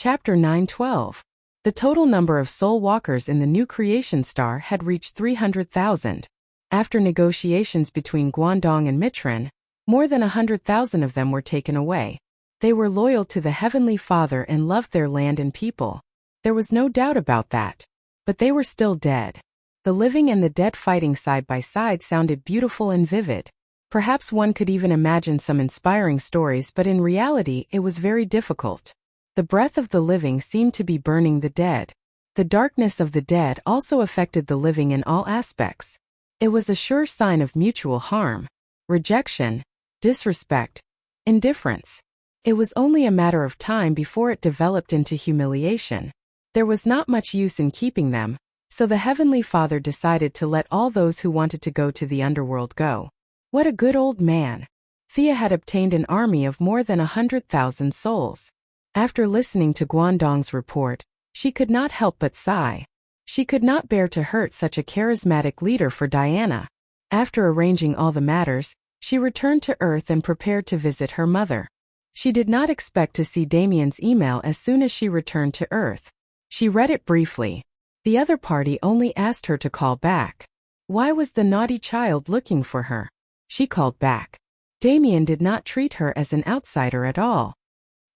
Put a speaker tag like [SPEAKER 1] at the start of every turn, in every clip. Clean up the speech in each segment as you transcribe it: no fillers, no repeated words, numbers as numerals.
[SPEAKER 1] Chapter 9:12. The total number of soul walkers in the new creation star had reached 300,000. After negotiations between Guangdong and Mitran, more than 100,000 of them were taken away. They were loyal to the Heavenly Father and loved their land and people. There was no doubt about that. But they were still dead. The living and the dead fighting side by side sounded beautiful and vivid. Perhaps one could even imagine some inspiring stories, but in reality it was very difficult. The breath of the living seemed to be burning the dead. The darkness of the dead also affected the living in all aspects. It was a sure sign of mutual harm, rejection, disrespect, indifference. It was only a matter of time before it developed into humiliation. There was not much use in keeping them, so the Heavenly Father decided to let all those who wanted to go to the underworld go. What a good old man! Thea had obtained an army of more than 100,000 souls. After listening to Guangdong's report, she could not help but sigh. She could not bear to hurt such a charismatic leader for Diana. After arranging all the matters, she returned to Earth and prepared to visit her mother. She did not expect to see Damien's email as soon as she returned to Earth. She read it briefly. The other party only asked her to call back. Why was the naughty child looking for her? She called back. Damien did not treat her as an outsider at all.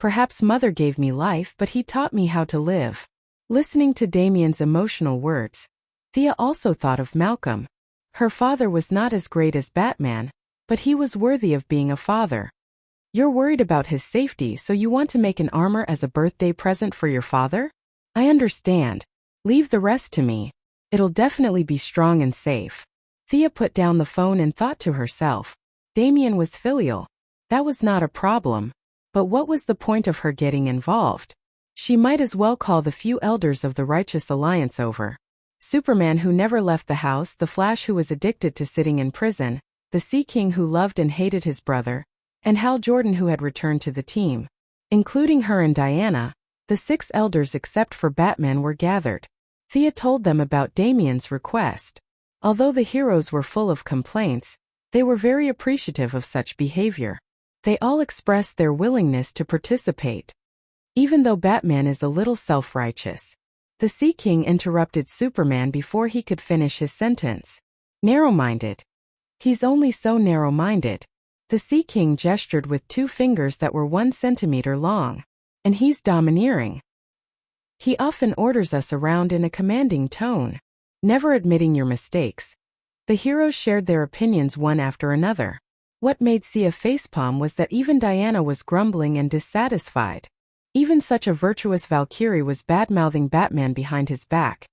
[SPEAKER 1] Perhaps mother gave me life, but he taught me how to live. Listening to Damien's emotional words, Thea also thought of Malcolm. Her father was not as great as Batman, but he was worthy of being a father. You're worried about his safety, so you want to make an armor as a birthday present for your father? I understand. Leave the rest to me. It'll definitely be strong and safe. Thea put down the phone and thought to herself. Damien was filial. That was not a problem. But what was the point of her getting involved? She might as well call the few elders of the Righteous Alliance over. Superman who never left the house, the Flash who was addicted to sitting in prison, the Sea King who loved and hated his brother, and Hal Jordan who had returned to the team. Including her and Diana, the 6 elders except for Batman were gathered. Thea told them about Damien's request. Although the heroes were full of complaints, they were very appreciative of such behavior. They all expressed their willingness to participate. Even though Batman is a little self-righteous. The Sea King interrupted Superman before he could finish his sentence. Narrow-minded. He's only so narrow-minded. The Sea King gestured with 2 fingers that were 1 centimeter long. And he's domineering. He often orders us around in a commanding tone, never admitting your mistakes. The heroes shared their opinions one after another. What made Sia facepalm was that even Diana was grumbling and dissatisfied. Even such a virtuous Valkyrie was bad-mouthing Batman behind his back.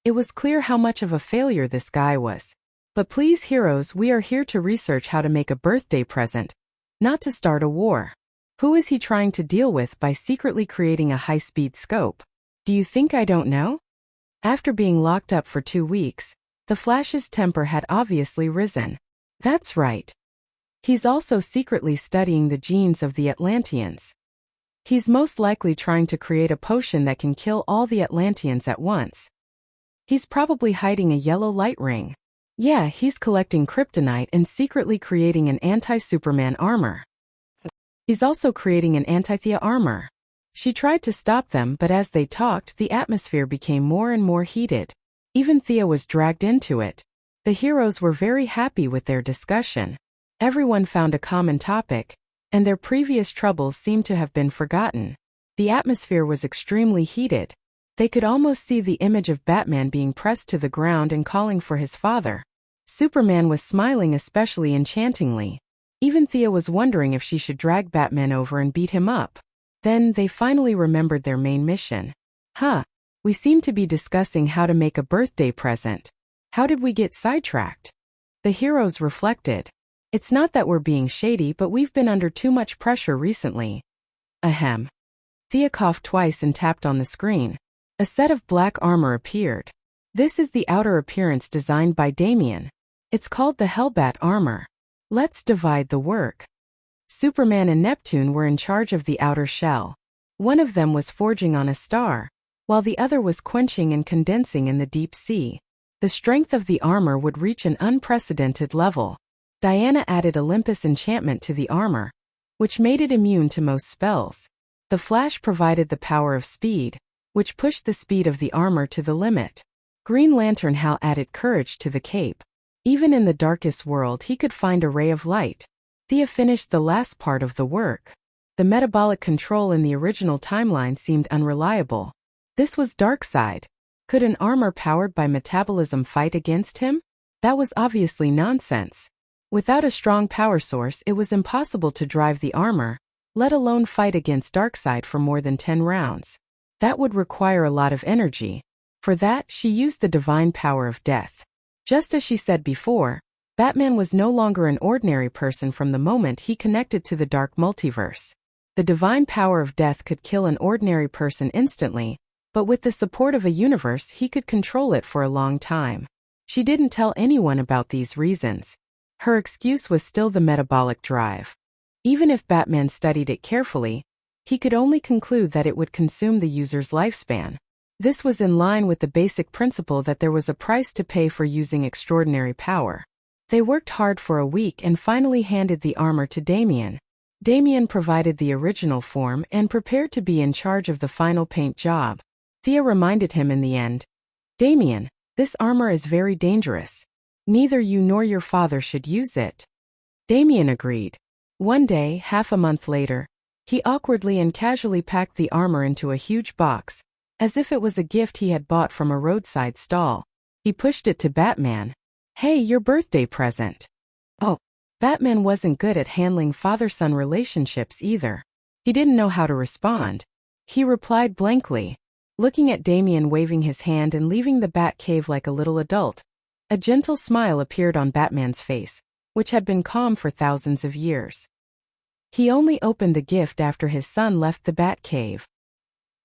[SPEAKER 1] It was clear how much of a failure this guy was. But please heroes, we are here to research how to make a birthday present, not to start a war. Who is he trying to deal with by secretly creating a high-speed scope? Do you think I don't know? After being locked up for 2 weeks, the Flash's temper had obviously risen. That's right. He's also secretly studying the genes of the Atlanteans. He's most likely trying to create a potion that can kill all the Atlanteans at once. He's probably hiding a yellow light ring. Yeah, he's collecting kryptonite and secretly creating an anti-Superman armor. He's also creating an anti-Thea armor. She tried to stop them, but as they talked, the atmosphere became more and more heated. Even Thea was dragged into it. The heroes were very happy with their discussion. Everyone found a common topic, and their previous troubles seemed to have been forgotten. The atmosphere was extremely heated. They could almost see the image of Batman being pressed to the ground and calling for his father. Superman was smiling especially enchantingly. Even Thea was wondering if she should drag Batman over and beat him up. Then they finally remembered their main mission. We seem to be discussing how to make a birthday present. How did we get sidetracked? The heroes reflected. It's not that we're being shady, but we've been under too much pressure recently. Ahem. Thea coughed twice and tapped on the screen. A set of black armor appeared. This is the outer appearance designed by Damien. It's called the Hellbat armor. Let's divide the work. Superman and Neptune were in charge of the outer shell. One of them was forging on a star, while the other was quenching and condensing in the deep sea. The strength of the armor would reach an unprecedented level. Diana added Olympus enchantment to the armor, which made it immune to most spells. The Flash provided the power of speed, which pushed the speed of the armor to the limit. Green Lantern Hal added courage to the cape. Even in the darkest world he could find a ray of light. Thea finished the last part of the work. The metabolic control in the original timeline seemed unreliable. This was Darkseid. Could an armor powered by metabolism fight against him? That was obviously nonsense. Without a strong power source it was impossible to drive the armor, let alone fight against Darkseid for more than 10 rounds. That would require a lot of energy. For that, she used the divine power of death. Just as she said before, Batman was no longer an ordinary person from the moment he connected to the dark multiverse. The divine power of death could kill an ordinary person instantly, but with the support of a universe he could control it for a long time. She didn't tell anyone about these reasons. Her excuse was still the metabolic drive. Even if Batman studied it carefully, he could only conclude that it would consume the user's lifespan. This was in line with the basic principle that there was a price to pay for using extraordinary power. They worked hard for a week and finally handed the armor to Damian. Damian provided the original form and prepared to be in charge of the final paint job. Thea reminded him in the end, "Damian, this armor is very dangerous. Neither you nor your father should use it." Damian agreed. One day, half a month later, he awkwardly and casually packed the armor into a huge box, as if it was a gift he had bought from a roadside stall. He pushed it to Batman. "Hey, your birthday present." Oh, Batman wasn't good at handling father-son relationships either. He didn't know how to respond. He replied blankly, looking at Damian waving his hand and leaving the Batcave like a little adult. A gentle smile appeared on Batman's face, which had been calm for thousands of years. He only opened the gift after his son left the Batcave.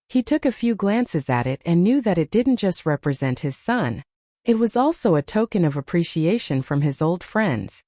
[SPEAKER 1] He took a few glances at it and knew that it didn't just represent his son. It was also a token of appreciation from his old friends.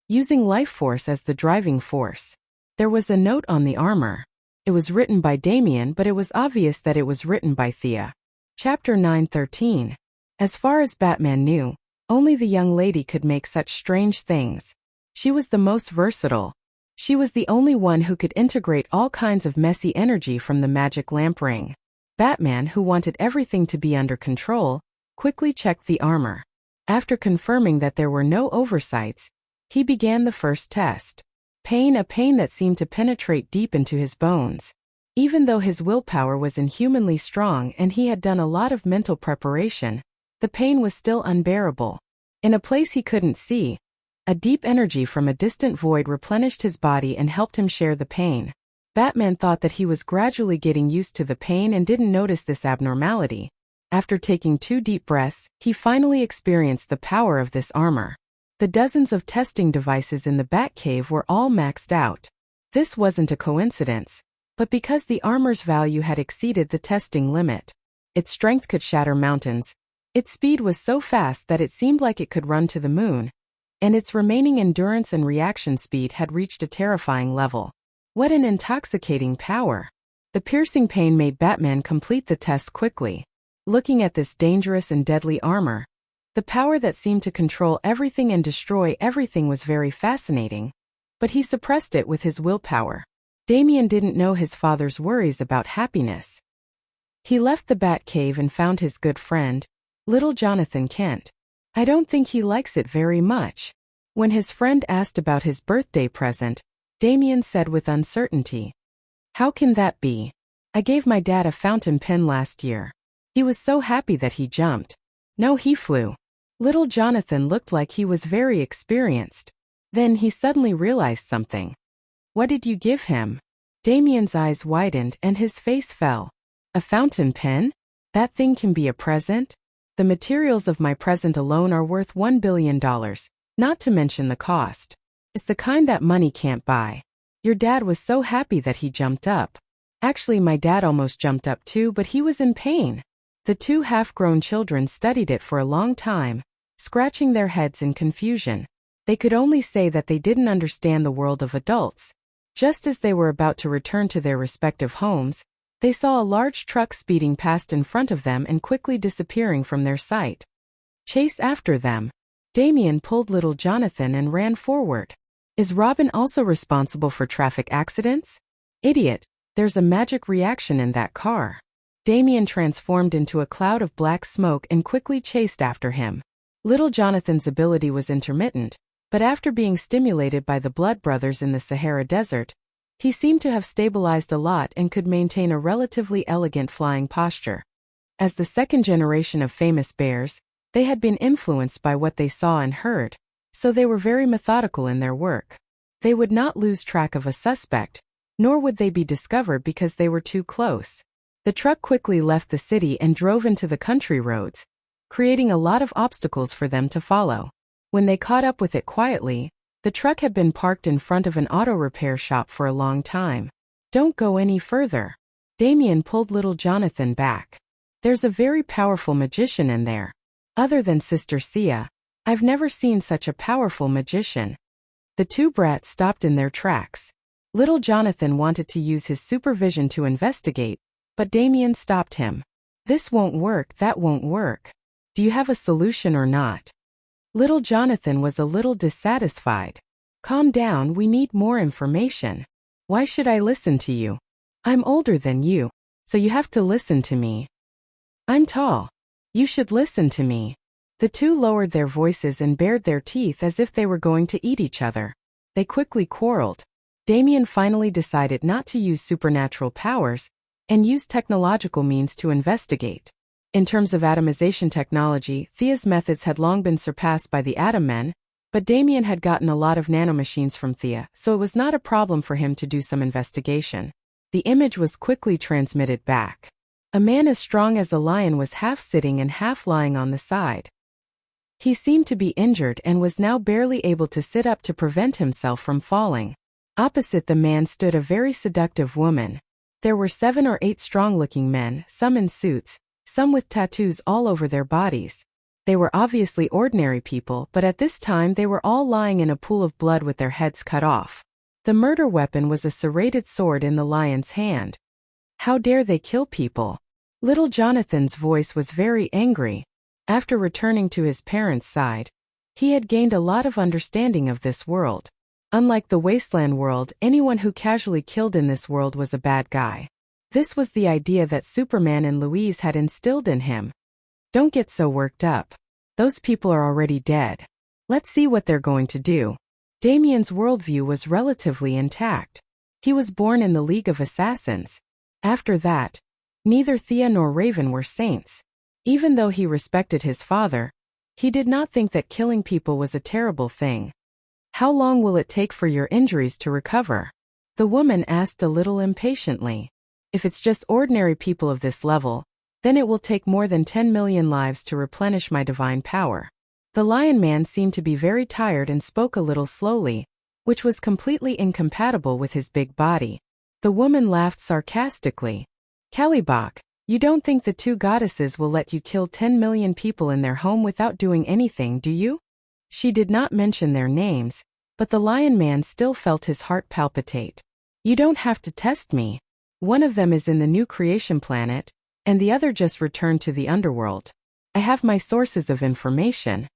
[SPEAKER 1] Using life force as the driving force. There was a note on the armor. It was written by Damian, but it was obvious that it was written by Thea. Chapter 9:13. As far as Batman knew, only the young lady could make such strange things. She was the most versatile. She was the only one who could integrate all kinds of messy energy from the magic lamp ring. Batman, who wanted everything to be under control, quickly checked the armor. After confirming that there were no oversights, he began the first test. A pain that seemed to penetrate deep into his bones. Even though his willpower was inhumanly strong and he had done a lot of mental preparation, the pain was still unbearable. In a place he couldn't see, a deep energy from a distant void replenished his body and helped him share the pain. Batman thought that he was gradually getting used to the pain and didn't notice this abnormality. After taking 2 deep breaths, he finally experienced the power of this armor. The dozens of testing devices in the Batcave were all maxed out. This wasn't a coincidence, but because the armor's value had exceeded the testing limit. Its strength could shatter mountains. Its speed was so fast that it seemed like it could run to the moon, and its remaining endurance and reaction speed had reached a terrifying level. What an intoxicating power! The piercing pain made Batman complete the test quickly. Looking at this dangerous and deadly armor, the power that seemed to control everything and destroy everything was very fascinating, but he suppressed it with his willpower. Damian didn't know his father's worries about happiness. He left the Batcave and found his good friend, little Jonathan Kent. I don't think he likes it very much. When his friend asked about his birthday present, Damian said with uncertainty, "How can that be? I gave my dad a fountain pen last year. He was so happy that he jumped. No, he flew." Little Jonathan looked like he was very experienced. Then he suddenly realized something. "What did you give him?" Damian's eyes widened and his face fell. "A fountain pen? That thing can be a present? The materials of my present alone are worth $1 billion, not to mention the cost. It's the kind that money can't buy. Your dad was so happy that he jumped up. Actually, my dad almost jumped up too, but he was in pain." The 2 half-grown children studied it for a long time, scratching their heads in confusion. They could only say that they didn't understand the world of adults. Just as they were about to return to their respective homes, they saw a large truck speeding past in front of them and quickly disappearing from their sight. Chase after them. Damian pulled little Jonathan and ran forward. "Is Robin also responsible for traffic accidents?" "Idiot. There's a magic reaction in that car. Damien transformed into a cloud of black smoke and quickly chased after him. Little Jonathan's ability was intermittent, but after being stimulated by the Blood Brothers in the Sahara Desert, he seemed to have stabilized a lot and could maintain a relatively elegant flying posture. As the second generation of famous bears, they had been influenced by what they saw and heard, so they were very methodical in their work. They would not lose track of a suspect, nor would they be discovered because they were too close. The truck quickly left the city and drove into the country roads, creating a lot of obstacles for them to follow. When they caught up with it quietly, the truck had been parked in front of an auto repair shop for a long time. Don't go any further. Damien pulled little Jonathan back. There's a very powerful magician in there. Other than Sister Sia, I've never seen such a powerful magician. The two brats stopped in their tracks. Little Jonathan wanted to use his supervision to investigate, but Damien stopped him. This won't work, that won't work. Do you have a solution or not? Little Jonathan was a little dissatisfied. Calm down, we need more information. Why should I listen to you? I'm older than you, so you have to listen to me. I'm tall. You should listen to me. The two lowered their voices and bared their teeth as if they were going to eat each other. They quickly quarreled. Damien finally decided not to use supernatural powers and used technological means to investigate. In terms of atomization technology, Thea's methods had long been surpassed by the Atom Men, but Damien had gotten a lot of nanomachines from Thea, so it was not a problem for him to do some investigation. The image was quickly transmitted back. A man as strong as a lion was half sitting and half lying on the side. He seemed to be injured and was now barely able to sit up to prevent himself from falling. Opposite the man stood a very seductive woman. There were 7 or 8 strong-looking men, some in suits, some with tattoos all over their bodies. They were obviously ordinary people, but at this time they were all lying in a pool of blood with their heads cut off. The murder weapon was a serrated sword in the lion's hand. How dare they kill people? Little Jonathan's voice was very angry. After returning to his parents' side, he had gained a lot of understanding of this world. Unlike the wasteland world, anyone who casually killed in this world was a bad guy. This was the idea that Superman and Louise had instilled in him. Don't get so worked up. Those people are already dead. Let's see what they're going to do. Damien's worldview was relatively intact. He was born in the League of Assassins. After that, neither Thea nor Raven were saints. Even though he respected his father, he did not think that killing people was a terrible thing. How long will it take for your injuries to recover? The woman asked a little impatiently. If it's just ordinary people of this level, then it will take more than 10 million lives to replenish my divine power. The Lion Man seemed to be very tired and spoke a little slowly, which was completely incompatible with his big body. The woman laughed sarcastically. Kalibak, you don't think the two goddesses will let you kill 10 million people in their home without doing anything, do you? She did not mention their names, but the Lion Man still felt his heart palpitate. You don't have to test me. One of them is in the new creation planet, and the other just returned to the underworld. I have my sources of information.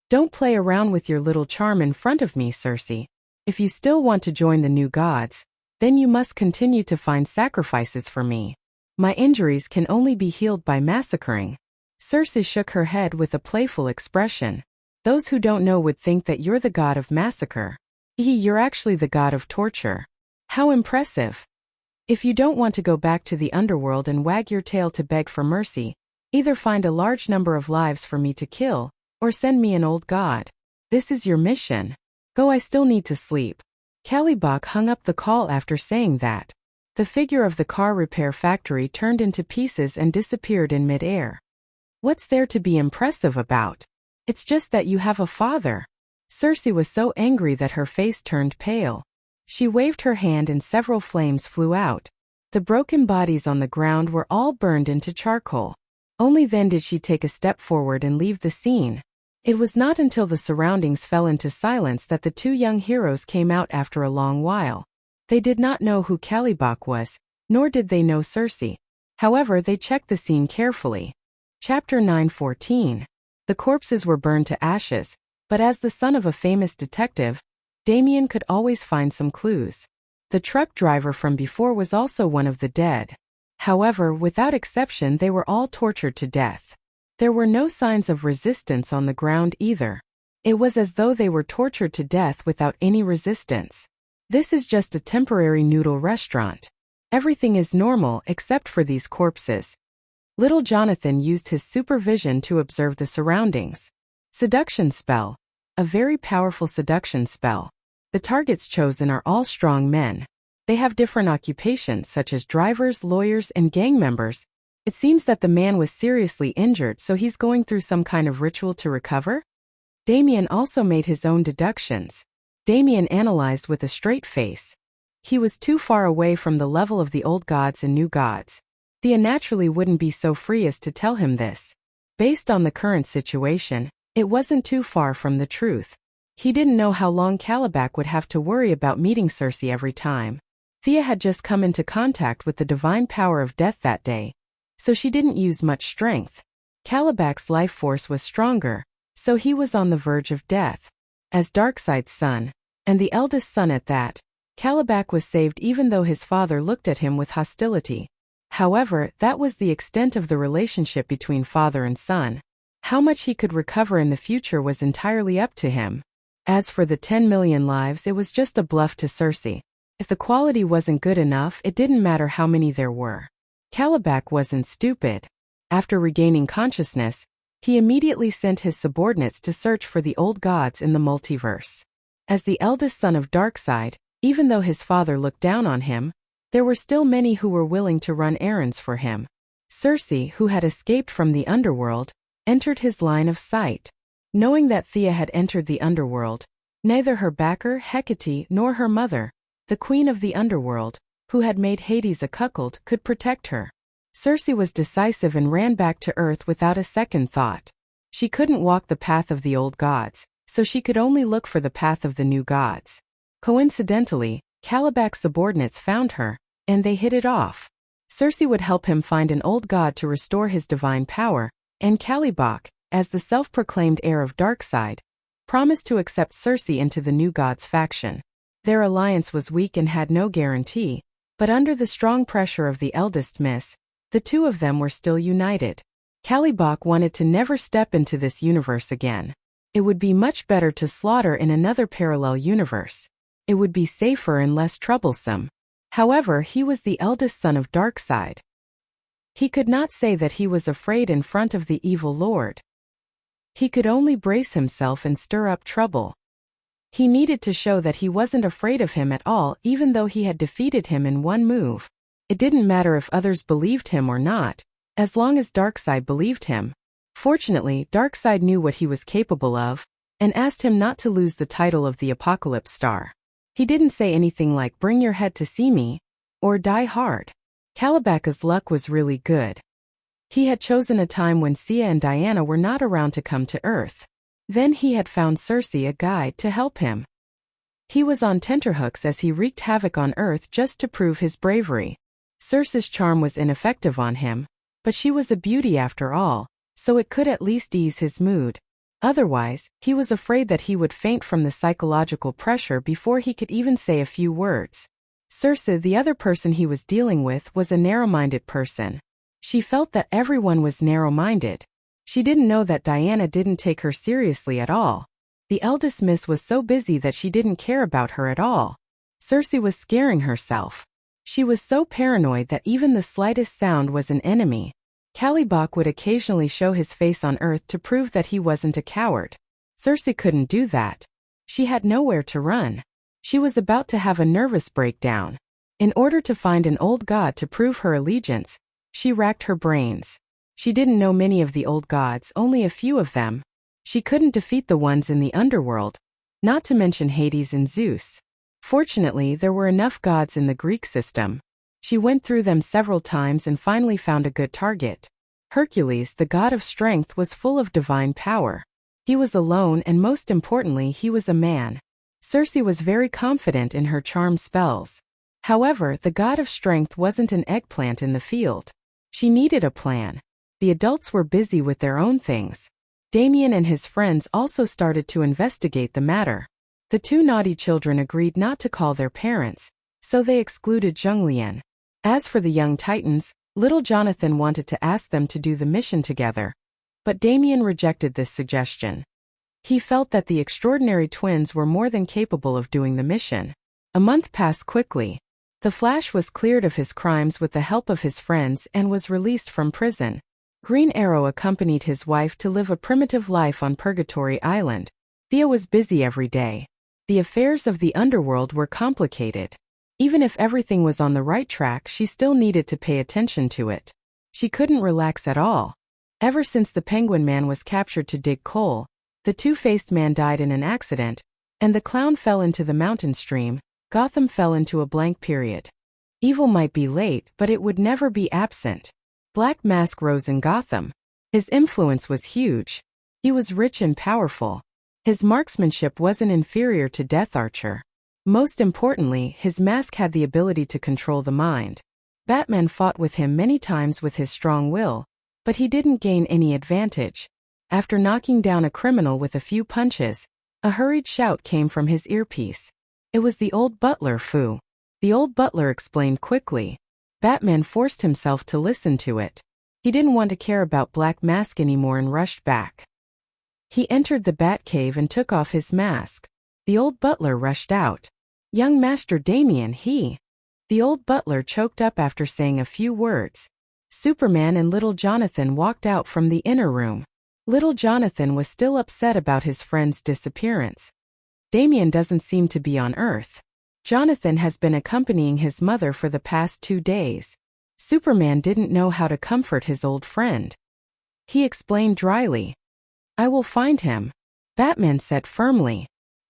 [SPEAKER 1] Don't play around with your little charm in front of me, Circe. If you still want to join the new gods, then you must continue to find sacrifices for me. My injuries can only be healed by massacring. Circe shook her head with a playful expression. Those who don't know would think that you're the god of massacre. You're actually the god of torture. How impressive. If you don't want to go back to the underworld and wag your tail to beg for mercy, either find a large number of lives for me to kill, or send me an old god. This is your mission. Go, I still need to sleep. Kalibak hung up the call after saying that. The figure of the car repair factory turned into pieces and disappeared in mid-air. What's there to be impressive about? It's just that you have a father. Circe was so angry that her face turned pale. She waved her hand and several flames flew out. The broken bodies on the ground were all burned into charcoal. Only then did she take a step forward and leave the scene. It was not until the surroundings fell into silence that the two young heroes came out after a long while. They did not know who Kalibak was, nor did they know Circe. However, they checked the scene carefully. Chapter 9:14. The corpses were burned to ashes, but as the son of a famous detective, Damien could always find some clues. The truck driver from before was also one of the dead. However, without exception, they were all tortured to death. There were no signs of resistance on the ground either. It was as though they were tortured to death without any resistance. This is just a temporary noodle restaurant. Everything is normal except for these corpses. Little Jonathan used his supervision to observe the surroundings. Seduction spell. A very powerful seduction spell. The targets chosen are all strong men. They have different occupations such as drivers, lawyers, and gang members. It seems that the man was seriously injured, so he's going through some kind of ritual to recover? Damien also made his own deductions. Damien analyzed with a straight face. He was too far away from the level of the old gods and new gods. Thea naturally wouldn't be so free as to tell him this. Based on the current situation, it wasn't too far from the truth. He didn't know how long Calibac would have to worry about meeting Circe every time. Thea had just come into contact with the divine power of death that day, so she didn't use much strength. Calibac's life force was stronger, so he was on the verge of death. As Darkseid's son, and the eldest son at that, Calibac was saved even though his father looked at him with hostility. However, that was the extent of the relationship between father and son. How much he could recover in the future was entirely up to him. As for the 10 million lives, it was just a bluff to Circe. If the quality wasn't good enough, it didn't matter how many there were. Calibac wasn't stupid. After regaining consciousness, he immediately sent his subordinates to search for the old gods in the multiverse. As the eldest son of Darkseid, even though his father looked down on him, there were still many who were willing to run errands for him. Circe, who had escaped from the underworld, entered his line of sight. Knowing that Thea had entered the underworld, neither her backer, Hecate, nor her mother, the queen of the underworld, who had made Hades a cuckold, could protect her. Circe was decisive and ran back to Earth without a second thought. She couldn't walk the path of the old gods, so she could only look for the path of the new gods. Coincidentally, Calibac's subordinates found her, and they hit it off. Circe would help him find an old god to restore his divine power, and Calibac, as the self-proclaimed heir of Darkseid, promised to accept Circe into the new gods faction. Their alliance was weak and had no guarantee, but under the strong pressure of the eldest miss, the two of them were still united. Calibac wanted to never step into this universe again. It would be much better to slaughter in another parallel universe. It would be safer and less troublesome. However, he was the eldest son of Darkseid. He could not say that he was afraid in front of the evil lord. He could only brace himself and stir up trouble. He needed to show that he wasn't afraid of him at all, even though he had defeated him in one move. It didn't matter if others believed him or not, as long as Darkseid believed him. Fortunately, Darkseid knew what he was capable of, and asked him not to lose the title of the Apocalypse Star. He didn't say anything like "bring your head to see me," or "die hard." Calibac's luck was really good. He had chosen a time when Sia and Diana were not around to come to Earth. Then he had found Circe, a guide, to help him. He was on tenterhooks as he wreaked havoc on Earth just to prove his bravery. Circe's charm was ineffective on him, but she was a beauty after all, so it could at least ease his mood. Otherwise, he was afraid that he would faint from the psychological pressure before he could even say a few words. Circe, the other person he was dealing with, was a narrow-minded person. She felt that everyone was narrow-minded. She didn't know that Diana didn't take her seriously at all. The eldest miss was so busy that she didn't care about her at all. Circe was scaring herself. She was so paranoid that even the slightest sound was an enemy. Calibac would occasionally show his face on Earth to prove that he wasn't a coward. Circe couldn't do that. She had nowhere to run. She was about to have a nervous breakdown. In order to find an old god to prove her allegiance, she racked her brains. She didn't know many of the old gods, only a few of them. She couldn't defeat the ones in the underworld, not to mention Hades and Zeus. Fortunately, there were enough gods in the Greek system. She went through them several times and finally found a good target. Hercules, the god of strength, was full of divine power. He was alone, and most importantly, he was a man. Circe was very confident in her charm spells. However, the god of strength wasn't an eggplant in the field. She needed a plan. The adults were busy with their own things. Damien and his friends also started to investigate the matter. The two naughty children agreed not to call their parents, So they excluded Zhonglian. As for the young titans, little Jonathan wanted to ask them to do the mission together. But Damien rejected this suggestion. He felt that the extraordinary twins were more than capable of doing the mission. A month passed quickly. The Flash was cleared of his crimes with the help of his friends and was released from prison. Green Arrow accompanied his wife to live a primitive life on Purgatory Island. Thea was busy every day. The affairs of the underworld were complicated. Even if everything was on the right track, she still needed to pay attention to it. She couldn't relax at all. Ever since the Penguin Man was captured to dig coal, the Two-Faced Man died in an accident, and the Clown fell into the mountain stream, Gotham fell into a blank period. Evil might be late, but it would never be absent. Black Mask rose in Gotham. His influence was huge. He was rich and powerful. His marksmanship wasn't inferior to Death Archer. Most importantly, his mask had the ability to control the mind. Batman fought with him many times with his strong will, but he didn't gain any advantage. After knocking down a criminal with a few punches, a hurried shout came from his earpiece. It was the old butler, Fu. The old butler explained quickly. Batman forced himself to listen to it. He didn't want to care about Black Mask anymore and rushed back. He entered the Batcave and took off his mask. The old butler rushed out. "Young Master Damien, he..." The old butler choked up after saying a few words. Superman and little Jonathan walked out from the inner room. Little Jonathan was still upset about his friend's disappearance. Damien doesn't seem to be on Earth. Jonathan has been accompanying his mother for the past 2 days. Superman didn't know how to comfort his old friend. He explained dryly. "I will find him," Batman said firmly.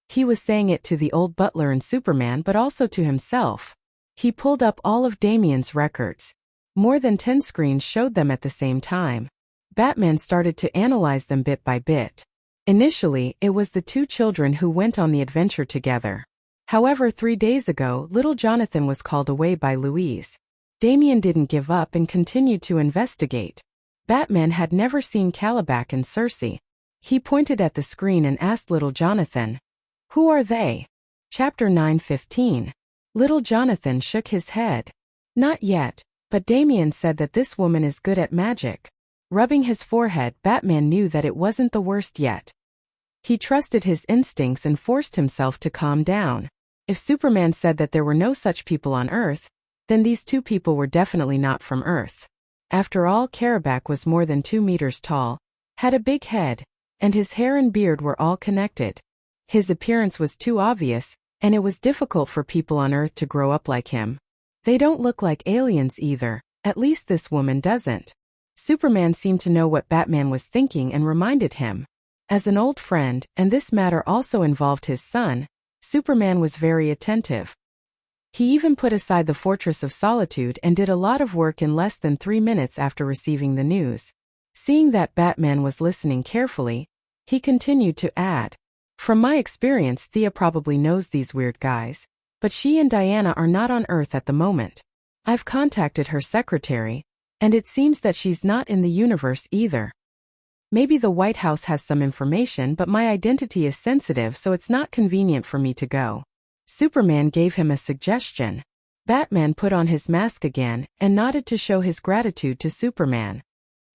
[SPEAKER 1] He was saying it to the old butler and Superman, but also to himself. He pulled up all of Damien's records. More than 10 screens showed them at the same time. Batman started to analyze them bit by bit. Initially, it was the 2 children who went on the adventure together. However, 3 days ago, little Jonathan was called away by Louise. Damien didn't give up and continued to investigate. Batman had never seen Calabac and Circe. He pointed at the screen and asked little Jonathan, "Who are they?" Chapter 9:15. Little Jonathan shook his head. "Not yet, but Damien said that this woman is good at magic." Rubbing his forehead, Batman knew that it wasn't the worst yet. He trusted his instincts and forced himself to calm down. If Superman said that there were no such people on Earth, then these 2 people were definitely not from Earth. After all, Calabac was more than 2 meters tall, had a big head, and his hair and beard were all connected. His appearance was too obvious, and it was difficult for people on Earth to grow up like him. They don't look like aliens either, at least this woman doesn't. Superman seemed to know what Batman was thinking and reminded him. As an old friend, and this matter also involved his son, Superman was very attentive. He even put aside the Fortress of Solitude and did a lot of work in less than 3 minutes after receiving the news. Seeing that Batman was listening carefully, he continued to add, "From my experience, Thea probably knows these weird guys, but she and Diana are not on Earth at the moment. I've contacted her secretary, and it seems that she's not in the universe either. Maybe the White House has some information, but my identity is sensitive, so it's not convenient for me to go." Superman gave him a suggestion. Batman put on his mask again and nodded to show his gratitude to Superman.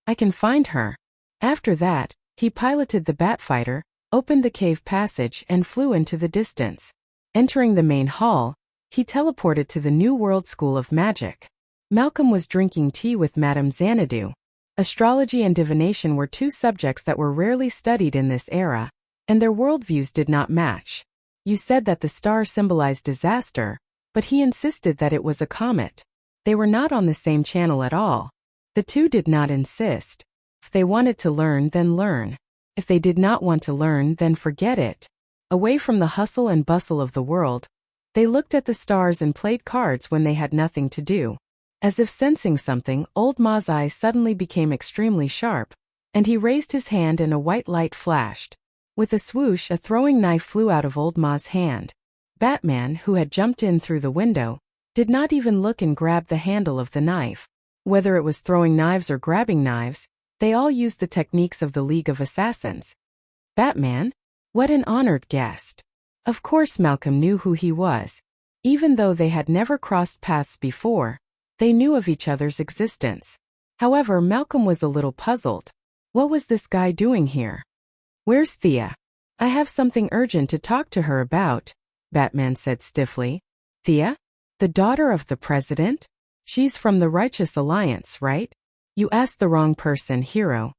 [SPEAKER 1] "I can find her." After that, he piloted the Batfighter, opened the cave passage and flew into the distance. Entering the main hall, he teleported to the New World School of Magic. Malcolm was drinking tea with Madame Xanadu. Astrology and divination were 2 subjects that were rarely studied in this era, and their worldviews did not match. You said that the star symbolized disaster, but he insisted that it was a comet. They were not on the same channel at all. The 2 did not insist. If they wanted to learn, then learn. If they did not want to learn, then forget it. Away from the hustle and bustle of the world, they looked at the stars and played cards when they had nothing to do. As if sensing something, Old Ma's eyes suddenly became extremely sharp, and he raised his hand and a white light flashed. With a swoosh, a throwing knife flew out of Old Ma's hand. Batman, who had jumped in through the window, did not even look and grabbed the handle of the knife. Whether it was throwing knives or grabbing knives, they all used the techniques of the League of Assassins. Batman? What an honored guest. Of course Malcolm knew who he was. Even though they had never crossed paths before, they knew of each other's existence. However, Malcolm was a little puzzled. What was this guy doing here? Where's Thea? I have something urgent to talk to her about, Batman said stiffly. Thea? The daughter of the president? She's from the Righteous Alliance, right? You asked the wrong person, hero.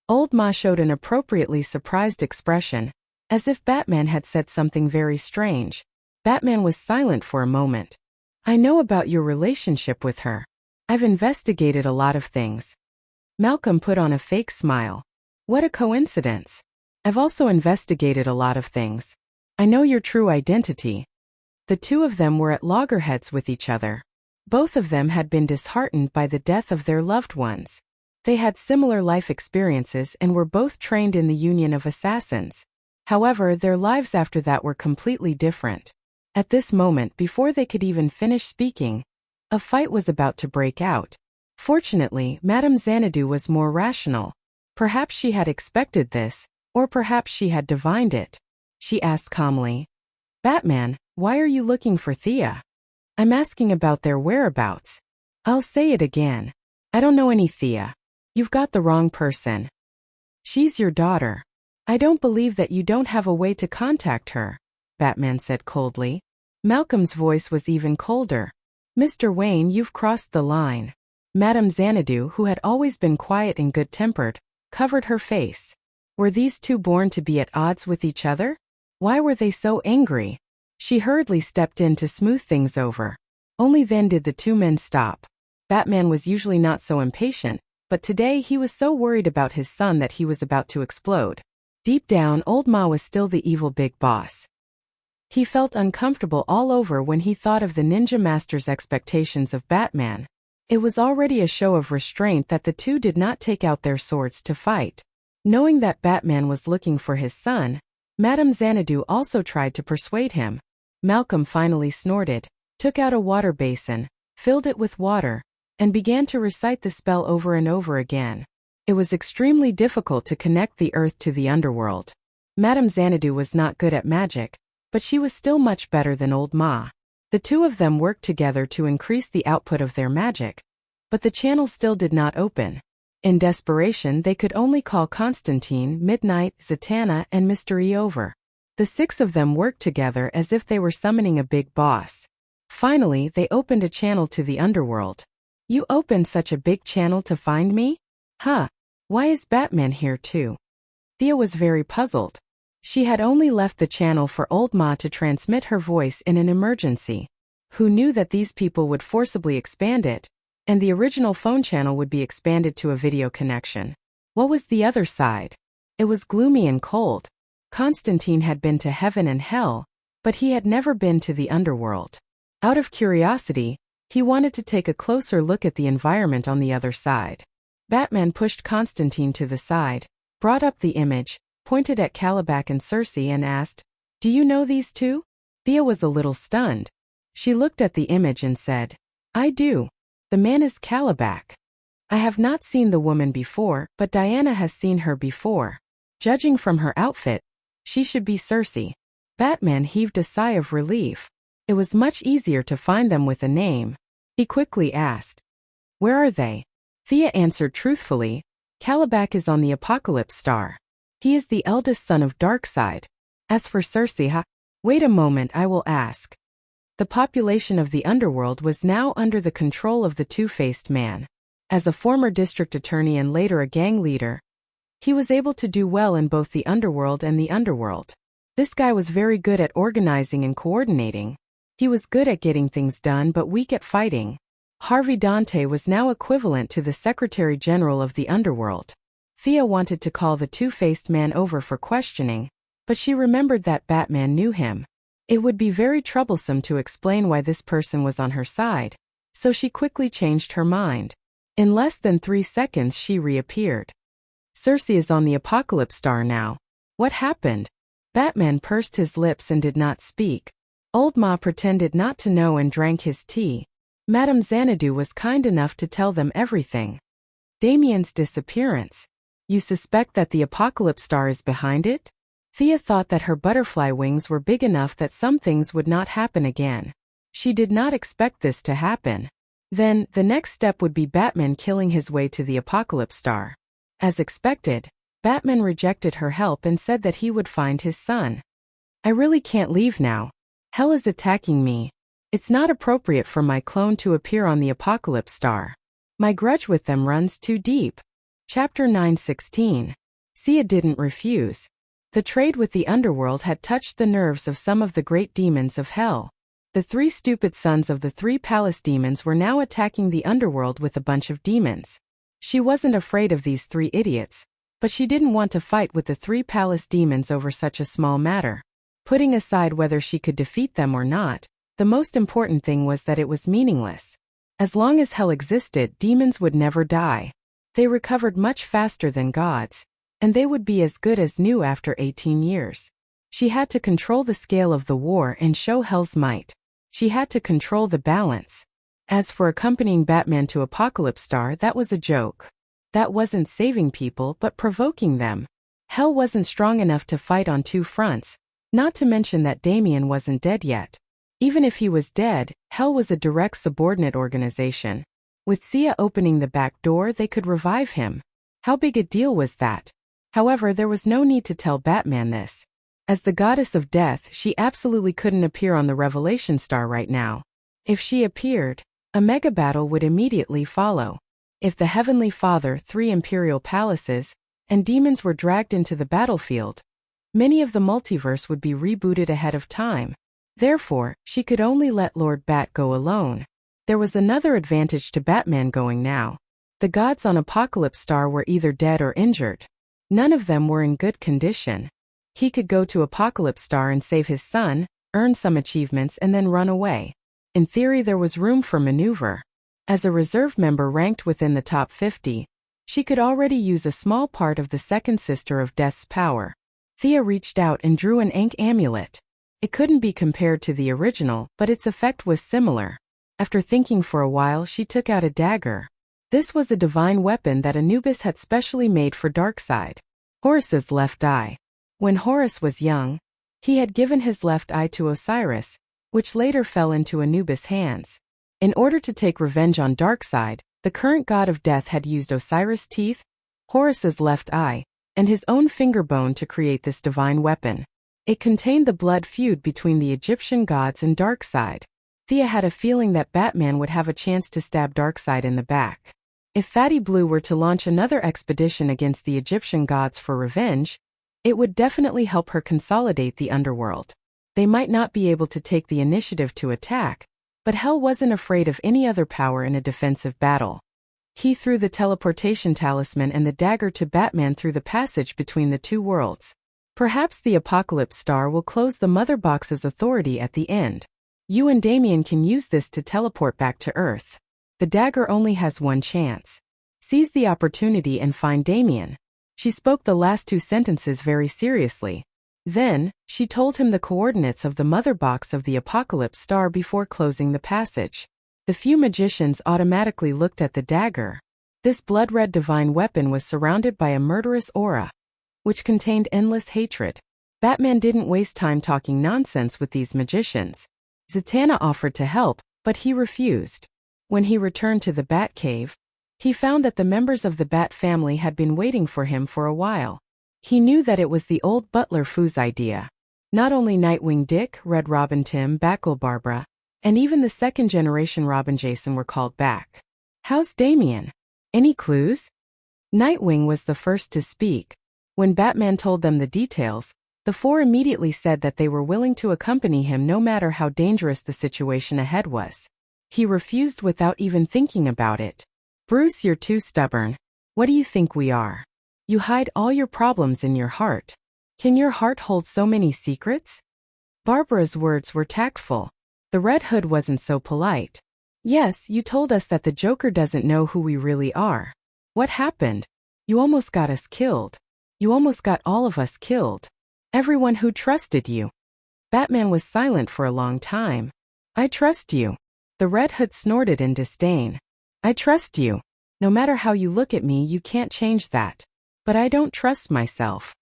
[SPEAKER 1] Old Ma showed an appropriately surprised expression, as if Batman had said something very strange. Batman was silent for a moment. I know about your relationship with her. I've investigated a lot of things. Malcolm put on a fake smile. What a coincidence. I've also investigated a lot of things. I know your true identity. The two of them were at loggerheads with each other. Both of them had been disheartened by the death of their loved ones. They had similar life experiences and were both trained in the Union of Assassins. However, their lives after that were completely different. At this moment, before they could even finish speaking, a fight was about to break out. Fortunately, Madame Xanadu was more rational. Perhaps she had expected this, or perhaps she had divined it. She asked calmly, Batman, why are you looking for Thea? I'm asking about their whereabouts. I'll say it again. I don't know any Thea. You've got the wrong person. She's your daughter. I don't believe that you don't have a way to contact her, Batman said coldly. Malcolm's voice was even colder. Mr. Wayne, you've crossed the line. Madame Xanadu, who had always been quiet and good-tempered, covered her face. Were these two born to be at odds with each other? Why were they so angry? She hurriedly stepped in to smooth things over. Only then did the two men stop. Batman was usually not so impatient, but today he was so worried about his son that he was about to explode. Deep down, Old Ma was still the evil big boss. He felt uncomfortable all over when he thought of the ninja master's expectations of Batman. It was already a show of restraint that the two did not take out their swords to fight. Knowing that Batman was looking for his son, Madame Xanadu also tried to persuade him. Malcolm finally snorted, took out a water basin, filled it with water, and began to recite the spell over and over again. It was extremely difficult to connect the earth to the underworld. Madame Xanadu was not good at magic, but she was still much better than Old Ma. The two of them worked together to increase the output of their magic, but the channel still did not open. In desperation, they could only call Constantine, Midnight, Zatanna, and Mystery over. The six of them worked together as if they were summoning a big boss. Finally, they opened a channel to the underworld. You opened such a big channel to find me? Huh. Why is Batman here too? Thea was very puzzled. She had only left the channel for Old Ma to transmit her voice in an emergency. Who knew that these people would forcibly expand it, and the original phone channel would be expanded to a video connection? What was the other side? It was gloomy and cold. Constantine had been to heaven and hell, but he had never been to the underworld. Out of curiosity, he wanted to take a closer look at the environment on the other side. Batman pushed Constantine to the side, brought up the image, pointed at Calabac and Circe and asked, Do you know these two? Thea was a little stunned. She looked at the image and said, I do. The man is Calabac. I have not seen the woman before, but Diana has seen her before. Judging from her outfit, she should be Circe. Batman heaved a sigh of relief. It was much easier to find them with a name. He quickly asked, Where are they? Thea answered truthfully, Calabac is on the Apocalypse Star. He is the eldest son of Darkseid. As for Circe, wait a moment, I will ask. The population of the underworld was now under the control of the two-faced man. As a former district attorney and later a gang leader, he was able to do well in both the underworld and the underworld. This guy was very good at organizing and coordinating. He was good at getting things done but weak at fighting. Harvey Dante was now equivalent to the Secretary General of the underworld. Thea wanted to call the two-faced man over for questioning, but she remembered that Batman knew him. It would be very troublesome to explain why this person was on her side, so she quickly changed her mind. In less than 3 seconds she reappeared. Circe is on the Apocalypse Star now. What happened? Batman pursed his lips and did not speak. Old Ma pretended not to know and drank his tea. Madame Xanadu was kind enough to tell them everything. Damien's disappearance. You suspect that the Apocalypse Star is behind it? Thea thought that her butterfly wings were big enough that some things would not happen again. She did not expect this to happen. Then, the next step would be Batman killing his way to the Apocalypse Star. As expected, Batman rejected her help and said that he would find his son. I really can't leave now. Hell is attacking me. It's not appropriate for my clone to appear on the Apocalypse Star. My grudge with them runs too deep. Chapter 9:16. Sia didn't refuse. The trade with the underworld had touched the nerves of some of the great demons of hell. The 3 stupid sons of the 3 palace demons were now attacking the underworld with a bunch of demons. She wasn't afraid of these 3 idiots, but she didn't want to fight with the 3 palace demons over such a small matter. Putting aside whether she could defeat them or not, the most important thing was that it was meaningless. As long as hell existed, demons would never die. They recovered much faster than gods, and they would be as good as new after 18 years. She had to control the scale of the war and show hell's might. She had to control the balance. As for accompanying Batman to Apocalypse Star, that was a joke. That wasn't saving people but provoking them. Hell wasn't strong enough to fight on 2 fronts, not to mention that Damian wasn't dead yet. Even if he was dead, Hell was a direct subordinate organization. With Sia opening the back door, they could revive him. How big a deal was that? However, there was no need to tell Batman this. As the goddess of death, she absolutely couldn't appear on the Revelation Star right now. If she appeared, a mega battle would immediately follow. If the Heavenly Father, 3 imperial palaces, and demons were dragged into the battlefield, many of the multiverse would be rebooted ahead of time. Therefore, she could only let Lord Bat go alone. There was another advantage to Batman going now. The gods on Apocalypse Star were either dead or injured. None of them were in good condition. He could go to Apocalypse Star and save his son, earn some achievements and then run away. In theory, there was room for maneuver. As a reserve member ranked within the top 50, she could already use a small part of the second sister of Death's power. Thea reached out and drew an Ankh amulet. It couldn't be compared to the original, but its effect was similar. After thinking for a while, she took out a dagger. This was a divine weapon that Anubis had specially made for Darkseid. Horus's left eye. When Horus was young, he had given his left eye to Osiris, which later fell into Anubis' hands. In order to take revenge on Darkseid, the current god of death had used Osiris' teeth, Horus's left eye, and his own finger bone to create this divine weapon. It contained the blood feud between the Egyptian gods and Darkseid. Thea had a feeling that Batman would have a chance to stab Darkseid in the back. If Fatty Blue were to launch another expedition against the Egyptian gods for revenge, it would definitely help her consolidate the underworld. They might not be able to take the initiative to attack, but Hell wasn't afraid of any other power in a defensive battle. He threw the teleportation talisman and the dagger to Batman through the passage between the 2 worlds. Perhaps the Apocalypse Star will close the Mother Box's authority at the end. You and Damian can use this to teleport back to Earth. The dagger only has 1 chance. Seize the opportunity and find Damian. She spoke the last 2 sentences very seriously. Then, she told him the coordinates of the Mother Box of the Apocalypse Star before closing the passage. The few magicians automatically looked at the dagger. This blood-red divine weapon was surrounded by a murderous aura, which contained endless hatred. Batman didn't waste time talking nonsense with these magicians. Zatanna offered to help, but he refused. When he returned to the Batcave, he found that the members of the Bat family had been waiting for him for a while. He knew that it was the old butler Foo's idea. Not only Nightwing Dick, Red Robin Tim, Batgirl Barbara, and even the second-generation Robin Jason were called back. How's Damian? Any clues? Nightwing was the first to speak. When Batman told them the details, the 4 immediately said that they were willing to accompany him no matter how dangerous the situation ahead was. He refused without even thinking about it. Bruce, you're too stubborn. What do you think we are? You hide all your problems in your heart. Can your heart hold so many secrets? Barbara's words were tactful. The Red Hood wasn't so polite. Yes, you told us that the Joker doesn't know who we really are. What happened? You almost got us killed. You almost got all of us killed. Everyone who trusted you. Batman was silent for a long time. I trust you. The Red Hood snorted in disdain. I trust you. No matter how you look at me, you can't change that. But I don't trust myself.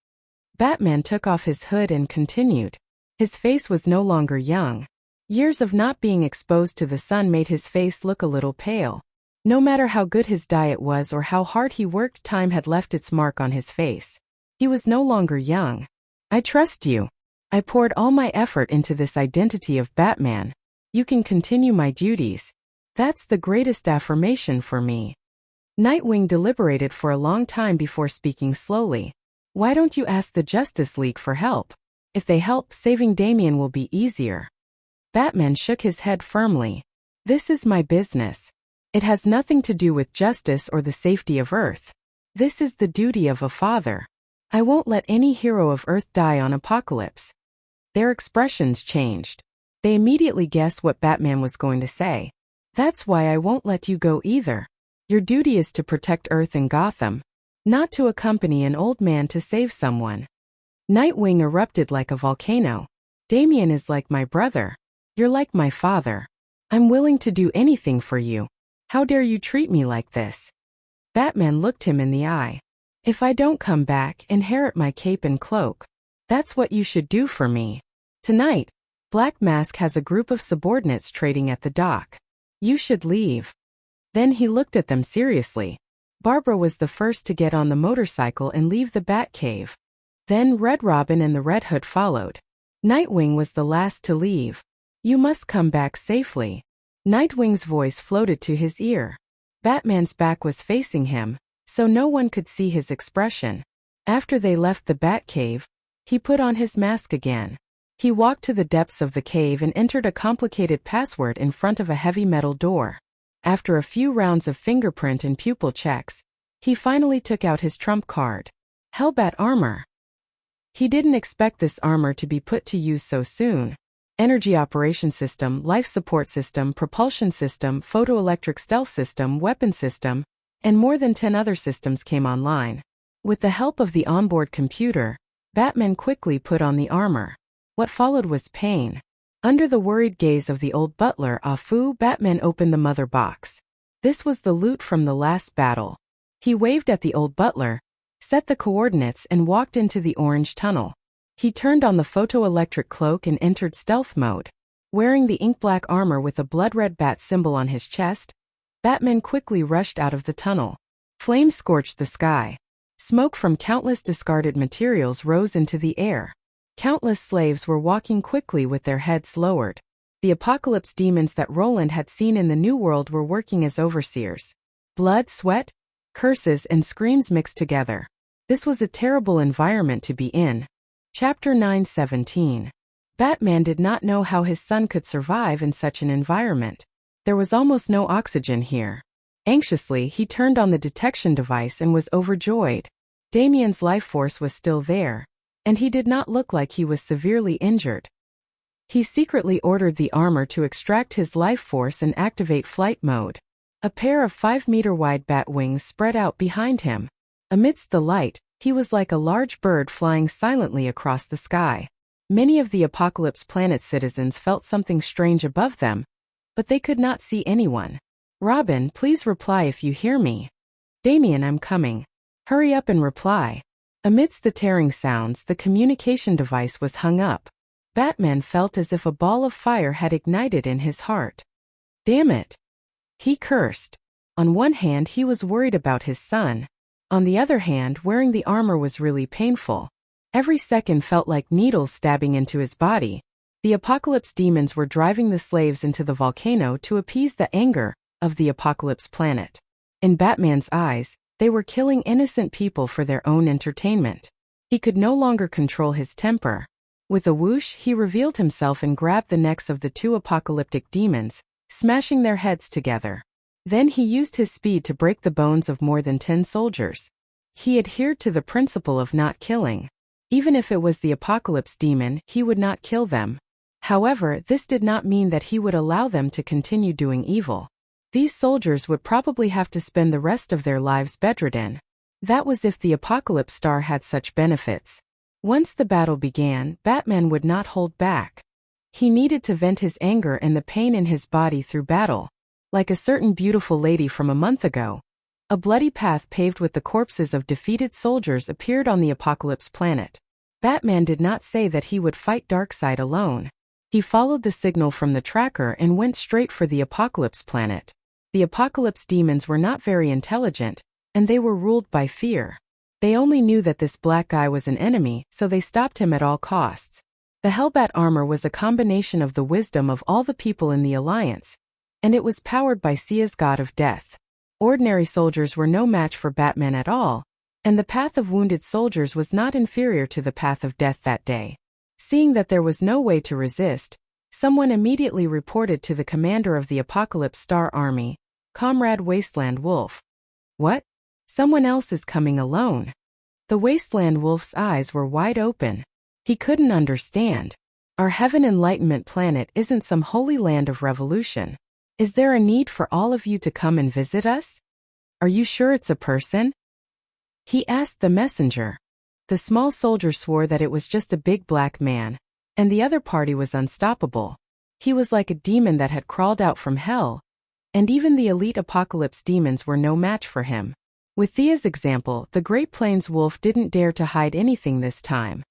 [SPEAKER 1] Batman took off his hood and continued. His face was no longer young. Years of not being exposed to the sun made his face look a little pale. No matter how good his diet was or how hard he worked, time had left its mark on his face. He was no longer young. I trust you. I poured all my effort into this identity of Batman. You can continue my duties. That's the greatest affirmation for me. Nightwing deliberated for a long time before speaking slowly. Why don't you ask the Justice League for help? If they help, saving Damian will be easier. Batman shook his head firmly. This is my business. It has nothing to do with justice or the safety of Earth. This is the duty of a father. I won't let any hero of Earth die on Apocalypse. Their expressions changed. They immediately guessed what Batman was going to say. That's why I won't let you go either. Your duty is to protect Earth and Gotham, not to accompany an old man to save someone. Nightwing erupted like a volcano. Damian is like my brother. You're like my father. I'm willing to do anything for you. How dare you treat me like this? Batman looked him in the eye. If I don't come back, inherit my cape and cloak. That's what you should do for me. Tonight, Black Mask has a group of subordinates trading at the dock. You should leave. Then he looked at them seriously. Barbara was the first to get on the motorcycle and leave the Batcave. Then Red Robin and the Red Hood followed. Nightwing was the last to leave. You must come back safely. Nightwing's voice floated to his ear. Batman's back was facing him, so no one could see his expression. After they left the Batcave, he put on his mask again. He walked to the depths of the cave and entered a complicated password in front of a heavy metal door. After a few rounds of fingerprint and pupil checks, he finally took out his trump card. Hellbat armor. He didn't expect this armor to be put to use so soon. Energy operation system, life support system, propulsion system, photoelectric stealth system, weapon system, and more than 10 other systems came online. With the help of the onboard computer, Batman quickly put on the armor. What followed was pain. Under the worried gaze of the old butler, Afu, Batman opened the mother box. This was the loot from the last battle. He waved at the old butler, set the coordinates and walked into the orange tunnel. He turned on the photoelectric cloak and entered stealth mode. Wearing the ink-black armor with a blood-red bat symbol on his chest, Batman quickly rushed out of the tunnel. Flames scorched the sky. Smoke from countless discarded materials rose into the air. Countless slaves were walking quickly with their heads lowered. The Apocalypse demons that Roland had seen in the New World were working as overseers. Blood, sweat, curses, and screams mixed together. This was a terrible environment to be in. Chapter 9:17. Batman did not know how his son could survive in such an environment. There was almost no oxygen here. Anxiously, he turned on the detection device and was overjoyed. Damian's life force was still there, and he did not look like he was severely injured. He secretly ordered the armor to extract his life force and activate flight mode. A pair of 5-meter-wide bat wings spread out behind him. Amidst the light, he was like a large bird flying silently across the sky. Many of the Apocalypse planet's citizens felt something strange above them, but they could not see anyone. Robin, please reply if you hear me. Damian, I'm coming. Hurry up and reply. Amidst the tearing sounds, the communication device was hung up. Batman felt as if a ball of fire had ignited in his heart. Damn it! He cursed. On one hand, he was worried about his son. On the other hand, wearing the armor was really painful. Every second felt like needles stabbing into his body. The Apocalypse demons were driving the slaves into the volcano to appease the anger of the Apocalypse planet. In Batman's eyes, they were killing innocent people for their own entertainment. He could no longer control his temper. With a whoosh, he revealed himself and grabbed the necks of the two apocalyptic demons, smashing their heads together. Then he used his speed to break the bones of more than 10 soldiers. He adhered to the principle of not killing. Even if it was the Apocalypse demon, he would not kill them. However, this did not mean that he would allow them to continue doing evil. These soldiers would probably have to spend the rest of their lives bedridden. That was if the Apocalypse Star had such benefits. Once the battle began, Batman would not hold back. He needed to vent his anger and the pain in his body through battle. Like a certain beautiful lady from a month ago, a bloody path paved with the corpses of defeated soldiers appeared on the Apocalypse planet. Batman did not say that he would fight Darkseid alone. He followed the signal from the tracker and went straight for the Apocalypse planet. The Apocalypse demons were not very intelligent, and they were ruled by fear. They only knew that this black guy was an enemy, so they stopped him at all costs. The Hellbat armor was a combination of the wisdom of all the people in the Alliance, and it was powered by Sia's god of death. Ordinary soldiers were no match for Batman at all, and the path of wounded soldiers was not inferior to the path of death that day. Seeing that there was no way to resist, someone immediately reported to the commander of the Apocalypse Star Army, Comrade Wasteland Wolf. What? Someone else is coming alone. The Wasteland Wolf's eyes were wide open. He couldn't understand. Our Heaven Enlightenment planet isn't some holy land of revolution. Is there a need for all of you to come and visit us? Are you sure it's a person? He asked the messenger. The small soldier swore that it was just a big black man, and the other party was unstoppable. He was like a demon that had crawled out from hell, and even the elite Apocalypse demons were no match for him. With Thea's example, the Great Plains Wolf didn't dare to hide anything this time.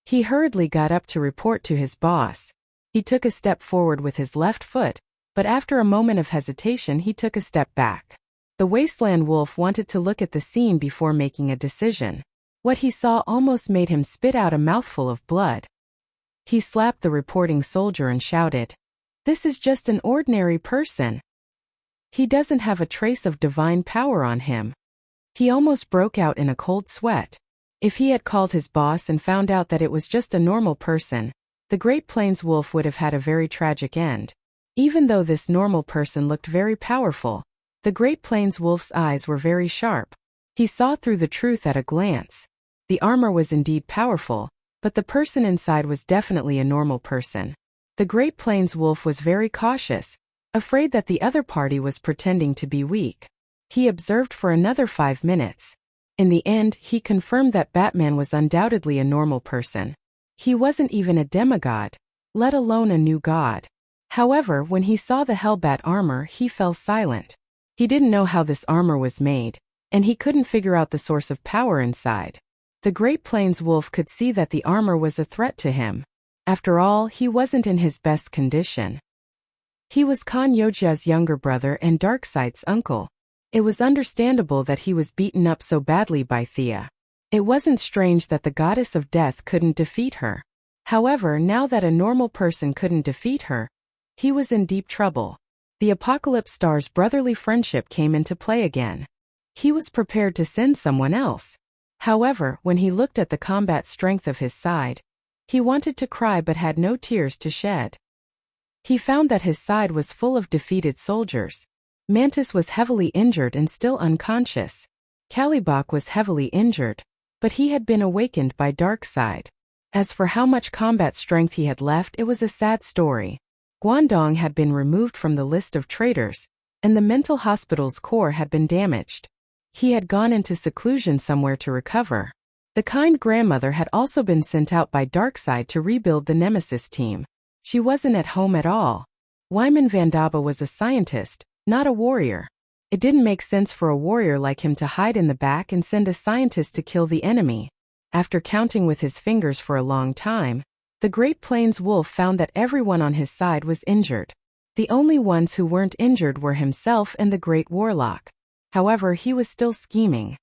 [SPEAKER 1] He hurriedly got up to report to his boss. He took a step forward with his left foot, but after a moment of hesitation he took a step back. The Wasteland Wolf wanted to look at the scene before making a decision. What he saw almost made him spit out a mouthful of blood. He slapped the reporting soldier and shouted, "This is just an ordinary person. He doesn't have a trace of divine power on him." He almost broke out in a cold sweat. If he had called his boss and found out that it was just a normal person, the Great Plains Wolf would have had a very tragic end. Even though this normal person looked very powerful, the Great Plains Wolf's eyes were very sharp. He saw through the truth at a glance. The armor was indeed powerful, but the person inside was definitely a normal person. The Great Plains Wolf was very cautious, afraid that the other party was pretending to be weak. He observed for another 5 minutes. In the end, he confirmed that Batman was undoubtedly a normal person. He wasn't even a demigod, let alone a new god. However, when he saw the Hellbat armor, he fell silent. He didn't know how this armor was made, and he couldn't figure out the source of power inside. The Great Plains Wolf could see that the armor was a threat to him. After all, he wasn't in his best condition. He was Khan Yoja's younger brother and Darkseid's uncle. It was understandable that he was beaten up so badly by Thea. It wasn't strange that the goddess of death couldn't defeat her. However, now that a normal person couldn't defeat her, he was in deep trouble. The Apocalypse Star's brotherly friendship came into play again. He was prepared to send someone else. However, when he looked at the combat strength of his side, he wanted to cry but had no tears to shed. He found that his side was full of defeated soldiers. Mantis was heavily injured and still unconscious. Kalibok was heavily injured, but he had been awakened by Darkseid. As for how much combat strength he had left, it was a sad story. Guangdong had been removed from the list of traitors, and the mental hospital's core had been damaged. He had gone into seclusion somewhere to recover. The kind grandmother had also been sent out by Darkseid to rebuild the Nemesis team. She wasn't at home at all. Wyman Vandaba was a scientist, not a warrior. It didn't make sense for a warrior like him to hide in the back and send a scientist to kill the enemy. After counting with his fingers for a long time, the Great Plains Wolf found that everyone on his side was injured. The only ones who weren't injured were himself and the Great Warlock. However, he was still scheming.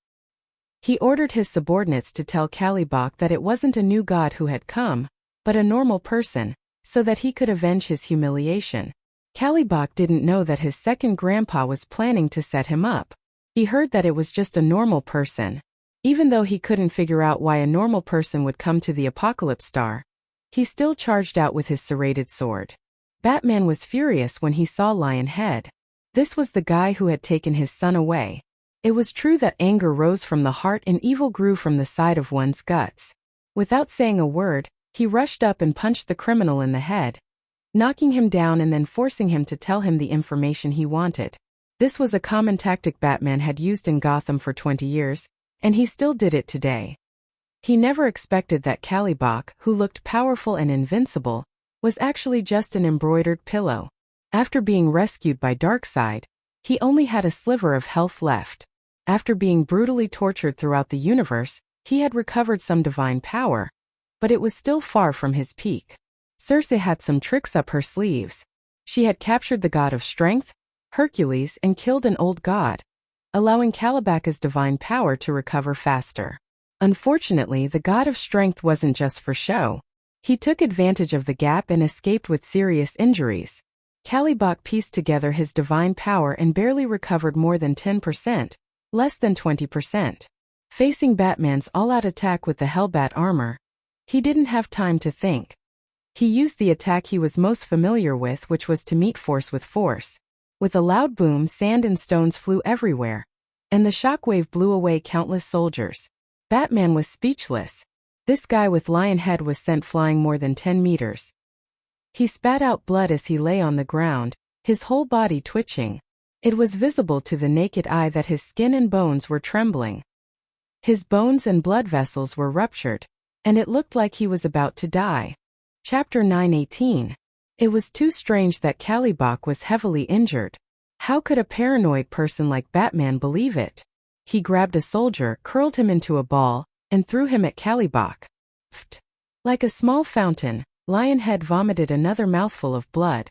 [SPEAKER 1] He ordered his subordinates to tell Kalibok that it wasn't a new god who had come, but a normal person, so that he could avenge his humiliation. Kalibok didn't know that his second grandpa was planning to set him up. He heard that it was just a normal person. Even though he couldn't figure out why a normal person would come to the Apocalypse Star, he still charged out with his serrated sword. Batman was furious when he saw Lionhead. This was the guy who had taken his son away. It was true that anger rose from the heart and evil grew from the side of one's guts. Without saying a word, he rushed up and punched the criminal in the head, knocking him down and then forcing him to tell him the information he wanted. This was a common tactic Batman had used in Gotham for 20 years, and he still did it today. He never expected that Kalibok, who looked powerful and invincible, was actually just an embroidered pillow. After being rescued by Darkseid, he only had a sliver of health left. After being brutally tortured throughout the universe, he had recovered some divine power, but it was still far from his peak. Circe had some tricks up her sleeves. She had captured the god of strength, Hercules, and killed an old god, allowing Kalibaka's divine power to recover faster. Unfortunately, the god of strength wasn't just for show. He took advantage of the gap and escaped with serious injuries. Kalibak pieced together his divine power and barely recovered more than 10%, less than 20%. Facing Batman's all-out attack with the Hellbat armor, he didn't have time to think. He used the attack he was most familiar with, which was to meet force with force. With a loud boom, sand and stones flew everywhere, and the shockwave blew away countless soldiers. Batman was speechless. This guy with lion head was sent flying more than 10 meters. He spat out blood as he lay on the ground, his whole body twitching. It was visible to the naked eye that his skin and bones were trembling. His bones and blood vessels were ruptured, and it looked like he was about to die. Chapter 9:18. It was too strange that Kalibak was heavily injured. How could a paranoid person like Batman believe it? He grabbed a soldier, curled him into a ball, and threw him at Kalibak. Pfft. Like a small fountain, Lionhead vomited another mouthful of blood.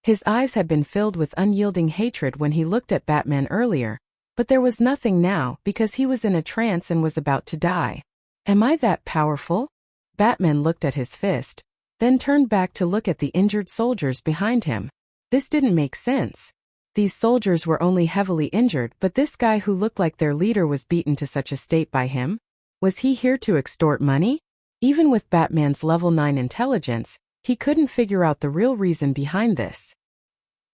[SPEAKER 1] His eyes had been filled with unyielding hatred when he looked at Batman earlier, but there was nothing now because he was in a trance and was about to die. Am I that powerful? Batman looked at his fist, then turned back to look at the injured soldiers behind him. This didn't make sense. These soldiers were only heavily injured, but this guy who looked like their leader was beaten to such a state by him? Was he here to extort money? Even with Batman's level 9 intelligence, he couldn't figure out the real reason behind this.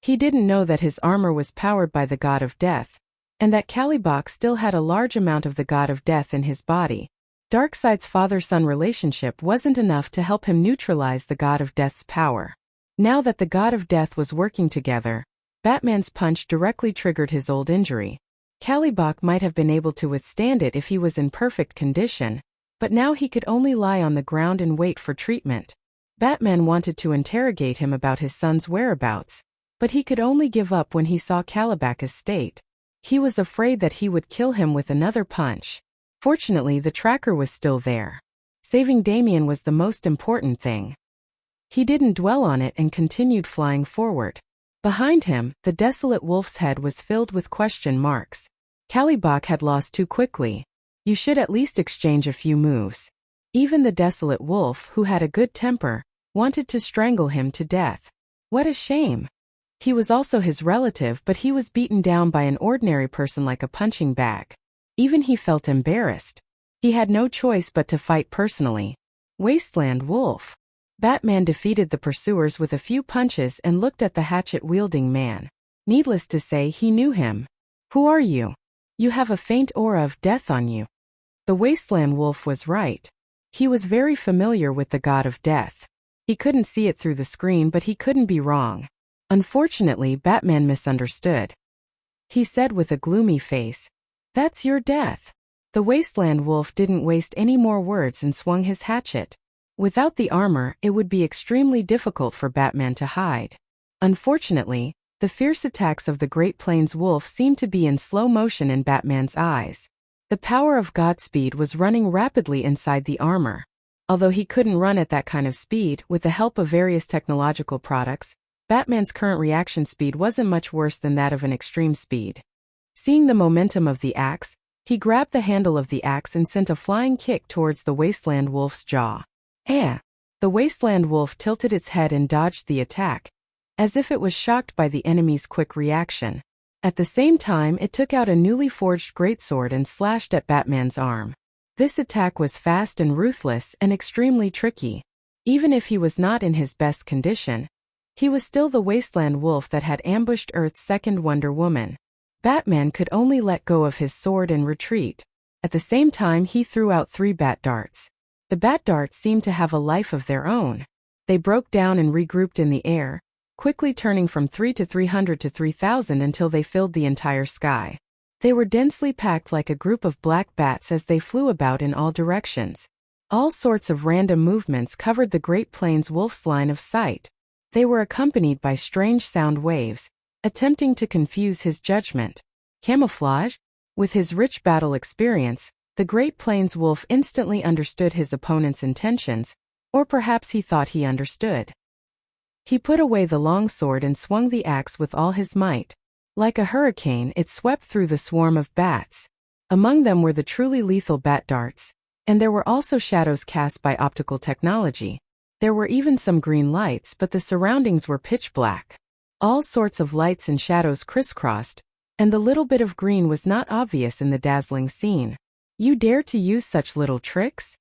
[SPEAKER 1] He didn't know that his armor was powered by the god of death, and that Kalibak still had a large amount of the god of death in his body. Darkseid's father-son relationship wasn't enough to help him neutralize the god of death's power. Now that the god of death was working together, Batman's punch directly triggered his old injury. Kalibak might have been able to withstand it if he was in perfect condition, but now he could only lie on the ground and wait for treatment. Batman wanted to interrogate him about his son's whereabouts, but he could only give up when he saw Kalibak's state. He was afraid that he would kill him with another punch. Fortunately, the tracker was still there. Saving Damien was the most important thing. He didn't dwell on it and continued flying forward. Behind him, the desolate wolf's head was filled with question marks. Kalibak had lost too quickly. You should at least exchange a few moves. Even the desolate wolf, who had a good temper, wanted to strangle him to death. What a shame. He was also his relative, but he was beaten down by an ordinary person like a punching bag. Even he felt embarrassed. He had no choice but to fight personally. Wasteland Wolf. Batman defeated the pursuers with a few punches and looked at the hatchet-wielding man. Needless to say, he knew him. Who are you? You have a faint aura of death on you. The Wasteland Wolf was right. He was very familiar with the god of death. He couldn't see it through the screen, but he couldn't be wrong. Unfortunately, Batman misunderstood. He said with a gloomy face, "That's your death." The Wasteland Wolf didn't waste any more words and swung his hatchet. Without the armor, it would be extremely difficult for Batman to hide. Unfortunately, the fierce attacks of the Great Plains Wolf seemed to be in slow motion in Batman's eyes. The power of Godspeed was running rapidly inside the armor. Although he couldn't run at that kind of speed, with the help of various technological products, Batman's current reaction speed wasn't much worse than that of an extreme speed. Seeing the momentum of the axe, he grabbed the handle of the axe and sent a flying kick towards the Wasteland Wolf's jaw. The Wasteland Wolf tilted its head and dodged the attack, as if it was shocked by the enemy's quick reaction. At the same time, it took out a newly forged greatsword and slashed at Batman's arm. This attack was fast and ruthless and extremely tricky. Even if he was not in his best condition, he was still the Wasteland Wolf that had ambushed Earth's second Wonder Woman. Batman could only let go of his sword and retreat. At the same time, he threw out 3 bat darts. The bat darts seemed to have a life of their own. They broke down and regrouped in the air, quickly turning from 3 to 300 to 3,000 until they filled the entire sky. They were densely packed like a group of black bats as they flew about in all directions. All sorts of random movements covered the Great Plains Wolf's line of sight. They were accompanied by strange sound waves, attempting to confuse his judgment. Camouflage? With his rich battle experience, the Great Plains Wolf instantly understood his opponent's intentions, Or perhaps he thought he understood. He put away the long sword and swung the axe with all his might. Like a hurricane, it swept through the swarm of bats. Among them were the truly lethal bat darts, and there were also shadows cast by optical technology. There were even some green lights, but the surroundings were pitch black. All sorts of lights and shadows crisscrossed, and the little bit of green was not obvious in the dazzling scene. You dare to use such little tricks?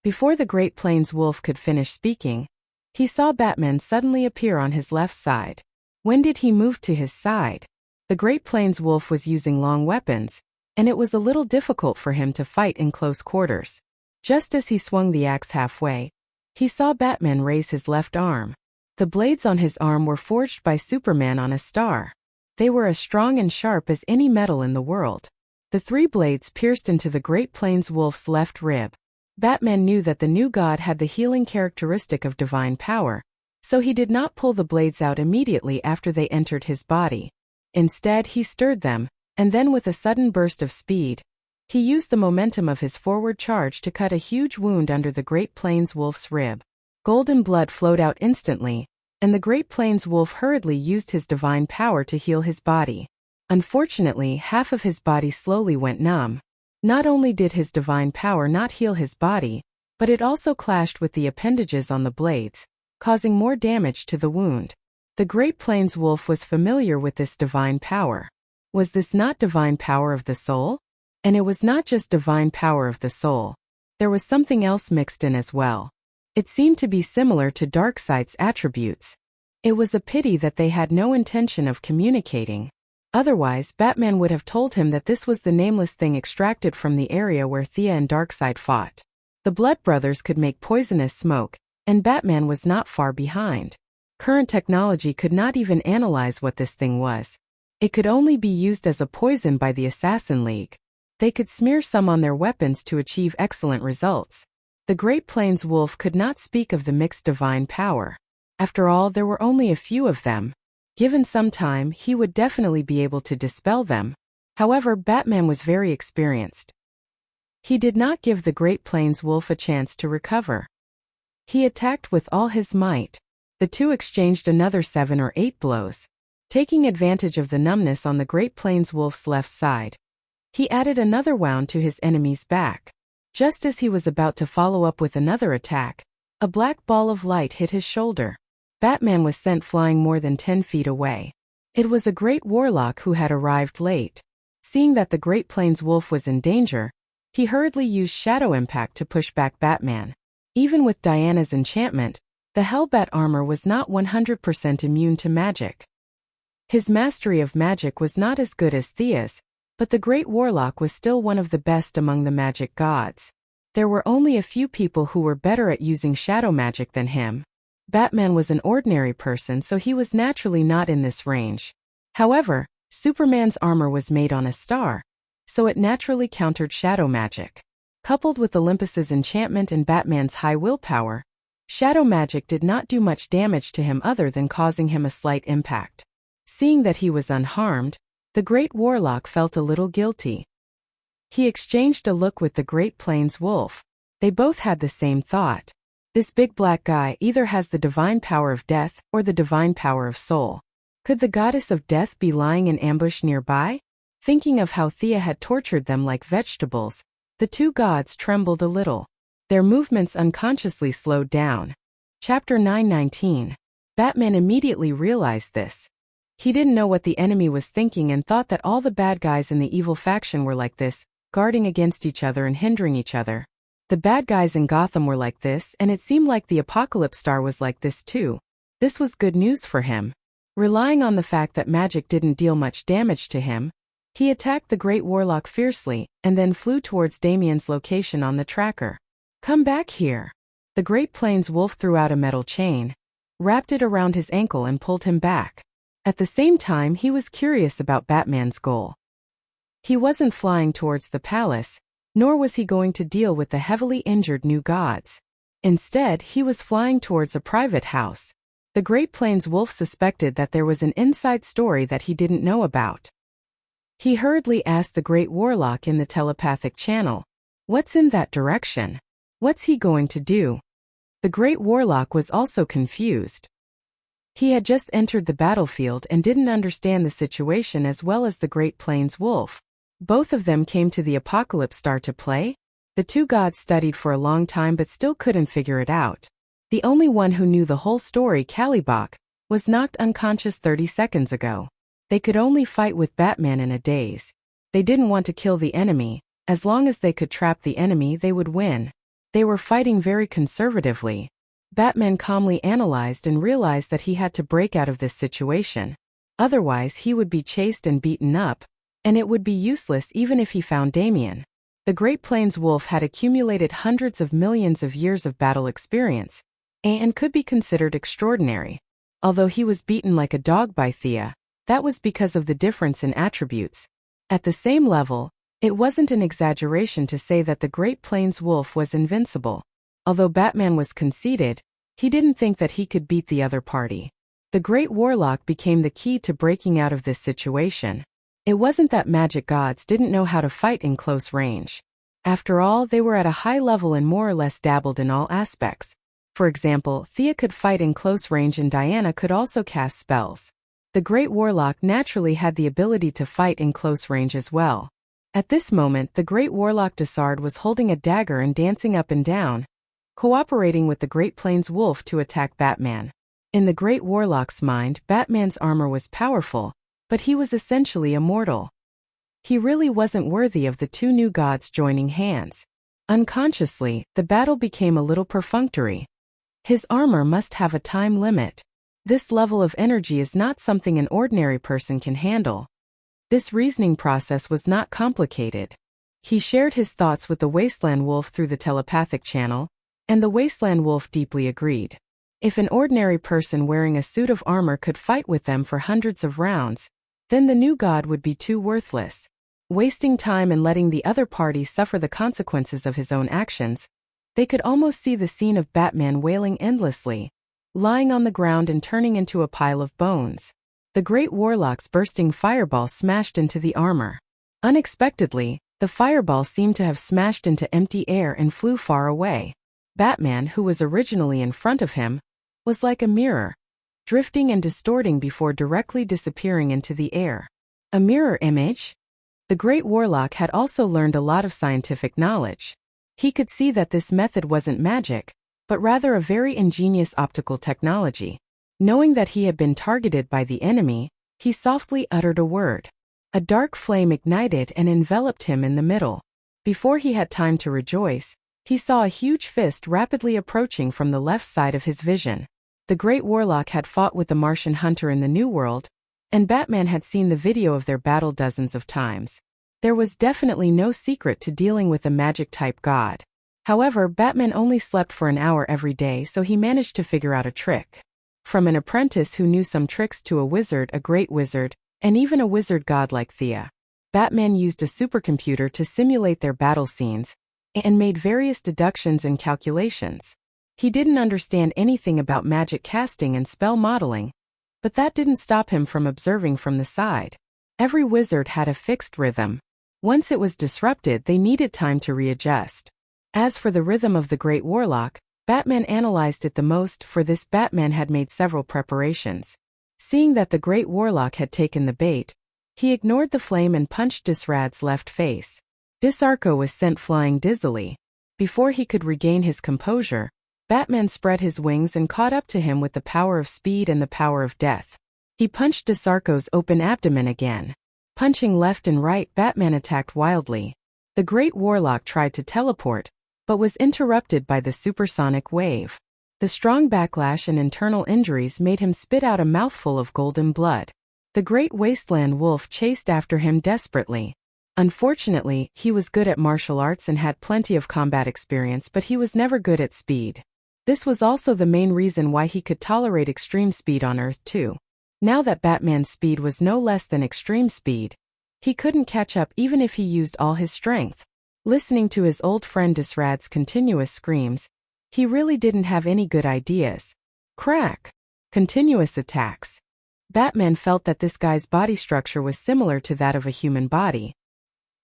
[SPEAKER 1] Before the Great Plains Wolf could finish speaking, he saw Batman suddenly appear on his left side. When did he move to his side? The Great Plains Wolf was using long weapons, and it was a little difficult for him to fight in close quarters. Just as he swung the axe halfway, he saw Batman raise his left arm. The blades on his arm were forged by Superman on a star. They were as strong and sharp as any metal in the world. The 3 blades pierced into the Great Plains Wolf's left rib. Batman knew that the new god had the healing characteristic of divine power, so he did not pull the blades out immediately after they entered his body. Instead, he stirred them, and then with a sudden burst of speed, he used the momentum of his forward charge to cut a huge wound under the Great Plains Wolf's rib. Golden blood flowed out instantly, and the Great Plains Wolf hurriedly used his divine power to heal his body. Unfortunately, half of his body slowly went numb. Not only did his divine power not heal his body, but it also clashed with the appendages on the blades, causing more damage to the wound. The Great Plains Wolf was familiar with this divine power. Was this not divine power of the soul? And it was not just divine power of the soul. There was something else mixed in as well. It seemed to be similar to Darkseid's attributes. It was a pity that they had no intention of communicating. Otherwise, Batman would have told him that this was the nameless thing extracted from the area where Thea and Darkseid fought. The Blood Brothers could make poisonous smoke, and Batman was not far behind. Current technology could not even analyze what this thing was. It could only be used as a poison by the Assassin League. They could smear some on their weapons to achieve excellent results. The Great Plains Wolf could not speak of the mixed divine power. After all, there were only a few of them. Given some time, he would definitely be able to dispel them. However, Batman was very experienced. He did not give the Great Plains Wolf a chance to recover. He attacked with all his might. The two exchanged another 7 or 8 blows. Taking advantage of the numbness on the Great Plains Wolf's left side, he added another wound to his enemy's back. Just as he was about to follow up with another attack, a black ball of light hit his shoulder. Batman was sent flying more than 10 feet away. It was a great warlock who had arrived late. Seeing that the Great Plains Wolf was in danger, he hurriedly used Shadow Impact to push back Batman. Even with Diana's enchantment, the Hellbat armor was not 100% immune to magic. His mastery of magic was not as good as Thea's, but the Great Warlock was still one of the best among the magic gods. There were only a few people who were better at using shadow magic than him. Batman was an ordinary person, so he was naturally not in this range. However, Superman's armor was made on a star, so it naturally countered shadow magic. Coupled with Olympus's enchantment and Batman's high willpower, shadow magic did not do much damage to him other than causing him a slight impact. Seeing that he was unharmed, the Great Warlock felt a little guilty. He exchanged a look with the Great Plains Wolf. They both had the same thought. This big black guy either has the divine power of death or the divine power of soul. Could the goddess of death be lying in ambush nearby? Thinking of how Thea had tortured them like vegetables, the two gods trembled a little. Their movements unconsciously slowed down. Chapter 919. Batman immediately realized this. He didn't know what the enemy was thinking and thought that all the bad guys in the evil faction were like this, guarding against each other and hindering each other. The bad guys in Gotham were like this, and it seemed like the Apocalypse Star was like this too. This was good news for him. Relying on the fact that magic didn't deal much damage to him, he attacked the Great Warlock fiercely, and then flew towards Damian's location on the tracker. Come back here. The Great Plains Wolf threw out a metal chain, wrapped it around his ankle and pulled him back. At the same time, he was curious about Batman's goal. He wasn't flying towards the palace, nor was he going to deal with the heavily injured new gods. Instead, he was flying towards a private house. The Great Plains Wolf suspected that there was an inside story that he didn't know about. He hurriedly asked the Great Warlock in the telepathic channel, "What's in that direction? What's he going to do?" The Great Warlock was also confused. He had just entered the battlefield and didn't understand the situation as well as the Great Plains Wolf. Both of them came to the Apocalypse Star to play. The two gods studied for a long time but still couldn't figure it out. The only one who knew the whole story, Kalibok, was knocked unconscious 30 seconds ago. They could only fight with Batman in a daze. They didn't want to kill the enemy. As long as they could trap the enemy, they would win. They were fighting very conservatively. Batman calmly analyzed and realized that he had to break out of this situation. Otherwise, he would be chased and beaten up, and it would be useless even if he found Damian. The Great Plains Wolf had accumulated hundreds of millions of years of battle experience, and could be considered extraordinary. Although he was beaten like a dog by Thea, that was because of the difference in attributes. At the same level, it wasn't an exaggeration to say that the Great Plains Wolf was invincible. Although Batman was conceited, he didn't think that he could beat the other party. The Great Warlock became the key to breaking out of this situation. It wasn't that magic gods didn't know how to fight in close range. After all, they were at a high level and more or less dabbled in all aspects. For example, Thea could fight in close range and Diana could also cast spells. The Great Warlock naturally had the ability to fight in close range as well. At this moment, the Great Warlock Desard was holding a dagger and dancing up and down, cooperating with the Great Plains Wolf to attack Batman. In the Great Warlock's mind, Batman's armor was powerful, but he was essentially immortal. He really wasn't worthy of the two new gods joining hands. Unconsciously, the battle became a little perfunctory. His armor must have a time limit. This level of energy is not something an ordinary person can handle. This reasoning process was not complicated. He shared his thoughts with the Wasteland Wolf through the telepathic channel, and the Wasteland Wolf deeply agreed. If an ordinary person wearing a suit of armor could fight with them for hundreds of rounds, then the new god would be too worthless. Wasting time and letting the other party suffer the consequences of his own actions, they could almost see the scene of Batman wailing endlessly, lying on the ground and turning into a pile of bones. The Great Warlock's bursting fireball smashed into the armor. Unexpectedly, the fireball seemed to have smashed into empty air and flew far away. Batman, who was originally in front of him, was like a mirror, drifting and distorting before directly disappearing into the air. A mirror image? The Great Warlock had also learned a lot of scientific knowledge. He could see that this method wasn't magic, but rather a very ingenious optical technology. Knowing that he had been targeted by the enemy, he softly uttered a word. A dark flame ignited and enveloped him in the middle. Before he had time to rejoice, he saw a huge fist rapidly approaching from the left side of his vision. The Great Warlock had fought with the Martian Hunter in the New World, and Batman had seen the video of their battle dozens of times. There was definitely no secret to dealing with a magic-type god. However, Batman only slept for an hour every day, so he managed to figure out a trick. From an apprentice who knew some tricks to a wizard, a great wizard, and even a wizard god like Thea, Batman used a supercomputer to simulate their battle scenes, and made various deductions and calculations. He didn't understand anything about magic casting and spell modeling, but that didn't stop him from observing from the side. Every wizard had a fixed rhythm. Once it was disrupted, they needed time to readjust. As for the rhythm of the Great Warlock, Batman analyzed it the most. For this, Batman had made several preparations. Seeing that the Great Warlock had taken the bait, he ignored the flame and punched Disrad's left face. Disarco was sent flying dizzily. Before he could regain his composure, Batman spread his wings and caught up to him with the power of speed and the power of death. He punched Disarco's open abdomen again. Punching left and right, Batman attacked wildly. The Great Warlock tried to teleport, but was interrupted by the supersonic wave. The strong backlash and internal injuries made him spit out a mouthful of golden blood. The Great Wasteland Wolf chased after him desperately. Unfortunately, he was good at martial arts and had plenty of combat experience, but he was never good at speed. This was also the main reason why he could tolerate extreme speed on Earth too. Now that Batman's speed was no less than extreme speed, he couldn't catch up even if he used all his strength. Listening to his old friend Disrad's continuous screams, he really didn't have any good ideas. Crack! Continuous attacks. Batman felt that this guy's body structure was similar to that of a human body.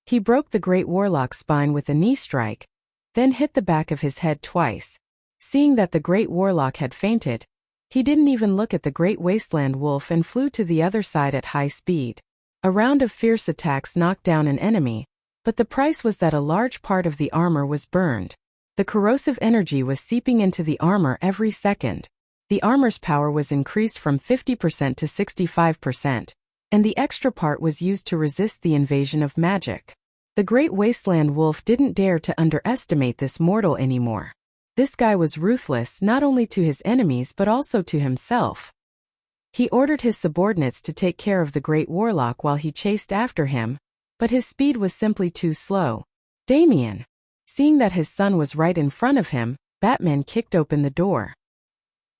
[SPEAKER 1] He broke the Great Warlock's spine with a knee strike, then hit the back of his head twice. Seeing that the great warlock had fainted, he didn't even look at the great wasteland wolf and flew to the other side at high speed. A round of fierce attacks knocked down an enemy, but the price was that a large part of the armor was burned. The corrosive energy was seeping into the armor every second. The armor's power was increased from 50% to 65%, and the extra part was used to resist the invasion of magic. The great wasteland wolf didn't dare to underestimate this mortal anymore. This guy was ruthless not only to his enemies but also to himself. He ordered his subordinates to take care of the great warlock while he chased after him, but his speed was simply too slow. Damien. Seeing that his son was right in front of him, Batman kicked open the door.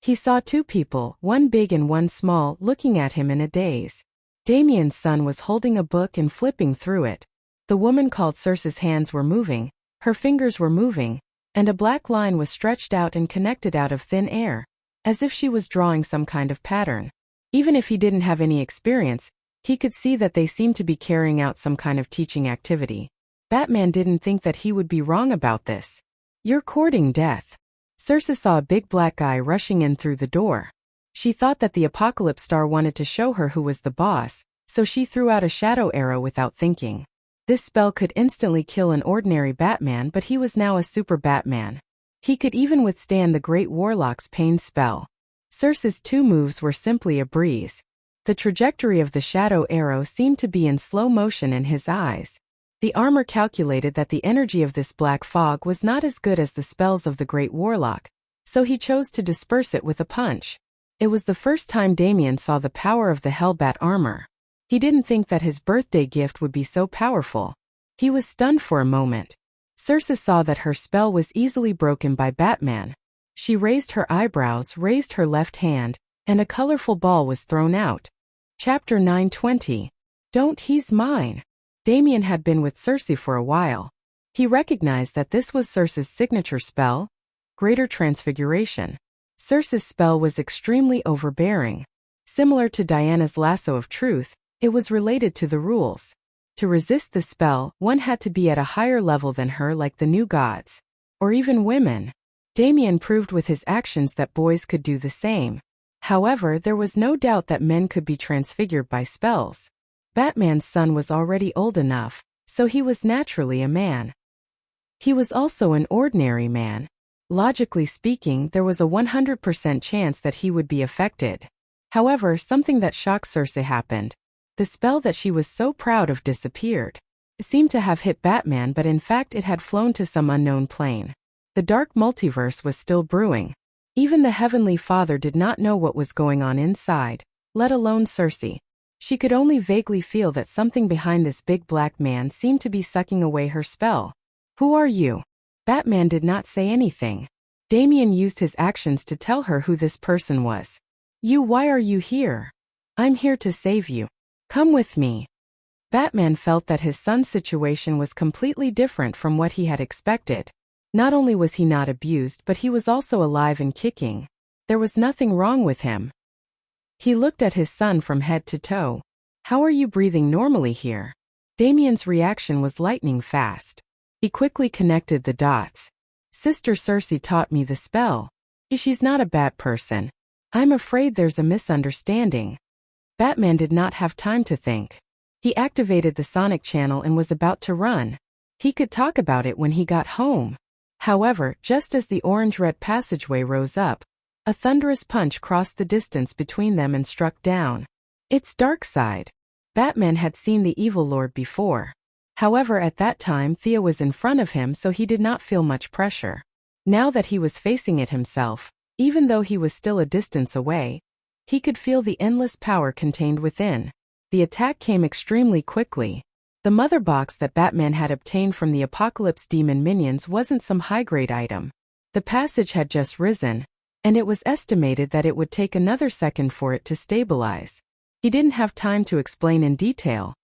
[SPEAKER 1] He saw two people, one big and one small, looking at him in a daze. Damien's son was holding a book and flipping through it. The woman called Circe's hands were moving, her fingers were moving, and a black line was stretched out and connected out of thin air, as if she was drawing some kind of pattern. Even if he didn't have any experience, he could see that they seemed to be carrying out some kind of teaching activity. Batman didn't think that he would be wrong about this. "You're courting death." Circe saw a big black guy rushing in through the door. She thought that the Apocalypse Star wanted to show her who was the boss, so she threw out a shadow arrow without thinking. This spell could instantly kill an ordinary Batman, but he was now a super Batman. He could even withstand the Great Warlock's pain spell. Circe's two moves were simply a breeze. The trajectory of the shadow arrow seemed to be in slow motion in his eyes. The armor calculated that the energy of this black fog was not as good as the spells of the Great Warlock, so he chose to disperse it with a punch. It was the first time Damien saw the power of the Hellbat armor. He didn't think that his birthday gift would be so powerful. He was stunned for a moment. Circe saw that her spell was easily broken by Batman. She raised her eyebrows, raised her left hand, and a colorful ball was thrown out. Chapter 9:20. Don't, he's mine. Damien had been with Circe for a while. He recognized that this was Circe's signature spell, Greater Transfiguration. Circe's spell was extremely overbearing. Similar to Diana's Lasso of Truth, it was related to the rules. To resist the spell, one had to be at a higher level than her, like the new gods. Or even women. Damien proved with his actions that boys could do the same. However, there was no doubt that men could be transfigured by spells. Batman's son was already old enough, so he was naturally a man. He was also an ordinary man. Logically speaking, there was a 100% chance that he would be affected. However, something that shocked Circe happened. The spell that she was so proud of disappeared. It seemed to have hit Batman, but in fact it had flown to some unknown plane. The dark multiverse was still brewing. Even the Heavenly Father did not know what was going on inside, let alone Circe. She could only vaguely feel that something behind this big black man seemed to be sucking away her spell. "Who are you?" Batman did not say anything. Damien used his actions to tell her who this person was. Why are you here?" "I'm here to save you. Come with me." Batman felt that his son's situation was completely different from what he had expected. Not only was he not abused, but he was also alive and kicking. There was nothing wrong with him. He looked at his son from head to toe. "How are you breathing normally here?" Damien's reaction was lightning fast. He quickly connected the dots. "Sister Circe taught me the spell. She's not a bad person. I'm afraid there's a misunderstanding." Batman did not have time to think. He activated the sonic channel and was about to run. He could talk about it when he got home. However, just as the orange-red passageway rose up, a thunderous punch crossed the distance between them and struck down. It's Darkseid. Batman had seen the evil lord before. However, at that time Thea was in front of him, so he did not feel much pressure. Now that he was facing it himself, even though he was still a distance away, he could feel the endless power contained within. The attack came extremely quickly. The mother box that Batman had obtained from the Apocalypse Demon minions wasn't some high-grade item. The passage had just risen, and it was estimated that it would take another second for it to stabilize. He didn't have time to explain in detail.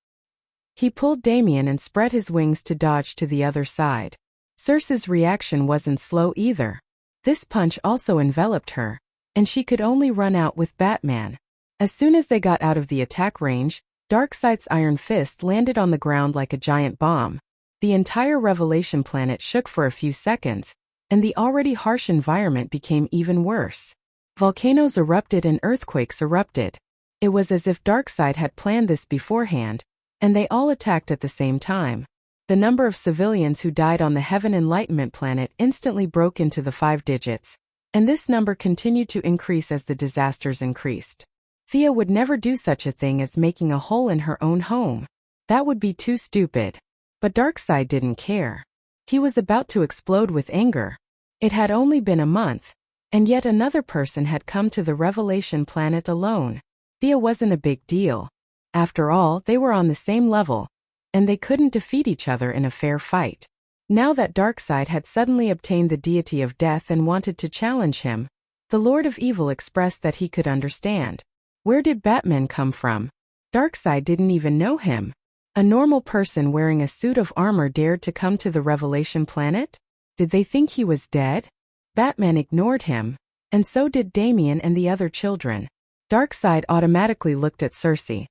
[SPEAKER 1] He pulled Damien and spread his wings to dodge to the other side. Circe's reaction wasn't slow either. This punch also enveloped her, and she could only run out with Batman. As soon as they got out of the attack range, Darkseid's iron fist landed on the ground like a giant bomb. The entire Revelation planet shook for a few seconds, and the already harsh environment became even worse. Volcanoes erupted and earthquakes erupted. It was as if Darkseid had planned this beforehand, and they all attacked at the same time. The number of civilians who died on the Heaven Enlightenment planet instantly broke into the 5 digits, and this number continued to increase as the disasters increased. Thea would never do such a thing as making a hole in her own home. That would be too stupid. But Darkseid didn't care. He was about to explode with anger. It had only been a month, and yet another person had come to the Revelation planet alone. Thea wasn't a big deal. After all, they were on the same level, and they couldn't defeat each other in a fair fight. Now that Darkseid had suddenly obtained the deity of death and wanted to challenge him, the Lord of Evil expressed that he could understand. Where did Batman come from? Darkseid didn't even know him. A normal person wearing a suit of armor dared to come to the Revelation planet? Did they think he was dead? Batman ignored him, and so did Damian and the other children. Darkseid automatically looked at Circe.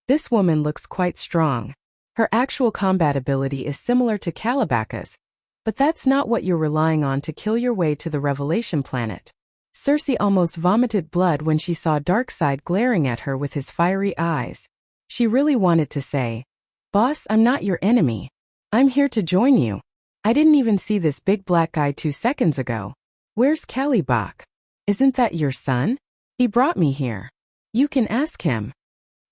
[SPEAKER 1] This woman looks quite strong. Her actual combat ability is similar to Calibaca's, but that's not what you're relying on to kill your way to the Revelation planet. Circe almost vomited blood when she saw Darkseid glaring at her with his fiery eyes. She really wanted to say, "Boss, I'm not your enemy. I'm here to join you. I didn't even see this big black guy 2 seconds ago. Where's Calibac? Isn't that your son? He brought me here. You can ask him."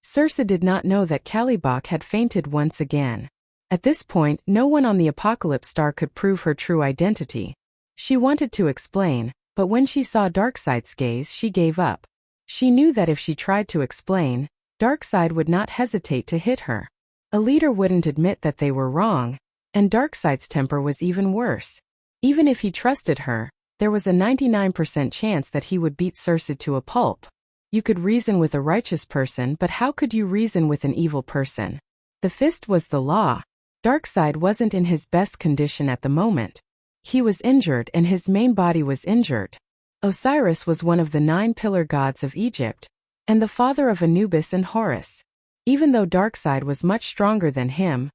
[SPEAKER 1] Circe did not know that Calibac had fainted once again. At this point, no one on the Apocalypse Star could prove her true identity. She wanted to explain, but when she saw Darkseid's gaze, she gave up. She knew that if she tried to explain, Darkseid would not hesitate to hit her. A leader wouldn't admit that they were wrong, and Darkseid's temper was even worse. Even if he trusted her, there was a 99% chance that he would beat Circe to a pulp. You could reason with a righteous person, but how could you reason with an evil person? The fist was the law. Darkseid wasn't in his best condition at the moment. He was injured and his main body was injured. Osiris was one of the 9 pillar gods of Egypt, and the father of Anubis and Horus. Even though Darkseid was much stronger than him,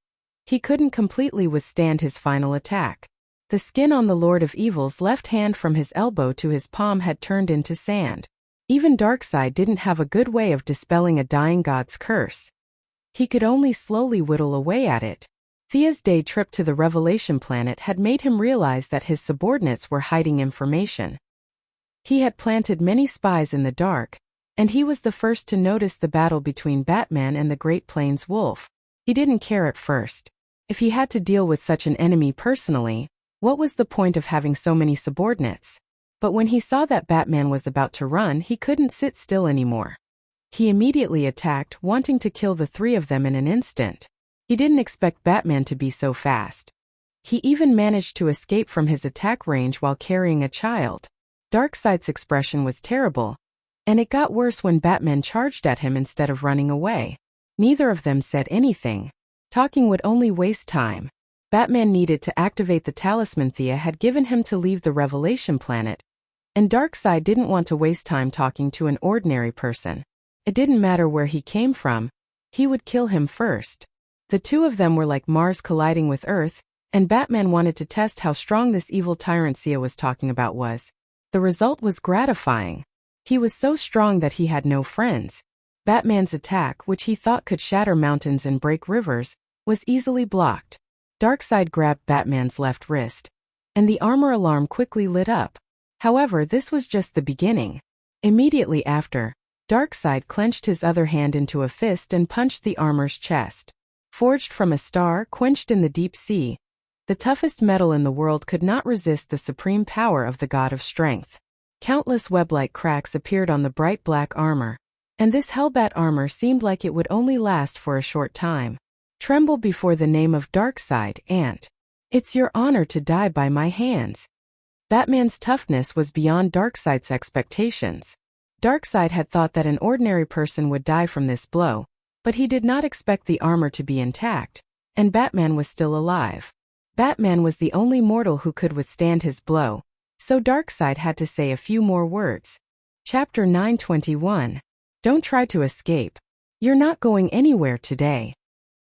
[SPEAKER 1] he couldn't completely withstand his final attack. The skin on the Lord of Evil's left hand from his elbow to his palm had turned into sand. Even Darkseid didn't have a good way of dispelling a dying god's curse. He could only slowly whittle away at it. Thea's day trip to the Revelation planet had made him realize that his subordinates were hiding information. He had planted many spies in the dark, and he was the first to notice the battle between Batman and the Great Plains Wolf. He didn't care at first. If he had to deal with such an enemy personally, what was the point of having so many subordinates? But when he saw that Batman was about to run, he couldn't sit still anymore. He immediately attacked, wanting to kill the 3 of them in an instant. He didn't expect Batman to be so fast. He even managed to escape from his attack range while carrying a child. Darkseid's expression was terrible, and it got worse when Batman charged at him instead of running away. Neither of them said anything. Talking would only waste time. Batman needed to activate the talisman Thea had given him to leave the Revelation planet, and Darkseid didn't want to waste time talking to an ordinary person. It didn't matter where he came from, he would kill him first. The 2 of them were like Mars colliding with Earth, and Batman wanted to test how strong this evil tyrant Thea was talking about was. The result was gratifying. He was so strong that he had no friends. Batman's attack, which he thought could shatter mountains and break rivers, was easily blocked. Darkseid grabbed Batman's left wrist, and the armor alarm quickly lit up. However, this was just the beginning. Immediately after, Darkseid clenched his other hand into a fist and punched the armor's chest. Forged from a star quenched in the deep sea, the toughest metal in the world could not resist the supreme power of the god of strength. Countless web-like cracks appeared on the bright black armor, and this hellbat armor seemed like it would only last for a short time. Tremble before the name of Darkseid, Ant. It's your honor to die by my hands. Batman's toughness was beyond Darkseid's expectations. Darkseid had thought that an ordinary person would die from this blow, but he did not expect the armor to be intact, and Batman was still alive. Batman was the only mortal who could withstand his blow, so Darkseid had to say a few more words. Chapter 921. Don't try to escape. You're not going anywhere today.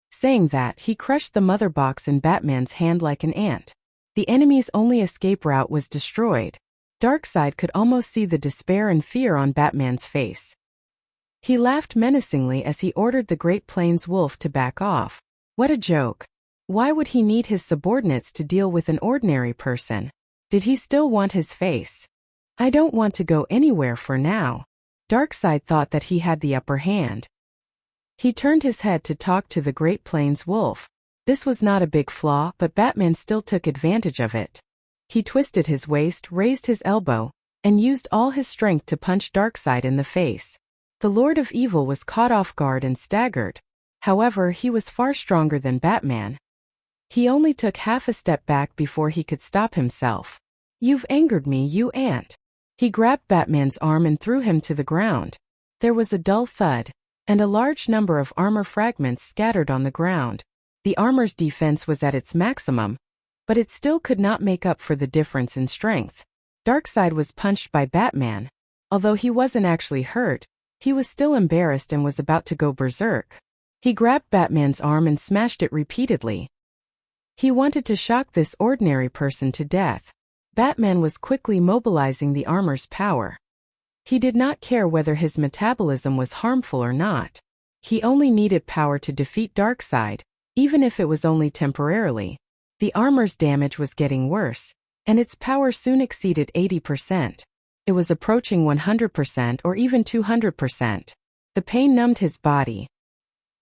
[SPEAKER 1] Saying that, he crushed the mother box in Batman's hand like an ant. The enemy's only escape route was destroyed. Darkseid could almost see the despair and fear on Batman's face. He laughed menacingly as he ordered the Great Plains Wolf to back off. What a joke. Why would he need his subordinates to deal with an ordinary person? Did he still want his face? I don't want to go anywhere for now. Darkseid thought that he had the upper hand. He turned his head to talk to the Great Plains Wolf. This was not a big flaw, but Batman still took advantage of it. He twisted his waist, raised his elbow, and used all his strength to punch Darkseid in the face. The Lord of Evil was caught off guard and staggered. However, he was far stronger than Batman. He only took half a step back before he could stop himself. You've angered me, you ant. He grabbed Batman's arm and threw him to the ground. There was a dull thud, and a large number of armor fragments scattered on the ground. The armor's defense was at its maximum, but it still could not make up for the difference in strength. Darkseid was punched by Batman. Although he wasn't actually hurt, he was still embarrassed and was about to go berserk. He grabbed Batman's arm and smashed it repeatedly. He wanted to shock this ordinary person to death. Batman was quickly mobilizing the armor's power. He did not care whether his metabolism was harmful or not. He only needed power to defeat Darkseid, even if it was only temporarily. The armor's damage was getting worse, and its power soon exceeded 80%. It was approaching 100% or even 200%. The pain numbed his body.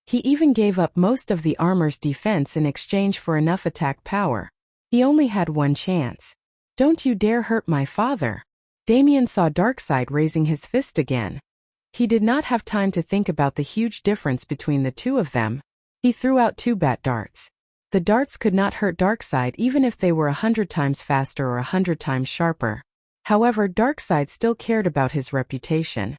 [SPEAKER 1] He even gave up most of the armor's defense in exchange for enough attack power. He only had one chance. Don't you dare hurt my father. Damian saw Darkseid raising his fist again. He did not have time to think about the huge difference between the two of them. He threw out 2 bat darts. The darts could not hurt Darkseid even if they were 100 times faster or 100 times sharper. However, Darkseid still cared about his reputation.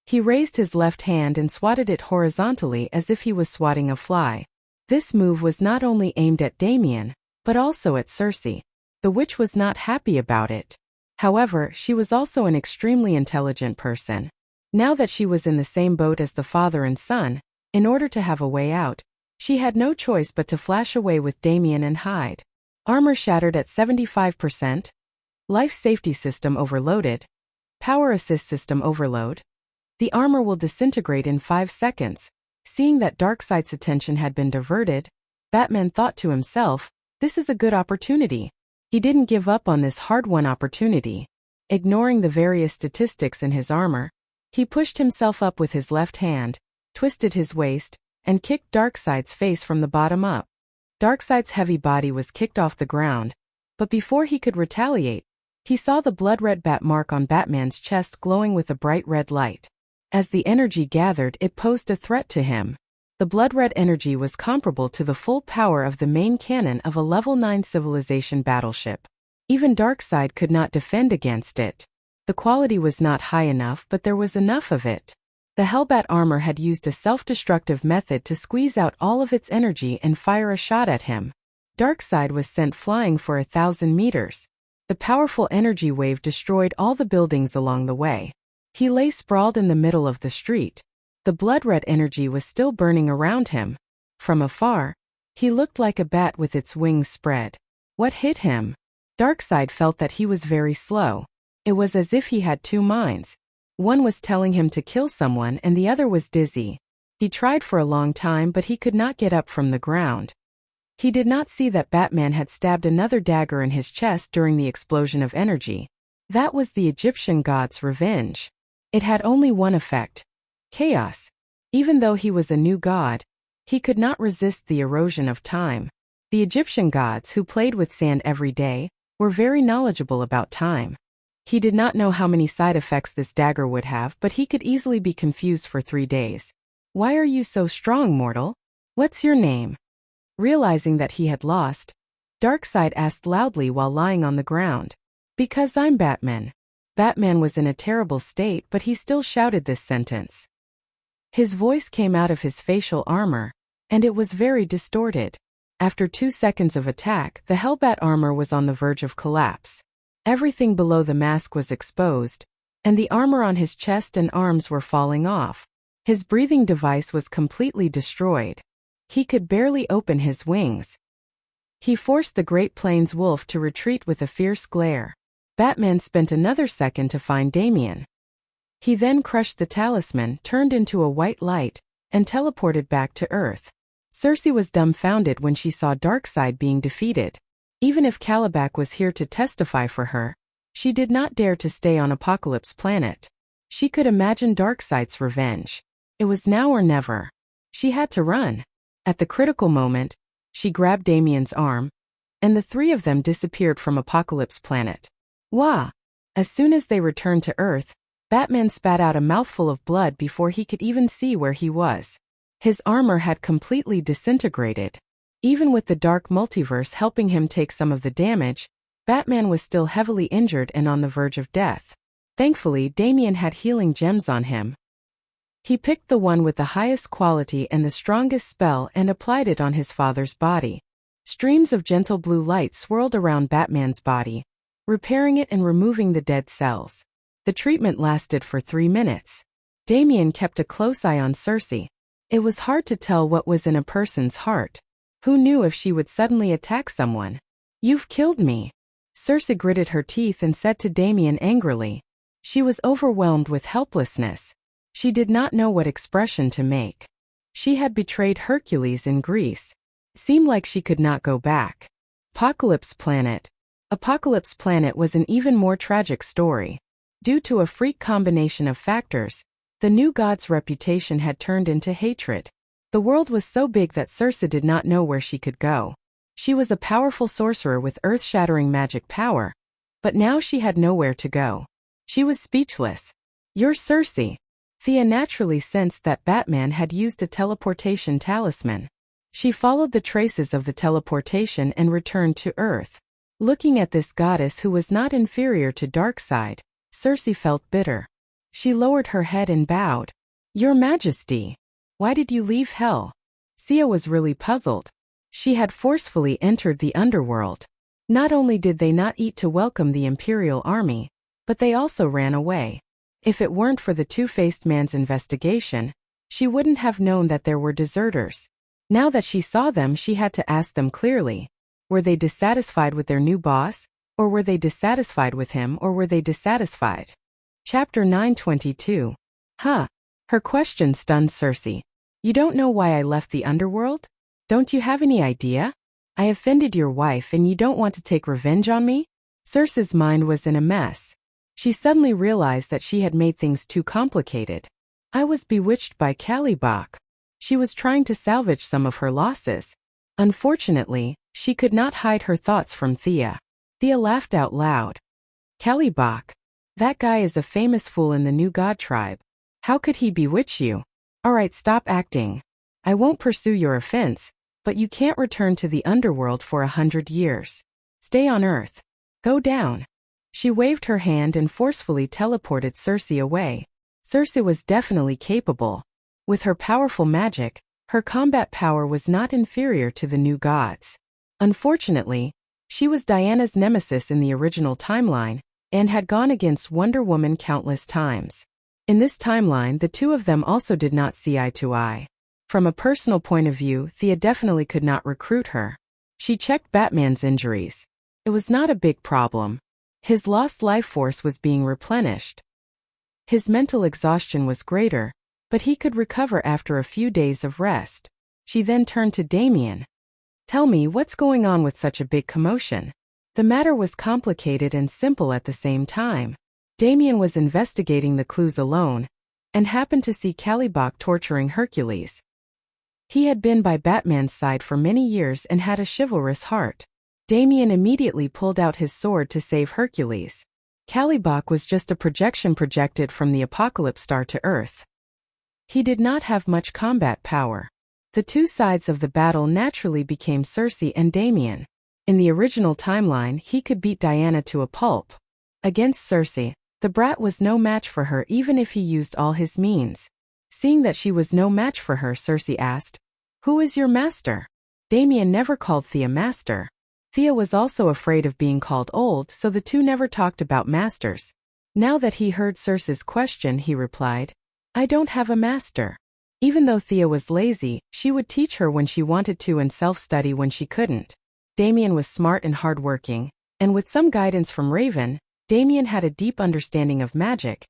[SPEAKER 1] He raised his left hand and swatted it horizontally as if he was swatting a fly. This move was not only aimed at Damian, but also at Cersei. The witch was not happy about it. However, she was also an extremely intelligent person. Now that she was in the same boat as the father and son, in order to have a way out, she had no choice but to flash away with Damian and hide. Armor shattered at 75%. Life safety system overloaded. Power assist system overload. The armor will disintegrate in 5 seconds. Seeing that Darkseid's attention had been diverted, Batman thought to himself, this is a good opportunity. He didn't give up on this hard-won opportunity. Ignoring the various statistics in his armor, he pushed himself up with his left hand, twisted his waist, and kicked Darkseid's face from the bottom up. Darkseid's heavy body was kicked off the ground, but before he could retaliate, he saw the blood-red bat mark on Batman's chest glowing with a bright red light. As the energy gathered, it posed a threat to him. The blood-red energy was comparable to the full power of the main cannon of a level 9 civilization battleship. Even Darkseid could not defend against it. The quality was not high enough, but there was enough of it. The Hellbat armor had used a self-destructive method to squeeze out all of its energy and fire a shot at him. Darkseid was sent flying for 1,000 meters. The powerful energy wave destroyed all the buildings along the way. He lay sprawled in the middle of the street. The blood-red energy was still burning around him. From afar, he looked like a bat with its wings spread. What hit him? Darkseid felt that he was very slow. It was as if he had 2 minds. One was telling him to kill someone and the other was dizzy. He tried for a long time but he could not get up from the ground. He did not see that Batman had stabbed another dagger in his chest during the explosion of energy. That was the Egyptian god's revenge. It had only one effect. Chaos. Even though he was a new god, he could not resist the erosion of time. The Egyptian gods, who played with sand every day, were very knowledgeable about time. He did not know how many side effects this dagger would have, but he could easily be confused for 3 days. Why are you so strong, mortal? What's your name? Realizing that he had lost, Darkseid asked loudly while lying on the ground. Because I'm Batman. Batman was in a terrible state, but he still shouted this sentence. His voice came out of his facial armor, and it was very distorted. After 2 seconds of attack, the Hellbat armor was on the verge of collapse. Everything below the mask was exposed, and the armor on his chest and arms were falling off. His breathing device was completely destroyed. He could barely open his wings. He forced the Great Plains wolf to retreat with a fierce glare. Batman spent another second to find Damian. He then crushed the talisman, turned into a white light, and teleported back to Earth. Circe was dumbfounded when she saw Darkseid being defeated. Even if Caliban was here to testify for her, she did not dare to stay on Apocalypse Planet. She could imagine Darkseid's revenge. It was now or never. She had to run. At the critical moment, she grabbed Damian's arm, and the three of them disappeared from Apocalypse Planet. Wah! As soon as they returned to Earth, Batman spat out a mouthful of blood before he could even see where he was. His armor had completely disintegrated. Even with the dark multiverse helping him take some of the damage, Batman was still heavily injured and on the verge of death. Thankfully, Damian had healing gems on him. He picked the one with the highest quality and the strongest spell and applied it on his father's body. Streams of gentle blue light swirled around Batman's body, repairing it and removing the dead cells. The treatment lasted for 3 minutes. Damian kept a close eye on Circe. It was hard to tell what was in a person's heart. Who knew if she would suddenly attack someone? "You've killed me." Circe gritted her teeth and said to Damian angrily. She was overwhelmed with helplessness. She did not know what expression to make. She had betrayed Hercules in Greece. Seemed like she could not go back. Apocalypse Planet. Apocalypse Planet was an even more tragic story. Due to a freak combination of factors, the new god's reputation had turned into hatred. The world was so big that Circe did not know where she could go. She was a powerful sorcerer with earth-shattering magic power, but now she had nowhere to go. She was speechless. "You're Circe." Thea naturally sensed that Batman had used a teleportation talisman. She followed the traces of the teleportation and returned to Earth. Looking at this goddess who was not inferior to Darkseid, Circe felt bitter. She lowered her head and bowed. "Your Majesty, why did you leave Hell?" Thea was really puzzled. She had forcefully entered the underworld. Not only did they not eat to welcome the Imperial Army, but they also ran away. If it weren't for the two-faced man's investigation, she wouldn't have known that there were deserters. Now that she saw them, she had to ask them clearly. Were they dissatisfied with their new boss? Or were they dissatisfied with him? Or were they dissatisfied? Chapter 922. Huh. Her question stunned Circe. "You don't know why I left the underworld? Don't you have any idea? I offended your wife and you don't want to take revenge on me?" Circe's mind was in a mess. She suddenly realized that she had made things too complicated. "I was bewitched by Caliban." She was trying to salvage some of her losses. Unfortunately, she could not hide her thoughts from Thea. Thea laughed out loud. "Caliban? That guy is a famous fool in the new god tribe. How could he bewitch you? Alright, stop acting. I won't pursue your offense, but you can't return to the underworld for 100 years. Stay on Earth. Go down." She waved her hand and forcefully teleported Circe away. Circe was definitely capable. With her powerful magic, her combat power was not inferior to the new gods. Unfortunately, she was Diana's nemesis in the original timeline, and had gone against Wonder Woman countless times. In this timeline, the two of them also did not see eye to eye. From a personal point of view, Thea definitely could not recruit her. She checked Batman's injuries. It was not a big problem. His lost life force was being replenished. His mental exhaustion was greater, but he could recover after a few days of rest. She then turned to Damian. "Tell me, what's going on with such a big commotion?" The matter was complicated and simple at the same time. Damian was investigating the clues alone, and happened to see Caliban torturing Hercules. He had been by Batman's side for many years and had a chivalrous heart. Damian immediately pulled out his sword to save Hercules. Caliban was just a projection projected from the Apocalypse Star to Earth. He did not have much combat power. The two sides of the battle naturally became Circe and Damian. In the original timeline, he could beat Diana to a pulp. Against Circe, the brat was no match for her even if he used all his means. Seeing that she was no match for her, Circe asked, "Who is your master?" Damian never called Thea master. Thea was also afraid of being called old, so the two never talked about masters. Now that he heard Circe's question, he replied, "I don't have a master." Even though Thea was lazy, she would teach her when she wanted to and self-study when she couldn't. Damien was smart and hardworking, and with some guidance from Raven, Damien had a deep understanding of magic,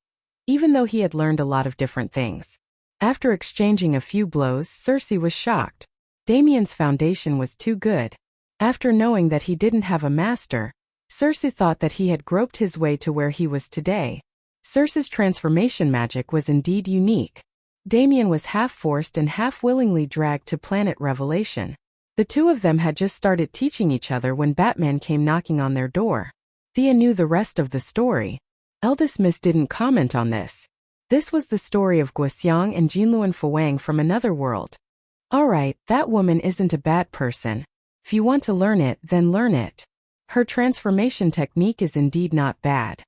[SPEAKER 1] even though he had learned a lot of different things. After exchanging a few blows, Cersei was shocked. Damien's foundation was too good. After knowing that he didn't have a master, Cersei thought that he had groped his way to where he was today. Cersei's transformation magic was indeed unique. Damien was half forced and half willingly dragged to Planet Revelation. The two of them had just started teaching each other when Batman came knocking on their door. Thea knew the rest of the story. Eldest Miss didn't comment on this. This was the story of Guoxiang and Jinluan Fuwang from another world. Alright, that woman isn't a bad person. If you want to learn it, then learn it. Her transformation technique is indeed not bad.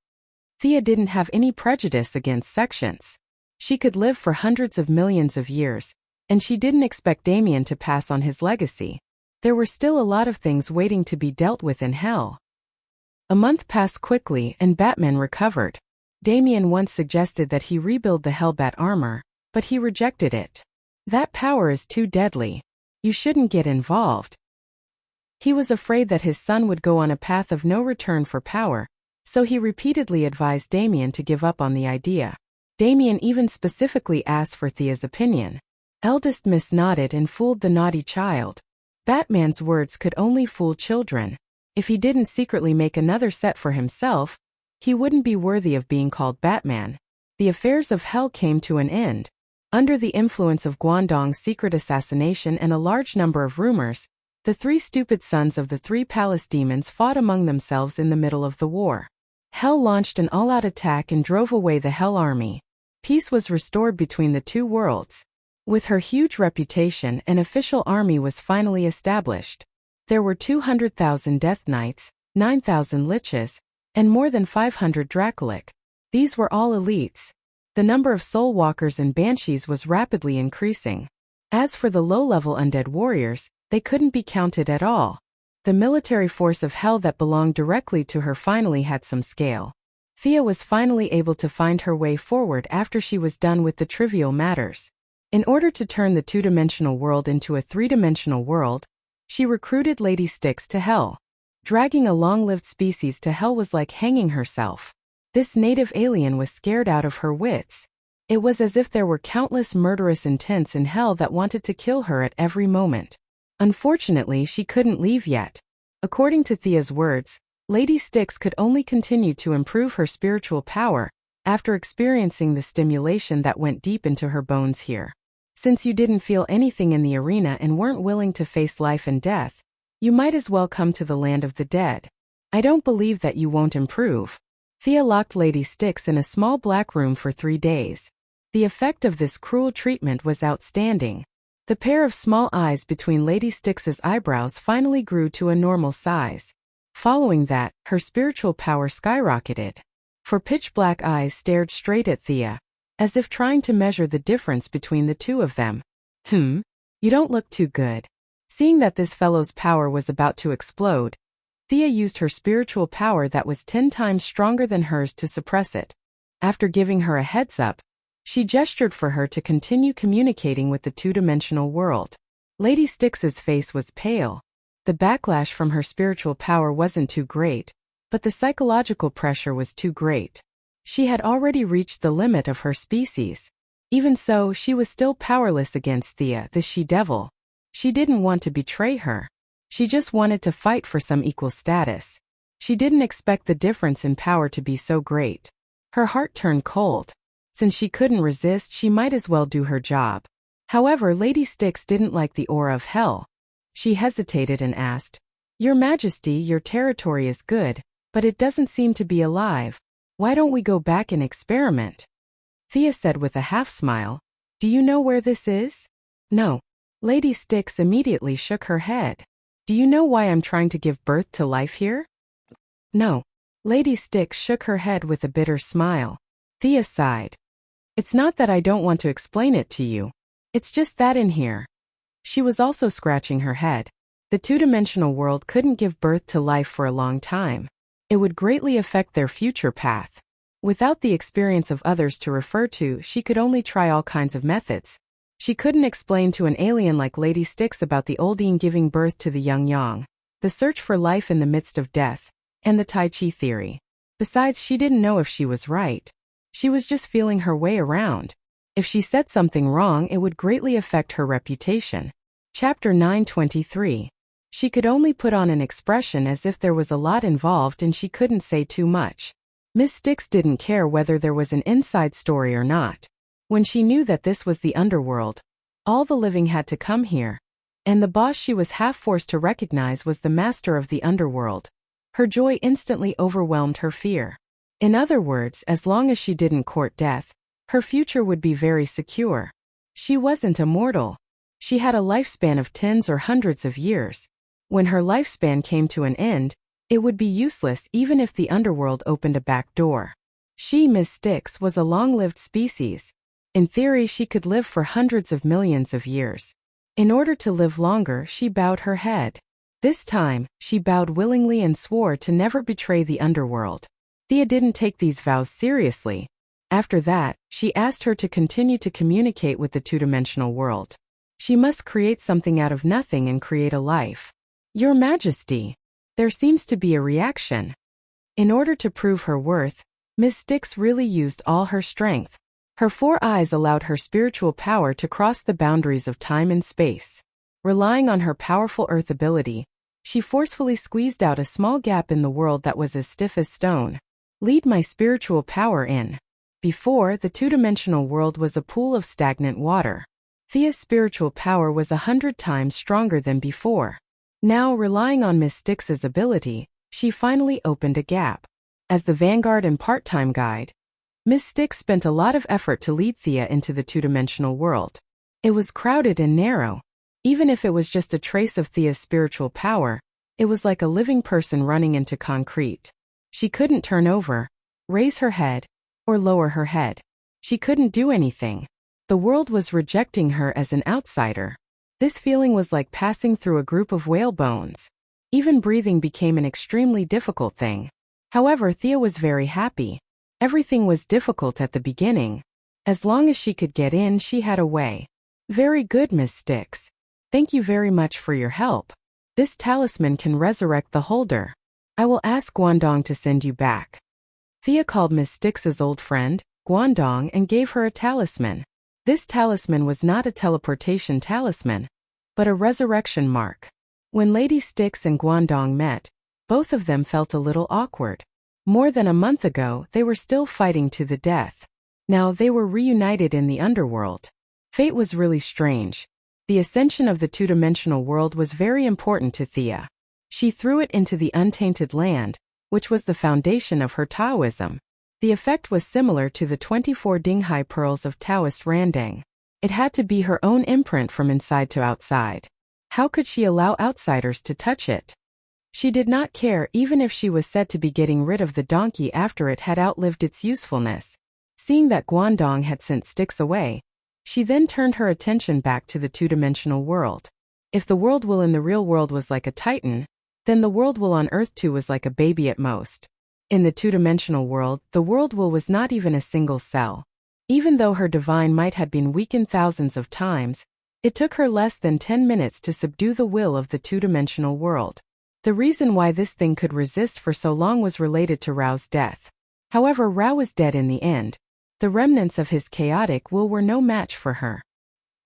[SPEAKER 1] Thea didn't have any prejudice against sections. She could live for hundreds of millions of years, and she didn't expect Damien to pass on his legacy. There were still a lot of things waiting to be dealt with in hell. A month passed quickly and Batman recovered. Damien once suggested that he rebuild the Hellbat armor, but he rejected it. That power is too deadly. You shouldn't get involved. He was afraid that his son would go on a path of no return for power, so he repeatedly advised Damien to give up on the idea. Damien even specifically asked for Thea's opinion. Eldest Miss nodded and fooled the naughty child. Batman's words could only fool children. If he didn't secretly make another set for himself, he wouldn't be worthy of being called Batman. The affairs of Hell came to an end. Under the influence of Guangdong's secret assassination and a large number of rumors, the three stupid sons of the three palace demons fought among themselves in the middle of the war. Hell launched an all-out attack and drove away the Hell army. Peace was restored between the two worlds. With her huge reputation, an official army was finally established. There were 200,000 Death Knights, 9,000 Liches, and more than 500 Dracolic. These were all elites. The number of Soul Walkers and Banshees was rapidly increasing. As for the low-level undead warriors, they couldn't be counted at all. The military force of Hell that belonged directly to her finally had some scale. Thea was finally able to find her way forward after she was done with the trivial matters. In order to turn the two-dimensional world into a three-dimensional world, she recruited Lady Styx to Hell. Dragging a long-lived species to Hell was like hanging herself. This native alien was scared out of her wits. It was as if there were countless murderous intents in Hell that wanted to kill her at every moment. Unfortunately, she couldn't leave yet. According to Thea's words, Lady Styx could only continue to improve her spiritual power after experiencing the stimulation that went deep into her bones here. Since you didn't feel anything in the arena and weren't willing to face life and death, you might as well come to the land of the dead. I don't believe that you won't improve. Thea locked Lady Styx in a small black room for 3 days. The effect of this cruel treatment was outstanding. The pair of small eyes between Lady Styx's eyebrows finally grew to a normal size. Following that, her spiritual power skyrocketed. For pitch-black eyes stared straight at Thea, as if trying to measure the difference between the two of them. You don't look too good. Seeing that this fellow's power was about to explode, Thea used her spiritual power that was 10 times stronger than hers to suppress it. After giving her a heads-up, she gestured for her to continue communicating with the two-dimensional world. Lady Styx's face was pale. The backlash from her spiritual power wasn't too great, but the psychological pressure was too great. She had already reached the limit of her species. Even so, she was still powerless against Thea, the she-devil. She didn't want to betray her. She just wanted to fight for some equal status. She didn't expect the difference in power to be so great. Her heart turned cold. Since she couldn't resist, she might as well do her job. However, Lady Styx didn't like the aura of Hell. She hesitated and asked, "Your Majesty, your territory is good, but it doesn't seem to be alive. Why don't we go back and experiment?" Thea said with a half-smile, "Do you know where this is?" "No." Lady Styx immediately shook her head. "Do you know why I'm trying to give birth to life here?" "No." Lady Styx shook her head with a bitter smile. Thea sighed. "It's not that I don't want to explain it to you. It's just that in here." She was also scratching her head. The two-dimensional world couldn't give birth to life for a long time. It would greatly affect their future path. Without the experience of others to refer to, she could only try all kinds of methods. She couldn't explain to an alien like Lady Styx about the Oldine giving birth to the young Yang. the search for life in the midst of death, and the Tai Chi theory. Besides, she didn't know if she was right. She was just feeling her way around. If she said something wrong, it would greatly affect her reputation. Chapter 923. She could only put on an expression as if there was a lot involved and she couldn't say too much. Miss Styx didn't care whether there was an inside story or not. When she knew that this was the underworld, all the living had to come here. And the boss she was half forced to recognize was the master of the underworld. Her joy instantly overwhelmed her fear. In other words, as long as she didn't court death, her future would be very secure. She wasn't immortal. She had a lifespan of tens or hundreds of years. When her lifespan came to an end, it would be useless even if the underworld opened a back door. She, Miss Styx, was a long-lived species. In theory, she could live for hundreds of millions of years. In order to live longer, she bowed her head. This time, she bowed willingly and swore to never betray the underworld. Thea didn't take these vows seriously. After that, she asked her to continue to communicate with the two-dimensional world. She must create something out of nothing and create a life. Your Majesty, there seems to be a reaction. In order to prove her worth, Miss Styx really used all her strength. Her 4 eyes allowed her spiritual power to cross the boundaries of time and space. Relying on her powerful earth ability, she forcefully squeezed out a small gap in the world that was as stiff as stone. Lead my spiritual power in. Before, the two-dimensional world was a pool of stagnant water. Thea's spiritual power was 100 times stronger than before. Now, relying on Miss Styx's ability, she finally opened a gap. As the vanguard and part-time guide, Miss Styx spent a lot of effort to lead Thea into the two-dimensional world. It was crowded and narrow. Even if it was just a trace of Thea's spiritual power, it was like a living person running into concrete. She couldn't turn over, raise her head, or lower her head. She couldn't do anything. The world was rejecting her as an outsider. This feeling was like passing through a group of whalebones. Even breathing became an extremely difficult thing. However, Thea was very happy. Everything was difficult at the beginning. As long as she could get in, she had a way. Very good, Miss Styx. Thank you very much for your help. This talisman can resurrect the holder. I will ask Guangdong to send you back. Thea called Miss Styx's old friend, Guangdong, and gave her a talisman. This talisman was not a teleportation talisman, but a resurrection mark. When Lady Styx and Guangdong met, both of them felt a little awkward. More than a month ago, they were still fighting to the death. Now they were reunited in the underworld. Fate was really strange. The ascension of the two-dimensional world was very important to Thea. She threw it into the untainted land, which was the foundation of her Taoism. The effect was similar to the 24 Dinghai pearls of Taoist Randang. It had to be her own imprint from inside to outside. How could she allow outsiders to touch it? She did not care even if she was said to be getting rid of the donkey after it had outlived its usefulness. Seeing that Guangdong had sent Styx away, she then turned her attention back to the two-dimensional world. If the world will in the real world was like a titan, then the world will on Earth too was like a baby at most. In the two-dimensional world, the world will was not even a single cell. Even though her divine might had been weakened thousands of times, it took her less than 10 minutes to subdue the will of the two-dimensional world. The reason why this thing could resist for so long was related to Rao's death. However, Rao was dead in the end. The remnants of his chaotic will were no match for her.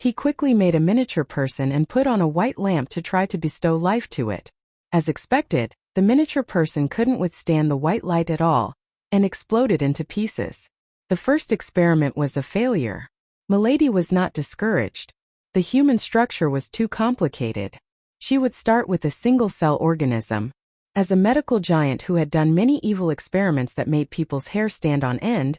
[SPEAKER 1] He quickly made a miniature person and put on a white lamp to try to bestow life to it. As expected, the miniature person couldn't withstand the white light at all, and exploded into pieces. The first experiment was a failure. Milady was not discouraged. The human structure was too complicated. She would start with a single-cell organism. As a medical giant who had done many evil experiments that made people's hair stand on end,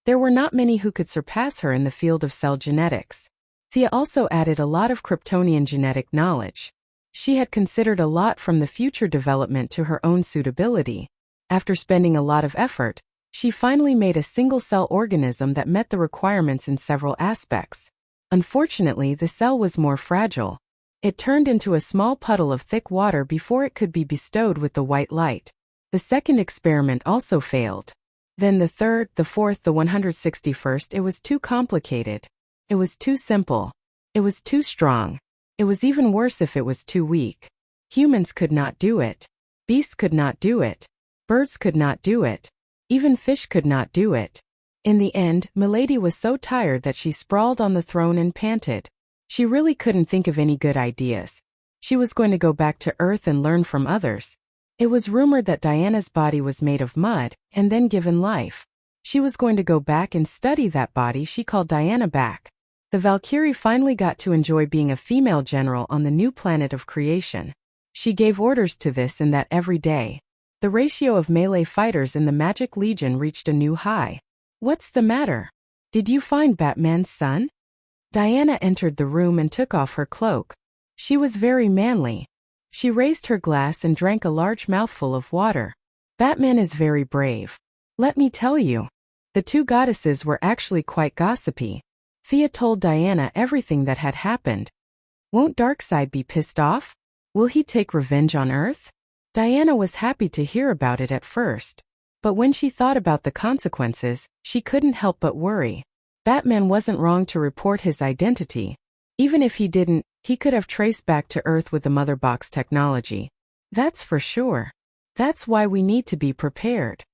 [SPEAKER 1] there were not many who could surpass her in the field of cell genetics. Thea also added a lot of Kryptonian genetic knowledge. She had considered a lot from the future development to her own suitability. After spending a lot of effort, she finally made a single-cell organism that met the requirements in several aspects. Unfortunately, the cell was more fragile. It turned into a small puddle of thick water before it could be bestowed with the white light. The second experiment also failed. Then the third, the fourth, the 161st, it was too complicated. It was too simple. It was too strong. It was even worse if it was too weak. Humans could not do it. Beasts could not do it. Birds could not do it. Even fish could not do it. In the end, Milady was so tired that she sprawled on the throne and panted. She really couldn't think of any good ideas. She was going to go back to Earth and learn from others. It was rumored that Diana's body was made of mud, and then given life. She was going to go back and study that body she called Diana back. The Valkyrie finally got to enjoy being a female general on the new planet of creation. She gave orders to this and that every day. The ratio of melee fighters in the Magic Legion reached a new high. "What's the matter? Did you find Batman's son?" Diana entered the room and took off her cloak. She was very manly. She raised her glass and drank a large mouthful of water. "Batman is very brave. Let me tell you." The two goddesses were actually quite gossipy. Thea told Diana everything that had happened. "Won't Darkseid be pissed off? Will he take revenge on Earth?" Diana was happy to hear about it at first. But when she thought about the consequences, she couldn't help but worry. Batman wasn't wrong to report his identity. Even if he didn't, he could have traced back to Earth with the Mother Box technology. That's for sure. That's why we need to be prepared.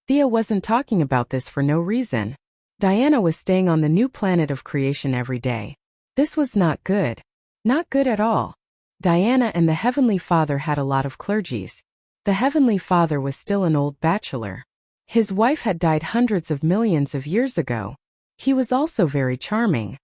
[SPEAKER 1] Thea wasn't talking about this for no reason. Diana was staying on the new planet of creation every day. This was not good. Not good at all. Diana and the Heavenly Father had a lot of clergies. The Heavenly Father was still an old bachelor. His wife had died hundreds of millions of years ago. He was also very charming.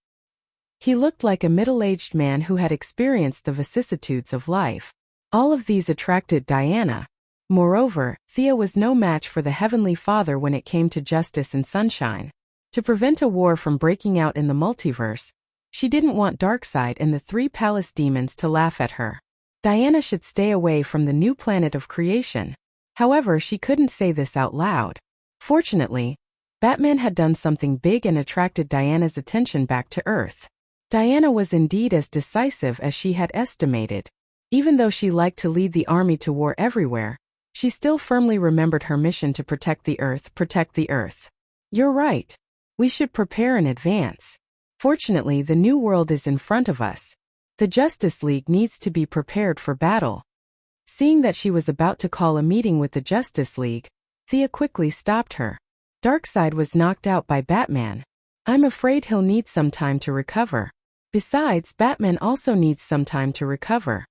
[SPEAKER 1] He looked like a middle-aged man who had experienced the vicissitudes of life. All of these attracted Diana. Moreover, Thea was no match for the Heavenly Father when it came to justice and sunshine. To prevent a war from breaking out in the multiverse, she didn't want Darkseid and the three palace demons to laugh at her. Diana should stay away from the new planet of creation. However, she couldn't say this out loud. Fortunately, Batman had done something big and attracted Diana's attention back to Earth. Diana was indeed as decisive as she had estimated. Even though she liked to lead the army to war everywhere, she still firmly remembered her mission to protect the Earth. Protect the Earth. "You're right. We should prepare in advance. Fortunately, the new world is in front of us. The Justice League needs to be prepared for battle." Seeing that she was about to call a meeting with the Justice League, Thea quickly stopped her. Darkseid was knocked out by Batman. "I'm afraid he'll need some time to recover. Besides, Batman also needs some time to recover."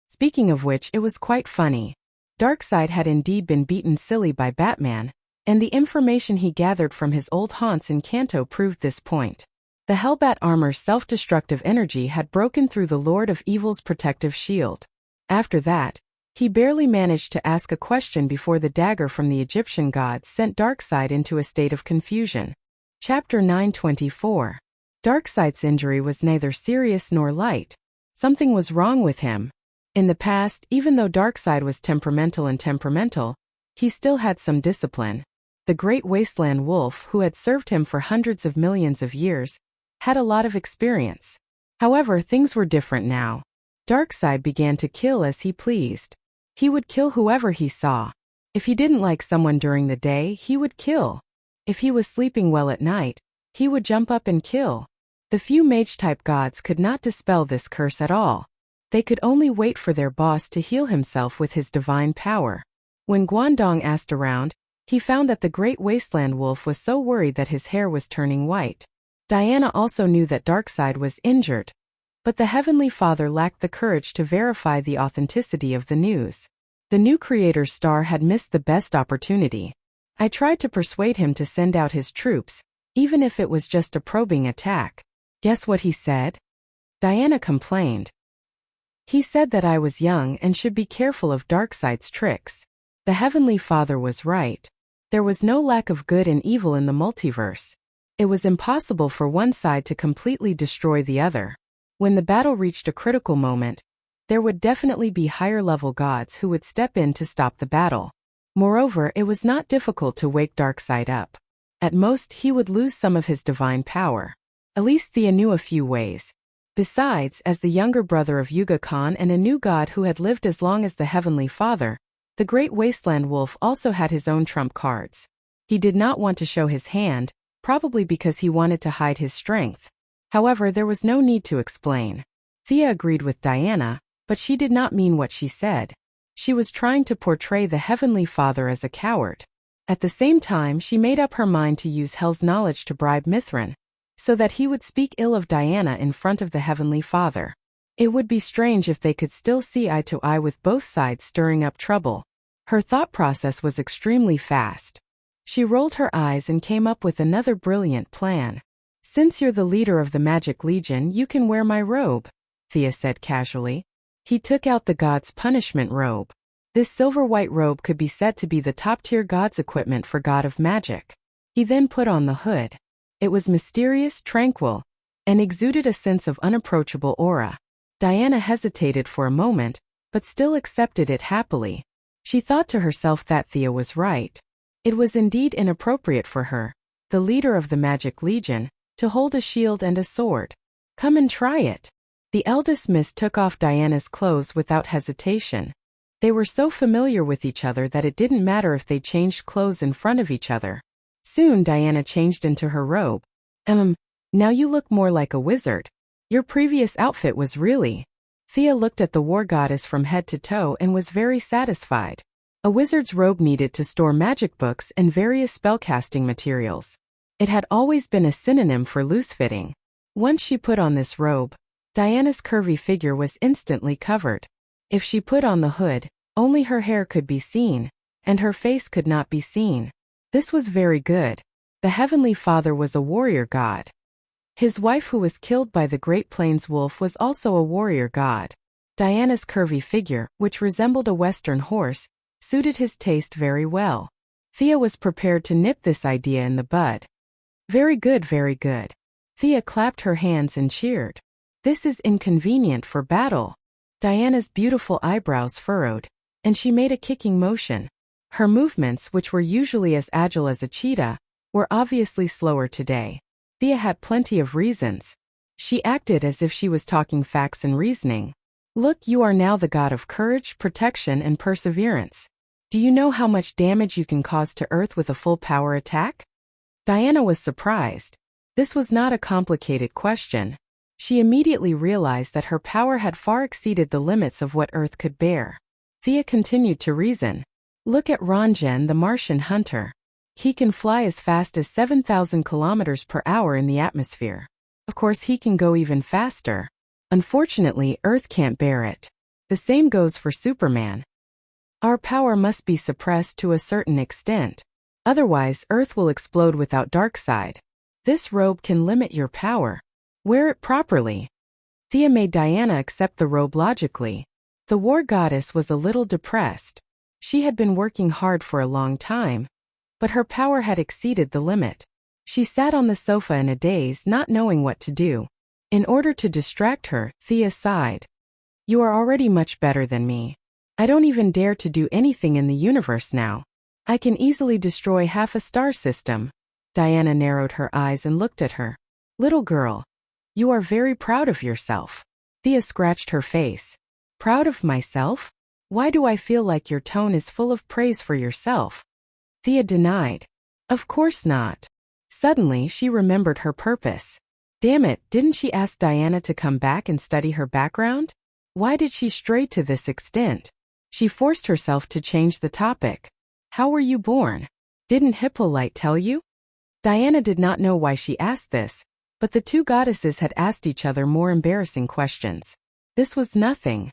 [SPEAKER 1] Speaking of which, it was quite funny. Darkseid had indeed been beaten silly by Batman, and the information he gathered from his old haunts in Kanto proved this point. The Hellbat armor's self-destructive energy had broken through the Lord of Evil's protective shield. After that, he barely managed to ask a question before the dagger from the Egyptian gods sent Darkseid into a state of confusion. Chapter 924. Darkseid's injury was neither serious nor light. Something was wrong with him. In the past, even though Darkseid was temperamental, he still had some discipline. The Great Wasteland Wolf, who had served him for hundreds of millions of years, had a lot of experience. However, things were different now. Darkseid began to kill as he pleased. He would kill whoever he saw. If he didn't like someone during the day, he would kill. If he was sleeping well at night, he would jump up and kill. The few mage-type gods could not dispel this curse at all. They could only wait for their boss to heal himself with his divine power. When Guandong asked around, he found that the Great Wasteland Wolf was so worried that his hair was turning white. Diana also knew that Darkseid was injured. But the Heavenly Father lacked the courage to verify the authenticity of the news. The new Creator's star had missed the best opportunity. "I tried to persuade him to send out his troops, even if it was just a probing attack. Guess what he said?" Diana complained. "He said that I was young and should be careful of Darkseid's tricks." The Heavenly Father was right. There was no lack of good and evil in the multiverse. It was impossible for one side to completely destroy the other. When the battle reached a critical moment, there would definitely be higher-level gods who would step in to stop the battle. Moreover, it was not difficult to wake Darkseid up. At most, he would lose some of his divine power. At least Thea knew a few ways. Besides, as the younger brother of Yuga Khan and a new god who had lived as long as the Heavenly Father, the Great Wasteland Wolf also had his own trump cards. He did not want to show his hand, probably because he wanted to hide his strength. However, there was no need to explain. Thea agreed with Diana, But she did not mean what she said. She was trying to portray the Heavenly Father as a coward. At the same time, she made up her mind to use Hell's knowledge to bribe Mithrin, so that he would speak ill of Diana in front of the Heavenly Father. It would be strange if they could still see eye to eye with both sides stirring up trouble. Her thought process was extremely fast. She rolled her eyes and came up with another brilliant plan. "Since you're the leader of the Magic Legion, you can wear my robe," Thea said casually. He took out the god's punishment robe. This silver-white robe could be said to be the top-tier god's equipment for God of Magic. He then put on the hood. It was mysterious, tranquil, and exuded a sense of unapproachable aura. Diana hesitated for a moment, but still accepted it happily. She thought to herself that Thea was right. It was indeed inappropriate for her, the leader of the Magic Legion, to hold a shield and a sword. "Come and try it." The eldest miss took off Diana's clothes without hesitation. They were so familiar with each other that it didn't matter if they changed clothes in front of each other. Soon Diana changed into her robe. Now you look more like a wizard. Your previous outfit was really..." Thea looked at the war goddess from head to toe and was very satisfied. A wizard's robe needed to store magic books and various spellcasting materials. It had always been a synonym for loose-fitting. Once she put on this robe, Diana's curvy figure was instantly covered. If she put on the hood, only her hair could be seen, and her face could not be seen. This was very good. The Heavenly Father was a warrior god. His wife, who was killed by the Great Plains wolf, was also a warrior god. Diana's curvy figure, which resembled a western horse, suited his taste very well. Thea was prepared to nip this idea in the bud. "Very good, very good." Thea clapped her hands and cheered. "This is inconvenient for battle." Diana's beautiful eyebrows furrowed, and she made a kicking motion. Her movements, which were usually as agile as a cheetah, were obviously slower today. Thea had plenty of reasons. She acted as if she was talking facts and reasoning. "Look, you are now the god of courage, protection, and perseverance. Do you know how much damage you can cause to Earth with a full power attack?" Diana was surprised. This was not a complicated question. She immediately realized that her power had far exceeded the limits of what Earth could bear. Thea continued to reason. "Look at Rongen, the Martian hunter. He can fly as fast as 7,000 kilometers per hour in the atmosphere. Of course, he can go even faster. Unfortunately, Earth can't bear it. The same goes for Superman. Our power must be suppressed to a certain extent. Otherwise, Earth will explode without Darkseid. This robe can limit your power. Wear it properly." Thea made Diana accept the robe logically. The war goddess was a little depressed. She had been working hard for a long time, but her power had exceeded the limit. She sat on the sofa in a daze, not knowing what to do. In order to distract her, Thea sighed. "You are already much better than me. I don't even dare to do anything in the universe now. I can easily destroy half a star system." Diana narrowed her eyes and looked at her. "Little girl, you are very proud of yourself." Thea scratched her face. "Proud of myself? Why do I feel like your tone is full of praise for yourself?" Thea denied. "Of course not." Suddenly, she remembered her purpose. Damn it, didn't she ask Diana to come back and study her background? Why did she stray to this extent? She forced herself to change the topic. "How were you born? Didn't Hippolyte tell you?" Diana did not know why she asked this, but the two goddesses had asked each other more embarrassing questions. This was nothing.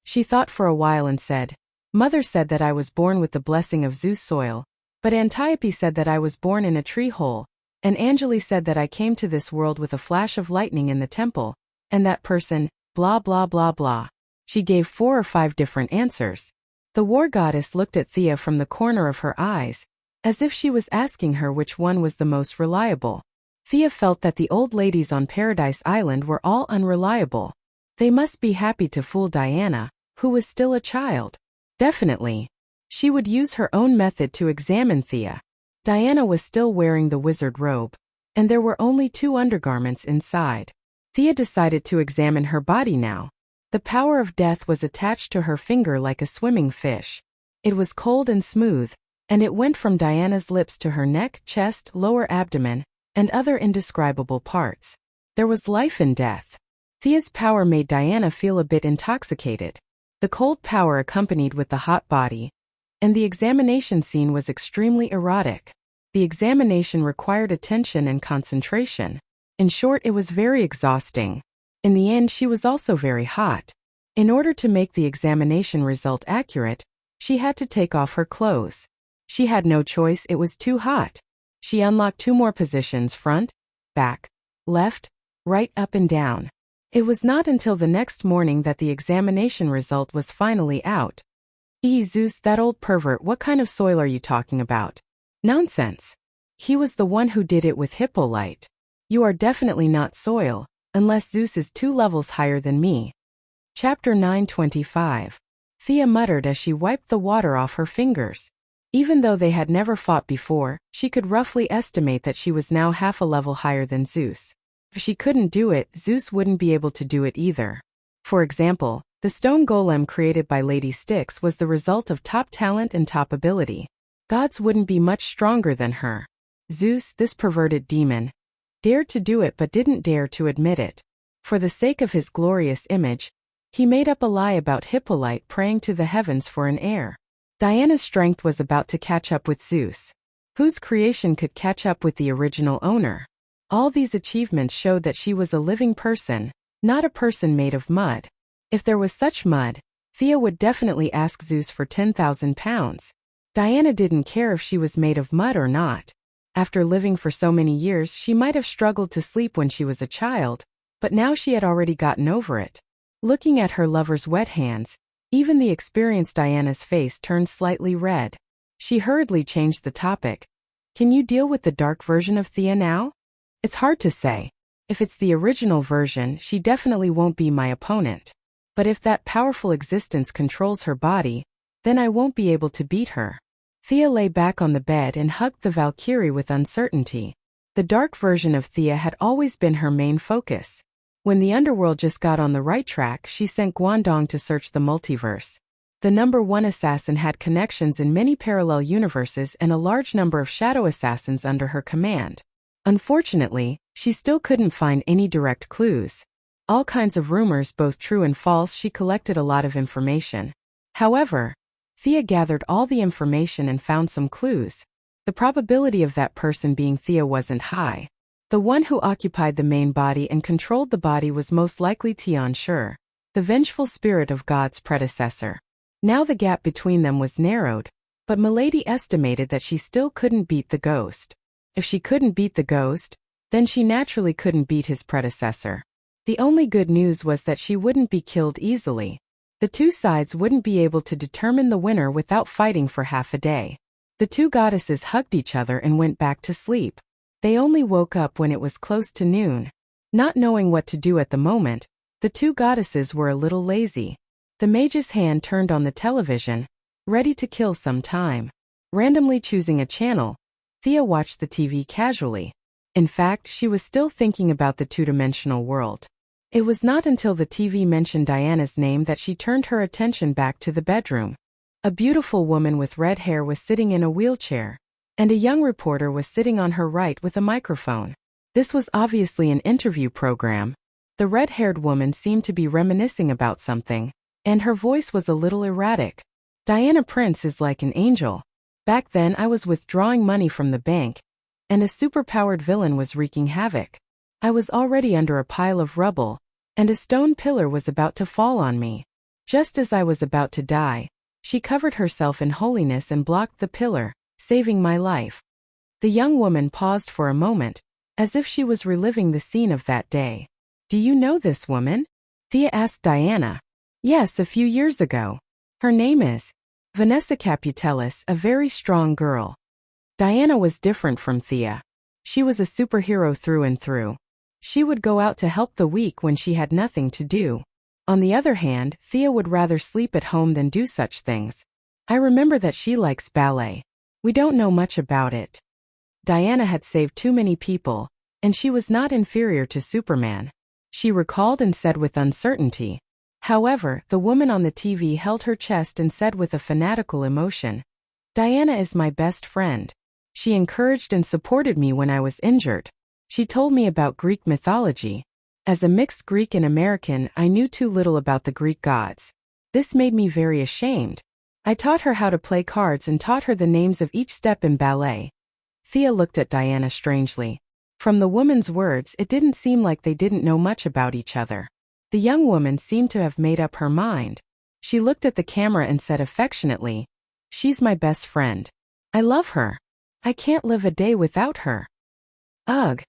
[SPEAKER 1] She thought for a while and said, "Mother said that I was born with the blessing of Zeus soil, but Antiope said that I was born in a tree hole, and Angeli said that I came to this world with a flash of lightning in the temple, and that person, blah blah blah blah." She gave 4 or 5 different answers. The war goddess looked at Thea from the corner of her eyes, as if she was asking her which one was the most reliable. Thea felt that the old ladies on Paradise Island were all unreliable. They must be happy to fool Diana, who was still a child. Definitely. She would use her own method to examine Thea. Diana was still wearing the wizard robe, and there were only 2 undergarments inside. Thea decided to examine her body now. The power of death was attached to her finger like a swimming fish. It was cold and smooth, and it went from Diana's lips to her neck, chest, lower abdomen, and other indescribable parts. There was life in death. Thea's power made Diana feel a bit intoxicated. The cold power accompanied with the hot body, and the examination scene was extremely erotic. The examination required attention and concentration. In short, it was very exhausting. In the end, she was also very hot. In order to make the examination result accurate, she had to take off her clothes. She had no choice, it was too hot. She unlocked 2 more positions: front, back, left, right, up and down. It was not until the next morning that the examination result was finally out. Zeus, that old pervert, what kind of soil are you talking about? Nonsense. He was the one who did it with Hippolyte. You are definitely not soil, unless Zeus is 2 levels higher than me. Chapter 9:25. Thea muttered as she wiped the water off her fingers. Even though they had never fought before, she could roughly estimate that she was now half a level higher than Zeus. If she couldn't do it, Zeus wouldn't be able to do it either. For example, the stone golem created by Lady Styx was the result of top talent and top ability. Gods wouldn't be much stronger than her. Zeus, this perverted demon, dared to do it but didn't dare to admit it. For the sake of his glorious image, he made up a lie about Hippolyte praying to the heavens for an heir. Diana's strength was about to catch up with Zeus. Whose creation could catch up with the original owner? All these achievements showed that she was a living person, not a person made of mud. If there was such mud, Thea would definitely ask Zeus for 10,000 pounds. Diana didn't care if she was made of mud or not. After living for so many years, she might have struggled to sleep when she was a child, but now she had already gotten over it. Looking at her lover's wet hands, even the experienced Diana's face turned slightly red. She hurriedly changed the topic. Can you deal with the dark version of Thea now? It's hard to say. If it's the original version, she definitely won't be my opponent. But if that powerful existence controls her body, then I won't be able to beat her. Thea lay back on the bed and hugged the Valkyrie with uncertainty. The dark version of Thea had always been her main focus. When the underworld just got on the right track, she sent Guangdong to search the multiverse. The number 1 assassin had connections in many parallel universes and a large number of shadow assassins under her command. Unfortunately, she still couldn't find any direct clues. All kinds of rumors, both true and false, she collected a lot of information. However, Thea gathered all the information and found some clues. The probability of that person being Thea wasn't high. The one who occupied the main body and controlled the body was most likely Tian Shi, the vengeful spirit of God's predecessor. Now the gap between them was narrowed, but Milady estimated that she still couldn't beat the ghost. If she couldn't beat the ghost, then she naturally couldn't beat his predecessor. The only good news was that she wouldn't be killed easily. The 2 sides wouldn't be able to determine the winner without fighting for half a day. The 2 goddesses hugged each other and went back to sleep. They only woke up when it was close to noon. Not knowing what to do at the moment, the 2 goddesses were a little lazy. The mage's hand turned on the television, ready to kill some time. Randomly choosing a channel, Thea watched the TV casually. In fact, she was still thinking about the 2-dimensional world. It was not until the TV mentioned Diana's name that she turned her attention back to the bedroom. A beautiful woman with red hair was sitting in a wheelchair, and a young reporter was sitting on her right with a microphone. This was obviously an interview program. The red-haired woman seemed to be reminiscing about something, and her voice was a little erratic. Diana Prince is like an angel. Back then I was withdrawing money from the bank, and a superpowered villain was wreaking havoc. I was already under a pile of rubble, and a stone pillar was about to fall on me. Just as I was about to die, she covered herself in holiness and blocked the pillar, saving my life. The young woman paused for a moment, as if she was reliving the scene of that day. Do you know this woman? Thea asked Diana. Yes, a few years ago. Her name is Vanessa Caputelis, a very strong girl. Diana was different from Thea. She was a superhero through and through. She would go out to help the weak when she had nothing to do. On the other hand, Thea would rather sleep at home than do such things. I remember that she likes ballet. We don't know much about it. Diana had saved too many people, and she was not inferior to Superman. She recalled and said with uncertainty. However, the woman on the TV held her chest and said with a fanatical emotion, Diana is my best friend. She encouraged and supported me when I was injured. She told me about Greek mythology. As a mixed Greek and American, I knew too little about the Greek gods. This made me very ashamed. I taught her how to play cards and taught her the names of each step in ballet. Thea looked at Diana strangely. From the woman's words, it didn't seem like they didn't know much about each other. The young woman seemed to have made up her mind. She looked at the camera and said affectionately, "She's my best friend. I love her. I can't live a day without her." Ugh.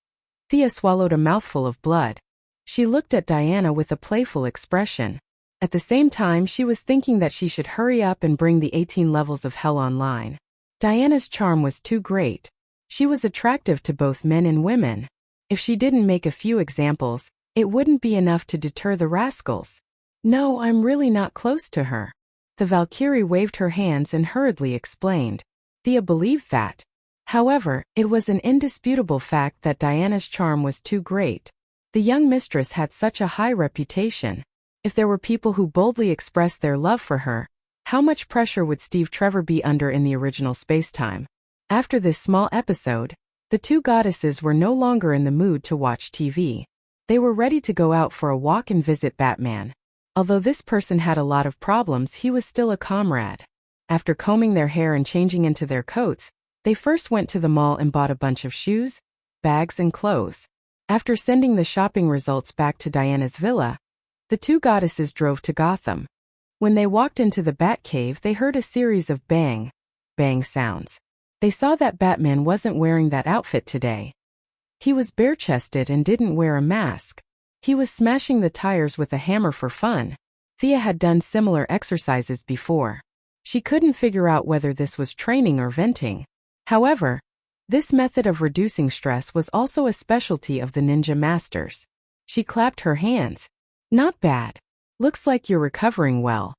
[SPEAKER 1] Thea swallowed a mouthful of blood. She looked at Diana with a playful expression. At the same time, she was thinking that she should hurry up and bring the 18 levels of hell online. Diana's charm was too great. She was attractive to both men and women. If she didn't make a few examples, it wouldn't be enough to deter the rascals. "No, I'm really not close to her." The Valkyrie waved her hands and hurriedly explained. Thea believed that. However, it was an indisputable fact that Diana's charm was too great. The young mistress had such a high reputation. If there were people who boldly expressed their love for her, how much pressure would Steve Trevor be under in the original spacetime? After this small episode, the two goddesses were no longer in the mood to watch TV. They were ready to go out for a walk and visit Batman. Although this person had a lot of problems, he was still a comrade. After combing their hair and changing into their coats, they first went to the mall and bought a bunch of shoes, bags, and clothes. After sending the shopping results back to Diana's villa, the two goddesses drove to Gotham. When they walked into the Batcave, they heard a series of bang, bang sounds. They saw that Batman wasn't wearing that outfit today. He was bare-chested and didn't wear a mask. He was smashing the tires with a hammer for fun. Thea had done similar exercises before. She couldn't figure out whether this was training or venting. However, this method of reducing stress was also a specialty of the ninja masters. She clapped her hands. "Not bad. Looks like you're recovering well."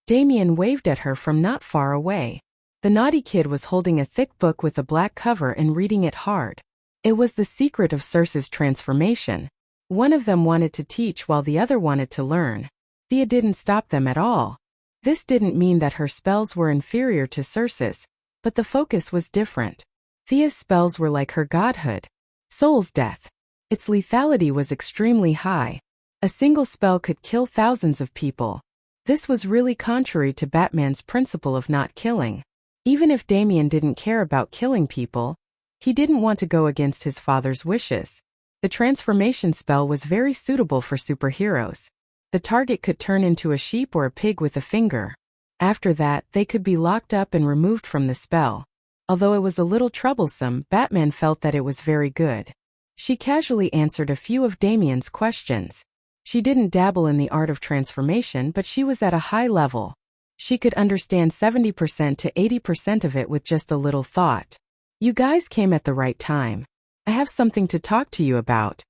[SPEAKER 1] Damien waved at her from not far away. The naughty kid was holding a thick book with a black cover and reading it hard. It was the secret of Circe's transformation. One of them wanted to teach while the other wanted to learn. Thea didn't stop them at all. This didn't mean that her spells were inferior to Circe's, but the focus was different. Thea's spells were like her godhood. Soul's death. Its lethality was extremely high. A single spell could kill thousands of people. This was really contrary to Batman's principle of not killing. Even if Damien didn't care about killing people, he didn't want to go against his father's wishes. The transformation spell was very suitable for superheroes. The target could turn into a sheep or a pig with a finger. After that, they could be locked up and removed from the spell. Although it was a little troublesome, Batman felt that it was very good. She casually answered a few of Damien's questions. She didn't dabble in the art of transformation, but she was at a high level. She could understand 70% to 80% of it with just a little thought. "You guys came at the right time. I have something to talk to you about."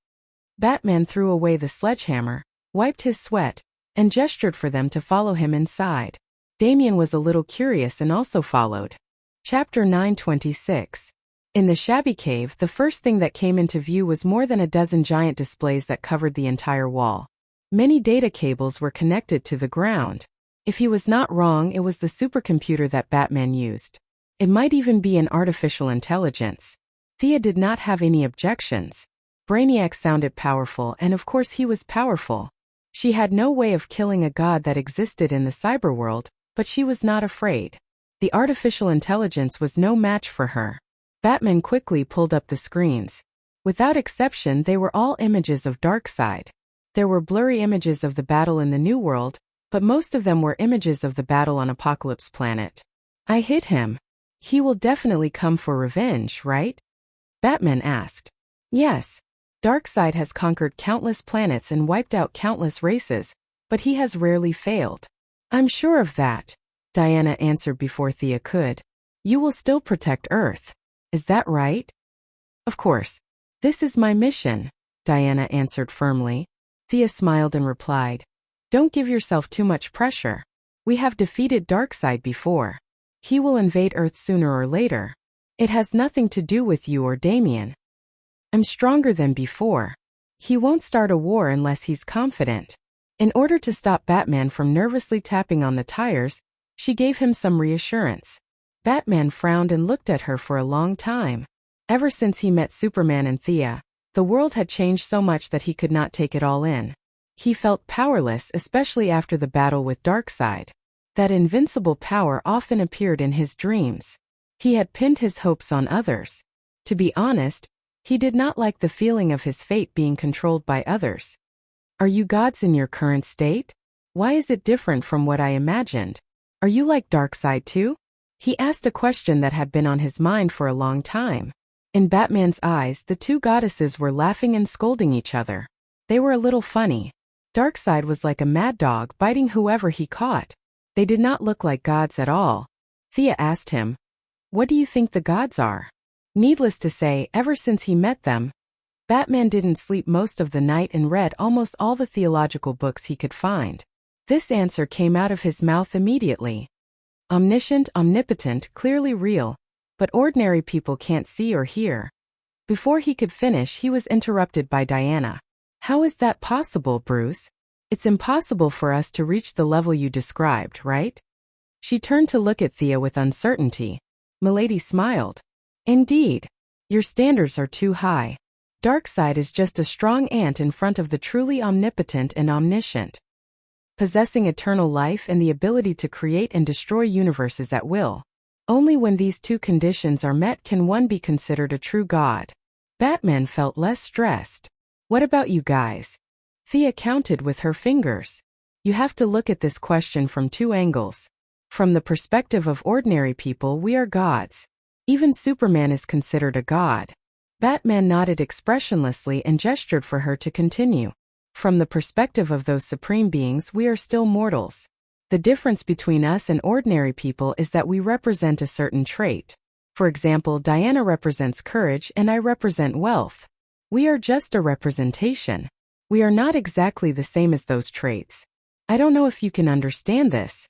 [SPEAKER 1] Batman threw away the sledgehammer, wiped his sweat, and gestured for them to follow him inside. Damien was a little curious and also followed. Chapter 926. In the shabby cave, the first thing that came into view was more than a dozen giant displays that covered the entire wall. Many data cables were connected to the ground. If he was not wrong, it was the supercomputer that Batman used. It might even be an artificial intelligence. Thea did not have any objections. Brainiac sounded powerful, and of course he was powerful. She had no way of killing a god that existed in the cyberworld, but she was not afraid. The artificial intelligence was no match for her. Batman quickly pulled up the screens. Without exception, they were all images of Darkseid. There were blurry images of the battle in the New World, but most of them were images of the battle on Apocalypse Planet. "I hit him. He will definitely come for revenge, right?" Batman asked. "Yes. Darkseid has conquered countless planets and wiped out countless races, but he has rarely failed." "I'm sure of that," Diana answered before Thea could. "You will still protect Earth. Is that right?" "Of course. This is my mission," Diana answered firmly. Thea smiled and replied, "Don't give yourself too much pressure. We have defeated Darkseid before. He will invade Earth sooner or later. It has nothing to do with you or Damien. I'm stronger than before. He won't start a war unless he's confident." In order to stop Batman from nervously tapping on the tires, she gave him some reassurance. Batman frowned and looked at her for a long time. Ever since he met Superman and Thea, The world had changed so much that he could not take it all in. He felt powerless, especially after the battle with Darkseid. That invincible power often appeared in his dreams. He had pinned his hopes on others. To be honest, he did not like the feeling of his fate being controlled by others. Are you gods in your current state? Why is it different from what I imagined? Are you like Darkseid too? He asked a question that had been on his mind for a long time. In Batman's eyes, the two goddesses were laughing and scolding each other. They were a little funny. Darkseid was like a mad dog biting whoever he caught. They did not look like gods at all. Thea asked him, "What do you think the gods are?" Needless to say, ever since he met them, Batman didn't sleep most of the night and read almost all the theological books he could find. This answer came out of his mouth immediately. Omniscient, omnipotent, clearly real, but ordinary people can't see or hear. Before he could finish, he was interrupted by Diana. "How is that possible, Bruce? It's impossible for us to reach the level you described, right?" She turned to look at Thea with uncertainty. Milady smiled. "Indeed. Your standards are too high. Darkseid is just a strong ant in front of the truly omnipotent and omniscient, possessing eternal life and the ability to create and destroy universes at will. Only when these two conditions are met can one be considered a true god." Batman felt less stressed. "What about you guys?" Thea counted with her fingers. "You have to look at this question from two angles. From the perspective of ordinary people, we are gods. Even Superman is considered a god." Batman nodded expressionlessly and gestured for her to continue. "From the perspective of those supreme beings, we are still mortals. The difference between us and ordinary people is that we represent a certain trait. For example, Diana represents courage and I represent wealth. We are just a representation. We are not exactly the same as those traits. I don't know if you can understand this."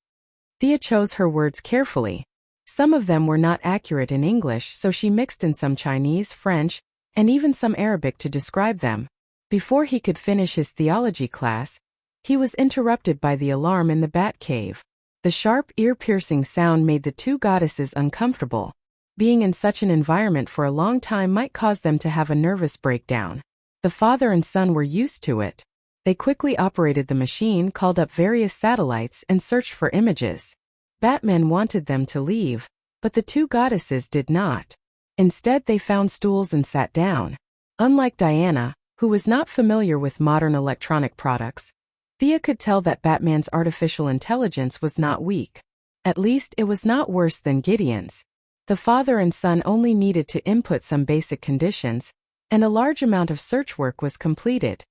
[SPEAKER 1] Thea chose her words carefully. Some of them were not accurate in English, so she mixed in some Chinese, French, and even some Arabic to describe them. Before he could finish his theology class, he was interrupted by the alarm in the Batcave. The sharp, ear-piercing sound made the two goddesses uncomfortable. Being in such an environment for a long time might cause them to have a nervous breakdown. The father and son were used to it. They quickly operated the machine, called up various satellites, and searched for images. Batman wanted them to leave, but the two goddesses did not. Instead, they found stools and sat down. Unlike Diana, who was not familiar with modern electronic products, Thea could tell that Batman's artificial intelligence was not weak. At least, it was not worse than Gideon's. The father and son only needed to input some basic conditions, and a large amount of search work was completed.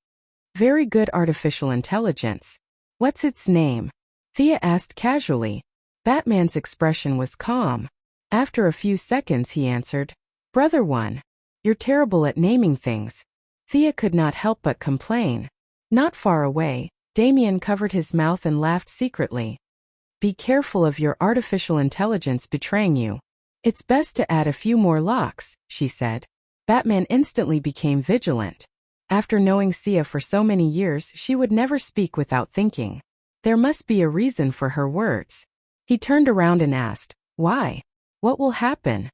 [SPEAKER 1] "Very good artificial intelligence. What's its name?" Thea asked casually. Batman's expression was calm. After a few seconds he answered, "Brother One, you're terrible at naming things." Thea could not help but complain. Not far away, Damien covered his mouth and laughed secretly. "Be careful of your artificial intelligence betraying you. It's best to add a few more locks," she said. Batman instantly became vigilant. After knowing Thea for so many years, she would never speak without thinking. There must be a reason for her words. He turned around and asked, "Why? What will happen?"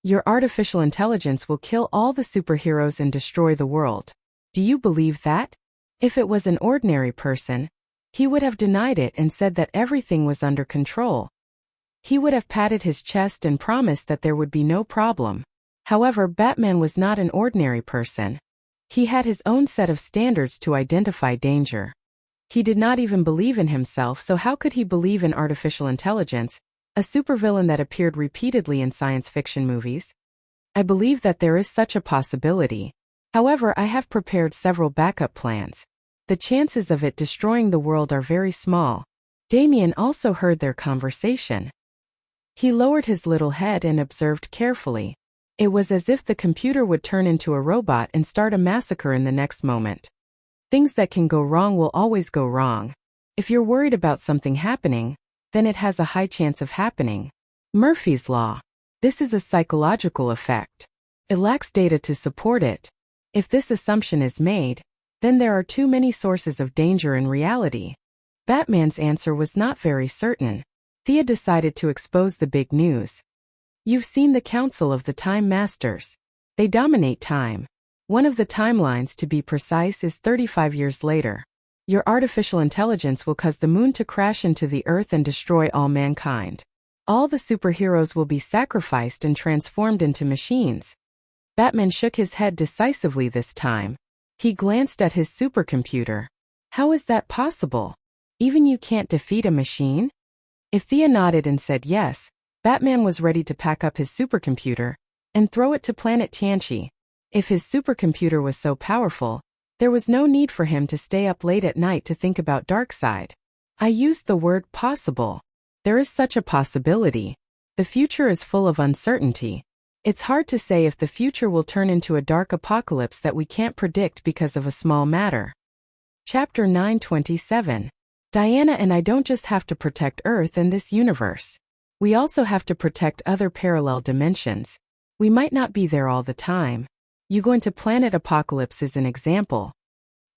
[SPEAKER 1] "Your artificial intelligence will kill all the superheroes and destroy the world. Do you believe that?" If it was an ordinary person, he would have denied it and said that everything was under control. He would have patted his chest and promised that there would be no problem. However, Batman was not an ordinary person. He had his own set of standards to identify danger. He did not even believe in himself, so how could he believe in artificial intelligence, a supervillain that appeared repeatedly in science fiction movies? "I believe that there is such a possibility. However, I have prepared several backup plans. The chances of it destroying the world are very small." Damien also heard their conversation. He lowered his little head and observed carefully. It was as if the computer would turn into a robot and start a massacre in the next moment. Things that can go wrong will always go wrong. If you're worried about something happening, then it has a high chance of happening. Murphy's Law. This is a psychological effect. It lacks data to support it. If this assumption is made, then there are too many sources of danger in reality. Batman's answer was not very certain. Thea decided to expose the big news. "You've seen the Council of the Time Masters. They dominate time. One of the timelines, to be precise, is 35 years later. Your artificial intelligence will cause the moon to crash into the earth and destroy all mankind. All the superheroes will be sacrificed and transformed into machines. Batman shook his head decisively this time. He glanced at his supercomputer. How is that possible? Even you can't defeat a machine? If Thea nodded and said yes, Batman was ready to pack up his supercomputer and throw it to planet Tianqi. If his supercomputer was so powerful, there was no need for him to stay up late at night to think about Darkseid. I used the word possible. There is such a possibility. The future is full of uncertainty. It's hard to say if the future will turn into a dark apocalypse that we can't predict because of a small matter. Chapter 927. Diana and I don't just have to protect Earth and this universe. We also have to protect other parallel dimensions. We might not be there all the time. You going to planet Apocalypse is an example.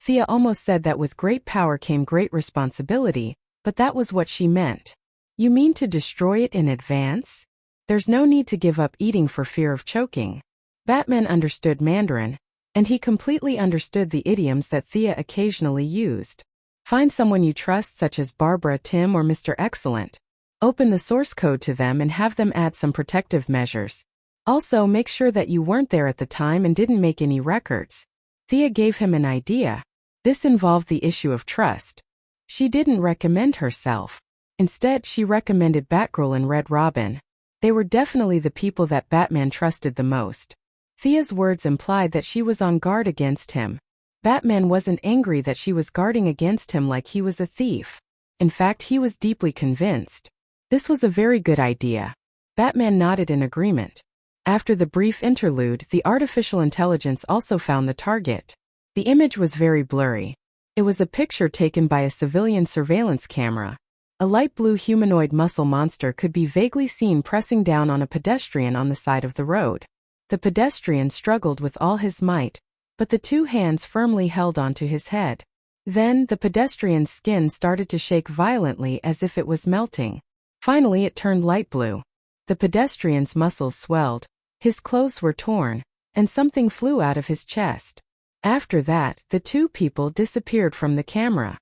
[SPEAKER 1] Thea almost said that with great power came great responsibility, but that was what she meant. You mean to destroy it in advance? There's no need to give up eating for fear of choking. Batman understood Mandarin, and he completely understood the idioms that Thea occasionally used. Find someone you trust, such as Barbara, Tim, or Mr. Excellent. Open the source code to them and have them add some protective measures. Also, make sure that you weren't there at the time and didn't make any records. Thea gave him an idea. This involved the issue of trust. She didn't recommend herself. Instead, she recommended Batgirl and Red Robin. They were definitely the people that Batman trusted the most. Thea's words implied that she was on guard against him. Batman wasn't angry that she was guarding against him like he was a thief. In fact, he was deeply convinced. This was a very good idea. Batman nodded in agreement. After the brief interlude, the artificial intelligence also found the target. The image was very blurry. It was a picture taken by a civilian surveillance camera. A light blue humanoid muscle monster could be vaguely seen pressing down on a pedestrian on the side of the road. The pedestrian struggled with all his might, but the two hands firmly held onto his head. Then, the pedestrian's skin started to shake violently as if it was melting. Finally, it turned light blue. The pedestrian's muscles swelled, his clothes were torn, and something flew out of his chest. After that, the two people disappeared from the camera.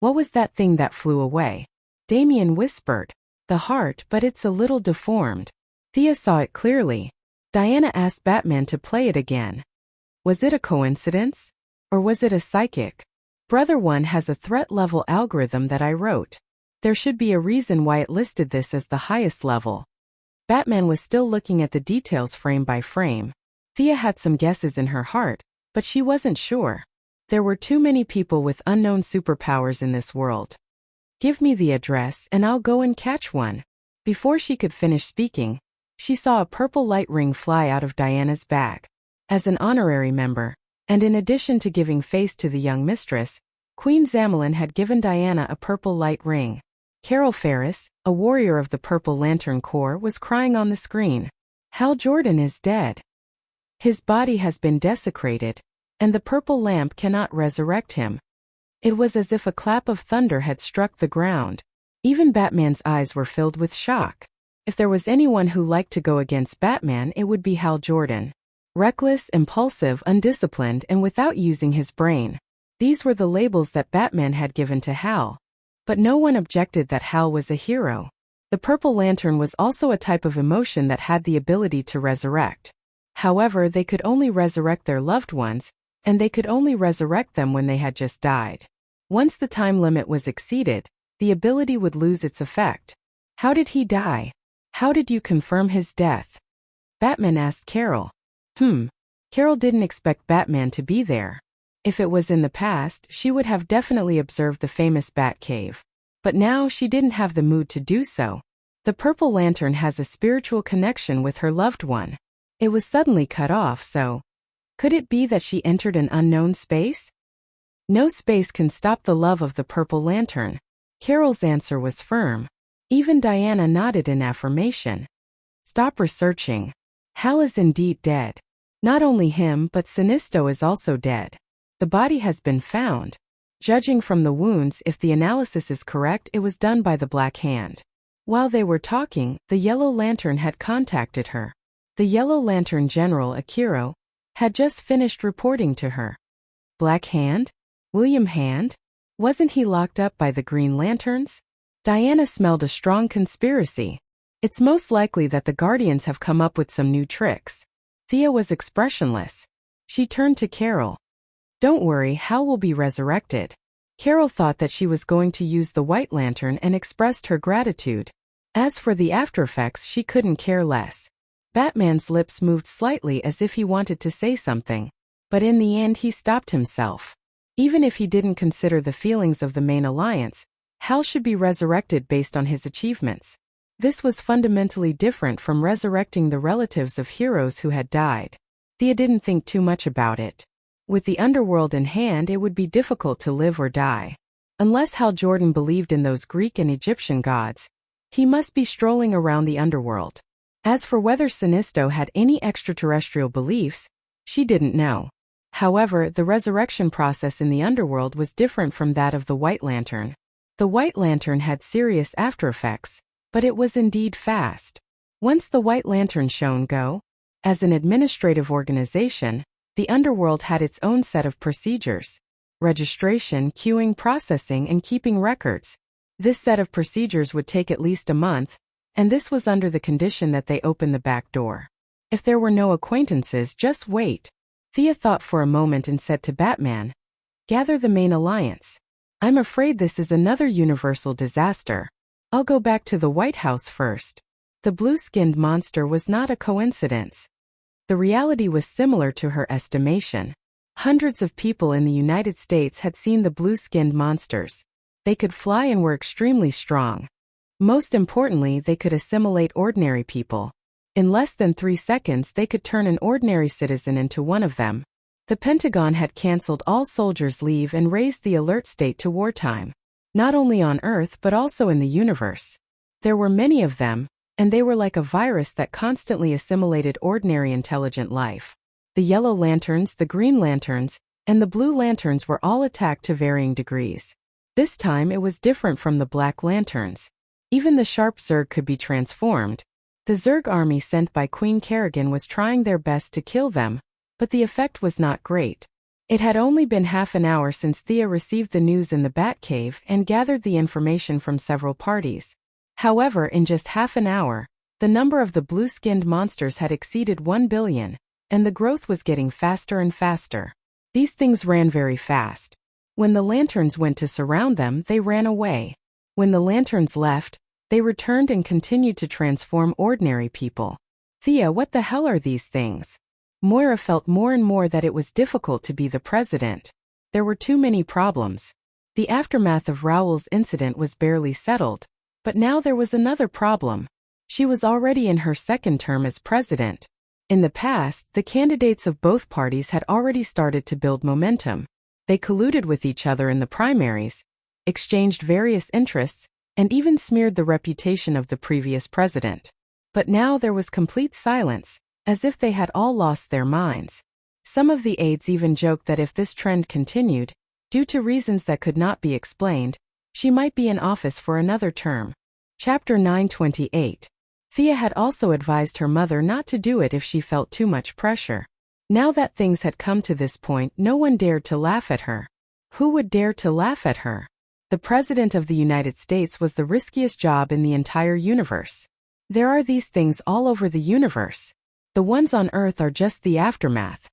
[SPEAKER 1] What was that thing that flew away? Damien whispered. The heart, but it's a little deformed. Thea saw it clearly. Diana asked Batman to play it again. Was it a coincidence? Or was it a psychic? Brother One has a threat level algorithm that I wrote. There should be a reason why it listed this as the highest level. Batman was still looking at the details frame by frame. Thea had some guesses in her heart, but she wasn't sure. There were too many people with unknown superpowers in this world. Give me the address and I'll go and catch one. Before she could finish speaking, she saw a purple light ring fly out of Diana's bag. As an honorary member, and in addition to giving face to the young mistress, Queen Zamelin had given Diana a purple light ring. Carol Ferris, a warrior of the Purple Lantern Corps, was crying on the screen. Hal Jordan is dead. His body has been desecrated, and the purple lamp cannot resurrect him. It was as if a clap of thunder had struck the ground. Even Batman's eyes were filled with shock. If there was anyone who liked to go against Batman, it would be Hal Jordan. Reckless, impulsive, undisciplined, and without using his brain. These were the labels that Batman had given to Hal. But no one objected that Hal was a hero. The Purple Lantern was also a type of emotion that had the ability to resurrect. However, they could only resurrect their loved ones, and they could only resurrect them when they had just died. Once the time limit was exceeded, the ability would lose its effect. How did he die? How did you confirm his death? Batman asked Carol. Carol didn't expect Batman to be there. If it was in the past, she would have definitely observed the famous Batcave. But now she didn't have the mood to do so. The Purple Lantern has a spiritual connection with her loved one. It was suddenly cut off, so could it be that she entered an unknown space? No space can stop the love of the Purple Lantern. Carol's answer was firm. Even Diana nodded in affirmation. Stop researching. Hal is indeed dead. Not only him, but Sinisto is also dead. The body has been found. Judging from the wounds, if the analysis is correct, it was done by the Black Hand. While they were talking, the Yellow Lantern had contacted her. The Yellow Lantern General Akiro, had just finished reporting to her. Black Hand? William Hand? Wasn't he locked up by the Green Lanterns? Diana smelled a strong conspiracy. It's most likely that the Guardians have come up with some new tricks. Thea was expressionless. She turned to Carol. Don't worry, Hal will be resurrected. Carol thought that she was going to use the White Lantern and expressed her gratitude. As for the aftereffects, she couldn't care less. Batman's lips moved slightly as if he wanted to say something, but in the end he stopped himself. Even if he didn't consider the feelings of the main alliance, Hal should be resurrected based on his achievements. This was fundamentally different from resurrecting the relatives of heroes who had died. Thea didn't think too much about it. With the underworld in hand, it would be difficult to live or die. Unless Hal Jordan believed in those Greek and Egyptian gods, he must be strolling around the underworld. As for whether Sinisto had any extraterrestrial beliefs, she didn't know. However, the resurrection process in the underworld was different from that of the White Lantern. The White Lantern had serious aftereffects, but it was indeed fast. Once the White Lantern shone go, as an administrative organization, the underworld had its own set of procedures: registration, queuing, processing, and keeping records. This set of procedures would take at least a month, and this was under the condition that they open the back door. If there were no acquaintances, just wait. Thea thought for a moment and said to Batman, "Gather the main alliance. I'm afraid this is another universal disaster. I'll go back to the White House first." The blue-skinned monster was not a coincidence. The reality was similar to her estimation. Hundreds of people in the United States had seen the blue-skinned monsters. They could fly and were extremely strong. Most importantly, they could assimilate ordinary people. In less than 3 seconds, they could turn an ordinary citizen into one of them. The Pentagon had canceled all soldiers' leave and raised the alert state to wartime. Not only on Earth but also in the universe. There were many of them, and they were like a virus that constantly assimilated ordinary intelligent life. The Yellow Lanterns, the Green Lanterns, and the Blue Lanterns were all attacked to varying degrees. This time it was different from the Black Lanterns. Even the sharp Zerg could be transformed. The Zerg army sent by Queen Kerrigan was trying their best to kill them, but the effect was not great. It had only been half an hour since Thea received the news in the Batcave and gathered the information from several parties. However, in just half an hour, the number of the blue-skinned monsters had exceeded 1 billion, and the growth was getting faster and faster. These things ran very fast. When the lanterns went to surround them, they ran away. When the lanterns left, they returned and continued to transform ordinary people. Thea, what the hell are these things? Moira felt more and more that it was difficult to be the president. There were too many problems. The aftermath of Raoul's incident was barely settled, but now there was another problem. She was already in her second term as president. In the past, the candidates of both parties had already started to build momentum. They colluded with each other in the primaries, exchanged various interests, and even smeared the reputation of the previous president. But now there was complete silence, as if they had all lost their minds. Some of the aides even joked that if this trend continued, due to reasons that could not be explained, she might be in office for another term. Chapter 928. Thea had also advised her mother not to do it if she felt too much pressure. Now that things had come to this point, no one dared to laugh at her. Who would dare to laugh at her? The President of the United States was the riskiest job in the entire universe. There are these things all over the universe. The ones on Earth are just the aftermath.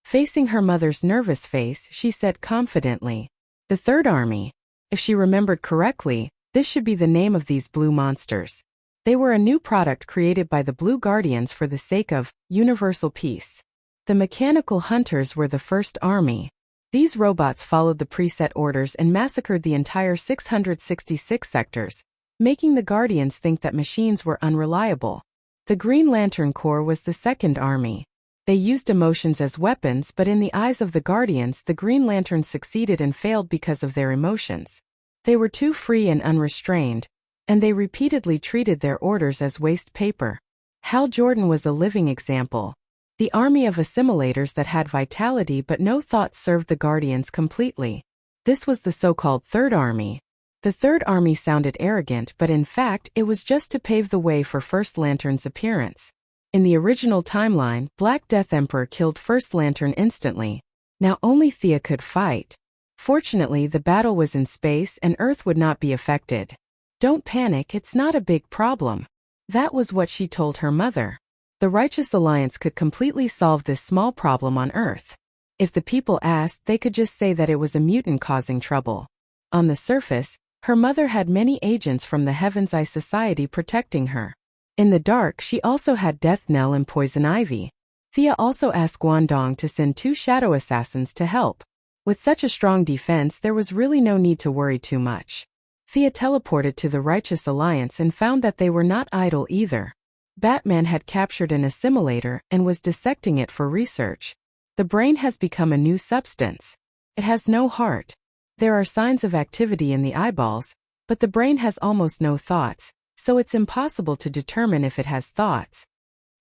[SPEAKER 1] Facing her mother's nervous face, she said confidently, "The Third Army." If she remembered correctly, this should be the name of these blue monsters. They were a new product created by the Blue Guardians for the sake of universal peace. The Mechanical Hunters were the first army. These robots followed the preset orders and massacred the entire 666 sectors, making the Guardians think that machines were unreliable. The Green Lantern Corps was the second army. They used emotions as weapons, but in the eyes of the Guardians, the Green Lanterns succeeded and failed because of their emotions. They were too free and unrestrained, and they repeatedly treated their orders as waste paper. Hal Jordan was a living example. The army of assimilators that had vitality but no thought served the Guardians completely. This was the so-called Third Army. The Third Army sounded arrogant, but in fact, it was just to pave the way for First Lantern's appearance. In the original timeline, Black Death Emperor killed First Lantern instantly. Now only Thea could fight. Fortunately, the battle was in space and Earth would not be affected. Don't panic, it's not a big problem. That was what she told her mother. The Righteous Alliance could completely solve this small problem on Earth. If the people asked, they could just say that it was a mutant causing trouble. On the surface, her mother had many agents from the Heaven's Eye Society protecting her. In the dark, she also had Death Knell and Poison Ivy. Thea also asked Guangdong to send 2 shadow assassins to help. With such a strong defense, there was really no need to worry too much. Thea teleported to the Righteous Alliance and found that they were not idle either. Batman had captured an assimilator and was dissecting it for research. The brain has become a new substance. It has no heart. There are signs of activity in the eyeballs, but the brain has almost no thoughts, so it's impossible to determine if it has thoughts.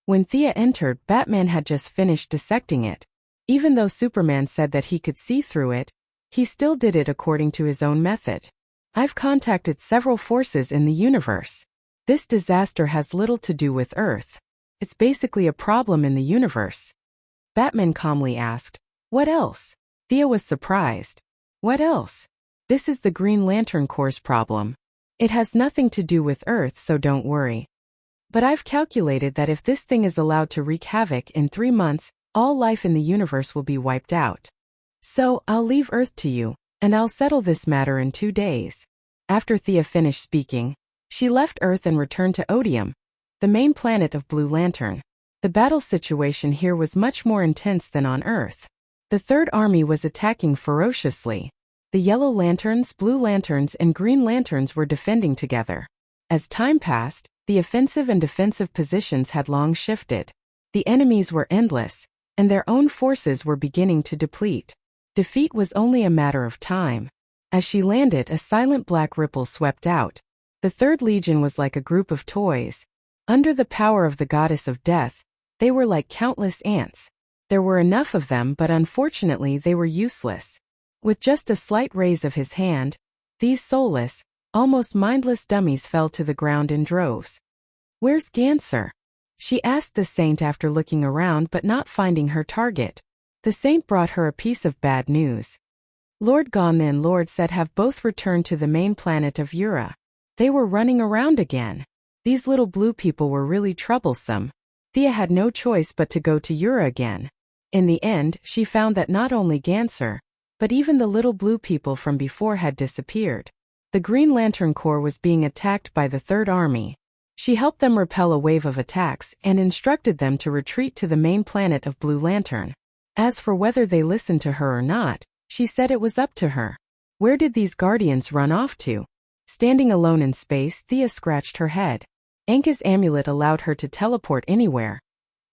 [SPEAKER 1] When Thea entered, Batman had just finished dissecting it. Even though Superman said that he could see through it, he still did it according to his own method. I've contacted several forces in the universe. This disaster has little to do with Earth. It's basically a problem in the universe. Batman calmly asked, "What else?" Thea was surprised. "What else?" "This is the Green Lantern Corps' problem. It has nothing to do with Earth, so don't worry. But I've calculated that if this thing is allowed to wreak havoc in 3 months, all life in the universe will be wiped out. So, I'll leave Earth to you, and I'll settle this matter in 2 days. After Thea finished speaking, she left Earth and returned to Odium, the main planet of Blue Lantern. The battle situation here was much more intense than on Earth. The Third Army was attacking ferociously. The Yellow Lanterns, Blue Lanterns, and Green Lanterns were defending together. As time passed, the offensive and defensive positions had long shifted. The enemies were endless, and their own forces were beginning to deplete. Defeat was only a matter of time. As she landed, a silent black ripple swept out. The Third Legion was like a group of toys. Under the power of the goddess of death, they were like countless ants. There were enough of them, but unfortunately they were useless. With just a slight raise of his hand, these soulless, almost mindless dummies fell to the ground in droves. "Where's Ganser?" she asked the saint after looking around but not finding her target. The saint brought her a piece of bad news. Lord Gon and Lord Set have both returned to the main planet of Ura. They were running around again. These little blue people were really troublesome. Thea had no choice but to go to Ura again. In the end, she found that not only Ganser, but even the little blue people from before had disappeared. The Green Lantern Corps was being attacked by the Third Army. She helped them repel a wave of attacks and instructed them to retreat to the main planet of Blue Lantern. As for whether they listened to her or not, she said it was up to her. Where did these guardians run off to? Standing alone in space, Thea scratched her head. Anka's amulet allowed her to teleport anywhere.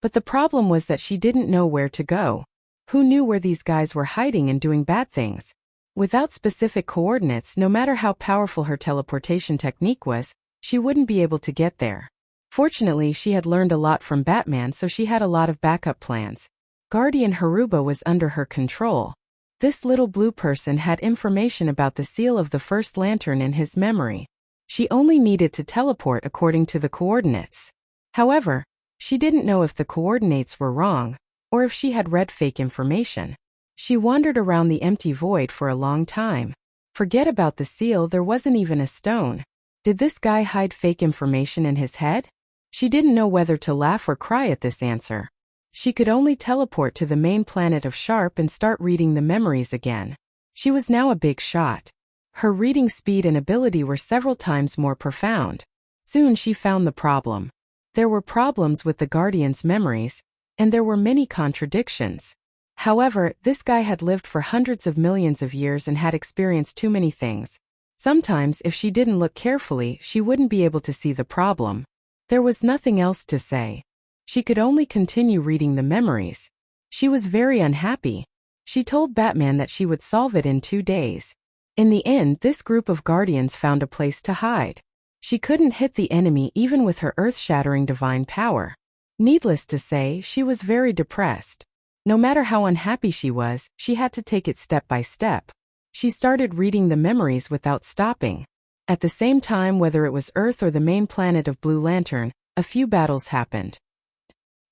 [SPEAKER 1] But the problem was that she didn't know where to go. Who knew where these guys were hiding and doing bad things? Without specific coordinates, no matter how powerful her teleportation technique was, she wouldn't be able to get there. Fortunately, she had learned a lot from Batman, so she had a lot of backup plans. Guardian Haruba was under her control. This little blue person had information about the seal of the First Lantern in his memory. She only needed to teleport according to the coordinates. However, she didn't know if the coordinates were wrong, or if she had read fake information. She wandered around the empty void for a long time. Forget about the seal, there wasn't even a stone. Did this guy hide fake information in his head? She didn't know whether to laugh or cry at this answer. She could only teleport to the main planet of Sharp and start reading the memories again. She was now a big shot. Her reading speed and ability were several times more profound. Soon she found the problem. There were problems with the Guardian's memories, and there were many contradictions. However, this guy had lived for hundreds of millions of years and had experienced too many things. Sometimes, if she didn't look carefully, she wouldn't be able to see the problem. There was nothing else to say. She could only continue reading the memories. She was very unhappy. She told Batman that she would solve it in 2 days. In the end, this group of guardians found a place to hide. She couldn't hit the enemy even with her earth-shattering divine power. Needless to say, she was very depressed. No matter how unhappy she was, she had to take it step by step. She started reading the memories without stopping. At the same time, whether it was Earth or the main planet of Blue Lantern, a few battles happened.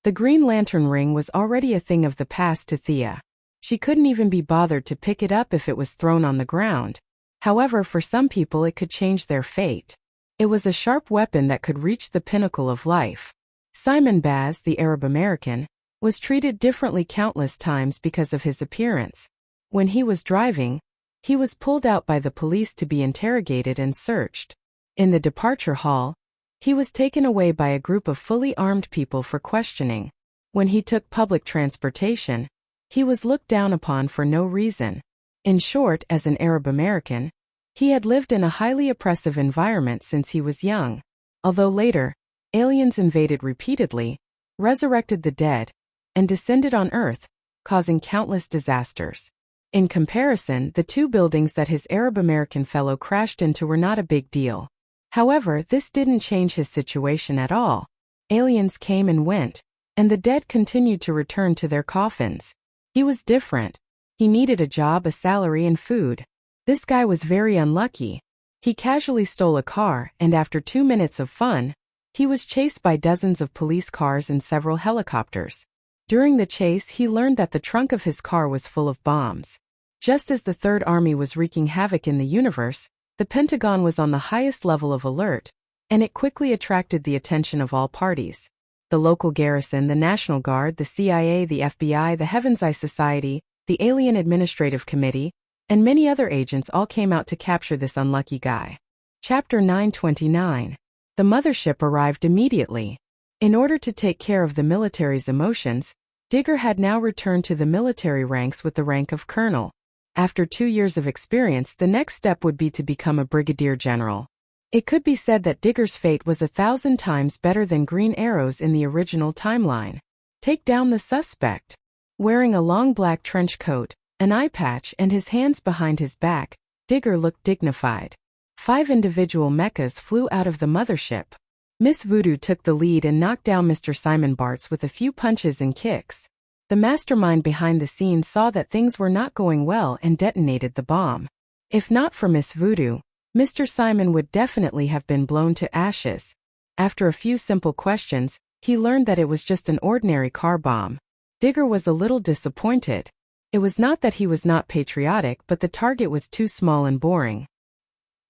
[SPEAKER 1] The Green Lantern ring was already a thing of the past to Thea. She couldn't even be bothered to pick it up if it was thrown on the ground. However, for some people it could change their fate. It was a sharp weapon that could reach the pinnacle of life. Simon Baz, the Arab American, was treated differently countless times because of his appearance. When he was driving, he was pulled out by the police to be interrogated and searched. In the departure hall, he was taken away by a group of fully armed people for questioning. When he took public transportation, he was looked down upon for no reason. In short, as an Arab American, he had lived in a highly oppressive environment since he was young. Although later, aliens invaded repeatedly, resurrected the dead, and descended on Earth, causing countless disasters. In comparison, the two buildings that his Arab American fellow crashed into were not a big deal. However, this didn't change his situation at all. Aliens came and went, and the dead continued to return to their coffins. He was different. He needed a job, a salary, and food. This guy was very unlucky. He casually stole a car, and after 2 minutes of fun, he was chased by dozens of police cars and several helicopters. During the chase, he learned that the trunk of his car was full of bombs. Just as the Third Army was wreaking havoc in the universe, the Pentagon was on the highest level of alert, and it quickly attracted the attention of all parties. The local garrison, the National Guard, the CIA, the FBI, the Heaven's Eye Society, the Alien Administrative Committee, and many other agents all came out to capture this unlucky guy. Chapter 929. The mothership arrived immediately. In order to take care of the military's emotions, Digger had now returned to the military ranks with the rank of colonel. After 2 years of experience, the next step would be to become a brigadier general. It could be said that Digger's fate was 1,000 times better than Green Arrow's in the original timeline. Take down the suspect. Wearing a long black trench coat, an eye patch, and his hands behind his back, Digger looked dignified. 5 individual mechas flew out of the mothership. Miss Voodoo took the lead and knocked down Mr. Simon Bartz with a few punches and kicks. The mastermind behind the scenes saw that things were not going well and detonated the bomb. If not for Miss Voodoo, Mr. Simon would definitely have been blown to ashes. After a few simple questions, he learned that it was just an ordinary car bomb. Digger was a little disappointed. It was not that he was not patriotic, but the target was too small and boring.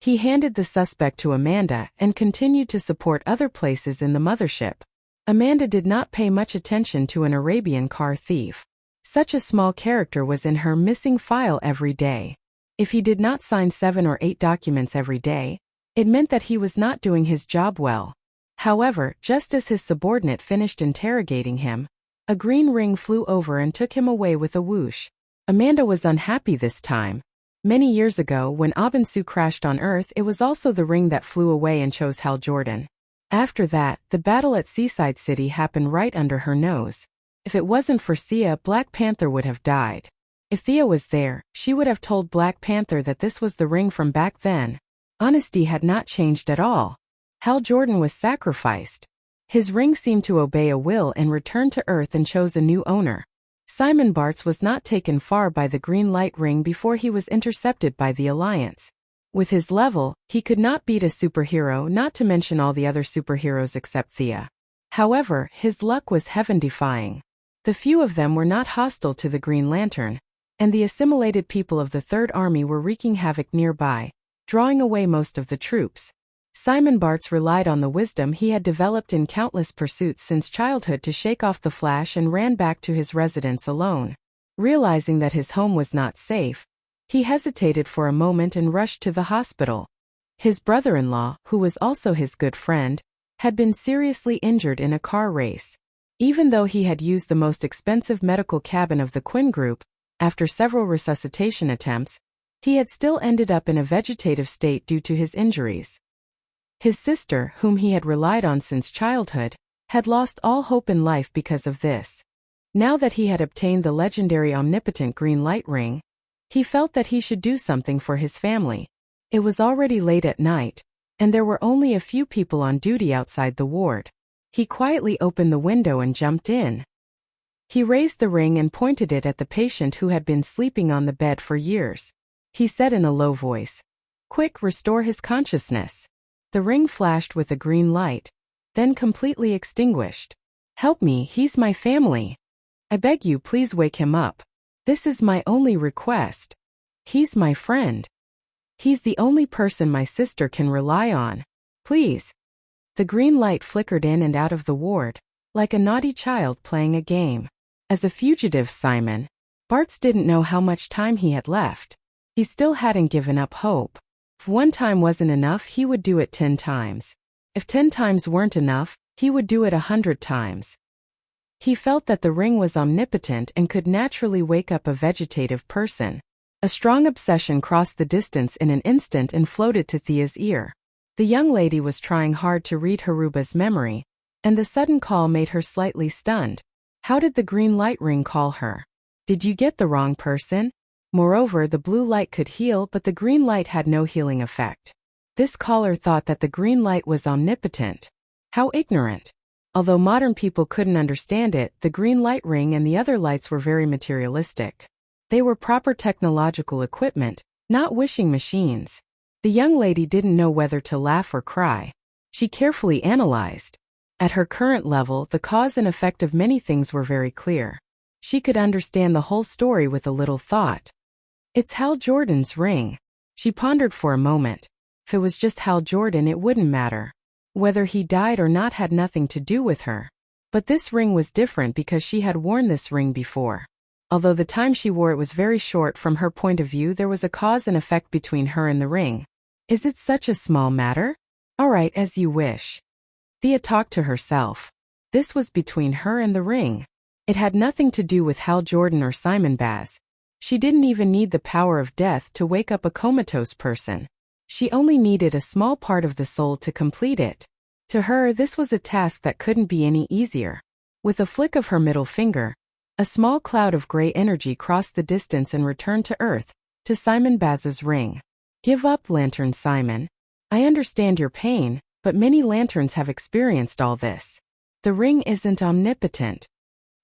[SPEAKER 1] He handed the suspect to Amanda and continued to support other places in the mothership. Amanda did not pay much attention to an Arabian car thief. Such a small character was in her missing file every day. If he did not sign 7 or 8 documents every day, it meant that he was not doing his job well. However, just as his subordinate finished interrogating him, a green ring flew over and took him away with a whoosh. Amanda was unhappy this time. Many years ago, when Abensu crashed on Earth, it was also the ring that flew away and chose Hal Jordan. After that, the battle at Seaside City happened right under her nose. If it wasn't for Thea, Black Panther would have died. If Thea was there, she would have told Black Panther that this was the ring from back then. Honesty had not changed at all. Hal Jordan was sacrificed. His ring seemed to obey a will and returned to Earth and chose a new owner. Simon Bartz was not taken far by the green light ring before he was intercepted by the Alliance. With his level, he could not beat a superhero, not to mention all the other superheroes except Thea. However, his luck was heaven-defying. The few of them were not hostile to the Green Lantern, and the assimilated people of the Third Army were wreaking havoc nearby, drawing away most of the troops. Simon Bartz relied on the wisdom he had developed in countless pursuits since childhood to shake off the Flash and ran back to his residence alone. Realizing that his home was not safe, he hesitated for a moment and rushed to the hospital. His brother-in-law, who was also his good friend, had been seriously injured in a car race. Even though he had used the most expensive medical cabin of the Quinn Group, after several resuscitation attempts, he had still ended up in a vegetative state due to his injuries. His sister, whom he had relied on since childhood, had lost all hope in life because of this. Now that he had obtained the legendary omnipotent green light ring, he felt that he should do something for his family. It was already late at night, and there were only a few people on duty outside the ward. He quietly opened the window and jumped in. He raised the ring and pointed it at the patient who had been sleeping on the bed for years. He said in a low voice, "Quick, restore his consciousness." The ring flashed with a green light, then completely extinguished. Help me, he's my family. I beg you, please wake him up. This is my only request. He's my friend. He's the only person my sister can rely on. Please. The green light flickered in and out of the ward, like a naughty child playing a game. As a fugitive, Simon, Bartz didn't know how much time he had left. He still hadn't given up hope. If one time wasn't enough, he would do it 10 times. If 10 times weren't enough, he would do it 100 times. He felt that the ring was omnipotent and could naturally wake up a vegetative person. A strong obsession crossed the distance in an instant and floated to Thea's ear. The young lady was trying hard to read Haruba's memory, and the sudden call made her slightly stunned. How did the green light ring call her? Did you get the wrong person? Moreover, the blue light could heal, but the green light had no healing effect. This caller thought that the green light was omnipotent. How ignorant. Although modern people couldn't understand it, the green light ring and the other lights were very materialistic. They were proper technological equipment, not wishing machines. The young lady didn't know whether to laugh or cry. She carefully analyzed. At her current level, the cause and effect of many things were very clear. She could understand the whole story with a little thought. It's Hal Jordan's ring. She pondered for a moment. If it was just Hal Jordan, it wouldn't matter. Whether he died or not had nothing to do with her. But this ring was different because she had worn this ring before. Although the time she wore it was very short, from her point of view there was a cause and effect between her and the ring. Is it such a small matter? All right, as you wish. Thea talked to herself. This was between her and the ring. It had nothing to do with Hal Jordan or Simon Baz. She didn't even need the power of death to wake up a comatose person. She only needed a small part of the soul to complete it. To her, this was a task that couldn't be any easier. With a flick of her middle finger, a small cloud of gray energy crossed the distance and returned to Earth, to Simon Baz's ring. Give up, Lantern Simon. I understand your pain, but many lanterns have experienced all this. The ring isn't omnipotent.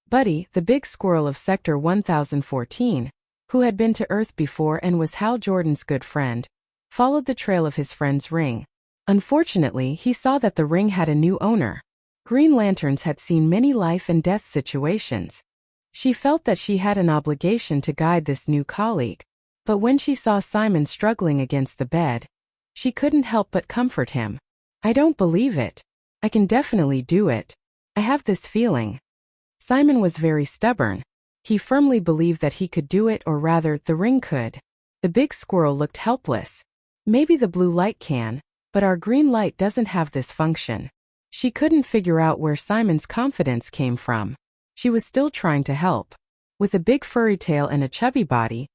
[SPEAKER 1] Buddy, the big squirrel of Sector 1014, who had been to Earth before and was Hal Jordan's good friend, followed the trail of his friend's ring. Unfortunately, he saw that the ring had a new owner. Green Lanterns had seen many life and death situations. She felt that she had an obligation to guide this new colleague. But when she saw Simon struggling against the bed, she couldn't help but comfort him. I don't believe it. I can definitely do it. I have this feeling. Simon was very stubborn. He firmly believed that he could do it, or rather, the ring could. The big squirrel looked helpless. Maybe the blue light can, but our green light doesn't have this function. She couldn't figure out where Simon's confidence came from. She was still trying to help. With a big furry tail and a chubby body,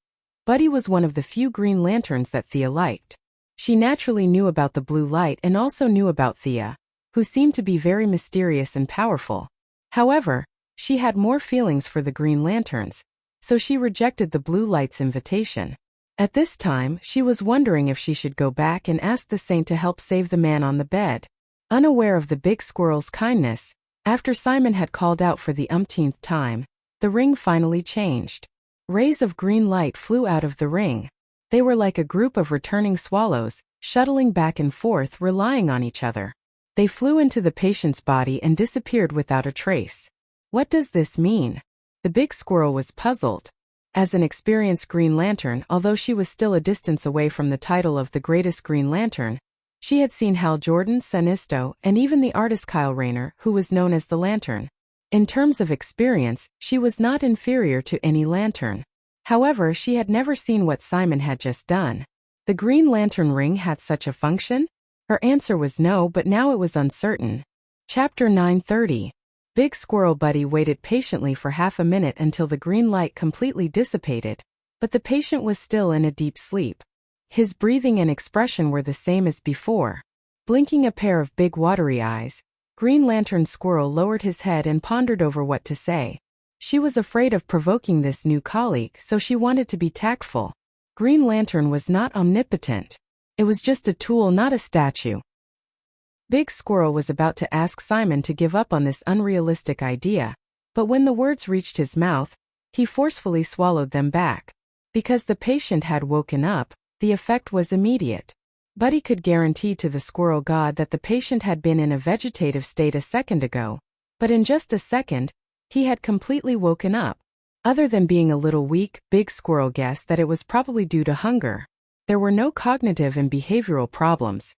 [SPEAKER 1] Buddy was one of the few Green Lanterns that Thea liked. She naturally knew about the blue light and also knew about Thea, who seemed to be very mysterious and powerful. However, she had more feelings for the Green Lanterns, so she rejected the blue light's invitation. At this time, she was wondering if she should go back and ask the saint to help save the man on the bed. Unaware of the big squirrel's kindness, after Simon had called out for the umpteenth time, the ring finally changed. Rays of green light flew out of the ring. They were like a group of returning swallows, shuttling back and forth, relying on each other. They flew into the patient's body and disappeared without a trace. What does this mean? The big squirrel was puzzled. As an experienced Green Lantern, although she was still a distance away from the title of the greatest Green Lantern, she had seen Hal Jordan, Sinisto, and even the artist Kyle Rayner, who was known as the Lantern. In terms of experience, she was not inferior to any lantern. However, she had never seen what Simon had just done. The Green Lantern ring had such a function? Her answer was no, but now it was uncertain. Chapter 930. Big Squirrel Buddy waited patiently for half a minute until the green light completely dissipated, but the patient was still in a deep sleep. His breathing and expression were the same as before. Blinking a pair of big watery eyes, Green Lantern Squirrel lowered his head and pondered over what to say. She was afraid of provoking this new colleague, so she wanted to be tactful. Green Lantern was not omnipotent. It was just a tool, not a statue. Big Squirrel was about to ask Simon to give up on this unrealistic idea, but when the words reached his mouth, he forcefully swallowed them back. Because the patient had woken up, the effect was immediate. Buddy could guarantee to the squirrel god that the patient had been in a vegetative state a second ago, But in just a second, he had completely woken up. Other than being a little weak, Big Squirrel guessed that it was probably due to hunger. There were no cognitive and behavioral problems.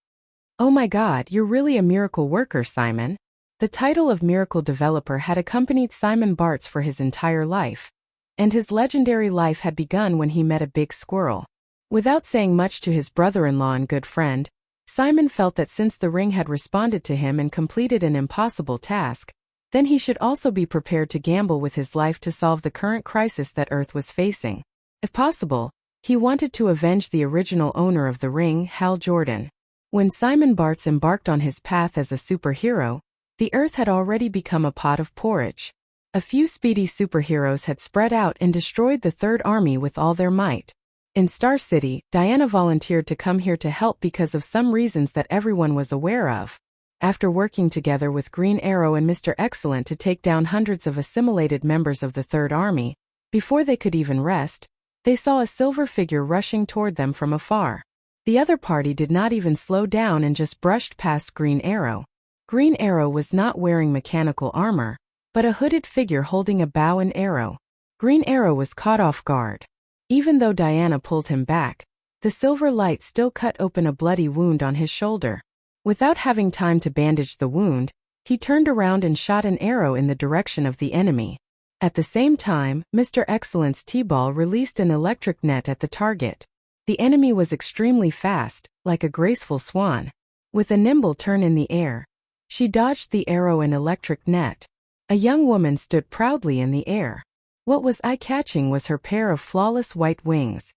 [SPEAKER 1] Oh my God, you're really a miracle worker, Simon. The title of miracle developer had accompanied Simon Bartz for his entire life. And his legendary life had begun when he met a big squirrel. Without saying much to his brother-in-law and good friend, Simon felt that since the ring had responded to him and completed an impossible task, then he should also be prepared to gamble with his life to solve the current crisis that Earth was facing. If possible, he wanted to avenge the original owner of the ring, Hal Jordan. When Simon Bartz embarked on his path as a superhero, the Earth had already become a pot of porridge. A few speedy superheroes had spread out and destroyed the Third Army with all their might. In Star City, Diana volunteered to come here to help because of some reasons that everyone was aware of. After working together with Green Arrow and Mr. Excellent to take down hundreds of assimilated members of the Third Army, before they could even rest, they saw a silver figure rushing toward them from afar. The other party did not even slow down and just brushed past Green Arrow. Green Arrow was not wearing mechanical armor, but a hooded figure holding a bow and arrow. Green Arrow was caught off guard. Even though Diana pulled him back, the silver light still cut open a bloody wound on his shoulder. Without having time to bandage the wound, he turned around and shot an arrow in the direction of the enemy. At the same time, Mr. Excellent's T-ball released an electric net at the target. The enemy was extremely fast, like a graceful swan. With a nimble turn in the air, she dodged the arrow and electric net. A young woman stood proudly in the air. What was eye-catching was her pair of flawless white wings.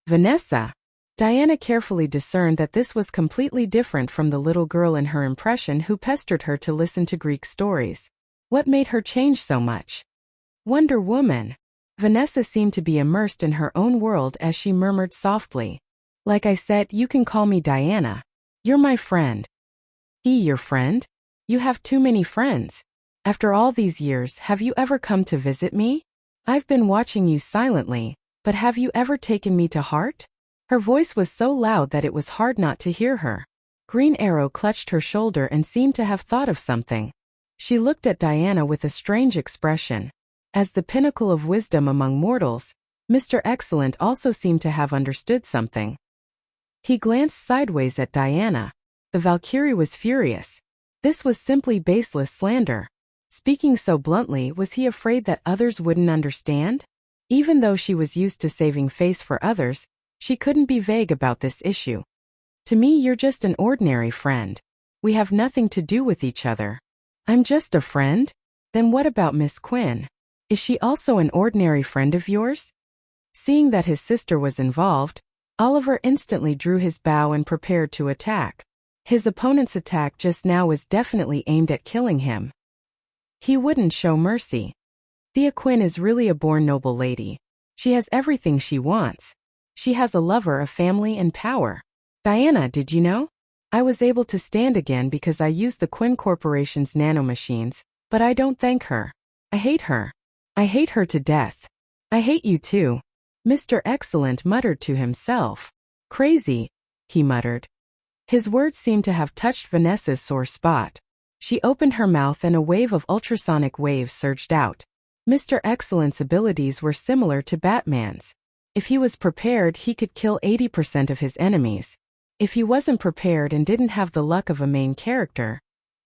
[SPEAKER 1] Vanessa! Diana carefully discerned that this was completely different from the little girl in her impression who pestered her to listen to Greek stories. What made her change so much? Wonder Woman. Vanessa seemed to be immersed in her own world as she murmured softly. Like I said, you can call me Diana. You're my friend. Your friend? You have too many friends. After all these years, have you ever come to visit me? I've been watching you silently, but have you ever taken me to heart? Her voice was so loud that it was hard not to hear her. Green Arrow clutched her shoulder and seemed to have thought of something. She looked at Diana with a strange expression. As the pinnacle of wisdom among mortals, Mr. Excellent also seemed to have understood something. He glanced sideways at Diana. The Valkyrie was furious. This was simply baseless slander. Speaking so bluntly, was he afraid that others wouldn't understand? Even though she was used to saving face for others, she couldn't be vague about this issue. To me, you're just an ordinary friend. We have nothing to do with each other. I'm just a friend? Then what about Miss Quinn? Is she also an ordinary friend of yours? Seeing that his sister was involved, Oliver instantly drew his bow and prepared to attack. His opponent's attack just now was definitely aimed at killing him. He wouldn't show mercy. Thea Quinn is really a born noble lady. She has everything she wants. She has a lover, a family, and power. Diana, did you know? I was able to stand again because I used the Quinn Corporation's nanomachines, but I don't thank her. I hate her. I hate her to death. I hate you too. Mr. Excellent muttered to himself. Crazy, he muttered. His words seemed to have touched Vanessa's sore spot. She opened her mouth and a wave of ultrasonic waves surged out. Mr. Excellent's abilities were similar to Batman's. If he was prepared, he could kill 80% of his enemies. If he wasn't prepared and didn't have the luck of a main character,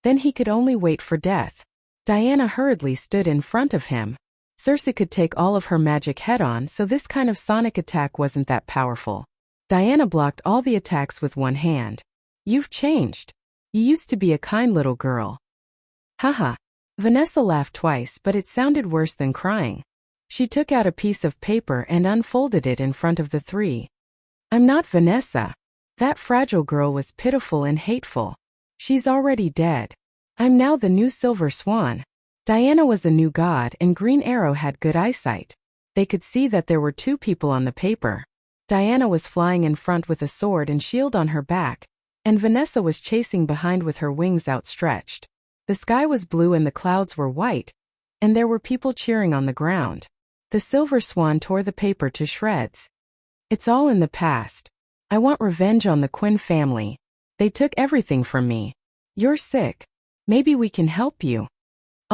[SPEAKER 1] then he could only wait for death. Diana hurriedly stood in front of him. Circe could take all of her magic head-on, so this kind of sonic attack wasn't that powerful. Diana blocked all the attacks with one hand. You've changed. You used to be a kind little girl. Haha. Vanessa laughed twice, but it sounded worse than crying. She took out a piece of paper and unfolded it in front of the three. I'm not Vanessa. That fragile girl was pitiful and hateful. She's already dead. I'm now the new Silver Swan. Diana was a new god and Green Arrow had good eyesight. They could see that there were two people on the paper. Diana was flying in front with a sword and shield on her back, and Vanessa was chasing behind with her wings outstretched. The sky was blue and the clouds were white, and there were people cheering on the ground. The Silver Swan tore the paper to shreds. It's all in the past. I want revenge on the Quinn family. They took everything from me. You're sick. Maybe we can help you.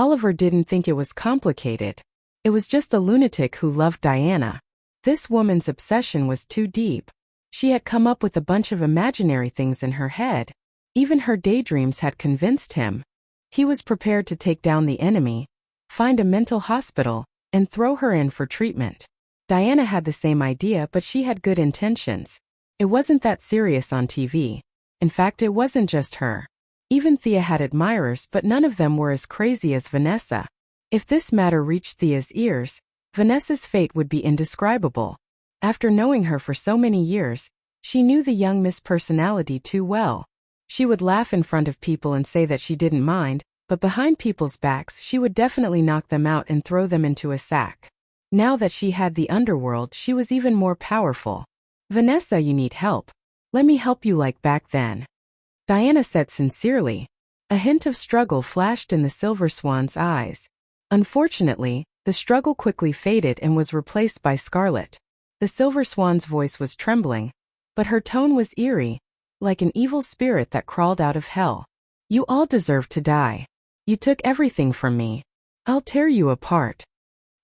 [SPEAKER 1] Oliver didn't think it was complicated. It was just a lunatic who loved Diana. This woman's obsession was too deep. She had come up with a bunch of imaginary things in her head. Even her daydreams had convinced him. He was prepared to take down the enemy, find a mental hospital, and throw her in for treatment. Diana had the same idea, but she had good intentions. It wasn't that serious on TV. In fact, it wasn't just her. Even Thea had admirers, but none of them were as crazy as Vanessa. If this matter reached Thea's ears, Vanessa's fate would be indescribable. After knowing her for so many years, she knew the young Miss Personality too well. She would laugh in front of people and say that she didn't mind, but behind people's backs she would definitely knock them out and throw them into a sack. Now that she had the underworld, she was even more powerful. Vanessa, you need help. Let me help you like back then. Diana said sincerely. A hint of struggle flashed in the Silver Swan's eyes. Unfortunately, the struggle quickly faded and was replaced by Scarlet. The Silver Swan's voice was trembling, but her tone was eerie, like an evil spirit that crawled out of hell. You all deserve to die. You took everything from me. I'll tear you apart.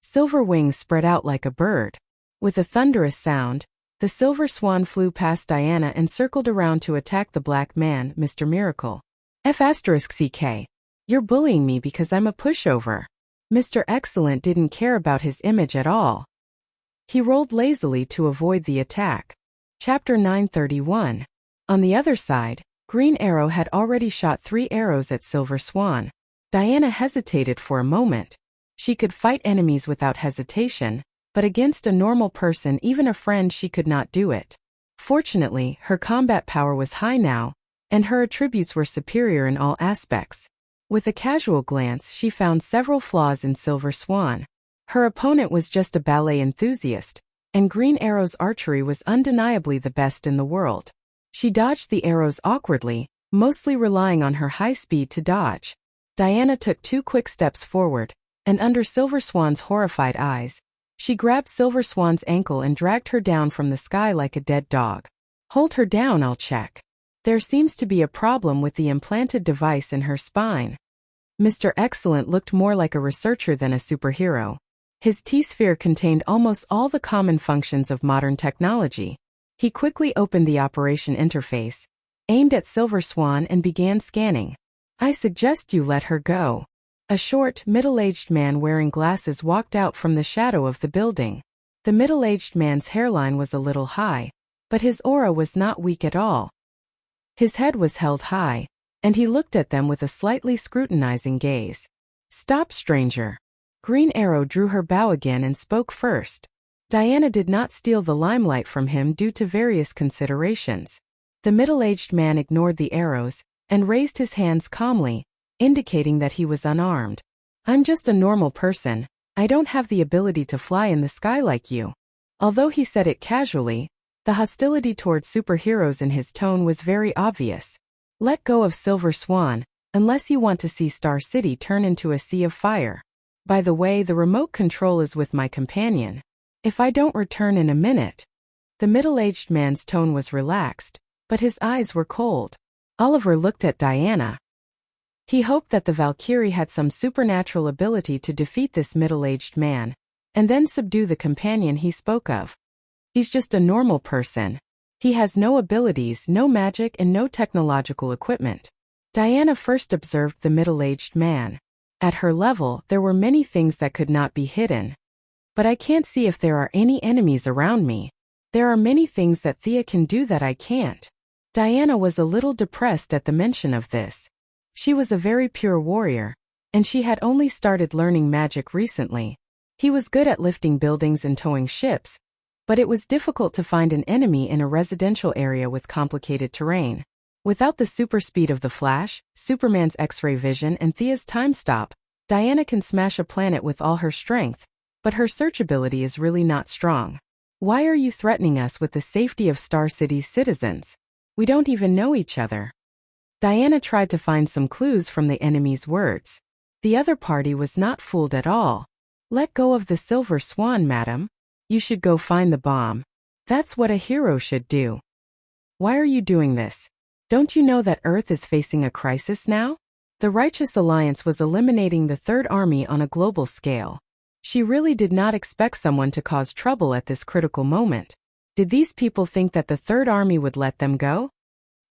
[SPEAKER 1] Silver wings spread out like a bird. With a thunderous sound, the Silver Swan flew past Diana and circled around to attack the black man, Mr. Miracle. F***ck. You're bullying me because I'm a pushover. Mr. Excellent didn't care about his image at all. He rolled lazily to avoid the attack. Chapter 931. On the other side, Green Arrow had already shot 3 arrows at Silver Swan. Diana hesitated for a moment. She could fight enemies without hesitation, but against a normal person, even a friend, she could not do it. Fortunately, her combat power was high now, and her attributes were superior in all aspects. With a casual glance, she found several flaws in Silver Swan. Her opponent was just a ballet enthusiast, and Green Arrow's archery was undeniably the best in the world. She dodged the arrows awkwardly, mostly relying on her high speed to dodge. Diana took 2 quick steps forward, and under Silver Swan's horrified eyes, she grabbed Silver Swan's ankle and dragged her down from the sky like a dead dog. Hold her down, I'll check. There seems to be a problem with the implanted device in her spine. Mr. Excellent looked more like a researcher than a superhero. His T-sphere contained almost all the common functions of modern technology. He quickly opened the operation interface, aimed at Silver Swan, and began scanning. I suggest you let her go. A short, middle-aged man wearing glasses walked out from the shadow of the building. The middle-aged man's hairline was a little high, but his aura was not weak at all. His head was held high, and he looked at them with a slightly scrutinizing gaze. Stop, stranger. Green Arrow drew her bow again and spoke first. Diana did not steal the limelight from him due to various considerations. The middle-aged man ignored the arrows and raised his hands calmly, indicating that he was unarmed. I'm just a normal person. I don't have the ability to fly in the sky like you. Although he said it casually, the hostility towards superheroes in his tone was very obvious. Let go of Silver Swan, unless you want to see Star City turn into a sea of fire. By the way, the remote control is with my companion. If I don't return in a minute. The middle-aged man's tone was relaxed, but his eyes were cold. Oliver looked at Diana. He hoped that the Valkyrie had some supernatural ability to defeat this middle-aged man, and then subdue the companion he spoke of. He's just a normal person. He has no abilities, no magic, and no technological equipment. Diana first observed the middle-aged man. At her level, there were many things that could not be hidden. But I can't see if there are any enemies around me. There are many things that Thea can do that I can't. Diana was a little depressed at the mention of this. She was a very pure warrior, and she had only started learning magic recently. He was good at lifting buildings and towing ships, but it was difficult to find an enemy in a residential area with complicated terrain. Without the super speed of the Flash, Superman's X-ray vision, and Thea's time stop, Diana can smash a planet with all her strength, but her search ability is really not strong. Why are you threatening us with the safety of Star City's citizens? We don't even know each other. Diana tried to find some clues from the enemy's words. The other party was not fooled at all. Let go of the Silver Swan, madam. You should go find the bomb. That's what a hero should do. Why are you doing this? Don't you know that Earth is facing a crisis now? The Righteous Alliance was eliminating the Third Army on a global scale. She really did not expect someone to cause trouble at this critical moment. Did these people think that the Third Army would let them go?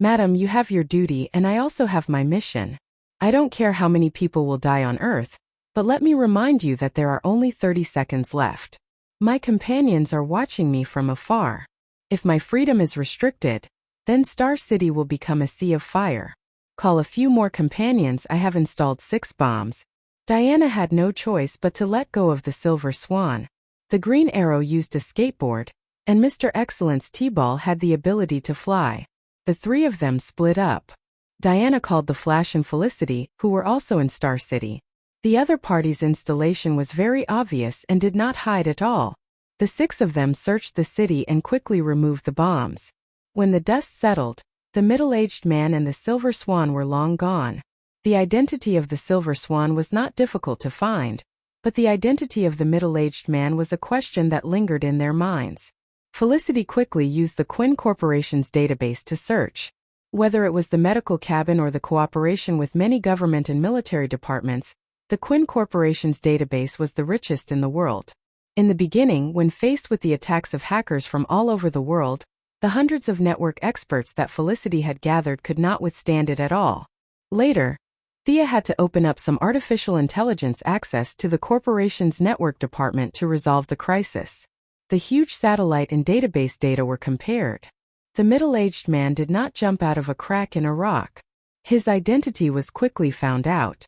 [SPEAKER 1] Madam, you have your duty and I also have my mission. I don't care how many people will die on Earth, but let me remind you that there are only 30 seconds left. My companions are watching me from afar. If my freedom is restricted, then Star City will become a sea of fire. Call a few more companions. I have installed 6 bombs. Diana had no choice but to let go of the Silver Swan. The Green Arrow used a skateboard, and Mr. Excellence T-Ball had the ability to fly. The 3 of them split up. Diana called the Flash and Felicity, who were also in Star City. The other party's installation was very obvious and did not hide at all. The 6 of them searched the city and quickly removed the bombs. When the dust settled, the middle-aged man and the Silver Swan were long gone. The identity of the Silver Swan was not difficult to find, but the identity of the middle-aged man was a question that lingered in their minds. Felicity quickly used the Quinn Corporation's database to search. Whether it was the medical cabin or the cooperation with many government and military departments, the Quinn Corporation's database was the richest in the world. In the beginning, when faced with the attacks of hackers from all over the world, the hundreds of network experts that Felicity had gathered could not withstand it at all. Later, Thea had to open up some artificial intelligence access to the corporation's network department to resolve the crisis. The huge satellite and database data were compared. The middle-aged man did not jump out of a crack in a rock. His identity was quickly found out.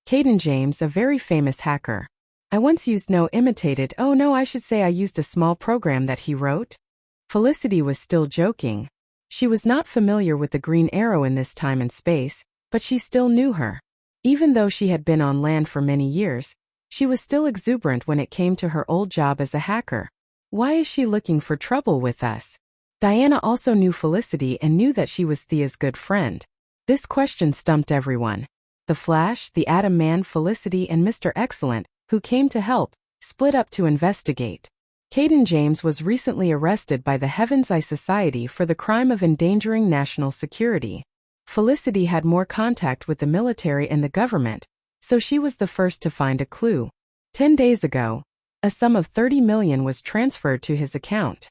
[SPEAKER 1] Caden James, a very famous hacker. I once used I should say I used a small program that he wrote. Felicity was still joking. She was not familiar with the Green Arrow in this time and space, but she still knew her. Even though she had been on land for many years, she was still exuberant when it came to her old job as a hacker. Why is she looking for trouble with us? Diana also knew Felicity and knew that she was Thea's good friend. This question stumped everyone. The Flash, the Atom Man, Felicity, and Mr. Excellent, who came to help, split up to investigate. Caden James was recently arrested by the Heaven's Eye Society for the crime of endangering national security. Felicity had more contact with the military and the government, so she was the first to find a clue. 10 days ago, a sum of $30 million was transferred to his account.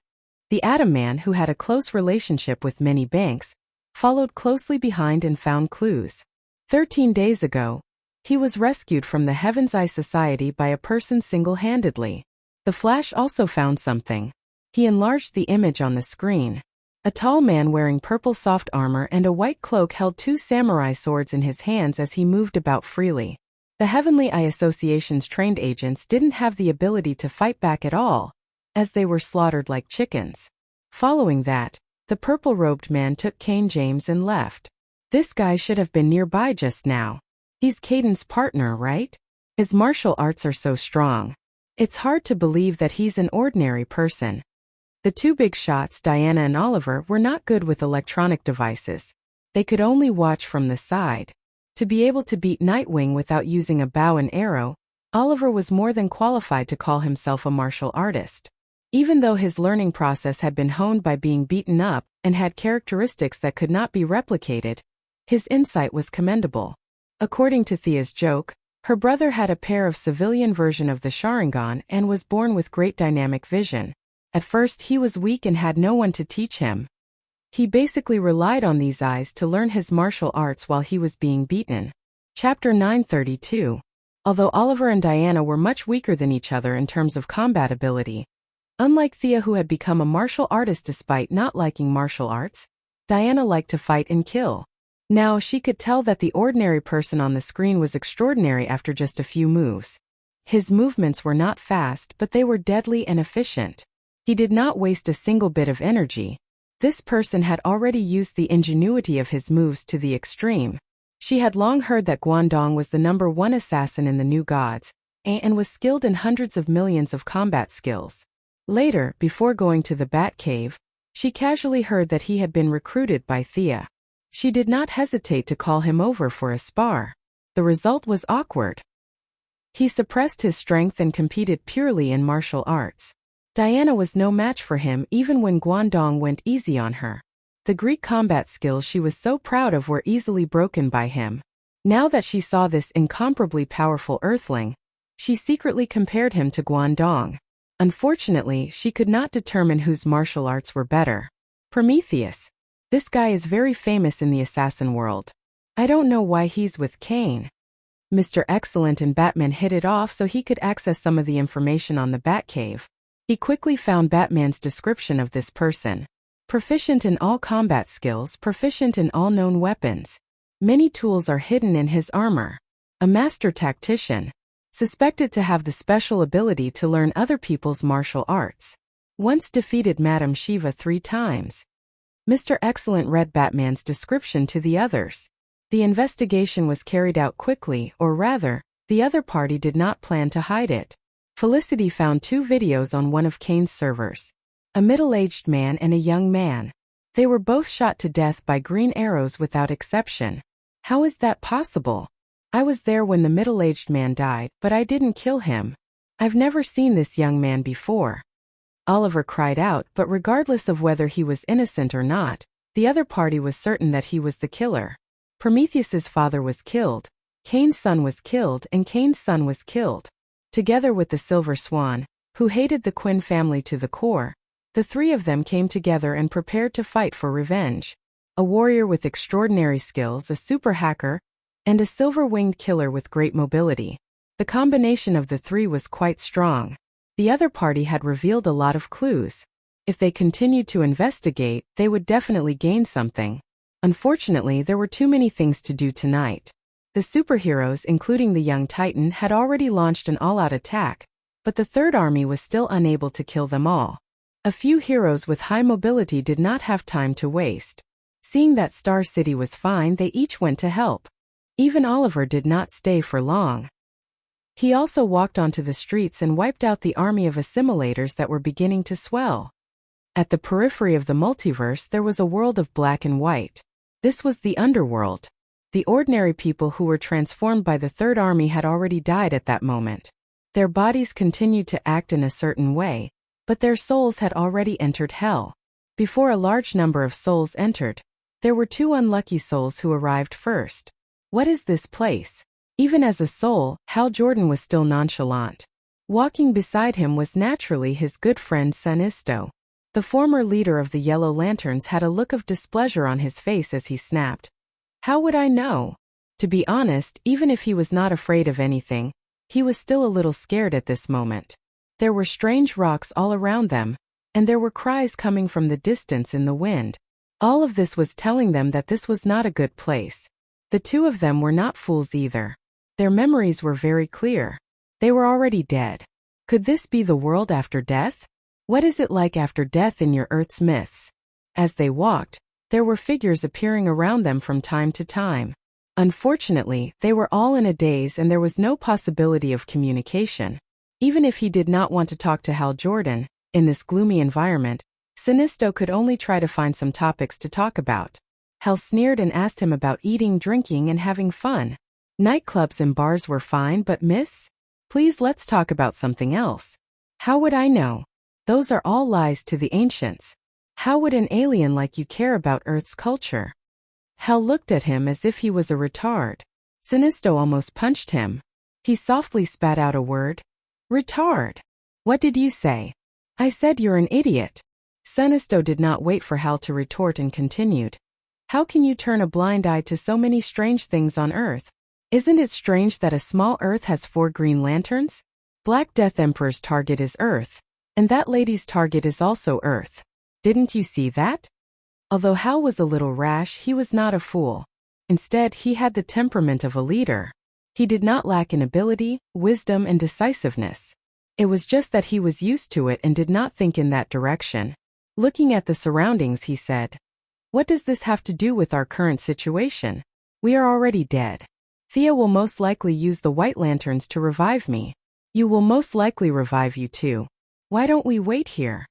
[SPEAKER 1] The Atom Man, who had a close relationship with many banks, followed closely behind and found clues. 13 days ago, he was rescued from the Heaven's Eye Society by a person single-handedly. The Flash also found something. He enlarged the image on the screen. A tall man wearing purple soft armor and a white cloak held 2 samurai swords in his hands as he moved about freely. The Heavenly Eye Association's trained agents didn't have the ability to fight back at all, as they were slaughtered like chickens. Following that, the purple-robed man took Caden James and left. This guy should have been nearby just now. He's Caden's partner, right? His martial arts are so strong. It's hard to believe that he's an ordinary person. The 2 big shots, Diana and Oliver, were not good with electronic devices. They could only watch from the side. To be able to beat Nightwing without using a bow and arrow, Oliver was more than qualified to call himself a martial artist. Even though his learning process had been honed by being beaten up and had characteristics that could not be replicated, his insight was commendable. According to Thea's joke, her brother had a pair of civilian version of the Sharingan and was born with great dynamic vision. At first he was weak and had no one to teach him. He basically relied on these eyes to learn his martial arts while he was being beaten. Chapter 932. Although Oliver and Diana were much weaker than each other in terms of combat ability, unlike Thea, who had become a martial artist despite not liking martial arts, Diana liked to fight and kill. Now she could tell that the ordinary person on the screen was extraordinary after just a few moves. His movements were not fast, but they were deadly and efficient. He did not waste a single bit of energy. This person had already used the ingenuity of his moves to the extreme. She had long heard that Guangdong was the #1 assassin in the New Gods, and was skilled in hundreds of millions of combat skills. Later, before going to the Bat Cave, she casually heard that he had been recruited by Thea. She did not hesitate to call him over for a spar. The result was awkward. He suppressed his strength and competed purely in martial arts. Diana was no match for him even when Guangdong went easy on her. The Greek combat skills she was so proud of were easily broken by him. Now that she saw this incomparably powerful earthling, she secretly compared him to Guangdong. Unfortunately, she could not determine whose martial arts were better. Prometheus. This guy is very famous in the assassin world. I don't know why he's with Kane. Mr. Excellent and Batman hit it off so he could access some of the information on the Batcave. He quickly found Batman's description of this person. Proficient in all combat skills, proficient in all known weapons. Many tools are hidden in his armor. A master tactician. Suspected to have the special ability to learn other people's martial arts. Once defeated Madame Shiva 3 times. Mr. Excellent read Batman's description to the others. The investigation was carried out quickly, or rather, the other party did not plan to hide it. Felicity found 2 videos on one of Kane's servers. A middle-aged man and a young man. They were both shot to death by green arrows without exception. How is that possible? I was there when the middle-aged man died, but I didn't kill him. I've never seen this young man before. Oliver cried out, but regardless of whether he was innocent or not, the other party was certain that he was the killer. Prometheus's father was killed, Kane's son was killed, and Kane's son was killed. Together with the Silver Swan, who hated the Quinn family to the core, the 3 of them came together and prepared to fight for revenge. A warrior with extraordinary skills, a super hacker, and a silver-winged killer with great mobility. The combination of the 3 was quite strong. The other party had revealed a lot of clues. If they continued to investigate, they would definitely gain something. Unfortunately, there were too many things to do tonight. The superheroes, including the young Titan, had already launched an all-out attack, but the Third Army was still unable to kill them all. A few heroes with high mobility did not have time to waste. Seeing that Star City was fine, they each went to help. Even Oliver did not stay for long. He also walked onto the streets and wiped out the army of assimilators that were beginning to swell. At the periphery of the multiverse there was a world of black and white. This was the underworld. The ordinary people who were transformed by the Third Army had already died at that moment. Their bodies continued to act in a certain way, but their souls had already entered hell. Before a large number of souls entered, there were 2 unlucky souls who arrived first. What is this place? Even as a soul, Hal Jordan was still nonchalant. Walking beside him was naturally his good friend Sinisto. The former leader of the Yellow Lanterns had a look of displeasure on his face as he snapped. How would I know? To be honest, even if he was not afraid of anything, he was still a little scared at this moment. There were strange rocks all around them, and there were cries coming from the distance in the wind. All of this was telling them that this was not a good place. The 2 of them were not fools either. Their memories were very clear. They were already dead. Could this be the world after death? What is it like after death in your Earth's myths? As they walked, there were figures appearing around them from time to time. Unfortunately, they were all in a daze and there was no possibility of communication. Even if he did not want to talk to Hal Jordan, in this gloomy environment, Sinisto could only try to find some topics to talk about. Hal sneered and asked him about eating, drinking, and having fun. Nightclubs and bars were fine, but myths? Please let's talk about something else. How would I know? Those are all lies to the ancients. How would an alien like you care about Earth's culture? Hal looked at him as if he was a retard. Sinisto almost punched him. He softly spat out a word. Retard. What did you say? I said you're an idiot. Sinisto did not wait for Hal to retort and continued. How can you turn a blind eye to so many strange things on Earth? Isn't it strange that a small Earth has 4 green lanterns? Black Death Emperor's target is Earth. And that lady's target is also Earth. Didn't you see that? Although Hal was a little rash, he was not a fool. Instead, he had the temperament of a leader. He did not lack in ability, wisdom, and decisiveness. It was just that he was used to it and did not think in that direction. Looking at the surroundings, he said, "What does this have to do with our current situation? We are already dead. Thea will most likely use the White Lanterns to revive me. You will most likely revive you too. Why don't we wait here?"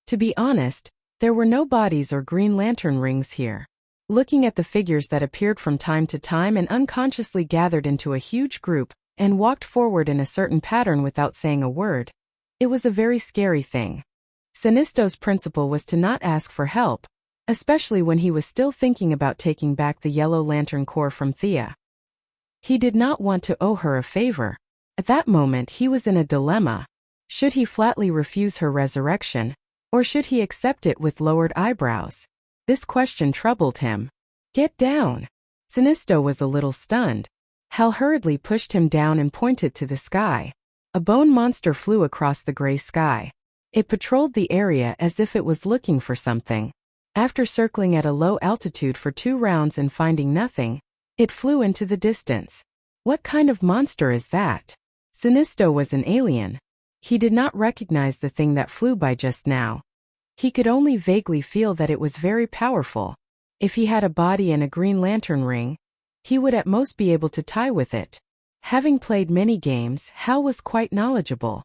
[SPEAKER 1] To be honest, there were no bodies or Green Lantern rings here. Looking at the figures that appeared from time to time and unconsciously gathered into a huge group and walked forward in a certain pattern without saying a word, it was a very scary thing. Sinisto's principle was to not ask for help, especially when he was still thinking about taking back the Yellow Lantern Corps from Thea. He did not want to owe her a favor. At that moment he was in a dilemma. Should he flatly refuse her resurrection, or should he accept it with lowered eyebrows? This question troubled him. Get down. Sinisto was a little stunned. Hal hurriedly pushed him down and pointed to the sky. A bone monster flew across the gray sky. It patrolled the area as if it was looking for something. After circling at a low altitude for 2 rounds and finding nothing, it flew into the distance. What kind of monster is that? Sinisto was an alien. He did not recognize the thing that flew by just now. He could only vaguely feel that it was very powerful. If he had a body and a Green Lantern ring, he would at most be able to tie with it. Having played many games, Hal was quite knowledgeable.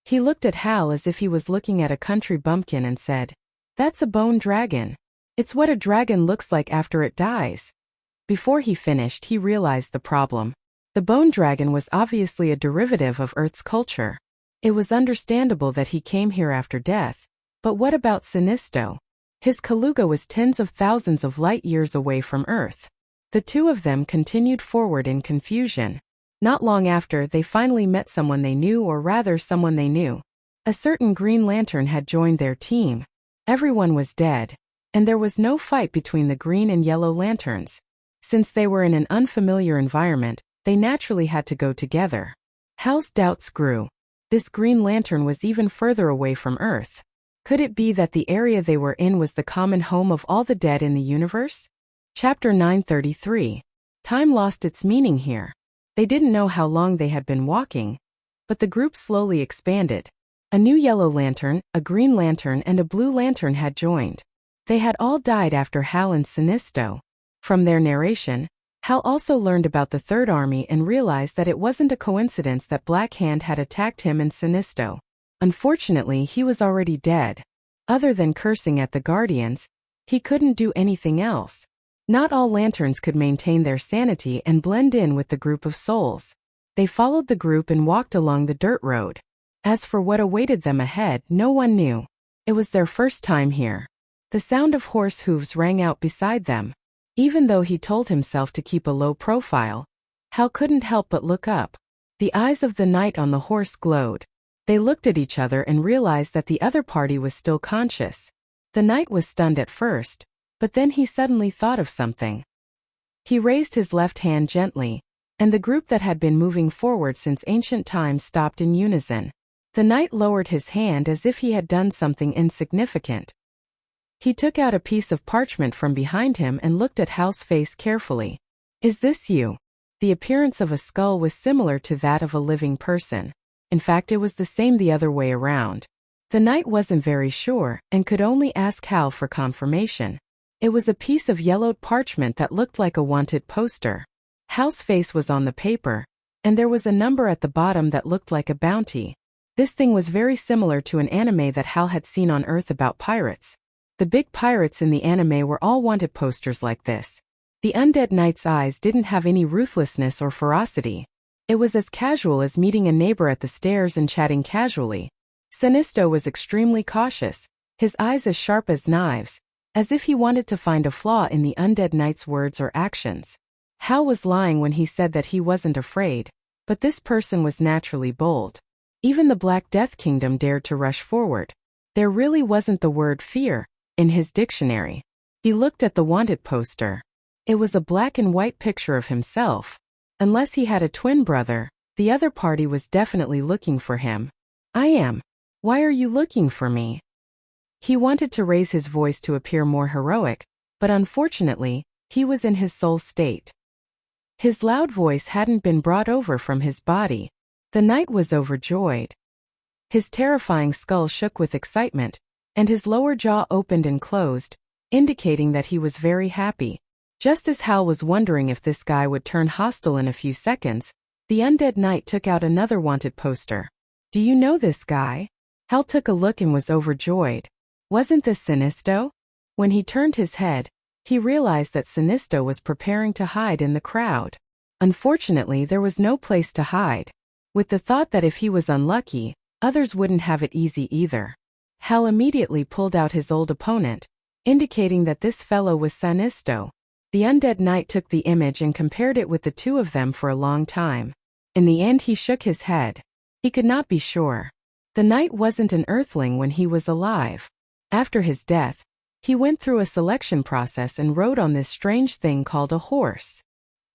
[SPEAKER 1] He looked at Hal as if he was looking at a country bumpkin and said, "That's a bone dragon. It's what a dragon looks like after it dies." Before he finished, he realized the problem. The bone dragon was obviously a derivative of Earth's culture. It was understandable that he came here after death, but what about Sinisto? His Kaluga was tens of thousands of light years away from Earth. The two of them continued forward in confusion. Not long after, they finally met someone they knew, or rather someone they knew. A certain Green Lantern had joined their team. Everyone was dead, and there was no fight between the Green and Yellow Lanterns. Since they were in an unfamiliar environment, they naturally had to go together. Hal's doubts grew. This Green Lantern was even further away from Earth. Could it be that the area they were in was the common home of all the dead in the universe? Chapter 933. Time lost its meaning here. They didn't know how long they had been walking, but the group slowly expanded. A new Yellow Lantern, a Green Lantern, and a Blue Lantern had joined. They had all died after Hal and Sinisto. From their narration, Hal also learned about the Third Army and realized that it wasn't a coincidence that Black Hand had attacked him and Sinisto. Unfortunately, he was already dead. Other than cursing at the Guardians, he couldn't do anything else. Not all lanterns could maintain their sanity and blend in with the group of souls. They followed the group and walked along the dirt road. As for what awaited them ahead, no one knew. It was their first time here. The sound of horse hooves rang out beside them. Even though he told himself to keep a low profile, Hal couldn't help but look up. The eyes of the knight on the horse glowed. They looked at each other and realized that the other party was still conscious. The knight was stunned at first, but then he suddenly thought of something. He raised his left hand gently, and the group that had been moving forward since ancient times stopped in unison. The knight lowered his hand as if he had done something insignificant. He took out a piece of parchment from behind him and looked at Hal's face carefully. "Is this you?" The appearance of a skull was similar to that of a living person. In fact, it was the same the other way around. The knight wasn't very sure and could only ask Hal for confirmation. It was a piece of yellowed parchment that looked like a wanted poster. Hal's face was on the paper, and there was a number at the bottom that looked like a bounty. This thing was very similar to an anime that Hal had seen on Earth about pirates. The big pirates in the anime were all wanted posters like this. The undead knight's eyes didn't have any ruthlessness or ferocity. It was as casual as meeting a neighbor at the stairs and chatting casually. Sinisto was extremely cautious, his eyes as sharp as knives, as if he wanted to find a flaw in the undead knight's words or actions. Hal was lying when he said that he wasn't afraid, but this person was naturally bold. Even the Black Death Kingdom dared to rush forward. There really wasn't the word fear in his dictionary. He looked at the wanted poster. It was a black and white picture of himself. Unless he had a twin brother, the other party was definitely looking for him. "I am. Why are you looking for me?" He wanted to raise his voice to appear more heroic, but unfortunately, he was in his soul state. His loud voice hadn't been brought over from his body. The knight was overjoyed. His terrifying skull shook with excitement, and his lower jaw opened and closed, indicating that he was very happy. Just as Hal was wondering if this guy would turn hostile in a few seconds, the undead knight took out another wanted poster. "Do you know this guy?" Hal took a look and was overjoyed. Wasn't this Sinisto? When he turned his head, he realized that Sinisto was preparing to hide in the crowd. Unfortunately, there was no place to hide. With the thought that if he was unlucky, others wouldn't have it easy either, Hal immediately pulled out his old opponent, indicating that this fellow was Sinisto. The undead knight took the image and compared it with the two of them for a long time. In the end he shook his head. He could not be sure. The knight wasn't an earthling when he was alive. After his death, he went through a selection process and rode on this strange thing called a horse.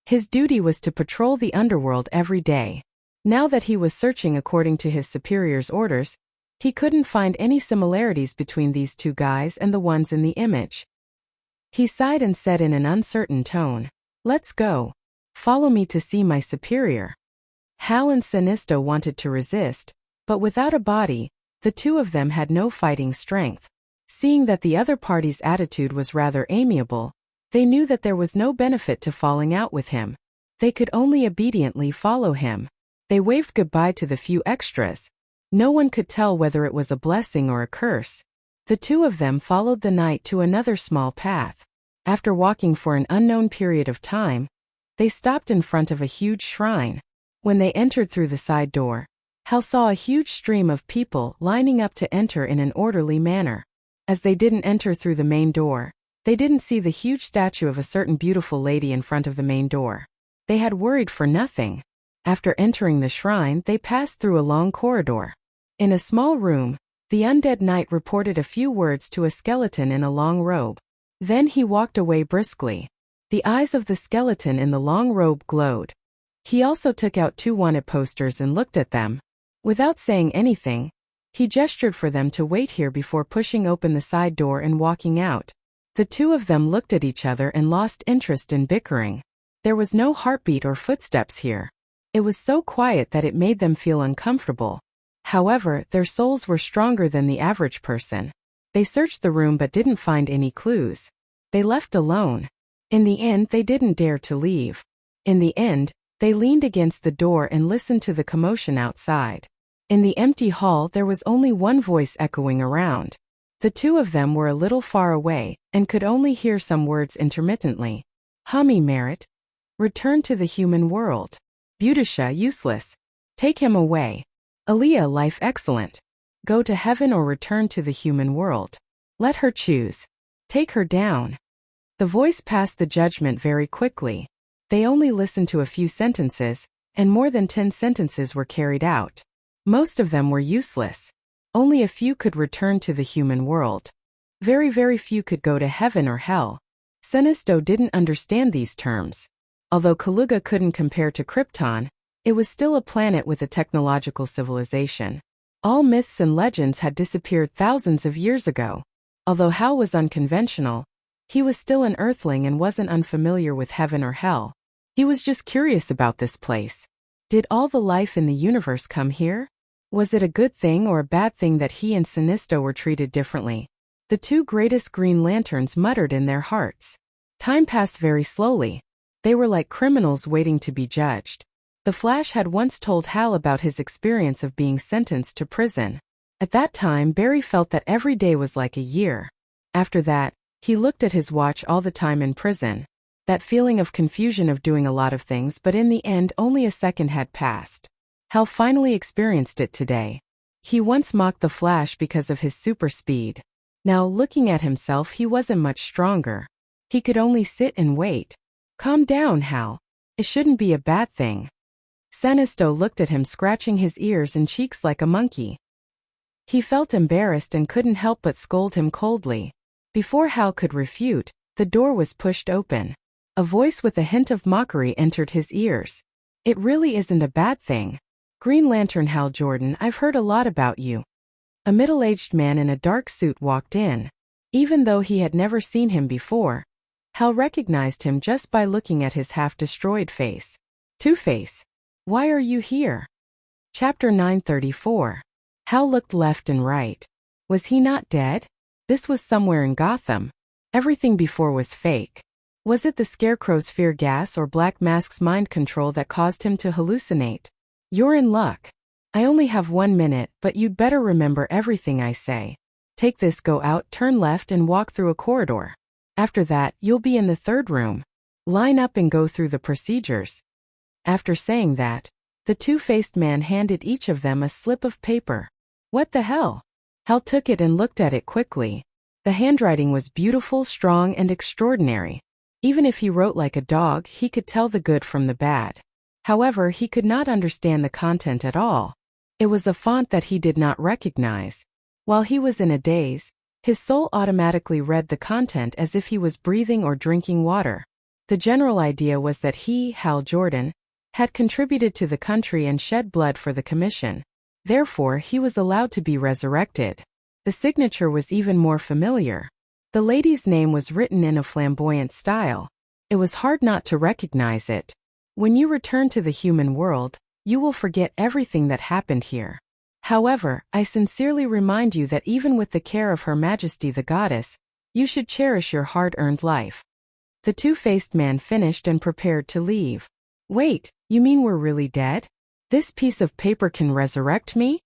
[SPEAKER 1] His duty was to patrol the underworld every day. Now that he was searching according to his superior's orders, he couldn't find any similarities between these two guys and the ones in the image. He sighed and said in an uncertain tone, "Let's go. Follow me to see my superior." Hal and Sinisto wanted to resist, but without a body, the two of them had no fighting strength. Seeing that the other party's attitude was rather amiable, they knew that there was no benefit to falling out with him. They could only obediently follow him. They waved goodbye to the few extras. No one could tell whether it was a blessing or a curse. The two of them followed the knight to another small path. After walking for an unknown period of time, they stopped in front of a huge shrine. When they entered through the side door, Hal saw a huge stream of people lining up to enter in an orderly manner. As they didn't enter through the main door, they didn't see the huge statue of a certain beautiful lady in front of the main door. They had worried for nothing. After entering the shrine, they passed through a long corridor. In a small room, the undead knight reported a few words to a skeleton in a long robe. Then he walked away briskly. The eyes of the skeleton in the long robe glowed. He also took out 2 wanted posters and looked at them. Without saying anything, he gestured for them to wait here before pushing open the side door and walking out. The two of them looked at each other and lost interest in bickering. There was no heartbeat or footsteps here. It was so quiet that it made them feel uncomfortable. However, their souls were stronger than the average person. They searched the room but didn't find any clues. They left alone. In the end, they didn't dare to leave. In the end, they leaned against the door and listened to the commotion outside. In the empty hall, there was only one voice echoing around. The two of them were a little far away and could only hear some words intermittently. Hummy Merit. Return to the human world. Beautisha useless. Take him away. Aaliyah life excellent. Go to heaven or return to the human world. Let her choose. Take her down. The voice passed the judgment very quickly. They only listened to a few sentences, and more than 10 sentences were carried out. Most of them were useless. Only a few could return to the human world. Very few could go to heaven or hell. Sinisto didn't understand these terms. Although Kaluga couldn't compare to Krypton, it was still a planet with a technological civilization. All myths and legends had disappeared thousands of years ago. Although Hal was unconventional, he was still an Earthling and wasn't unfamiliar with heaven or hell. He was just curious about this place. Did all the life in the universe come here? Was it a good thing or a bad thing that he and Sinisto were treated differently? The two greatest Green Lanterns muttered in their hearts. Time passed very slowly. They were like criminals waiting to be judged. The Flash had once told Hal about his experience of being sentenced to prison. At that time, Barry felt that every day was like a year. After that, he looked at his watch all the time in prison. That feeling of confusion of doing a lot of things, but in the end only a second had passed. Hal finally experienced it today. He once mocked the Flash because of his super speed. Now, looking at himself, he wasn't much stronger. He could only sit and wait. Calm down, Hal. It shouldn't be a bad thing. Sinisto looked at him, scratching his ears and cheeks like a monkey. He felt embarrassed and couldn't help but scold him coldly. Before Hal could refute, the door was pushed open. A voice with a hint of mockery entered his ears. It really isn't a bad thing. Green Lantern Hal Jordan, I've heard a lot about you. A middle-aged man in a dark suit walked in. Even though he had never seen him before, Hal recognized him just by looking at his half-destroyed face. Two-Face. Why are you here? Chapter 934. Hal looked left and right. Was he not dead? This was somewhere in Gotham. Everything before was fake. Was it the Scarecrow's fear gas or Black Mask's mind control that caused him to hallucinate? You're in luck. I only have 1 minute, but you'd better remember everything I say. Take this, go out, turn left and walk through a corridor. After that, you'll be in the 3rd room. Line up and go through the procedures. After saying that, the two-faced man handed each of them a slip of paper. What the hell? Hal took it and looked at it quickly. The handwriting was beautiful, strong, and extraordinary. Even if he wrote like a dog, he could tell the good from the bad. However, he could not understand the content at all. It was a font that he did not recognize. While he was in a daze, his soul automatically read the content as if he was breathing or drinking water. The general idea was that he, Hal Jordan, had contributed to the country and shed blood for the commission. Therefore, he was allowed to be resurrected. The signature was even more familiar. The lady's name was written in a flamboyant style. It was hard not to recognize it. When you return to the human world, you will forget everything that happened here. However, I sincerely remind you that even with the care of Her Majesty the Goddess, you should cherish your hard-earned life. The two-faced man finished and prepared to leave. Wait, you mean we're really dead? This piece of paper can resurrect me?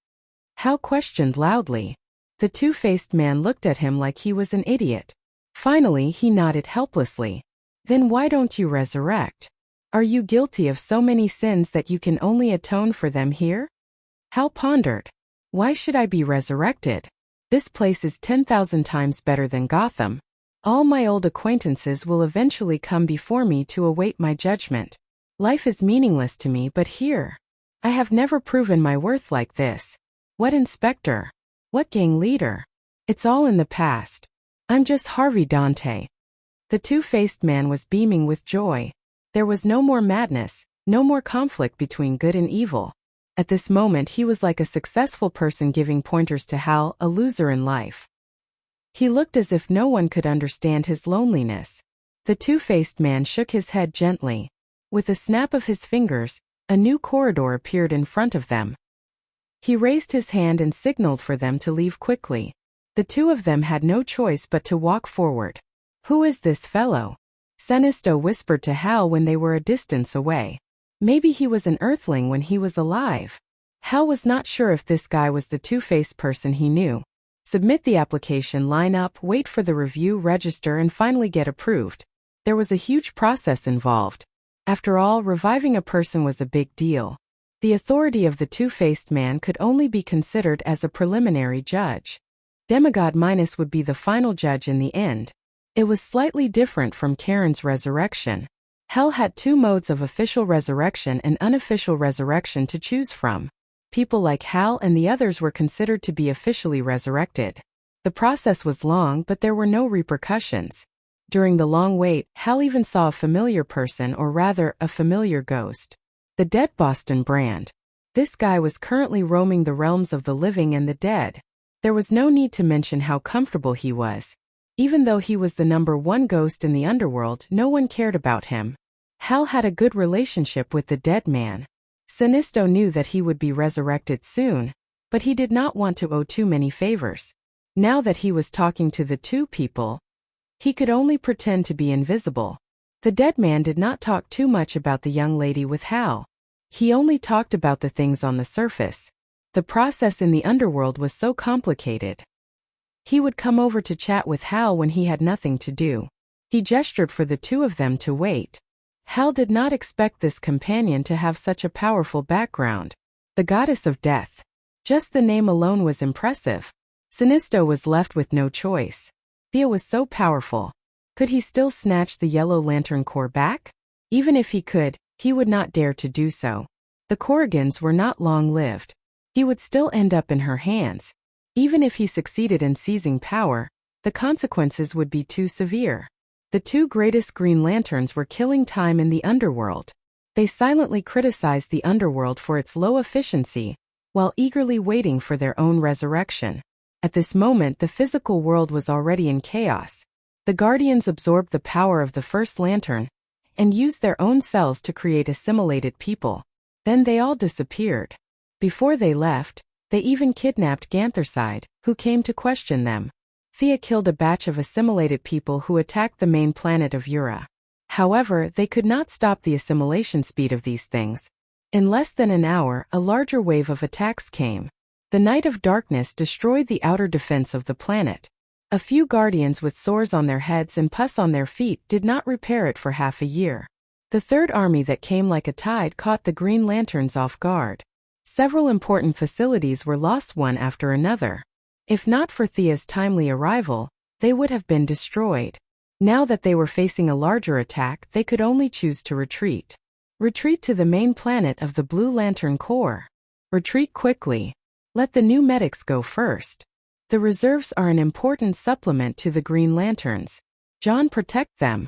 [SPEAKER 1] Hal questioned loudly. The two-faced man looked at him like he was an idiot. Finally, he nodded helplessly. Then why don't you resurrect? Are you guilty of so many sins that you can only atone for them here? Hal pondered. Why should I be resurrected? This place is 10,000 times better than Gotham. All my old acquaintances will eventually come before me to await my judgment. Life is meaningless to me, but here, I have never proven my worth like this. What inspector? What gang leader? It's all in the past. I'm just Harvey Dante. The two-faced man was beaming with joy. There was no more madness, no more conflict between good and evil. At this moment he was like a successful person giving pointers to Hal, a loser in life. He looked as if no one could understand his loneliness. The two-faced man shook his head gently. With a snap of his fingers, a new corridor appeared in front of them. He raised his hand and signaled for them to leave quickly. The two of them had no choice but to walk forward. Who is this fellow? Sinisto whispered to Hal when they were a distance away. Maybe he was an Earthling when he was alive. Hal was not sure if this guy was the two-faced person he knew. Submit the application, line up, wait for the review, register, and finally get approved. There was a huge process involved. After all, reviving a person was a big deal. The authority of the two-faced man could only be considered as a preliminary judge. Demigod Minus would be the final judge in the end. It was slightly different from Karen's resurrection. Hal had two modes of official resurrection and unofficial resurrection to choose from. People like Hal and the others were considered to be officially resurrected. The process was long, but there were no repercussions. During the long wait, Hal even saw a familiar person, or rather, a familiar ghost. The dead Boston Brand. This guy was currently roaming the realms of the living and the dead. There was no need to mention how comfortable he was. Even though he was the #1 ghost in the underworld, no one cared about him. Hal had a good relationship with the dead man. Sinisto knew that he would be resurrected soon, but he did not want to owe too many favors. Now that he was talking to the two people, he could only pretend to be invisible. The dead man did not talk too much about the young lady with Hal. He only talked about the things on the surface. The process in the underworld was so complicated. He would come over to chat with Hal when he had nothing to do. He gestured for the two of them to wait. Hal did not expect this companion to have such a powerful background. The goddess of death. Just the name alone was impressive. Sinisto was left with no choice. Thea was so powerful. Could he still snatch the Yellow Lantern Corps back? Even if he could, he would not dare to do so. The Corrigans were not long-lived. He would still end up in her hands. Even if he succeeded in seizing power, the consequences would be too severe. The two greatest Green Lanterns were killing time in the underworld. They silently criticized the underworld for its low efficiency, while eagerly waiting for their own resurrection. At this moment, the physical world was already in chaos. The Guardians absorbed the power of the First Lantern and used their own cells to create assimilated people. Then they all disappeared. Before they left, they even kidnapped Ganthercide, who came to question them. Thea killed a batch of assimilated people who attacked the main planet of Ura. However, they could not stop the assimilation speed of these things. In less than an hour, a larger wave of attacks came. The Night of Darkness destroyed the outer defense of the planet. A few Guardians with sores on their heads and pus on their feet did not repair it for half a year. The third army that came like a tide caught the Green Lanterns off guard. Several important facilities were lost one after another. If not for Thea's timely arrival, they would have been destroyed. Now that they were facing a larger attack, they could only choose to retreat. Retreat to the main planet of the Blue Lantern Corps. Retreat quickly. Let the new medics go first. The reserves are an important supplement to the Green Lanterns. John, protect them.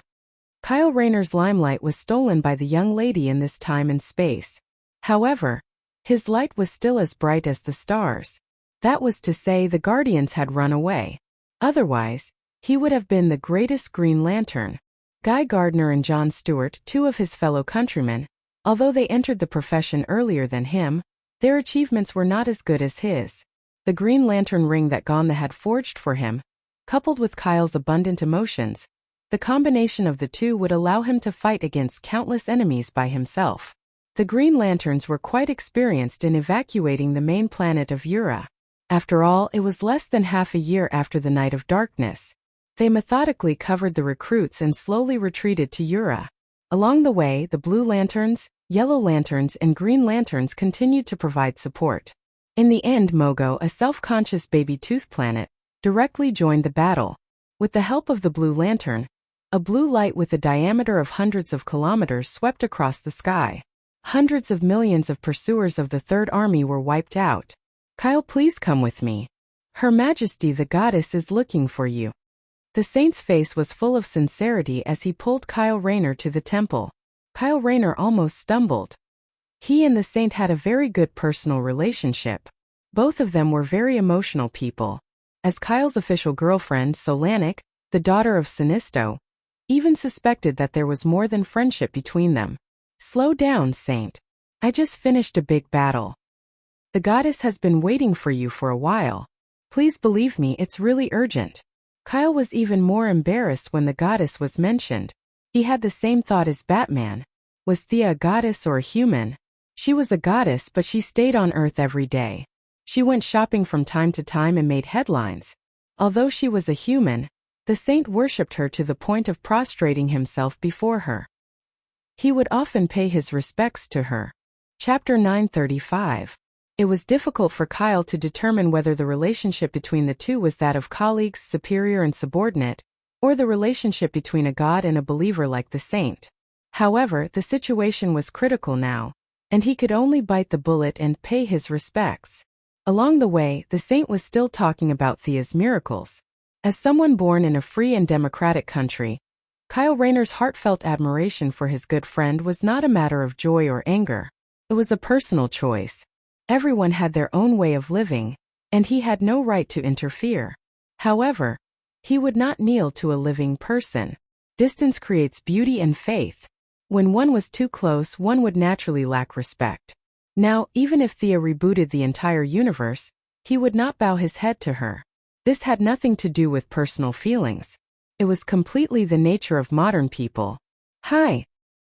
[SPEAKER 1] Kyle Rayner's limelight was stolen by the young lady in this time and space. However, his light was still as bright as the stars. That was to say, the Guardians had run away. Otherwise, he would have been the greatest Green Lantern. Guy Gardner and John Stewart, two of his fellow countrymen, although they entered the profession earlier than him, their achievements were not as good as his. The Green Lantern ring that Gotham had forged for him, coupled with Kyle's abundant emotions, the combination of the two would allow him to fight against countless enemies by himself. The Green Lanterns were quite experienced in evacuating the main planet of Ura. After all, it was less than half a year after the Night of Darkness. They methodically covered the recruits and slowly retreated to Ura. Along the way, the Blue Lanterns, Yellow Lanterns, and Green Lanterns continued to provide support. In the end, Mogo, a self-conscious baby tooth planet, directly joined the battle. With the help of the Blue Lantern, a blue light with a diameter of hundreds of kilometers swept across the sky. Hundreds of millions of pursuers of the Third Army were wiped out. Kyle, please come with me. Her Majesty the Goddess is looking for you. The Saint's face was full of sincerity as he pulled Kyle Rayner to the temple. Kyle Rayner almost stumbled. He and the Saint had a very good personal relationship. Both of them were very emotional people. As Kyle's official girlfriend, Solanik, the daughter of Sinisto, even suspected that there was more than friendship between them. Slow down, Saint. I just finished a big battle. The goddess has been waiting for you for a while. Please believe me, it's really urgent. Kyle was even more embarrassed when the goddess was mentioned. He had the same thought as Batman. Was Thea a goddess or a human? She was a goddess, but she stayed on Earth every day. She went shopping from time to time and made headlines. Although she was a human, the Saint worshipped her to the point of prostrating himself before her. He would often pay his respects to her. Chapter 935. It was difficult for Kyle to determine whether the relationship between the two was that of colleagues, superior and subordinate, or the relationship between a god and a believer like the Saint. However, the situation was critical now, and he could only bite the bullet and pay his respects. Along the way, the Saint was still talking about Thea's miracles. As someone born in a free and democratic country, Kyle Rayner's heartfelt admiration for his good friend was not a matter of joy or anger. It was a personal choice. Everyone had their own way of living, and he had no right to interfere. However, he would not kneel to a living person. Distance creates beauty and faith. When one was too close, one would naturally lack respect. Now, even if Thea rebooted the entire universe, he would not bow his head to her. This had nothing to do with personal feelings. It was completely the nature of modern people. Hi.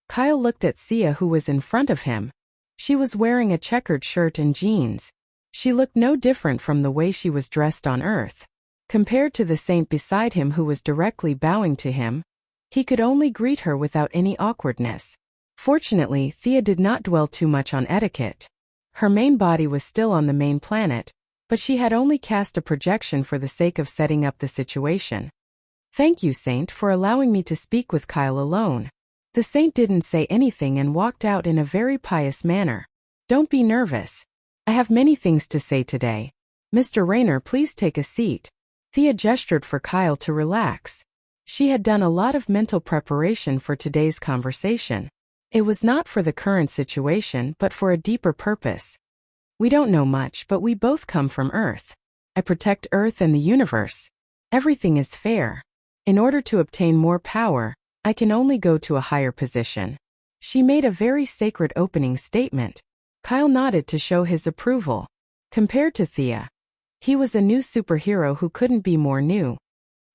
[SPEAKER 1] Kyle looked at Thea, who was in front of him. She was wearing a checkered shirt and jeans. She looked no different from the way she was dressed on Earth. Compared to the Saint beside him, who was directly bowing to him, he could only greet her without any awkwardness. Fortunately, Thea did not dwell too much on etiquette. Her main body was still on the main planet, but she had only cast a projection for the sake of setting up the situation. Thank you, Saint, for allowing me to speak with Kyle alone. The Saint didn't say anything and walked out in a very pious manner. Don't be nervous. I have many things to say today. Mr. Rayner, please take a seat. Thea gestured for Kyle to relax. She had done a lot of mental preparation for today's conversation. It was not for the current situation, but for a deeper purpose. We don't know much, but we both come from Earth. I protect Earth and the universe. Everything is fair. In order to obtain more power, I can only go to a higher position. She made a very sacred opening statement. Kyle nodded to show his approval. Compared to Thea, he was a new superhero who couldn't be more new.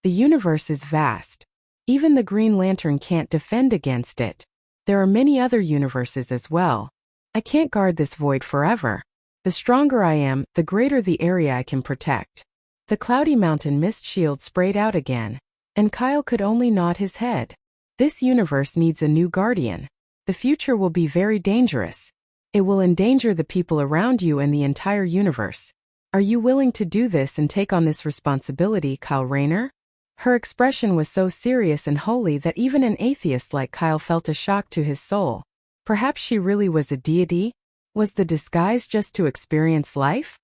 [SPEAKER 1] The universe is vast. Even the Green Lantern can't defend against it. There are many other universes as well. I can't guard this void forever. The stronger I am, the greater the area I can protect. The cloudy mountain mist shield sprayed out again, and Kyle could only nod his head. This universe needs a new guardian. The future will be very dangerous. It will endanger the people around you and the entire universe. Are you willing to do this and take on this responsibility, Kyle Rayner? Her expression was so serious and holy that even an atheist like Kyle felt a shock to his soul. Perhaps she really was a deity? Was the disguise just to experience life?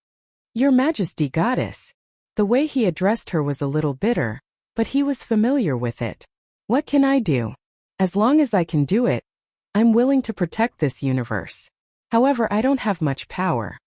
[SPEAKER 1] Your Majesty, Goddess. The way he addressed her was a little bitter, but he was familiar with it. What can I do? As long as I can do it, I'm willing to protect this universe. However, I don't have much power.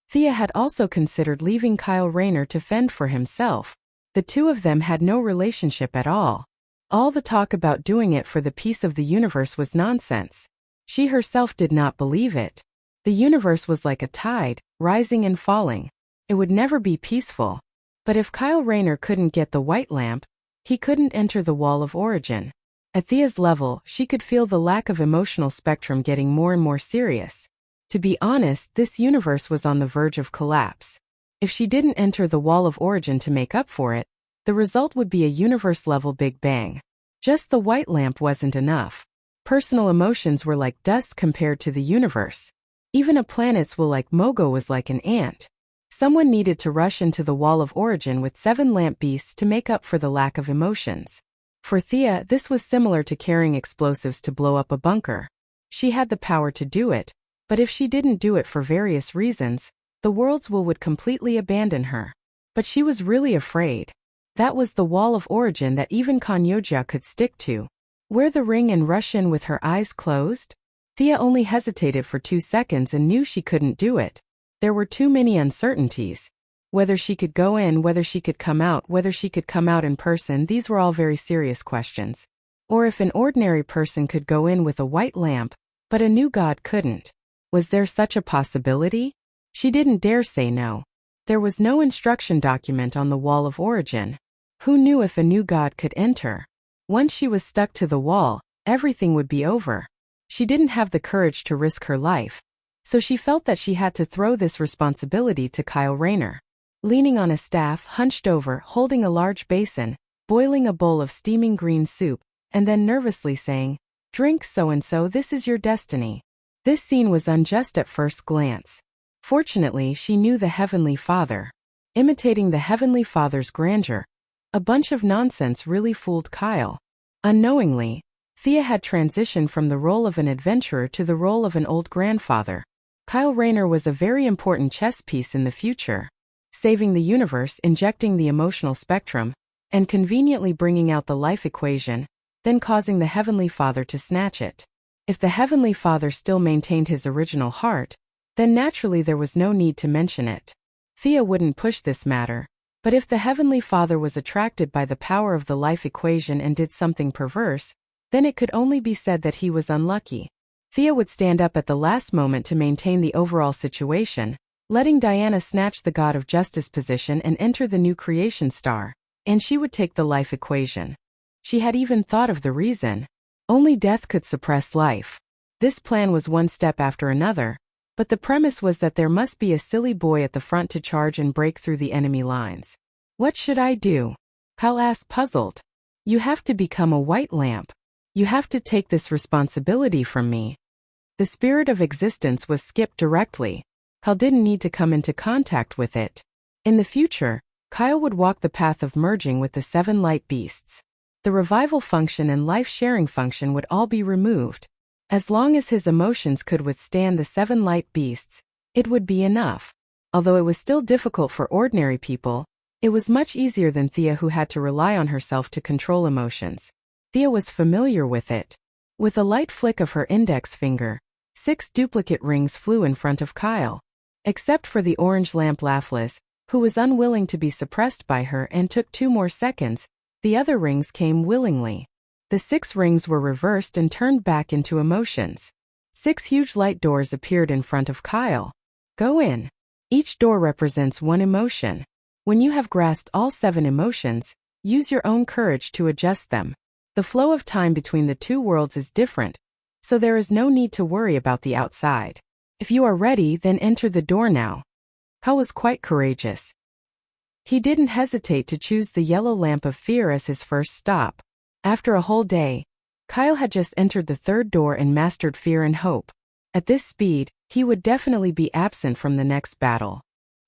[SPEAKER 1] Thea had also considered leaving Kyle Rayner to fend for himself. The two of them had no relationship at all. All the talk about doing it for the peace of the universe was nonsense. She herself did not believe it. The universe was like a tide, rising and falling. It would never be peaceful. But if Kyle Rayner couldn't get the white lamp, he couldn't enter the wall of origin. At Thea's level, she could feel the lack of emotional spectrum getting more and more serious. To be honest, this universe was on the verge of collapse. If she didn't enter the wall of origin to make up for it, the result would be a universe-level Big Bang. Just the white lamp wasn't enough. Personal emotions were like dust compared to the universe. Even a planet's will like Mogo was like an ant. Someone needed to rush into the wall of origin with 7 lamp beasts to make up for the lack of emotions. For Thea, this was similar to carrying explosives to blow up a bunker. She had the power to do it, but if she didn't do it for various reasons, the world's will would completely abandon her. But she was really afraid. That was the wall of origin that even Kanyojia could stick to. Wear the ring and rush in with her eyes closed? Thea only hesitated for 2 seconds and knew she couldn't do it. There were too many uncertainties. Whether she could go in, whether she could come out, whether she could come out in person, these were all very serious questions. Or if an ordinary person could go in with a white lamp, but a new god couldn't. Was there such a possibility? She didn't dare say no. There was no instruction document on the wall of origin. Who knew if a new god could enter? Once she was stuck to the wall, everything would be over. She didn't have the courage to risk her life. So she felt that she had to throw this responsibility to Kyle Rayner. Leaning on a staff, hunched over, holding a large basin, boiling a bowl of steaming green soup, and then nervously saying, "Drink so-and-so, this is your destiny." This scene was unjust at first glance. Fortunately, she knew the Heavenly Father. Imitating the Heavenly Father's grandeur, a bunch of nonsense really fooled Kyle. Unknowingly, Thea had transitioned from the role of an adventurer to the role of an old grandfather. Kyle Rayner was a very important chess piece in the future. Saving the universe, injecting the emotional spectrum, and conveniently bringing out the life equation, then causing the Heavenly Father to snatch it. If the Heavenly Father still maintained his original heart, then naturally there was no need to mention it. Thea wouldn't push this matter, but if the Heavenly Father was attracted by the power of the life equation and did something perverse, then it could only be said that he was unlucky. Thea would stand up at the last moment to maintain the overall situation, letting Diana snatch the God of Justice position and enter the new creation star, and she would take the life equation. She had even thought of the reason. Only death could suppress life. This plan was one step after another, but the premise was that there must be a silly boy at the front to charge and break through the enemy lines. What should I do? Kyle asked, puzzled. You have to become a white lamp. You have to take this responsibility from me. The spirit of existence was skipped directly. Kyle didn't need to come into contact with it. In the future, Kyle would walk the path of merging with the 7 light beasts. The revival function and life-sharing function would all be removed. As long as his emotions could withstand the 7 light beasts, it would be enough. Although it was still difficult for ordinary people, it was much easier than Thea, who had to rely on herself to control emotions. Thea was familiar with it. With a light flick of her index finger, 6 duplicate rings flew in front of Kyle. Except for the orange lamp Laughless, who was unwilling to be suppressed by her and took 2 more seconds, the other rings came willingly. The 6 rings were reversed and turned back into emotions. 6 huge light doors appeared in front of Kyle. Go in. Each door represents 1 emotion. When you have grasped all 7 emotions, use your own courage to adjust them. The flow of time between the 2 worlds is different, so there is no need to worry about the outside. If you are ready, then enter the door now. Kyle was quite courageous. He didn't hesitate to choose the yellow lamp of fear as his first stop. After a whole day, Kyle had just entered the 3rd door and mastered fear and hope. At this speed, he would definitely be absent from the next battle.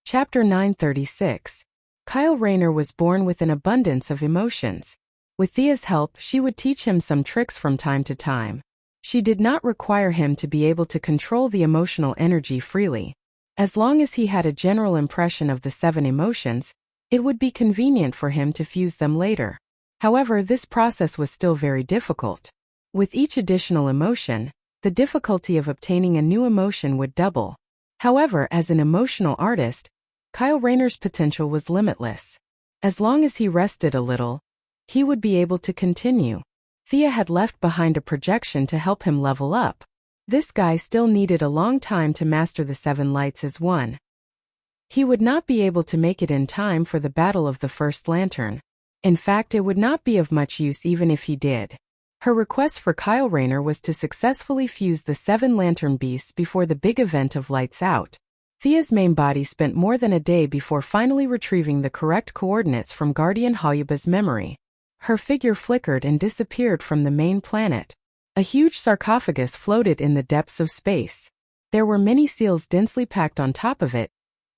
[SPEAKER 1] Chapter 936. Kyle Rayner was born with an abundance of emotions. With Thea's help, she would teach him some tricks from time to time. She did not require him to be able to control the emotional energy freely. As long as he had a general impression of the 7 emotions, it would be convenient for him to fuse them later. However, this process was still very difficult. With each additional emotion, the difficulty of obtaining a new emotion would double. However, as an emotional artist, Kyle Rayner's potential was limitless. As long as he rested a little, he would be able to continue. Thea had left behind a projection to help him level up. This guy still needed a long time to master the 7 lights as one. He would not be able to make it in time for the Battle of the First Lantern. In fact, it would not be of much use even if he did. Her request for Kyle Rayner was to successfully fuse the 7 lantern beasts before the big event of Lights Out. Thea's main body spent more than a day before finally retrieving the correct coordinates from Guardian Hayuba's memory. Her figure flickered and disappeared from the main planet. A huge sarcophagus floated in the depths of space. There were many seals densely packed on top of it,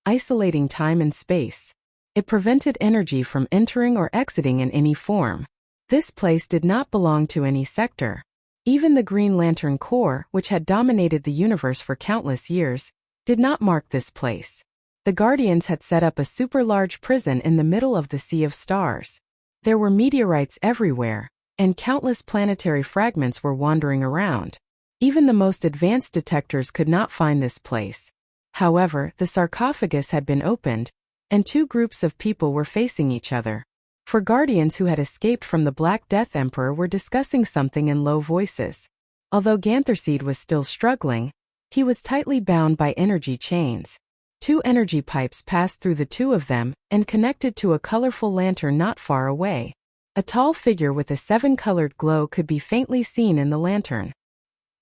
[SPEAKER 1] isolating time and space. It prevented energy from entering or exiting in any form. This place did not belong to any sector. Even the Green Lantern Corps, which had dominated the universe for countless years, did not mark this place. The Guardians had set up a super-large prison in the middle of the Sea of Stars. There were meteorites everywhere, and countless planetary fragments were wandering around. Even the most advanced detectors could not find this place. However, the sarcophagus had been opened, and 2 groups of people were facing each other. 4 Guardians who had escaped from the Black Death Emperor were discussing something in low voices. Although Gantherseed was still struggling, he was tightly bound by energy chains. 2 energy pipes passed through the 2 of them and connected to a colorful lantern not far away. A tall figure with a 7-colored glow could be faintly seen in the lantern.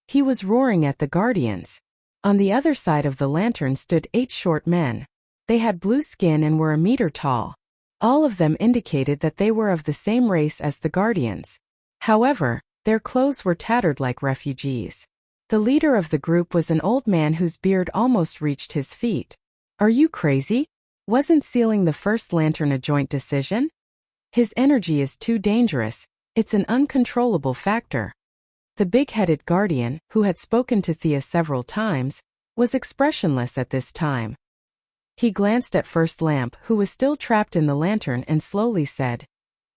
[SPEAKER 1] He was roaring at the Guardians. On the other side of the lantern stood 8 short men. They had blue skin and were a meter tall. All of them indicated that they were of the same race as the Guardians. However, their clothes were tattered like refugees. The leader of the group was an old man whose beard almost reached his feet. "Are you crazy? Wasn't sealing the first lantern a joint decision? His energy is too dangerous, it's an uncontrollable factor." The big-headed Guardian, who had spoken to Thea several times, was expressionless at this time. He glanced at First Lamp, who was still trapped in the lantern, and slowly said,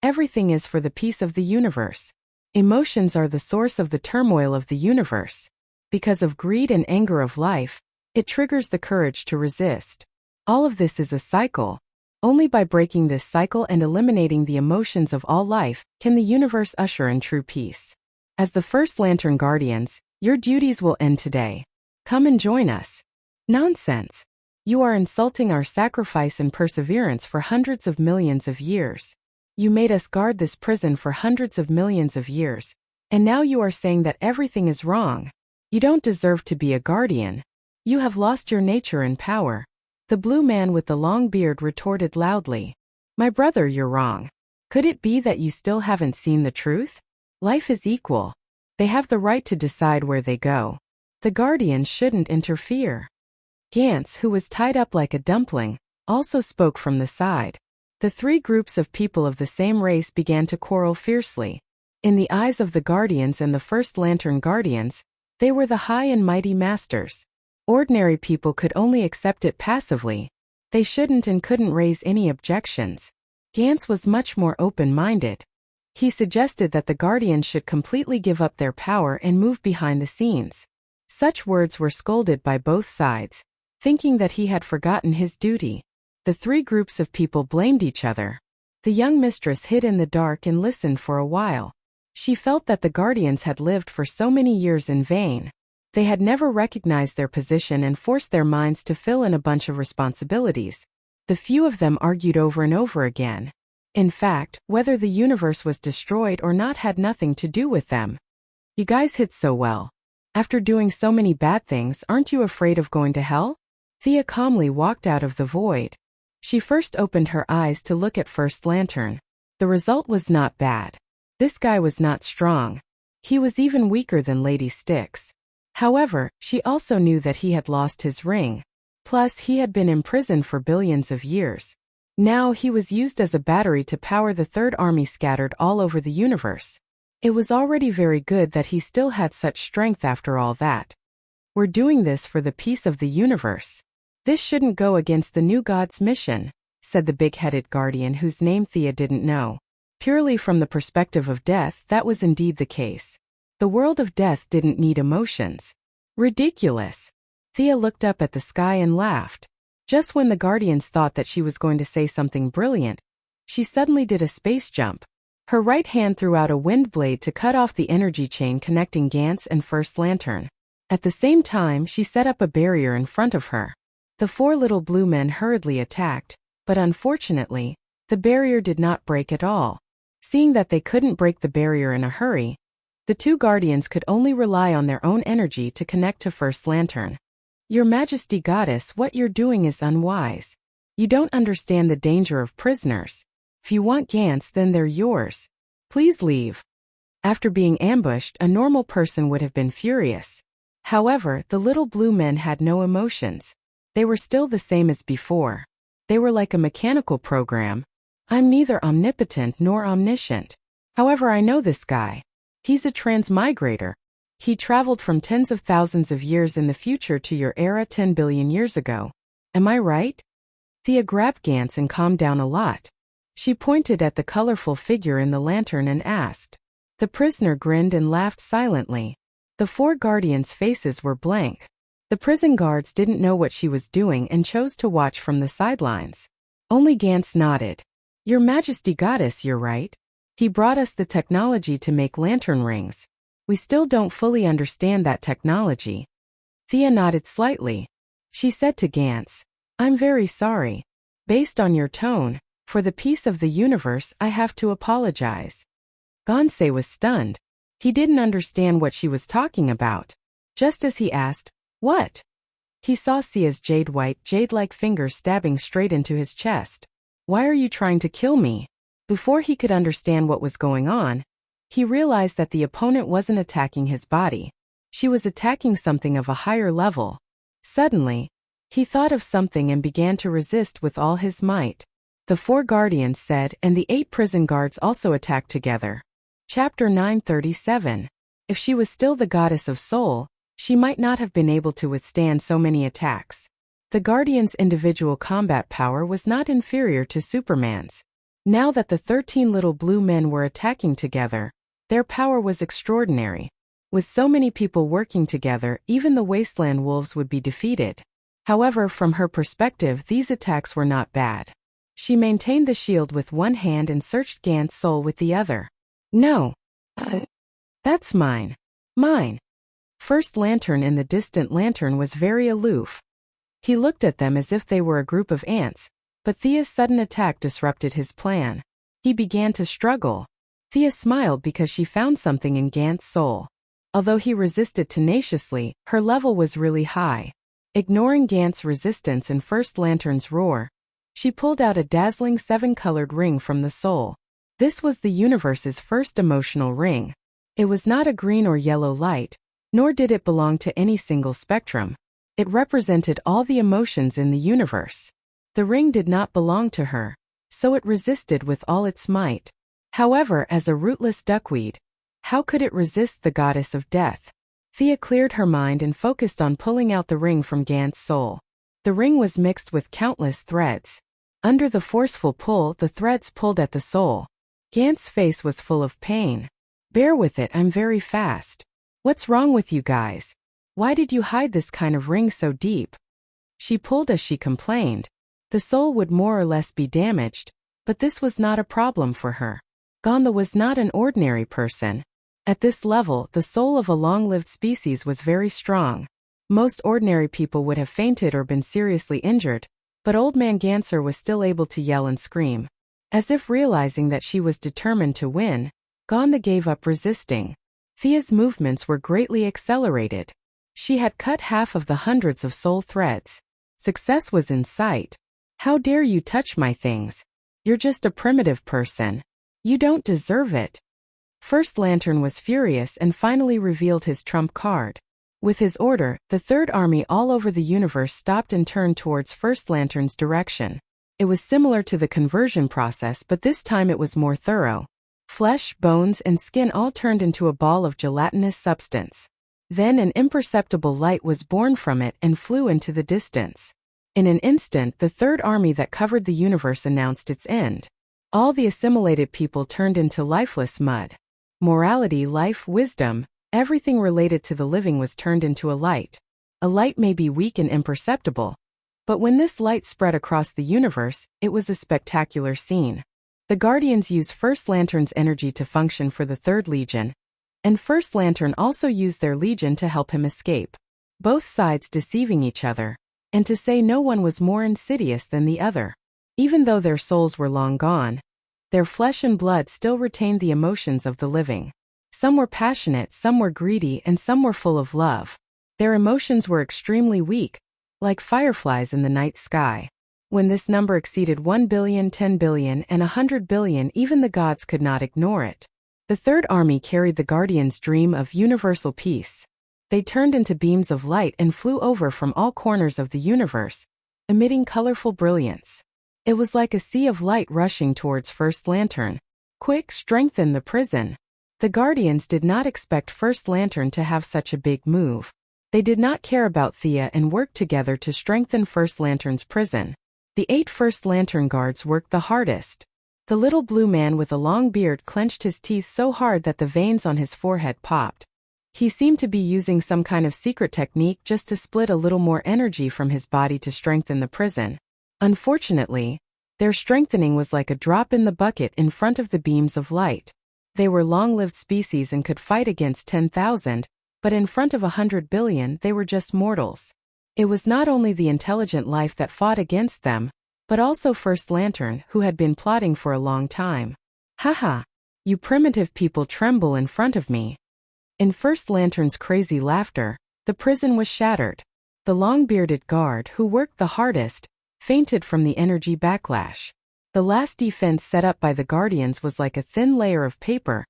[SPEAKER 1] "Everything is for the peace of the universe. Emotions are the source of the turmoil of the universe. Because of greed and anger of life, it triggers the courage to resist. All of this is a cycle. Only by breaking this cycle and eliminating the emotions of all life can the universe usher in true peace. As the First Lantern Guardians, your duties will end today. Come and join us." "Nonsense. You are insulting our sacrifice and perseverance for hundreds of millions of years. You made us guard this prison for hundreds of millions of years, and now you are saying that everything is wrong. You don't deserve to be a guardian. You have lost your nature and power." The blue man with the long beard retorted loudly, "My brother, you're wrong. Could it be that you still haven't seen the truth? Life is equal. They have the right to decide where they go. The Guardians shouldn't interfere." Gantz, who was tied up like a dumpling, also spoke from the side. The 3 groups of people of the same race began to quarrel fiercely. In the eyes of the Guardians and the First Lantern Guardians, they were the high and mighty masters. Ordinary people could only accept it passively. They shouldn't and couldn't raise any objections. Gantz was much more open-minded. He suggested that the Guardians should completely give up their power and move behind the scenes. Such words were scolded by both sides, thinking that he had forgotten his duty. The 3 groups of people blamed each other. The young mistress hid in the dark and listened for a while. She felt that the Guardians had lived for so many years in vain. They had never recognized their position and forced their minds to fill in a bunch of responsibilities. The few of them argued over and over again. In fact, whether the universe was destroyed or not had nothing to do with them. "You guys hit so well. After doing so many bad things, aren't you afraid of going to hell?" Thea calmly walked out of the void. She first opened her eyes to look at First Lantern. The result was not bad. This guy was not strong. He was even weaker than Lady Styx. However, she also knew that he had lost his ring. Plus, he had been imprisoned for billions of years. Now he was used as a battery to power the Third Army scattered all over the universe. It was already very good that he still had such strength after all that. We're doing this for the peace of the universe. This shouldn't go against the new god's mission, said the big-headed guardian whose name Thea didn't know. Purely from the perspective of death, that was indeed the case. The world of death didn't need emotions. Ridiculous. Thea looked up at the sky and laughed. Just when the guardians thought that she was going to say something brilliant, she suddenly did a space jump. Her right hand threw out a wind blade to cut off the energy chain connecting Gantz and First Lantern. At the same time, she set up a barrier in front of her. The four little blue men hurriedly attacked, but unfortunately, the barrier did not break at all. Seeing that they couldn't break the barrier in a hurry, the two guardians could only rely on their own energy to connect to First Lantern. Your Majesty Goddess, what you're doing is unwise. You don't understand the danger of prisoners. If you want Gantz, then they're yours. Please leave. After being ambushed, a normal person would have been furious. However, the little blue men had no emotions. They were still the same as before. They were like a mechanical program. I'm neither omnipotent nor omniscient. However, I know this guy. He's a transmigrator. He traveled from tens of thousands of years in the future to your era 10 billion years ago. Am I right? Thea grabbed Gantz and calmed down a lot. She pointed at the colorful figure in the lantern and asked. The prisoner grinned and laughed silently. The four guardians' faces were blank. The prison guards didn't know what she was doing and chose to watch from the sidelines. Only Gantz nodded. Your Majesty Goddess, you're right. He brought us the technology to make lantern rings. We still don't fully understand that technology. Thea nodded slightly. She said to Gantz, I'm very sorry. Based on your tone, for the peace of the universe, I have to apologize. Gansei was stunned. He didn't understand what she was talking about. Just as he asked, what? He saw Sia's jade-like fingers stabbing straight into his chest. Why are you trying to kill me? Before he could understand what was going on, he realized that the opponent wasn't attacking his body. She was attacking something of a higher level. Suddenly, he thought of something and began to resist with all his might. The four guardians said, and the 8 prison guards also attacked together. Chapter 937. If she was still the goddess of soul, she might not have been able to withstand so many attacks. The Guardian's individual combat power was not inferior to Superman's. Now that the 13 little blue men were attacking together, their power was extraordinary. With so many people working together, even the Wasteland Wolves would be defeated. However, from her perspective, these attacks were not bad. She maintained the shield with one hand and searched Gantz's soul with the other. No. That's mine. Mine. First Lantern in the distant lantern was very aloof. He looked at them as if they were a group of ants, but Thea's sudden attack disrupted his plan. He began to struggle. Thea smiled because she found something in Gantz's soul. Although he resisted tenaciously, her level was really high. Ignoring Gantz's resistance and First Lantern's roar, she pulled out a dazzling 7-colored ring from the soul. This was the universe's first emotional ring. It was not a green or yellow light, nor did it belong to any single spectrum. It represented all the emotions in the universe. The ring did not belong to her, so it resisted with all its might. However, as a rootless duckweed, how could it resist the goddess of death? Thea cleared her mind and focused on pulling out the ring from Gantz's soul. The ring was mixed with countless threads. Under the forceful pull, the threads pulled at the soul. Gantz's face was full of pain. Bear with it, I'm very fast. What's wrong with you guys? Why did you hide this kind of ring so deep? She pulled as she complained. The soul would more or less be damaged, but this was not a problem for her. Gonda was not an ordinary person. At this level, the soul of a long-lived species was very strong. Most ordinary people would have fainted or been seriously injured, but Old Man Ganser was still able to yell and scream. As if realizing that she was determined to win, Gonda gave up resisting. Thea's movements were greatly accelerated. She had cut half of the hundreds of soul threads. Success was in sight. How dare you touch my things? You're just a primitive person. You don't deserve it. First Lantern was furious and finally revealed his trump card. With his order, the Third Army all over the universe stopped and turned towards First Lantern's direction. It was similar to the conversion process, but this time it was more thorough. Flesh, bones, and skin all turned into a ball of gelatinous substance. Then an imperceptible light was born from it and flew into the distance. In an instant, the third army that covered the universe announced its end. All the assimilated people turned into lifeless mud. Morality, life, wisdom, everything related to the living was turned into a light. A light may be weak and imperceptible, but when this light spread across the universe, it was a spectacular scene. The Guardians used First Lantern's energy to function for the Third Legion, and First Lantern also used their Legion to help him escape. Both sides deceiving each other, and to say no one was more insidious than the other. Even though their souls were long gone, their flesh and blood still retained the emotions of the living. Some were passionate, some were greedy, and some were full of love. Their emotions were extremely weak, like fireflies in the night sky. When this number exceeded 1 billion, 10 billion, and 100 billion, even the gods could not ignore it. The Third Army carried the Guardians' dream of universal peace. They turned into beams of light and flew over from all corners of the universe, emitting colorful brilliance. It was like a sea of light rushing towards First Lantern. Quick, strengthen the prison. The Guardians did not expect First Lantern to have such a big move. They did not care about Thea and worked together to strengthen First Lantern's prison. The 8 First Lantern guards worked the hardest. The little blue man with a long beard clenched his teeth so hard that the veins on his forehead popped. He seemed to be using some kind of secret technique just to split a little more energy from his body to strengthen the prison. Unfortunately, their strengthening was like a drop in the bucket in front of the beams of light. They were long-lived species and could fight against 10,000, but in front of 100 billion they were just mortals. It was not only the intelligent life that fought against them, but also First Lantern, who had been plotting for a long time. Haha! You primitive people tremble in front of me. In First Lantern's crazy laughter, the prison was shattered. The long-bearded guard, who worked the hardest, fainted from the energy backlash. The last defense set up by the Guardians was like a thin layer of paper,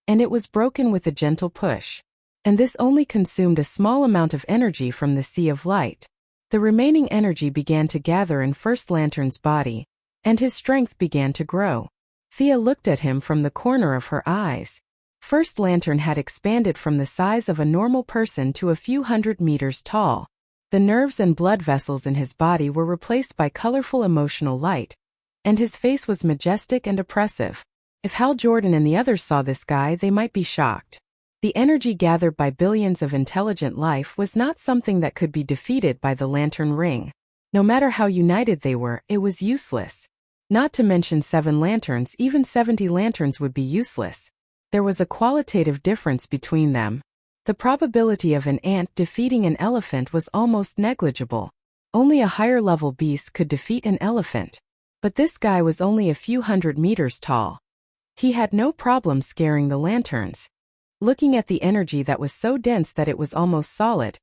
[SPEAKER 1] and it was broken with a gentle push. And this only consumed a small amount of energy from the sea of light. The remaining energy began to gather in First Lantern's body, and his strength began to grow. Thea looked at him from the corner of her eyes. First Lantern had expanded from the size of a normal person to a few hundred meters tall. The nerves and blood vessels in his body were replaced by colorful emotional light, and his face was majestic and oppressive. If Hal Jordan and the others saw this guy, they might be shocked. The energy gathered by billions of intelligent life was not something that could be defeated by the Lantern Ring. No matter how united they were, it was useless. Not to mention 7 lanterns, even 70 lanterns would be useless. There was a qualitative difference between them. The probability of an ant defeating an elephant was almost negligible. Only a higher-level beast could defeat an elephant. But this guy was only a few hundred meters tall. He had no problem scaring the lanterns. Looking at the energy that was so dense that it was almost solid,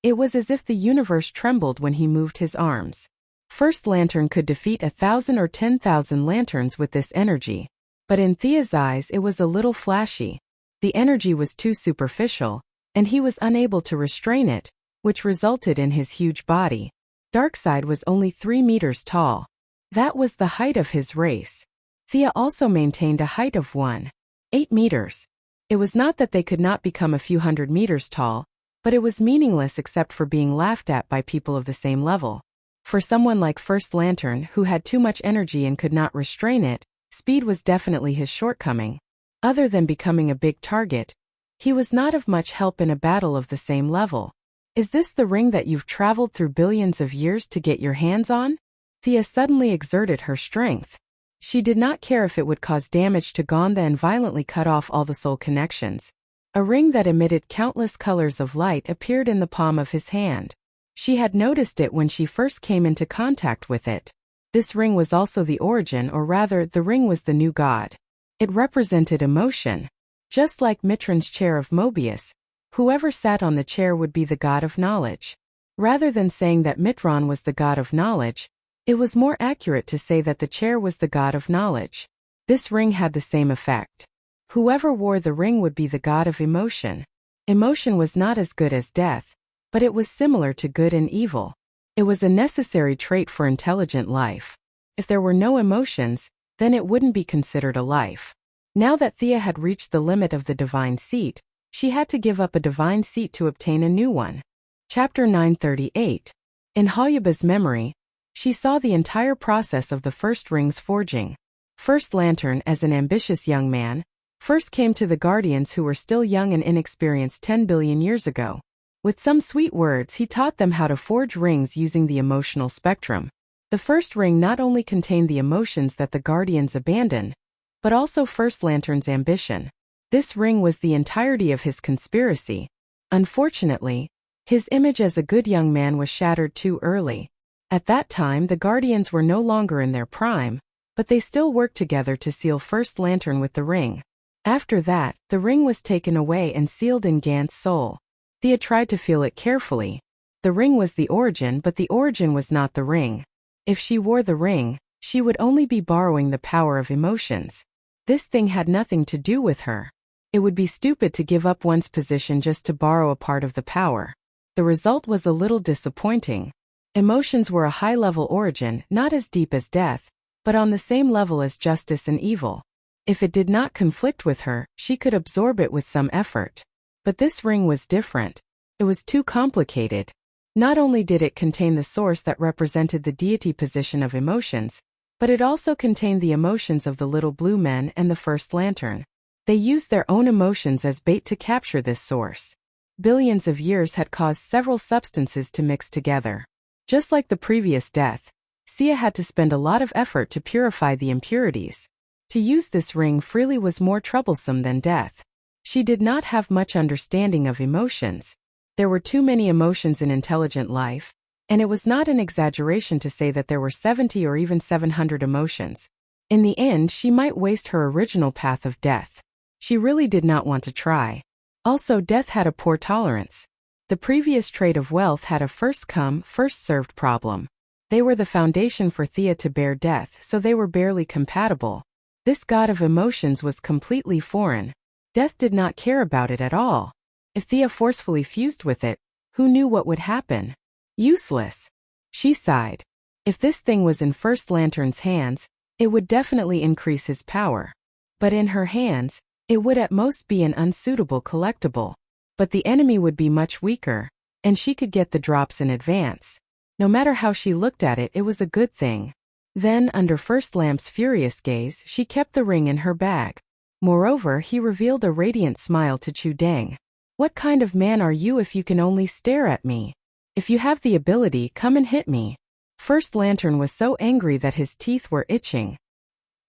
[SPEAKER 1] it was as if the universe trembled when he moved his arms. First Lantern could defeat 1,000 or 10,000 lanterns with this energy. But in Thea's eyes it was a little flashy. The energy was too superficial, and he was unable to restrain it, which resulted in his huge body. Darkseid was only 3 meters tall. That was the height of his race. Thea also maintained a height of 1.8 meters. It was not that they could not become a few hundred meters tall, but it was meaningless except for being laughed at by people of the same level. For someone like First Lantern, who had too much energy and could not restrain it, speed was definitely his shortcoming. Other than becoming a big target, he was not of much help in a battle of the same level. Is this the ring that you've traveled through billions of years to get your hands on? Thea suddenly exerted her strength. She did not care if it would cause damage to Gonda and violently cut off all the soul connections. A ring that emitted countless colors of light appeared in the palm of his hand. She had noticed it when she first came into contact with it. This ring was also the origin, or rather, the ring was the new god. It represented emotion. Just like Mitron's chair of Mobius, whoever sat on the chair would be the god of knowledge. Rather than saying that Mitron was the god of knowledge, it was more accurate to say that the chair was the god of knowledge. This ring had the same effect. Whoever wore the ring would be the god of emotion. Emotion was not as good as death, but it was similar to good and evil. It was a necessary trait for intelligent life. If there were no emotions, then it wouldn't be considered a life. Now that Thea had reached the limit of the divine seat, she had to give up a divine seat to obtain a new one. Chapter 938. In Halyaba's memory, she saw the entire process of the first ring's forging. First Lantern, as an ambitious young man, first came to the Guardians who were still young and inexperienced 10 billion years ago. With some sweet words, he taught them how to forge rings using the emotional spectrum. The first ring not only contained the emotions that the Guardians abandoned, but also First Lantern's ambition. This ring was the entirety of his conspiracy. Unfortunately, his image as a good young man was shattered too early. At that time, the Guardians were no longer in their prime, but they still worked together to seal First Lantern with the ring. After that, the ring was taken away and sealed in Gant's soul. Thea tried to feel it carefully. The ring was the origin, but the origin was not the ring. If she wore the ring, she would only be borrowing the power of emotions. This thing had nothing to do with her. It would be stupid to give up one's position just to borrow a part of the power. The result was a little disappointing. Emotions were a high-level origin, not as deep as death, but on the same level as justice and evil. If it did not conflict with her, she could absorb it with some effort. But this ring was different. It was too complicated. Not only did it contain the source that represented the deity position of emotions, but it also contained the emotions of the little blue men and the First Lantern. They used their own emotions as bait to capture this source. Billions of years had caused several substances to mix together. Just like the previous death, Sia had to spend a lot of effort to purify the impurities. To use this ring freely was more troublesome than death. She did not have much understanding of emotions. There were too many emotions in intelligent life, and it was not an exaggeration to say that there were 70 or even 700 emotions. In the end, she might waste her original path of death. She really did not want to try. Also, death had a poor tolerance. The previous trait of wealth had a first-come, first-served problem. They were the foundation for Thea to bear death, so they were barely compatible. This god of emotions was completely foreign. Death did not care about it at all. If Thea forcefully fused with it, who knew what would happen? Useless. She sighed. If this thing was in First Lantern's hands, it would definitely increase his power. But in her hands, it would at most be an unsuitable collectible. But the enemy would be much weaker, and she could get the drops in advance. No matter how she looked at it, it was a good thing. Then, under First Lamp's furious gaze, she kept the ring in her bag. Moreover, he revealed a radiant smile to Chu Deng. What kind of man are you if you can only stare at me? If you have the ability, come and hit me. First Lantern was so angry that his teeth were itching.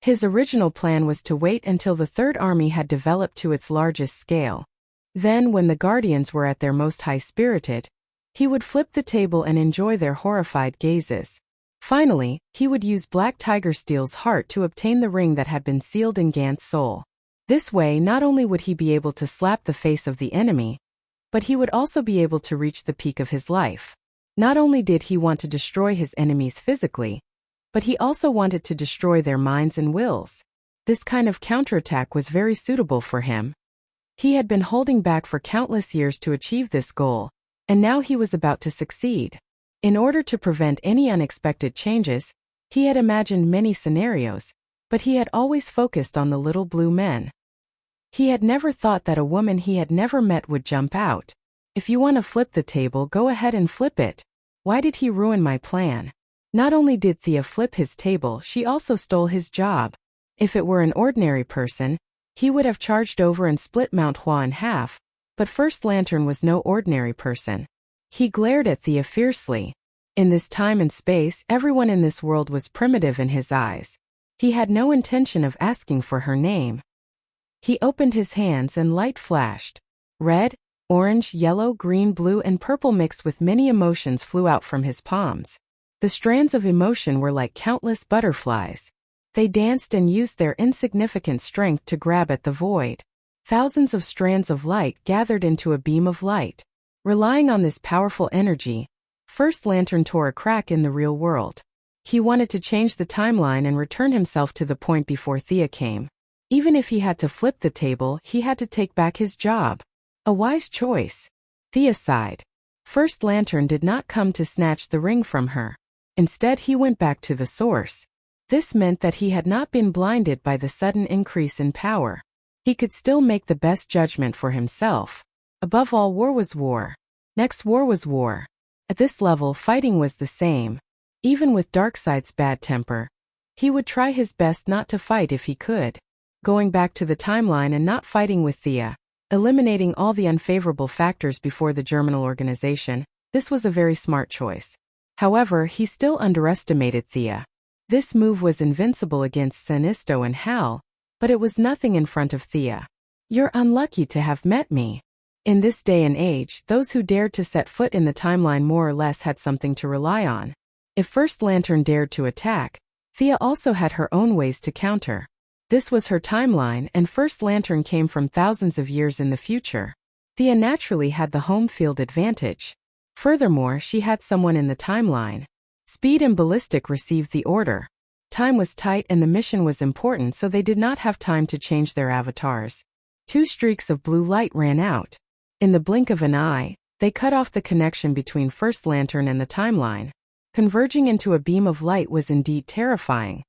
[SPEAKER 1] His original plan was to wait until the Third Army had developed to its largest scale. Then, when the Guardians were at their most high-spirited, he would flip the table and enjoy their horrified gazes. Finally, he would use Black Tiger Steel's heart to obtain the ring that had been sealed in Gant's soul. This way, not only would he be able to slap the face of the enemy, but he would also be able to reach the peak of his life. Not only did he want to destroy his enemies physically, but he also wanted to destroy their minds and wills. This kind of counterattack was very suitable for him. He had been holding back for countless years to achieve this goal, and now he was about to succeed. In order to prevent any unexpected changes, he had imagined many scenarios, but he had always focused on the little blue men. He had never thought that a woman he had never met would jump out. If you want to flip the table, go ahead and flip it. Why did he ruin my plan? Not only did Thea flip his table, she also stole his job. If it were an ordinary person, he would have charged over and split Mount Hua in half, but First Lantern was no ordinary person. He glared at Thea fiercely. In this time and space, everyone in this world was primitive in his eyes. He had no intention of asking for her name. He opened his hands and light flashed. Red, orange, yellow, green, blue, and purple mixed with many emotions flew out from his palms. The strands of emotion were like countless butterflies. They danced and used their insignificant strength to grab at the void. Thousands of strands of light gathered into a beam of light. Relying on this powerful energy, First Lantern tore a crack in the real world. He wanted to change the timeline and return himself to the point before Thea came. Even if he had to flip the table, he had to take back his job. A wise choice. Thea sighed. First Lantern did not come to snatch the ring from her. Instead, he went back to the source. This meant that he had not been blinded by the sudden increase in power. He could still make the best judgment for himself. Above all, war was war. Next, war was war. At this level, fighting was the same. Even with Darkseid's bad temper, he would try his best not to fight if he could. Going back to the timeline and not fighting with Thea, eliminating all the unfavorable factors before the germinal organization, this was a very smart choice. However, he still underestimated Thea. This move was invincible against Sinisto and Hal, but it was nothing in front of Thea. You're unlucky to have met me. In this day and age, those who dared to set foot in the timeline more or less had something to rely on. If First Lantern dared to attack, Thea also had her own ways to counter. This was her timeline, and First Lantern came from thousands of years in the future. Thea naturally had the home field advantage. Furthermore, she had someone in the timeline. Speed and Ballistic received the order. Time was tight and the mission was important, so they did not have time to change their avatars. 2 streaks of blue light ran out. In the blink of an eye, they cut off the connection between First Lantern and the timeline. Converging into a beam of light was indeed terrifying.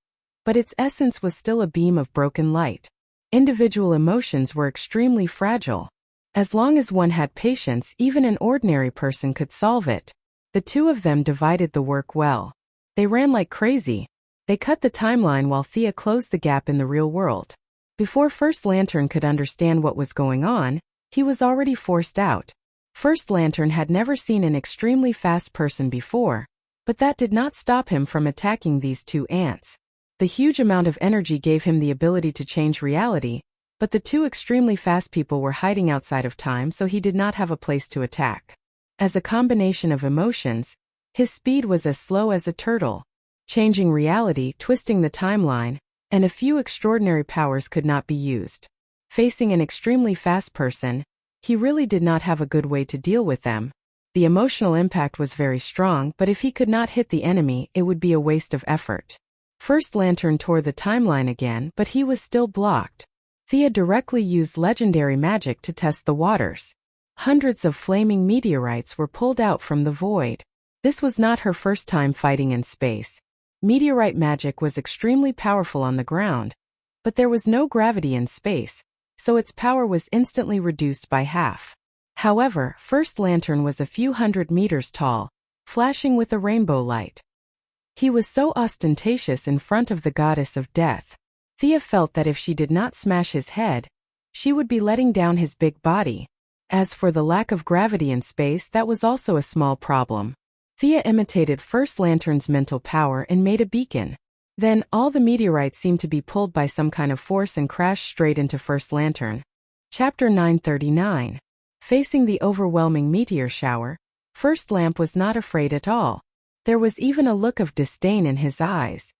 [SPEAKER 1] But its essence was still a beam of broken light. Individual emotions were extremely fragile. As long as one had patience, even an ordinary person could solve it. The two of them divided the work well. They ran like crazy. They cut the timeline while Thea closed the gap in the real world. Before First Lantern could understand what was going on, he was already forced out. First Lantern had never seen an extremely fast person before, but that did not stop him from attacking these 2 ants. The huge amount of energy gave him the ability to change reality, but the 2 extremely fast people were hiding outside of time, so he did not have a place to attack. As a combination of emotions, his speed was as slow as a turtle. Changing reality, twisting the timeline, and a few extraordinary powers could not be used. Facing an extremely fast person, he really did not have a good way to deal with them. The emotional impact was very strong, but if he could not hit the enemy, it would be a waste of effort. First Lantern tore the timeline again, but he was still blocked. Thea directly used legendary magic to test the waters. Hundreds of flaming meteorites were pulled out from the void. This was not her first time fighting in space. Meteorite magic was extremely powerful on the ground, but there was no gravity in space, so its power was instantly reduced by half. However, First Lantern was a few hundred meters tall, flashing with a rainbow light. He was so ostentatious in front of the goddess of death. Thea felt that if she did not smash his head, she would be letting down his big body. As for the lack of gravity in space, that was also a small problem. Thea imitated First Lantern's mental power and made a beacon. Then, all the meteorites seemed to be pulled by some kind of force and crashed straight into First Lantern. Chapter 939. Facing the overwhelming meteor shower, First Lamp was not afraid at all. There was even a look of disdain in his eyes.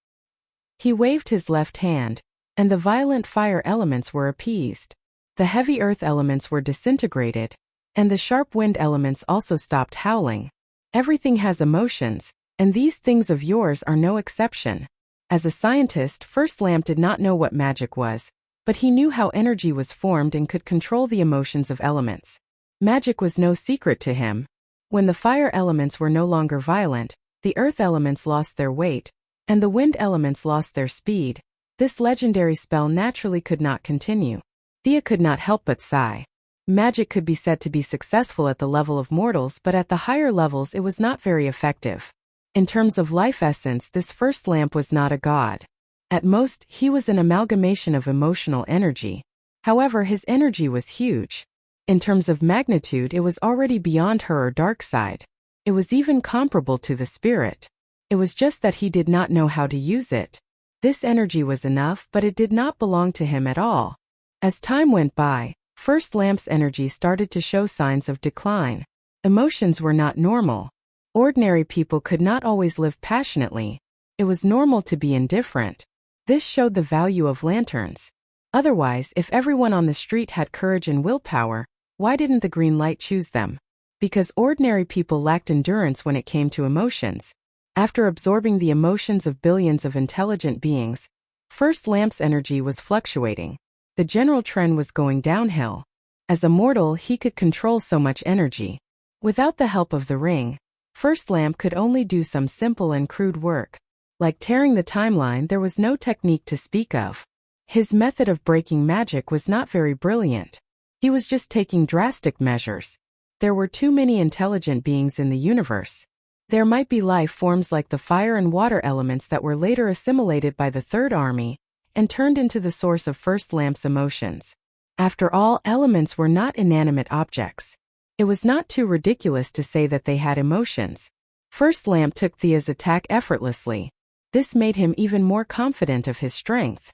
[SPEAKER 1] He waved his left hand, and the violent fire elements were appeased. The heavy earth elements were disintegrated, and the sharp wind elements also stopped howling. Everything has emotions, and these things of yours are no exception. As a scientist, First Lamp did not know what magic was, but he knew how energy was formed and could control the emotions of elements. Magic was no secret to him. When the fire elements were no longer violent, the earth elements lost their weight, and the wind elements lost their speed. This legendary spell naturally could not continue. Thea could not help but sigh. Magic could be said to be successful at the level of mortals, but at the higher levels it was not very effective. In terms of life essence, this First Lamp was not a god. At most, he was an amalgamation of emotional energy. However, his energy was huge. In terms of magnitude, it was already beyond her or Darkseid. It was even comparable to the spirit. It was just that he did not know how to use it. This energy was enough, but it did not belong to him at all. As time went by, First Lamp's energy started to show signs of decline. Emotions were not normal. Ordinary people could not always live passionately. It was normal to be indifferent. This showed the value of lanterns. Otherwise, if everyone on the street had courage and willpower, why didn't the green light choose them? Because ordinary people lacked endurance when it came to emotions. After absorbing the emotions of billions of intelligent beings, First Lamp's energy was fluctuating. The general trend was going downhill. As a mortal, he could control so much energy. Without the help of the ring, First Lamp could only do some simple and crude work. Like tearing the timeline, there was no technique to speak of. His method of breaking magic was not very brilliant. He was just taking drastic measures. There were too many intelligent beings in the universe. There might be life forms like the fire and water elements that were later assimilated by the Third Army and turned into the source of First Lamp's emotions. After all, elements were not inanimate objects. It was not too ridiculous to say that they had emotions. First Lamp took Thea's attack effortlessly. This made him even more confident of his strength.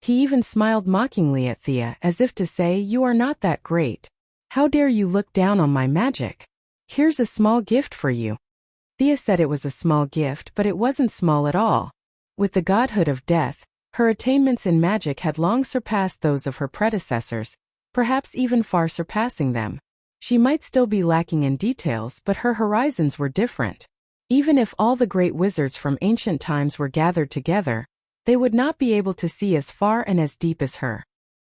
[SPEAKER 1] He even smiled mockingly at Thea, as if to say, "You are not that great. How dare you look down on my magic? Here's a small gift for you." Thea said it was a small gift, but it wasn't small at all. With the godhood of death, her attainments in magic had long surpassed those of her predecessors, perhaps even far surpassing them. She might still be lacking in details, but her horizons were different. Even if all the great wizards from ancient times were gathered together, they would not be able to see as far and as deep as her.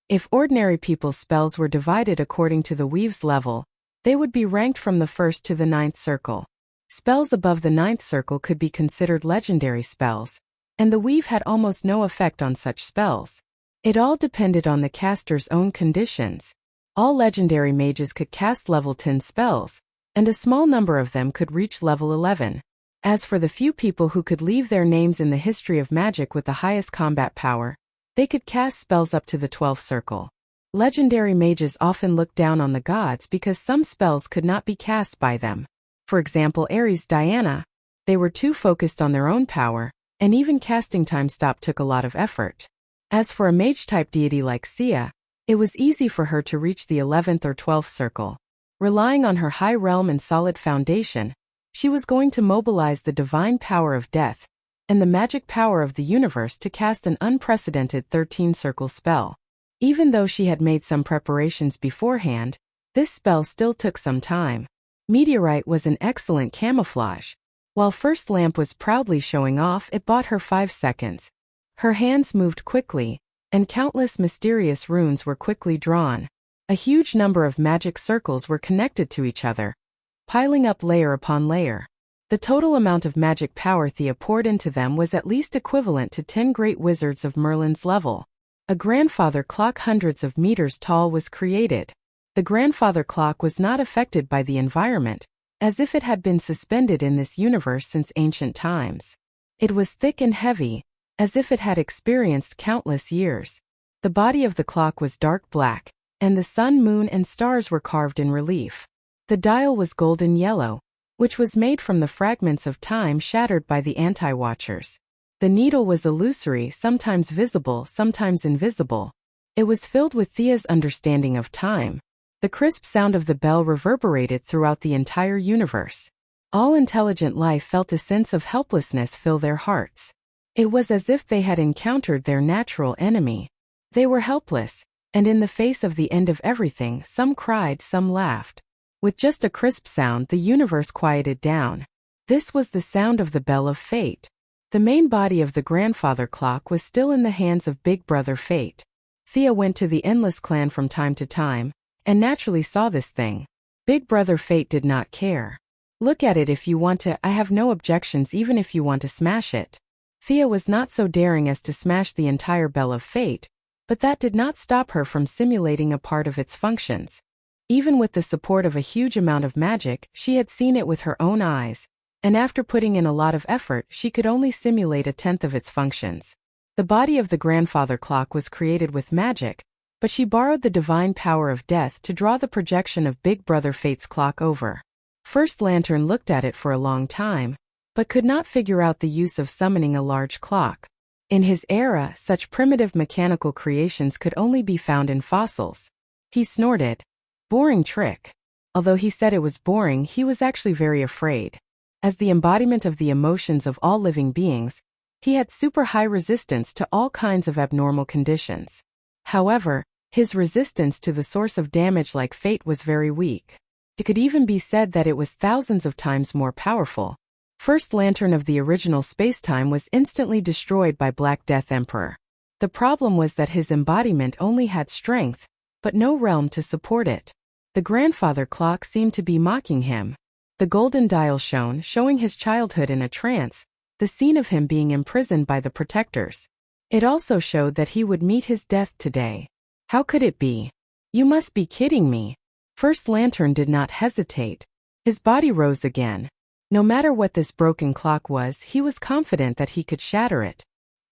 [SPEAKER 1] If ordinary people's spells were divided according to the weave's level, they would be ranked from the 1st to the 9th circle. Spells above the 9th circle could be considered legendary spells, and the weave had almost no effect on such spells. It all depended on the caster's own conditions. All legendary mages could cast level 10 spells, and a small number of them could reach level 11. As for the few people who could leave their names in the history of magic with the highest combat power, they could cast spells up to the 12th circle. Legendary mages often looked down on the gods because some spells could not be cast by them. For example, Ares, Diana. They were too focused on their own power, and even casting time stop took a lot of effort. As for a mage-type deity like Sia, it was easy for her to reach the 11th or 12th circle. Relying on her high realm and solid foundation, she was going to mobilize the divine power of death and the magic power of the universe to cast an unprecedented 13-circle spell. Even though she had made some preparations beforehand, this spell still took some time. Meteorite was an excellent camouflage. While First Lamp was proudly showing off, it bought her 5 seconds. Her hands moved quickly, and countless mysterious runes were quickly drawn. A huge number of magic circles were connected to each other, piling up layer upon layer. The total amount of magic power Thea poured into them was at least equivalent to 10 great wizards of Merlin's level. A grandfather clock hundreds of meters tall was created. The grandfather clock was not affected by the environment, as if it had been suspended in this universe since ancient times. It was thick and heavy, as if it had experienced countless years. The body of the clock was dark black, and the sun, moon, and stars were carved in relief. The dial was golden yellow, which was made from the fragments of time shattered by the anti-watchers. The needle was illusory, sometimes visible, sometimes invisible. It was filled with Thea's understanding of time. The crisp sound of the bell reverberated throughout the entire universe. All intelligent life felt a sense of helplessness fill their hearts. It was as if they had encountered their natural enemy. They were helpless, and in the face of the end of everything, some cried, some laughed. With just a crisp sound, the universe quieted down. This was the sound of the bell of fate. The main body of the grandfather clock was still in the hands of Big Brother Fate. Thea went to the Endless Clan from time to time, and naturally saw this thing. Big Brother Fate did not care. "Look at it if you want to, I have no objections even if you want to smash it." Thea was not so daring as to smash the entire Bell of Fate, but that did not stop her from simulating a part of its functions. Even with the support of a huge amount of magic, she had seen it with her own eyes, and after putting in a lot of effort, she could only simulate a tenth of its functions. The body of the grandfather clock was created with magic, but she borrowed the divine power of death to draw the projection of Big Brother Fate's clock over. First Lantern looked at it for a long time, but could not figure out the use of summoning a large clock. In his era, such primitive mechanical creations could only be found in fossils. He snorted. Boring trick. Although he said it was boring, he was actually very afraid. As the embodiment of the emotions of all living beings, he had super high resistance to all kinds of abnormal conditions. However, his resistance to the source of damage like fate was very weak. It could even be said that it was thousands of times more powerful. First Lantern of the original spacetime was instantly destroyed by Black Death Emperor. The problem was that his embodiment only had strength, but no realm to support it. The grandfather clock seemed to be mocking him. The golden dial shone, showing his childhood in a trance. the scene of him being imprisoned by the protectors. It also showed that he would meet his death today. How could it be? You must be kidding me. First Lantern did not hesitate. His body rose again. No matter what this broken clock was, he was confident that he could shatter it.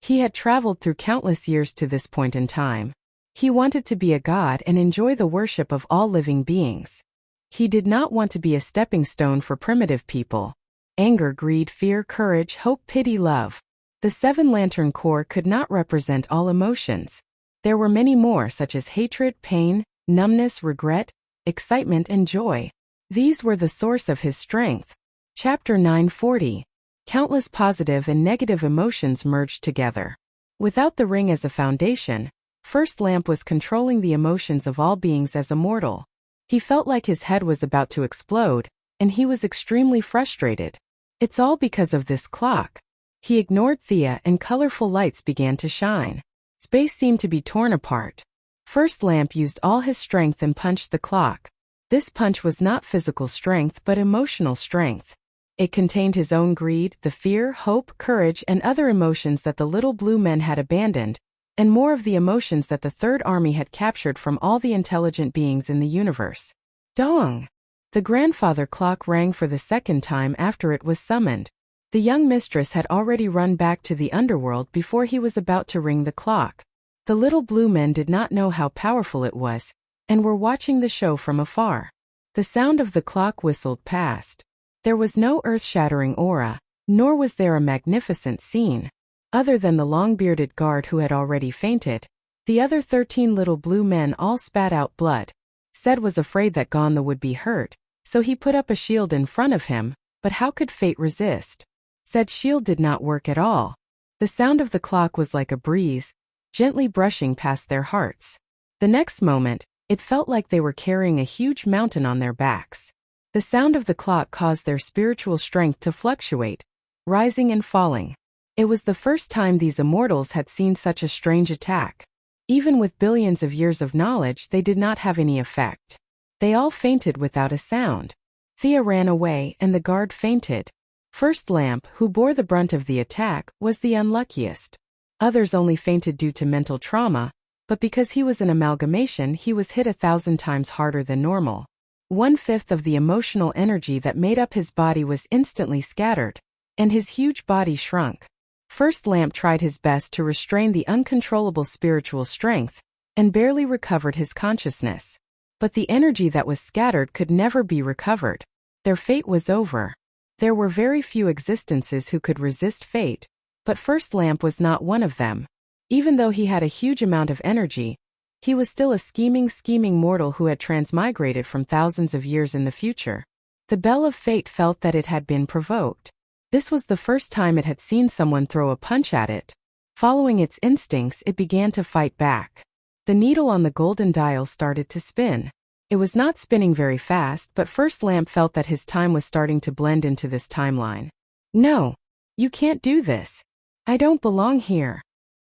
[SPEAKER 1] He had traveled through countless years to this point in time. He wanted to be a god and enjoy the worship of all living beings. He did not want to be a stepping stone for primitive people. Anger, greed, fear, courage, hope, pity, love. The 7 Lantern Corps could not represent all emotions. There were many more, such as hatred, pain, numbness, regret, excitement, and joy. These were the source of his strength. Chapter 940. Countless positive and negative emotions merged together. Without the ring as a foundation, First Lamp was controlling the emotions of all beings as a mortal. He felt like his head was about to explode, and he was extremely frustrated. It's all because of this clock. He ignored Thea and colorful lights began to shine. Space seemed to be torn apart. First Lamp used all his strength and punched the clock. This punch was not physical strength but emotional strength. It contained his own greed, the fear, hope, courage, and other emotions that the little blue men had abandoned, and more of the emotions that the Third Army had captured from all the intelligent beings in the universe. Dong! The grandfather clock rang for the second time after it was summoned. The young mistress had already run back to the underworld before he was about to ring the clock. The little blue men did not know how powerful it was, and were watching the show from afar. The sound of the clock whistled past. There was no earth-shattering aura, nor was there a magnificent scene. Other than the long-bearded guard who had already fainted, the other 13 little blue men all spat out blood. Ced was afraid that Gonla would be hurt, so he put up a shield in front of him, but how could fate resist? Ced's shield did not work at all. The sound of the clock was like a breeze, gently brushing past their hearts. The next moment, it felt like they were carrying a huge mountain on their backs. The sound of the clock caused their spiritual strength to fluctuate, rising and falling. It was the first time these immortals had seen such a strange attack. Even with billions of years of knowledge, they did not have any effect. They all fainted without a sound. Thea ran away and the guard fainted. First Lamp, who bore the brunt of the attack, was the unluckiest. Others only fainted due to mental trauma, but because he was an amalgamation, he was hit 1,000 times harder than normal. 1/5 of the emotional energy that made up his body was instantly scattered, and his huge body shrunk. First Lamp tried his best to restrain the uncontrollable spiritual strength, and barely recovered his consciousness. But the energy that was scattered could never be recovered. Their fate was over. There were very few existences who could resist fate, but First Lamp was not one of them. Even though he had a huge amount of energy, he was still a scheming mortal who had transmigrated from thousands of years in the future. The Bell of Fate felt that it had been provoked. This was the first time it had seen someone throw a punch at it. Following its instincts, it began to fight back. The needle on the golden dial started to spin. It was not spinning very fast, but First Lamp felt that his time was starting to blend into this timeline. No, you can't do this. I don't belong here.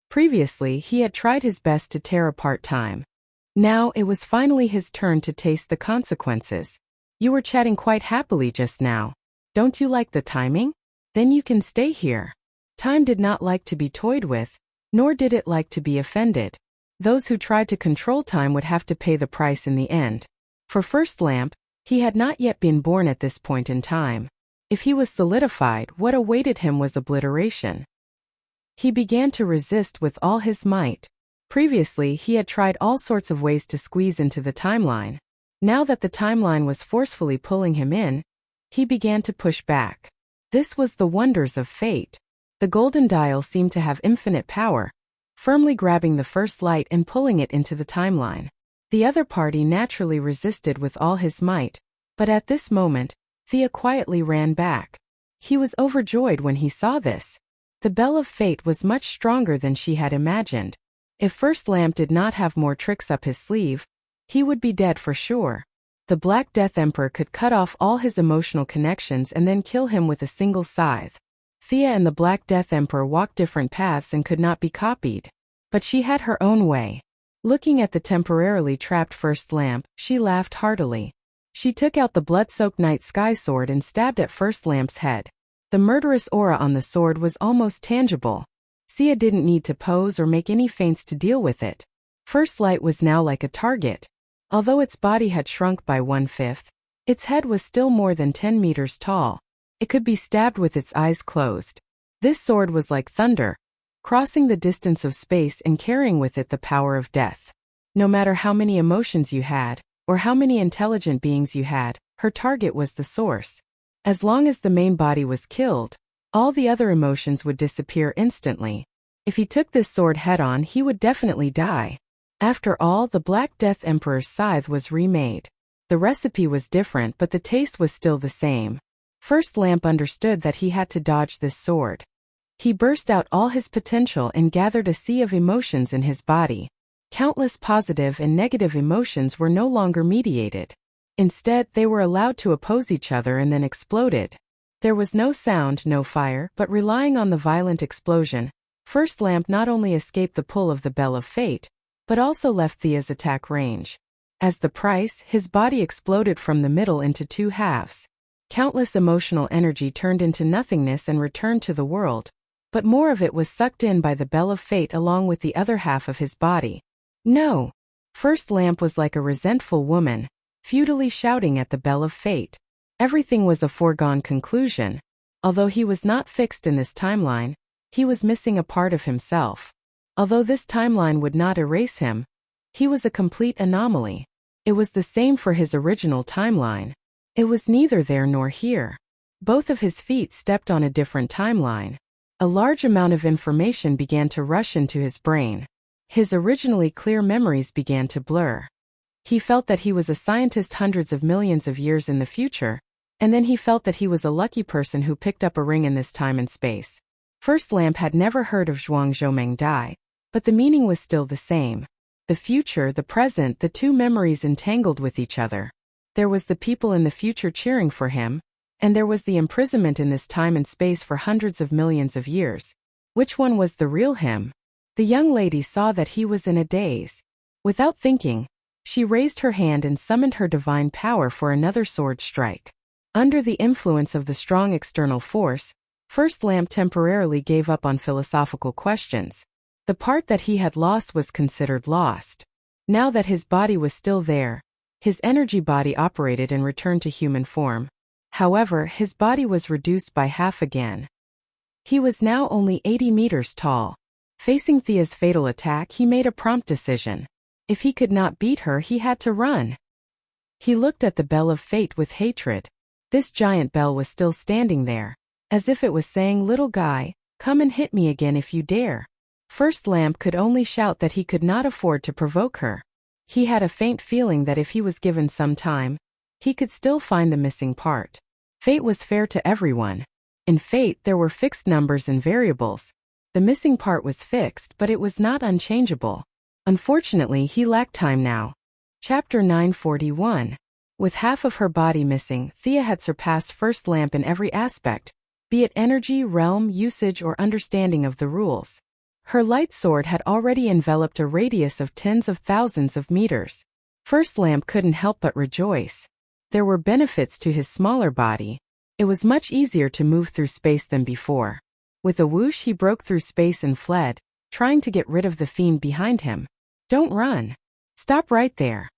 [SPEAKER 1] Previously, he had tried his best to tear apart time. Now it was finally his turn to taste the consequences. You were chatting quite happily just now. Don't you like the timing? Then you can stay here. Time did not like to be toyed with, nor did it like to be offended. Those who tried to control time would have to pay the price in the end. For First Lamp, he had not yet been born at this point in time. If he was solidified, what awaited him was obliteration. He began to resist with all his might. Previously, he had tried all sorts of ways to squeeze into the timeline. Now that the timeline was forcefully pulling him in, he began to push back. This was the wonders of fate. The golden dial seemed to have infinite power, firmly grabbing the first light and pulling it into the timeline. The other party naturally resisted with all his might, but at this moment, Thea quietly ran back. He was overjoyed when he saw this. The Bell of Fate was much stronger than she had imagined. If First Lamp did not have more tricks up his sleeve, he would be dead for sure. The Black Death Emperor could cut off all his emotional connections and then kill him with a single scythe. Thea and the Black Death Emperor walked different paths and could not be copied. But she had her own way. Looking at the temporarily trapped First Lamp, she laughed heartily. She took out the blood-soaked night sky sword and stabbed at First Lamp's head. The murderous aura on the sword was almost tangible. Sia didn't need to pose or make any feints to deal with it. First Light was now like a target. Although its body had shrunk by 1/5, its head was still more than 10 meters tall. It could be stabbed with its eyes closed. This sword was like thunder, crossing the distance of space and carrying with it the power of death. No matter how many emotions you had, or how many intelligent beings you had, her target was the source. As long as the main body was killed, all the other emotions would disappear instantly. If he took this sword head-on, he would definitely die. After all, the Black Death Emperor's scythe was remade. The recipe was different, but the taste was still the same. First Lamp understood that he had to dodge this sword. He burst out all his potential and gathered a sea of emotions in his body. Countless positive and negative emotions were no longer mediated. Instead, they were allowed to oppose each other and then exploded. There was no sound, no fire, but relying on the violent explosion, First Lamp not only escaped the pull of the Bell of Fate, but also left Thea's attack range. As the price, his body exploded from the middle into two halves. Countless emotional energy turned into nothingness and returned to the world, but more of it was sucked in by the Bell of Fate along with the other half of his body. No! First Lamp was like a resentful woman, futilely shouting at the Bell of Fate. Everything was a foregone conclusion. Although he was not fixed in this timeline, he was missing a part of himself. Although this timeline would not erase him, he was a complete anomaly. It was the same for his original timeline. It was neither there nor here. Both of his feet stepped on a different timeline. A large amount of information began to rush into his brain. His originally clear memories began to blur. He felt that he was a scientist hundreds of millions of years in the future, and then he felt that he was a lucky person who picked up a ring in this time and space. First Lamp had never heard of Zhuang Zhomeng Dai, but the meaning was still the same. The future, the present, the two memories entangled with each other. There was the people in the future cheering for him, and there was the imprisonment in this time and space for hundreds of millions of years. Which one was the real him? The young lady saw that he was in a daze. Without thinking, she raised her hand and summoned her divine power for another sword strike. Under the influence of the strong external force, First Lamp temporarily gave up on philosophical questions. The part that he had lost was considered lost. Now that his body was still there, his energy body operated and returned to human form. However, his body was reduced by half again. He was now only 80 meters tall. Facing Thea's fatal attack, he made a prompt decision. If he could not beat her, he had to run. He looked at the Bell of Fate with hatred. This giant bell was still standing there, as if it was saying, "Little guy, come and hit me again if you dare." First Lamp could only shout that he could not afford to provoke her. He had a faint feeling that if he was given some time, he could still find the missing part. Fate was fair to everyone. In fate, there were fixed numbers and variables. The missing part was fixed, but it was not unchangeable. Unfortunately, he lacked time now. Chapter 941. With half of her body missing, Thea had surpassed First Lamp in every aspect, be it energy, realm, usage, or understanding of the rules. Her light sword had already enveloped a radius of tens of thousands of meters. First Lamp couldn't help but rejoice. There were benefits to his smaller body. It was much easier to move through space than before. With a whoosh, he broke through space and fled, trying to get rid of the fiend behind him. "Don't run. Stop right there."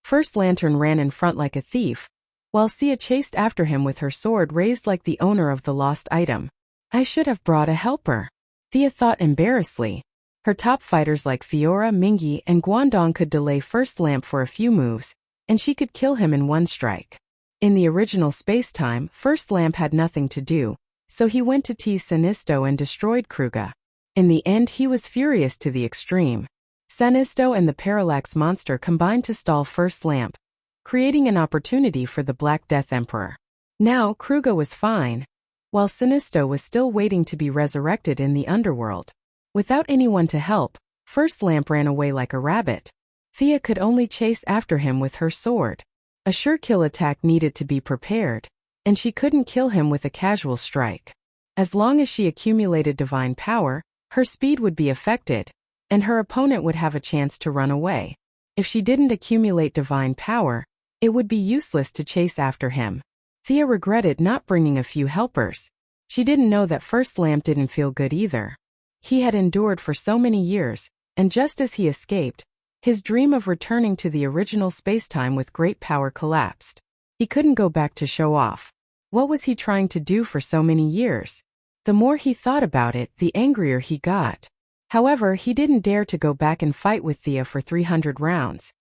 [SPEAKER 1] First Lantern ran in front like a thief, while Sia chased after him with her sword raised like the owner of the lost item. "I should have brought a helper," Thea thought embarrassedly. Her top fighters like Fiora, Mingyi, and Guangdong could delay First Lamp for a few moves, and she could kill him in one strike. In the original space-time, First Lamp had nothing to do, so he went to tease Sinisto and destroyed Kruga. In the end, he was furious to the extreme. Sinisto and the Parallax monster combined to stall First Lamp, creating an opportunity for the Black Death Emperor. Now, Kruga was fine, while Sinisto was still waiting to be resurrected in the underworld. Without anyone to help, First Lamp ran away like a rabbit. Thea could only chase after him with her sword. A sure kill attack needed to be prepared, and she couldn't kill him with a casual strike. As long as she accumulated divine power, her speed would be affected, and her opponent would have a chance to run away. If she didn't accumulate divine power, it would be useless to chase after him. Thea regretted not bringing a few helpers. She didn't know that First Lamp didn't feel good either. He had endured for so many years, and just as he escaped, his dream of returning to the original spacetime with great power collapsed. He couldn't go back to show off. What was he trying to do for so many years? The more he thought about it, the angrier he got. However, he didn't dare to go back and fight with Thea for 300 rounds.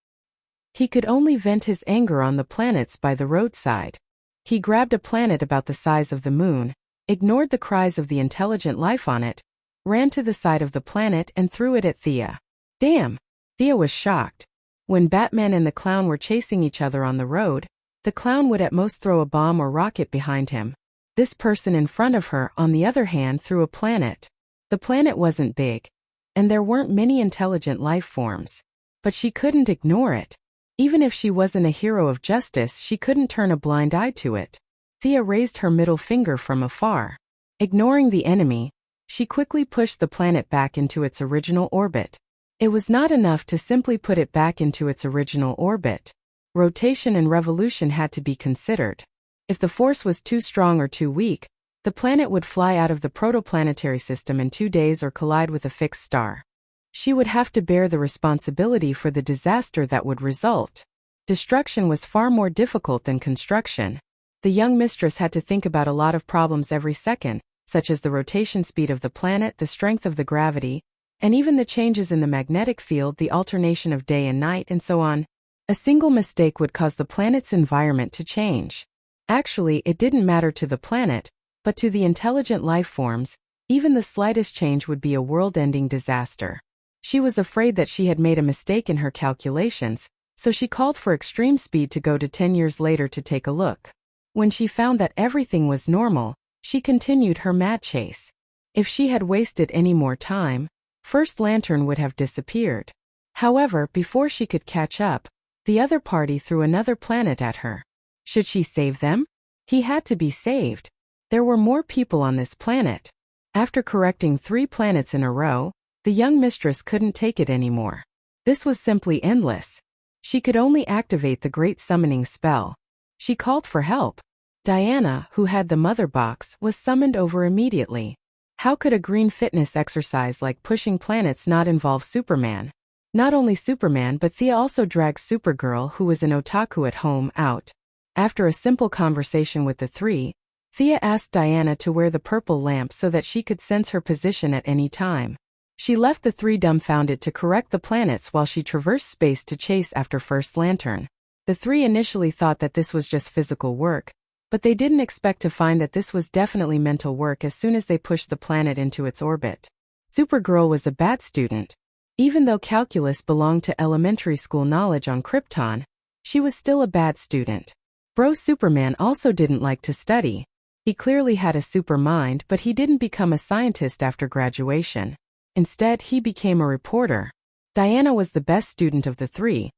[SPEAKER 1] He could only vent his anger on the planets by the roadside. He grabbed a planet about the size of the moon, ignored the cries of the intelligent life on it, ran to the side of the planet and threw it at Thea. Damn! Thea was shocked. When Batman and the clown were chasing each other on the road, the clown would at most throw a bomb or rocket behind him. This person in front of her, on the other hand, threw a planet. The planet wasn't big, and there weren't many intelligent life forms. But she couldn't ignore it. Even if she wasn't a hero of justice, she couldn't turn a blind eye to it. Thea raised her middle finger from afar. Ignoring the enemy, she quickly pushed the planet back into its original orbit. It was not enough to simply put it back into its original orbit. Rotation and revolution had to be considered. If the force was too strong or too weak, the planet would fly out of the protoplanetary system in 2 days or collide with a fixed star. She would have to bear the responsibility for the disaster that would result. Destruction was far more difficult than construction. The young mistress had to think about a lot of problems every second, such as the rotation speed of the planet, the strength of the gravity, and even the changes in the magnetic field, the alternation of day and night, and so on. A single mistake would cause the planet's environment to change. Actually, it didn't matter to the planet, but to the intelligent life forms, even the slightest change would be a world-ending disaster. She was afraid that she had made a mistake in her calculations, so she called for extreme speed to go to 10 years later to take a look. When she found that everything was normal, she continued her mad chase. If she had wasted any more time, First Lantern would have disappeared. However, before she could catch up, the other party threw another planet at her. Should she save them? He had to be saved. There were more people on this planet. After correcting 3 planets in a row, the young mistress couldn't take it anymore. This was simply endless. She could only activate the great summoning spell. She called for help. Diana, who had the mother box, was summoned over immediately. How could a green fitness exercise like pushing planets not involve Superman? Not only Superman, but Thea also dragged Supergirl, who was an otaku at home, out. After a simple conversation with the 3, Thea asked Diana to wear the purple lamp so that she could sense her position at any time. She left the 3 dumbfounded to correct the planets while she traversed space to chase after First Lantern. The 3 initially thought that this was just physical work, but they didn't expect to find that this was definitely mental work as soon as they pushed the planet into its orbit. Supergirl was a bad student. Even though calculus belonged to elementary school knowledge on Krypton, she was still a bad student. Bro Superman also didn't like to study. He clearly had a super mind, but he didn't become a scientist after graduation. Instead, he became a reporter. Diana was the best student of the 3,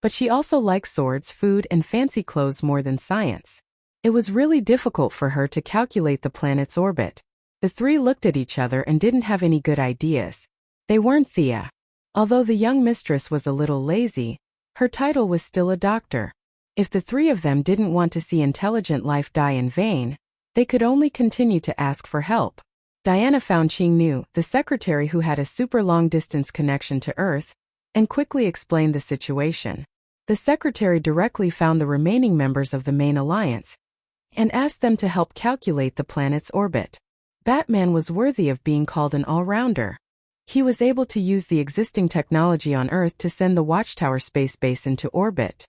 [SPEAKER 1] but she also liked swords, food, and fancy clothes more than science. It was really difficult for her to calculate the planet's orbit. The 3 looked at each other and didn't have any good ideas. They weren't Thea. Although the young mistress was a little lazy, her title was still a doctor. If the 3 of them didn't want to see intelligent life die in vain, they could only continue to ask for help. Diana found Qingnu, the secretary who had a super long-distance connection to Earth, and quickly explained the situation. The secretary directly found the remaining members of the main alliance and asked them to help calculate the planet's orbit. Batman was worthy of being called an all-rounder. He was able to use the existing technology on Earth to send the Watchtower space base into orbit.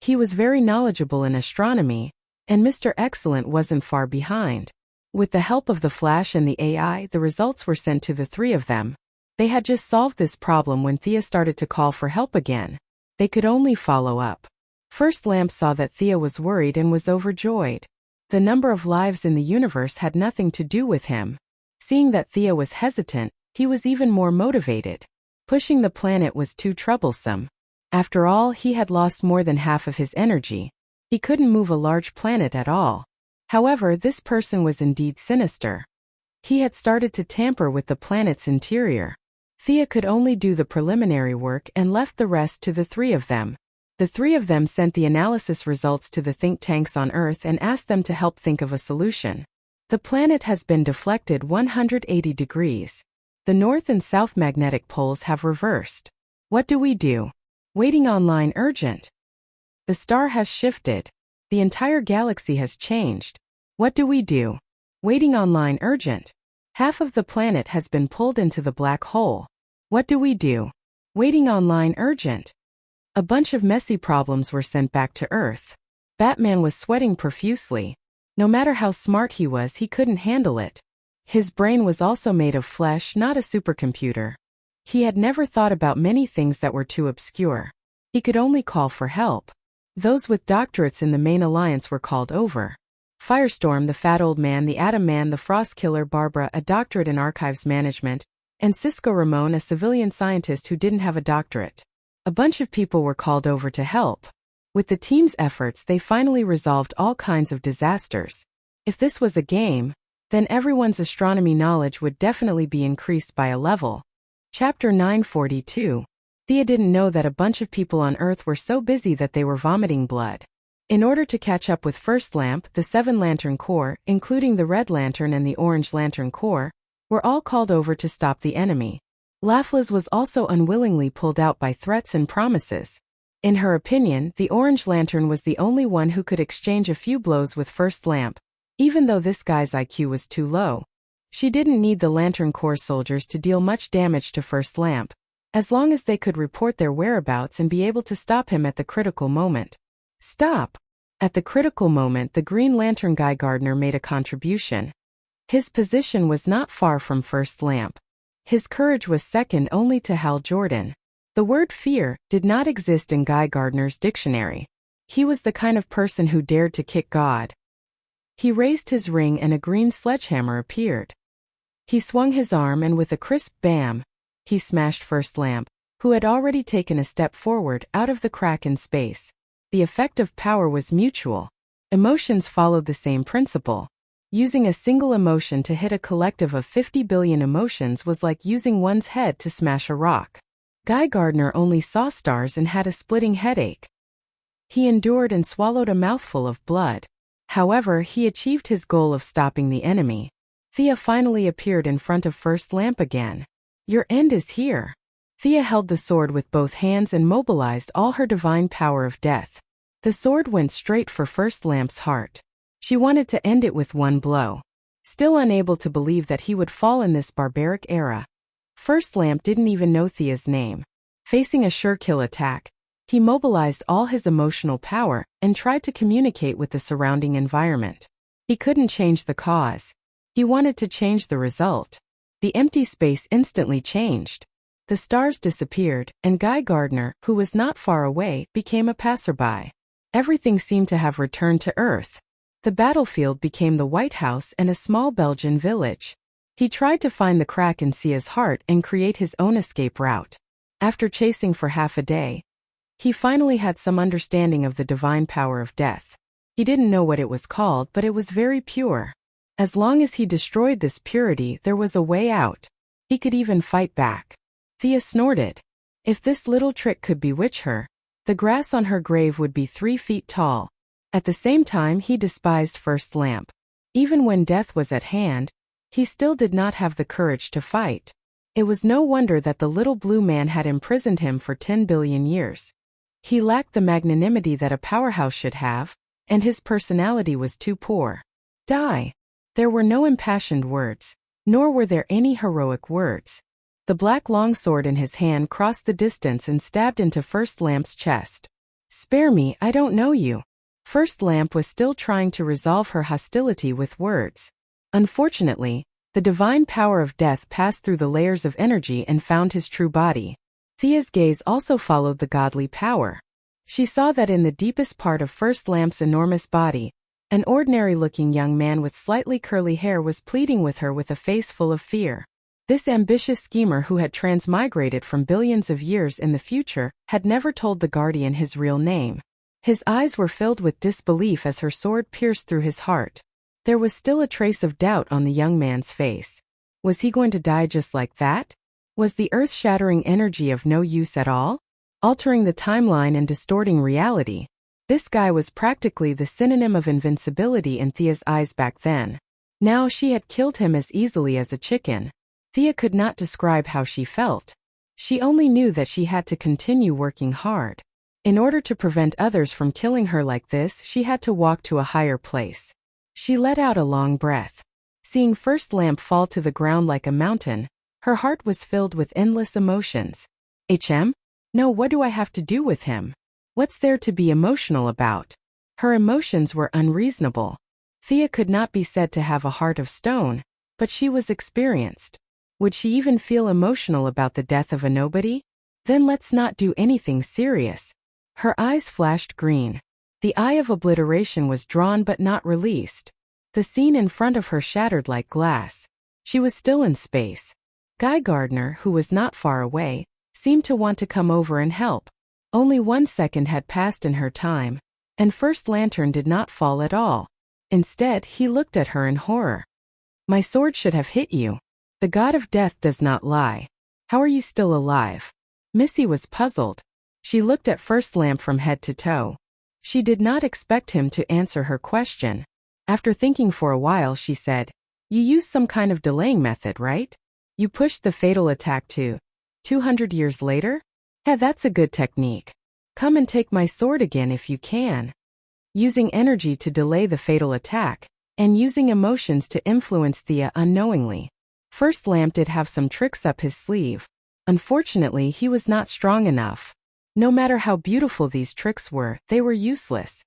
[SPEAKER 1] He was very knowledgeable in astronomy, and Mr. Excellent wasn't far behind. With the help of the Flash and the AI, the results were sent to the 3 of them. They had just solved this problem when Thea started to call for help again. They could only follow up. First Lamp saw that Thea was worried and was overjoyed. The number of lives in the universe had nothing to do with him. Seeing that Thea was hesitant, he was even more motivated. Pushing the planet was too troublesome. After all, he had lost more than half of his energy. He couldn't move a large planet at all. However, this person was indeed sinister. He had started to tamper with the planet's interior. Thea could only do the preliminary work and left the rest to the 3 of them. The 3 of them sent the analysis results to the think tanks on Earth and asked them to help think of a solution. The planet has been deflected 180 degrees. The north and south magnetic poles have reversed. What do we do? Waiting online urgent. The star has shifted. The entire galaxy has changed. What do we do? Waiting online urgent. Half of the planet has been pulled into the black hole. What do we do? Waiting online urgent. A bunch of messy problems were sent back to Earth. Batman was sweating profusely. No matter how smart he was, he couldn't handle it. His brain was also made of flesh, not a supercomputer. He had never thought about many things that were too obscure. He could only call for help. Those with doctorates in the main alliance were called over. Firestorm, the fat old man, the Atom Man, the Frost Killer, Barbara, a doctorate in archives management, and Cisco Ramon, a civilian scientist who didn't have a doctorate. A bunch of people were called over to help. With the team's efforts, they finally resolved all kinds of disasters. If this was a game, then everyone's astronomy knowledge would definitely be increased by a level. Chapter 942. Thea didn't know that a bunch of people on Earth were so busy that they were vomiting blood. In order to catch up with First Lamp, the 7 Lantern Corps, including the Red Lantern and the Orange Lantern Corps, were all called over to stop the enemy. Laffles was also unwillingly pulled out by threats and promises. In her opinion, the Orange Lantern was the only one who could exchange a few blows with First Lamp, even though this guy's IQ was too low. She didn't need the Lantern Corps soldiers to deal much damage to First Lamp, as long as they could report their whereabouts and be able to stop him at the critical moment. Stop! At the critical moment, the Green Lantern Guy Gardner made a contribution. His position was not far from First Lamp. His courage was second only to Hal Jordan. The word fear did not exist in Guy Gardner's dictionary. He was the kind of person who dared to kick God. He raised his ring and a green sledgehammer appeared. He swung his arm and with a crisp bam, he smashed First Lamp, who had already taken a step forward out of the crack in space. The effect of power was mutual. Emotions followed the same principle. Using a single emotion to hit a collective of 50 billion emotions was like using one's head to smash a rock. Guy Gardner only saw stars and had a splitting headache. He endured and swallowed a mouthful of blood. However, he achieved his goal of stopping the enemy. Thea finally appeared in front of First Lamp again. Your end is here. Thea held the sword with both hands and mobilized all her divine power of death. The sword went straight for First Lamp's heart. She wanted to end it with one blow. Still unable to believe that he would fall in this barbaric era. First Lamp didn't even know Thea's name. Facing a sure-kill attack, he mobilized all his emotional power and tried to communicate with the surrounding environment. He couldn't change the cause. He wanted to change the result. The empty space instantly changed. The stars disappeared, and Guy Gardner, who was not far away, became a passerby. Everything seemed to have returned to Earth. The battlefield became the White House and a small Belgian village. He tried to find the crack in Sia's heart and create his own escape route. After chasing for half a day, he finally had some understanding of the divine power of death. He didn't know what it was called, but it was very pure. As long as he destroyed this purity, there was a way out. He could even fight back. Thea snorted. If this little trick could bewitch her, the grass on her grave would be 3 feet tall. At the same time, he despised First Lamp. Even when death was at hand, he still did not have the courage to fight. It was no wonder that the little blue man had imprisoned him for 10 billion years. He lacked the magnanimity that a powerhouse should have, and his personality was too poor. Die! There were no impassioned words, nor were there any heroic words. The black longsword in his hand crossed the distance and stabbed into First Lamp's chest. Spare me, I don't know you. First Lamp was still trying to resolve her hostility with words. Unfortunately, the divine power of death passed through the layers of energy and found his true body. Thea's gaze also followed the godly power. She saw that in the deepest part of First Lamp's enormous body, an ordinary-looking young man with slightly curly hair was pleading with her with a face full of fear. This ambitious schemer who had transmigrated from billions of years in the future had never told the Guardian his real name. His eyes were filled with disbelief as her sword pierced through his heart. There was still a trace of doubt on the young man's face. Was he going to die just like that? Was the earth-shattering energy of no use at all? Altering the timeline and distorting reality. This guy was practically the synonym of invincibility in Thea's eyes back then. Now she had killed him as easily as a chicken. Thea could not describe how she felt. She only knew that she had to continue working hard. In order to prevent others from killing her like this, she had to walk to a higher place. She let out a long breath. Seeing First Lamp fall to the ground like a mountain, her heart was filled with endless emotions. No, what do I have to do with him? What's there to be emotional about? Her emotions were unreasonable. Thea could not be said to have a heart of stone, but she was experienced. Would she even feel emotional about the death of a nobody? Then let's not do anything serious. Her eyes flashed green. The eye of obliteration was drawn but not released. The scene in front of her shattered like glass. She was still in space. Guy Gardner, who was not far away, seemed to want to come over and help. Only 1 second had passed in her time, and First Lantern did not fall at all. Instead, he looked at her in horror. My sword should have hit you. The god of death does not lie. How are you still alive? Missy was puzzled. She looked at First Lamp from head to toe. She did not expect him to answer her question. After thinking for a while, she said, You used some kind of delaying method, right? You pushed the fatal attack to 200 years later? Yeah, that's a good technique. Come and take my sword again if you can. Using energy to delay the fatal attack, and using emotions to influence Thea unknowingly. First Lamp did have some tricks up his sleeve. Unfortunately, he was not strong enough. No matter how beautiful these tricks were, they were useless.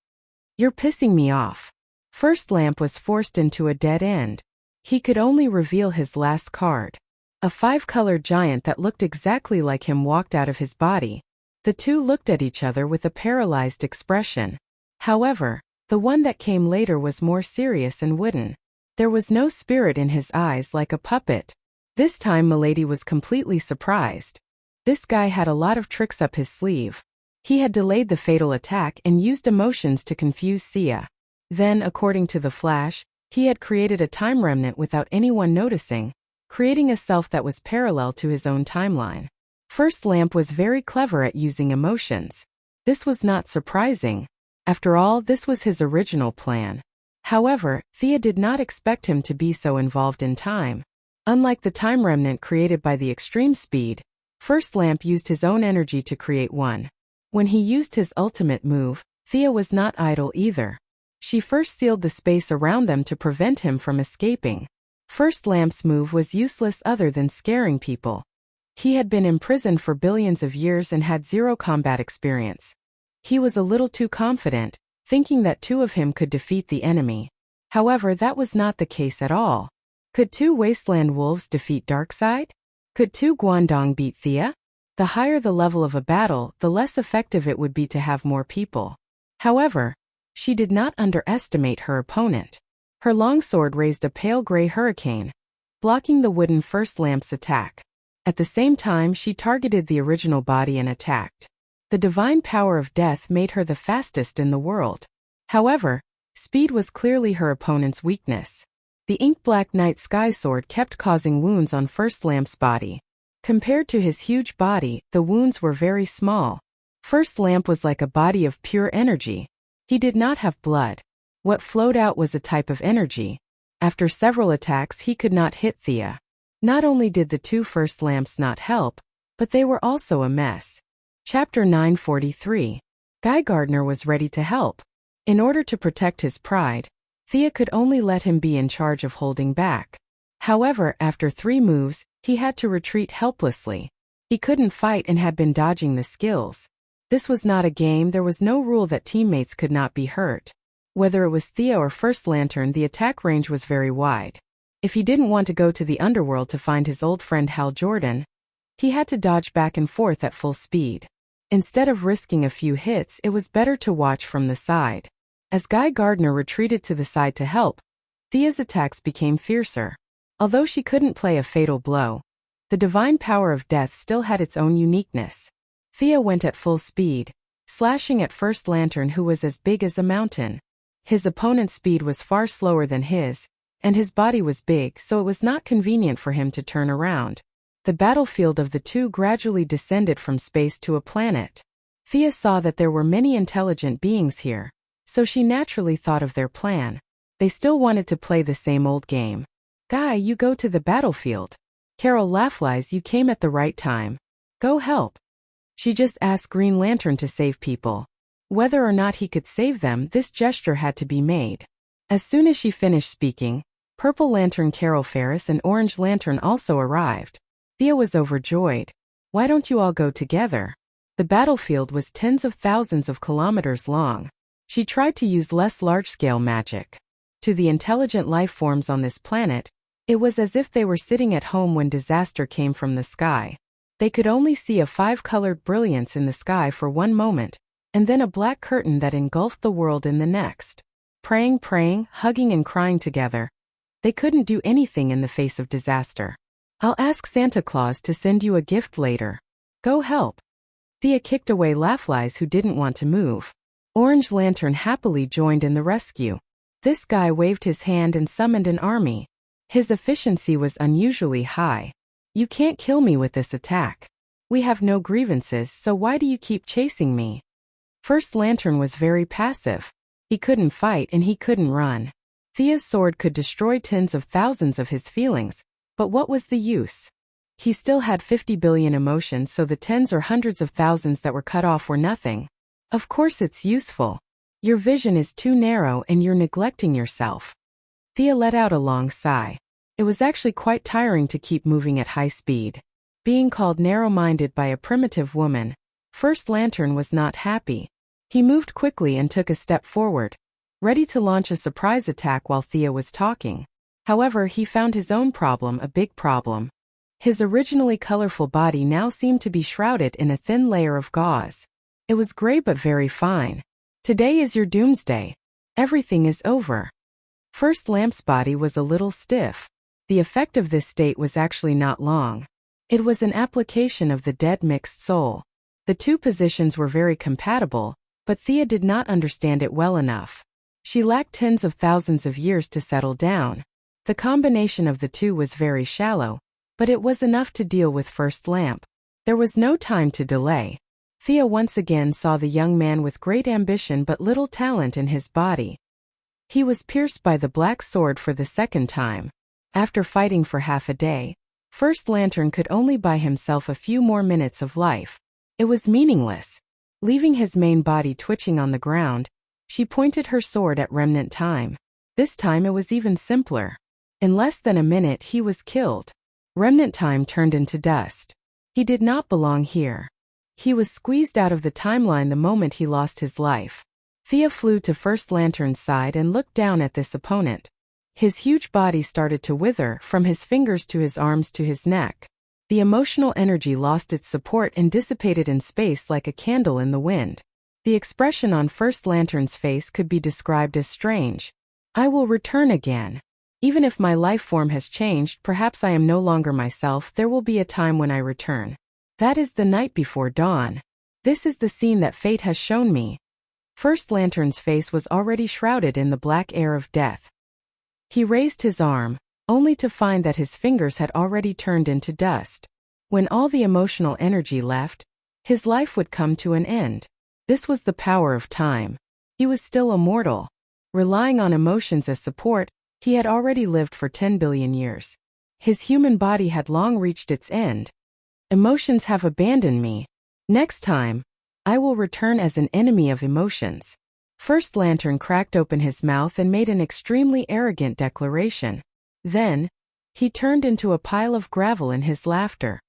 [SPEAKER 1] You're pissing me off. First Lamp was forced into a dead end. He could only reveal his last card. A 5-colored giant that looked exactly like him walked out of his body. The two looked at each other with a paralyzed expression. However, the one that came later was more serious and wooden. There was no spirit in his eyes like a puppet. This time Milady was completely surprised. This guy had a lot of tricks up his sleeve. He had delayed the fatal attack and used emotions to confuse Thea. Then, according to the Flash, he had created a time remnant without anyone noticing, creating a self that was parallel to his own timeline. First Lamp was very clever at using emotions. This was not surprising. After all, this was his original plan. However, Thea did not expect him to be so involved in time. Unlike the time remnant created by the extreme speed, First Lamp used his own energy to create one. When he used his ultimate move, Thea was not idle either. She first sealed the space around them to prevent him from escaping. First Lamp's move was useless other than scaring people. He had been imprisoned for billions of years and had zero combat experience. He was a little too confident, thinking that two of him could defeat the enemy. However, that was not the case at all. Could 2 wasteland wolves defeat Darkseid? Could 2 Guandong beat Thea? The higher the level of a battle, the less effective it would be to have more people. However, she did not underestimate her opponent. Her longsword raised a pale gray hurricane, blocking the wooden First Lamp's attack. At the same time, she targeted the original body and attacked. The divine power of death made her the fastest in the world. However, speed was clearly her opponent's weakness. The ink-black night sky sword kept causing wounds on First Lamp's body. Compared to his huge body, the wounds were very small. First Lamp was like a body of pure energy. He did not have blood. What flowed out was a type of energy. After several attacks, he could not hit Thea. Not only did the 2 First Lamps not help, but they were also a mess. Chapter 943. Guy Gardner was ready to help. In order to protect his pride, Thea could only let him be in charge of holding back. However, after 3 moves, he had to retreat helplessly. He couldn't fight and had been dodging the skills. This was not a game. There was no rule that teammates could not be hurt. Whether it was Thea or First Lantern, the attack range was very wide. If he didn't want to go to the underworld to find his old friend Hal Jordan, he had to dodge back and forth at full speed. Instead of risking a few hits, it was better to watch from the side. As Guy Gardner retreated to the side to help, Thea's attacks became fiercer. Although she couldn't play a fatal blow, the divine power of death still had its own uniqueness. Thea went at full speed, slashing at First Lantern, who was as big as a mountain. His opponent's speed was far slower than his, and his body was big, so it was not convenient for him to turn around. The battlefield of the two gradually descended from space to a planet. Thea saw that there were many intelligent beings here, so she naturally thought of their plan. They still wanted to play the same old game. Guy, you go to the battlefield. Carol Laughlies, you came at the right time. Go help. She just asked Green Lantern to save people. Whether or not he could save them, this gesture had to be made. As soon as she finished speaking, Purple Lantern Carol Ferris and Orange Lantern also arrived. Thea was overjoyed. Why don't you all go together? The battlefield was tens of thousands of kilometers long. She tried to use less large-scale magic. To the intelligent life forms on this planet, it was as if they were sitting at home when disaster came from the sky. They could only see a 5-colored brilliance in the sky for one moment, and then a black curtain that engulfed the world in the next. Praying, hugging and crying together. They couldn't do anything in the face of disaster. I'll ask Santa Claus to send you a gift later. Go help. Thea kicked away Laughlies who didn't want to move. Orange Lantern happily joined in the rescue. This guy waved his hand and summoned an army. His efficiency was unusually high. You can't kill me with this attack. We have no grievances, so why do you keep chasing me? First Lantern was very passive. He couldn't fight and he couldn't run. Thea's sword could destroy tens of thousands of his feelings, but what was the use? He still had 50 billion emotions, so the tens or hundreds of thousands that were cut off were nothing. Of course it's useful. Your vision is too narrow and you're neglecting yourself. Thea let out a long sigh. It was actually quite tiring to keep moving at high speed. Being called narrow-minded by a primitive woman, First Lantern was not happy. He moved quickly and took a step forward, ready to launch a surprise attack while Thea was talking. However, he found his own problem a big problem. His originally colorful body now seemed to be shrouded in a thin layer of gauze. It was gray but very fine. Today is your doomsday. Everything is over. First Lamp's body was a little stiff. The effect of this state was actually not long. It was an application of the dead mixed soul. The two positions were very compatible, but Thea did not understand it well enough. She lacked tens of thousands of years to settle down. The combination of the two was very shallow, but it was enough to deal with First Lamp. There was no time to delay. Thea once again saw the young man with great ambition but little talent in his body. He was pierced by the black sword for the second time. After fighting for half a day, First Lantern could only buy himself a few more minutes of life. It was meaningless. Leaving his main body twitching on the ground, she pointed her sword at Remnant Time. This time it was even simpler. In less than a minute he was killed. Remnant Time turned into dust. He did not belong here. He was squeezed out of the timeline the moment he lost his life. Thea flew to First Lantern's side and looked down at this opponent. His huge body started to wither, from his fingers to his arms to his neck. The emotional energy lost its support and dissipated in space like a candle in the wind. The expression on First Lantern's face could be described as strange. I will return again. Even if my life form has changed, perhaps I am no longer myself, there will be a time when I return. That is the night before dawn. This is the scene that fate has shown me. First Lantern's face was already shrouded in the black air of death. He raised his arm, only to find that his fingers had already turned into dust. When all the emotional energy left, his life would come to an end. This was the power of time. He was still immortal. Relying on emotions as support, he had already lived for 10 billion years. His human body had long reached its end. Emotions have abandoned me. Next time, I will return as an enemy of emotions. First Lantern cracked open his mouth and made an extremely arrogant declaration. Then, he turned into a pile of gravel in his laughter.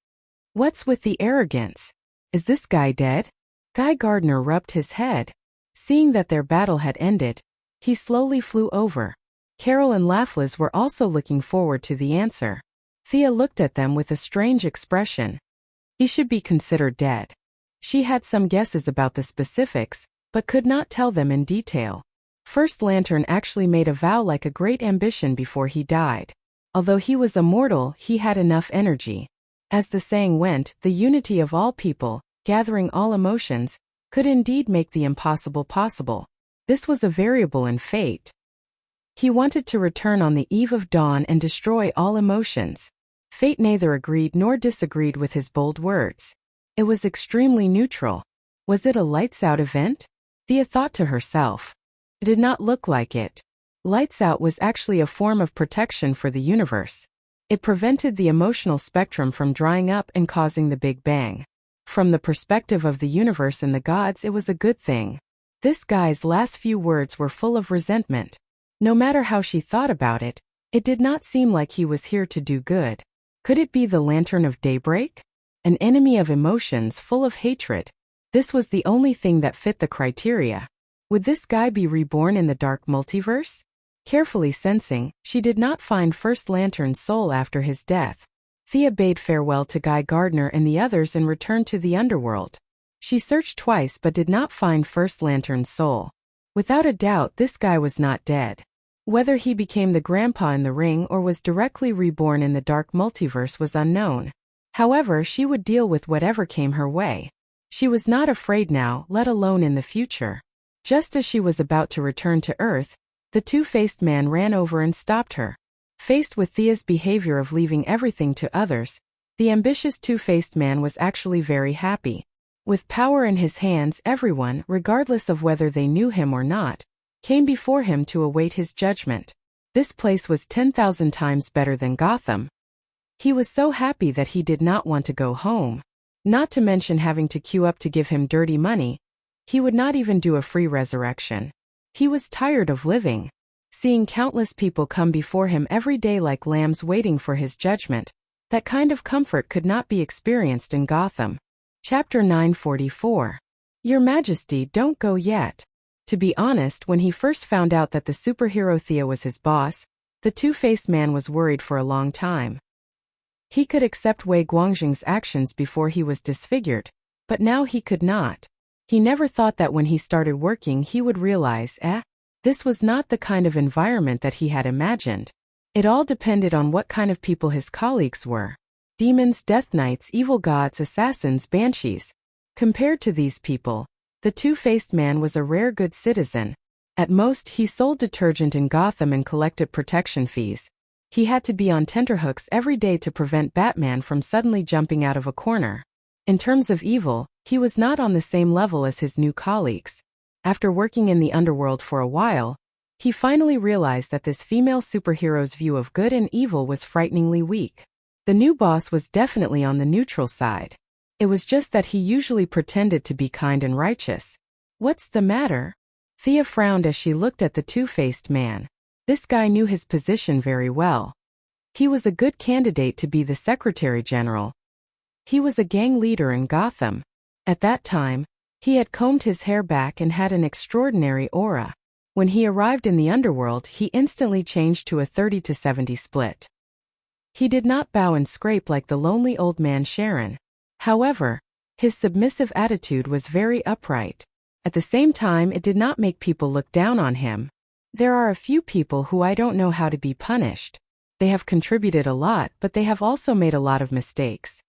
[SPEAKER 1] What's with the arrogance? Is this guy dead? Guy Gardner rubbed his head. Seeing that their battle had ended, he slowly flew over. Carol and Laughlies were also looking forward to the answer. Thea looked at them with a strange expression. He should be considered dead. She had some guesses about the specifics, but could not tell them in detail. First Lantern actually made a vow like a great ambition before he died. Although he was immortal, he had enough energy. As the saying went, the unity of all people, gathering all emotions, could indeed make the impossible possible. This was a variable in fate. He wanted to return on the eve of dawn and destroy all emotions. Fate neither agreed nor disagreed with his bold words. It was extremely neutral. Was it a lights-out event? Thea thought to herself. It did not look like it. Lights out was actually a form of protection for the universe. It prevented the emotional spectrum from drying up and causing the Big Bang. From the perspective of the universe and the gods, it was a good thing. This guy's last few words were full of resentment. No matter how she thought about it, it did not seem like he was here to do good. Could it be the Lantern of Daybreak? An enemy of emotions full of hatred. This was the only thing that fit the criteria. Would this guy be reborn in the dark multiverse? Carefully sensing, she did not find First Lantern's soul after his death. Thea bade farewell to Guy Gardner and the others and returned to the underworld. She searched twice but did not find First Lantern's soul. Without a doubt, this guy was not dead. Whether he became the grandpa in the ring or was directly reborn in the dark multiverse was unknown. However, she would deal with whatever came her way. She was not afraid now, let alone in the future. Just as she was about to return to Earth, the two-faced man ran over and stopped her. Faced with Thea's behavior of leaving everything to others, the ambitious two-faced man was actually very happy. With power in his hands, everyone, regardless of whether they knew him or not, came before him to await his judgment. This place was 10,000 times better than Gotham. He was so happy that he did not want to go home. Not to mention having to queue up to give him dirty money. He would not even do a free resurrection. He was tired of living. Seeing countless people come before him every day like lambs waiting for his judgment, that kind of comfort could not be experienced in Gotham. Chapter 944. Your Majesty, don't go yet. To be honest, when he first found out that the superhero Thea was his boss, the two-faced man was worried for a long time. He could accept Wei Guangjing's actions before he was disfigured, but now he could not. He never thought that when he started working he would realize, this was not the kind of environment that he had imagined. It all depended on what kind of people his colleagues were. Demons, death knights, evil gods, assassins, banshees. Compared to these people, the two-faced man was a rare good citizen. At most, he sold detergent in Gotham and collected protection fees. He had to be on tenterhooks every day to prevent Batman from suddenly jumping out of a corner. In terms of evil, he was not on the same level as his new colleagues. After working in the underworld for a while, he finally realized that this female superhero's view of good and evil was frighteningly weak. The new boss was definitely on the neutral side. It was just that he usually pretended to be kind and righteous. What's the matter? Thea frowned as she looked at the two-faced man. This guy knew his position very well. He was a good candidate to be the Secretary General. He was a gang leader in Gotham. At that time, he had combed his hair back and had an extraordinary aura. When he arrived in the underworld, he instantly changed to a 30-70 split. He did not bow and scrape like the lonely old man Sharon. However, his submissive attitude was very upright. At the same time, it did not make people look down on him. There are a few people who I don't know how to be punished. They have contributed a lot, but they have also made a lot of mistakes.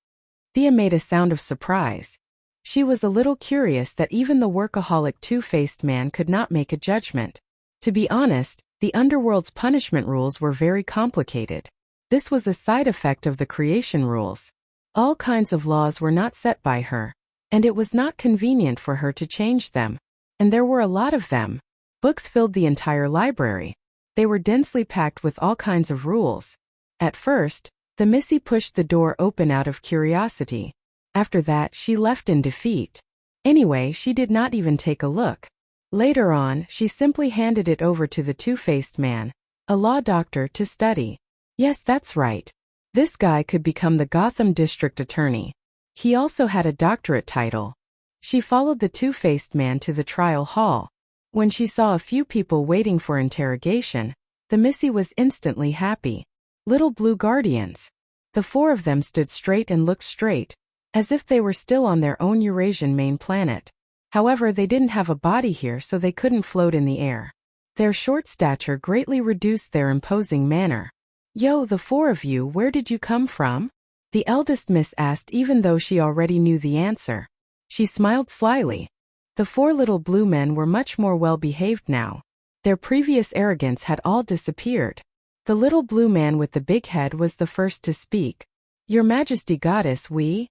[SPEAKER 1] Thea made a sound of surprise. She was a little curious that even the workaholic two-faced man could not make a judgment. To be honest, the underworld's punishment rules were very complicated. This was a side effect of the creation rules. All kinds of laws were not set by her, and it was not convenient for her to change them. And there were a lot of them. Books filled the entire library. They were densely packed with all kinds of rules. At first, the Missy pushed the door open out of curiosity. After that, she left in defeat. Anyway, she did not even take a look. Later on, she simply handed it over to the two-faced man, a law doctor, to study. Yes, that's right. This guy could become the Gotham District Attorney. He also had a doctorate title. She followed the two-faced man to the trial hall. When she saw a few people waiting for interrogation, the Missy was instantly happy. Little blue guardians. The four of them stood straight and looked straight, as if they were still on their own Eurasian main planet. However, they didn't have a body here, so they couldn't float in the air. Their short stature greatly reduced their imposing manner. Yo, the four of you, where did you come from? The eldest miss asked, even though she already knew the answer. She smiled slyly. The four little blue men were much more well-behaved now. Their previous arrogance had all disappeared. The little blue man with the big head was the first to speak. Your Majesty Goddess, we...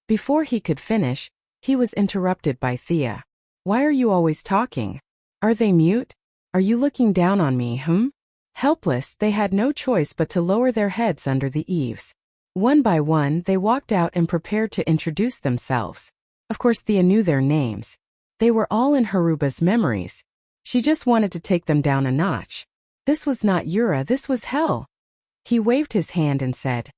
[SPEAKER 1] Before he could finish, he was interrupted by Thea. Why are you always talking? Are they mute? Are you looking down on me, Helpless, they had no choice but to lower their heads under the eaves. One by one, they walked out and prepared to introduce themselves. Of course, Thea knew their names. They were all in Haruba's memories. She just wanted to take them down a notch. This was not Yura, this was hell. He waved his hand and said,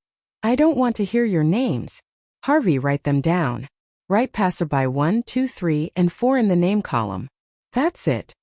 [SPEAKER 1] I don't want to hear your names. Harvey, write them down. Write passerby 1, 2, 3, and 4 in the name column. That's it.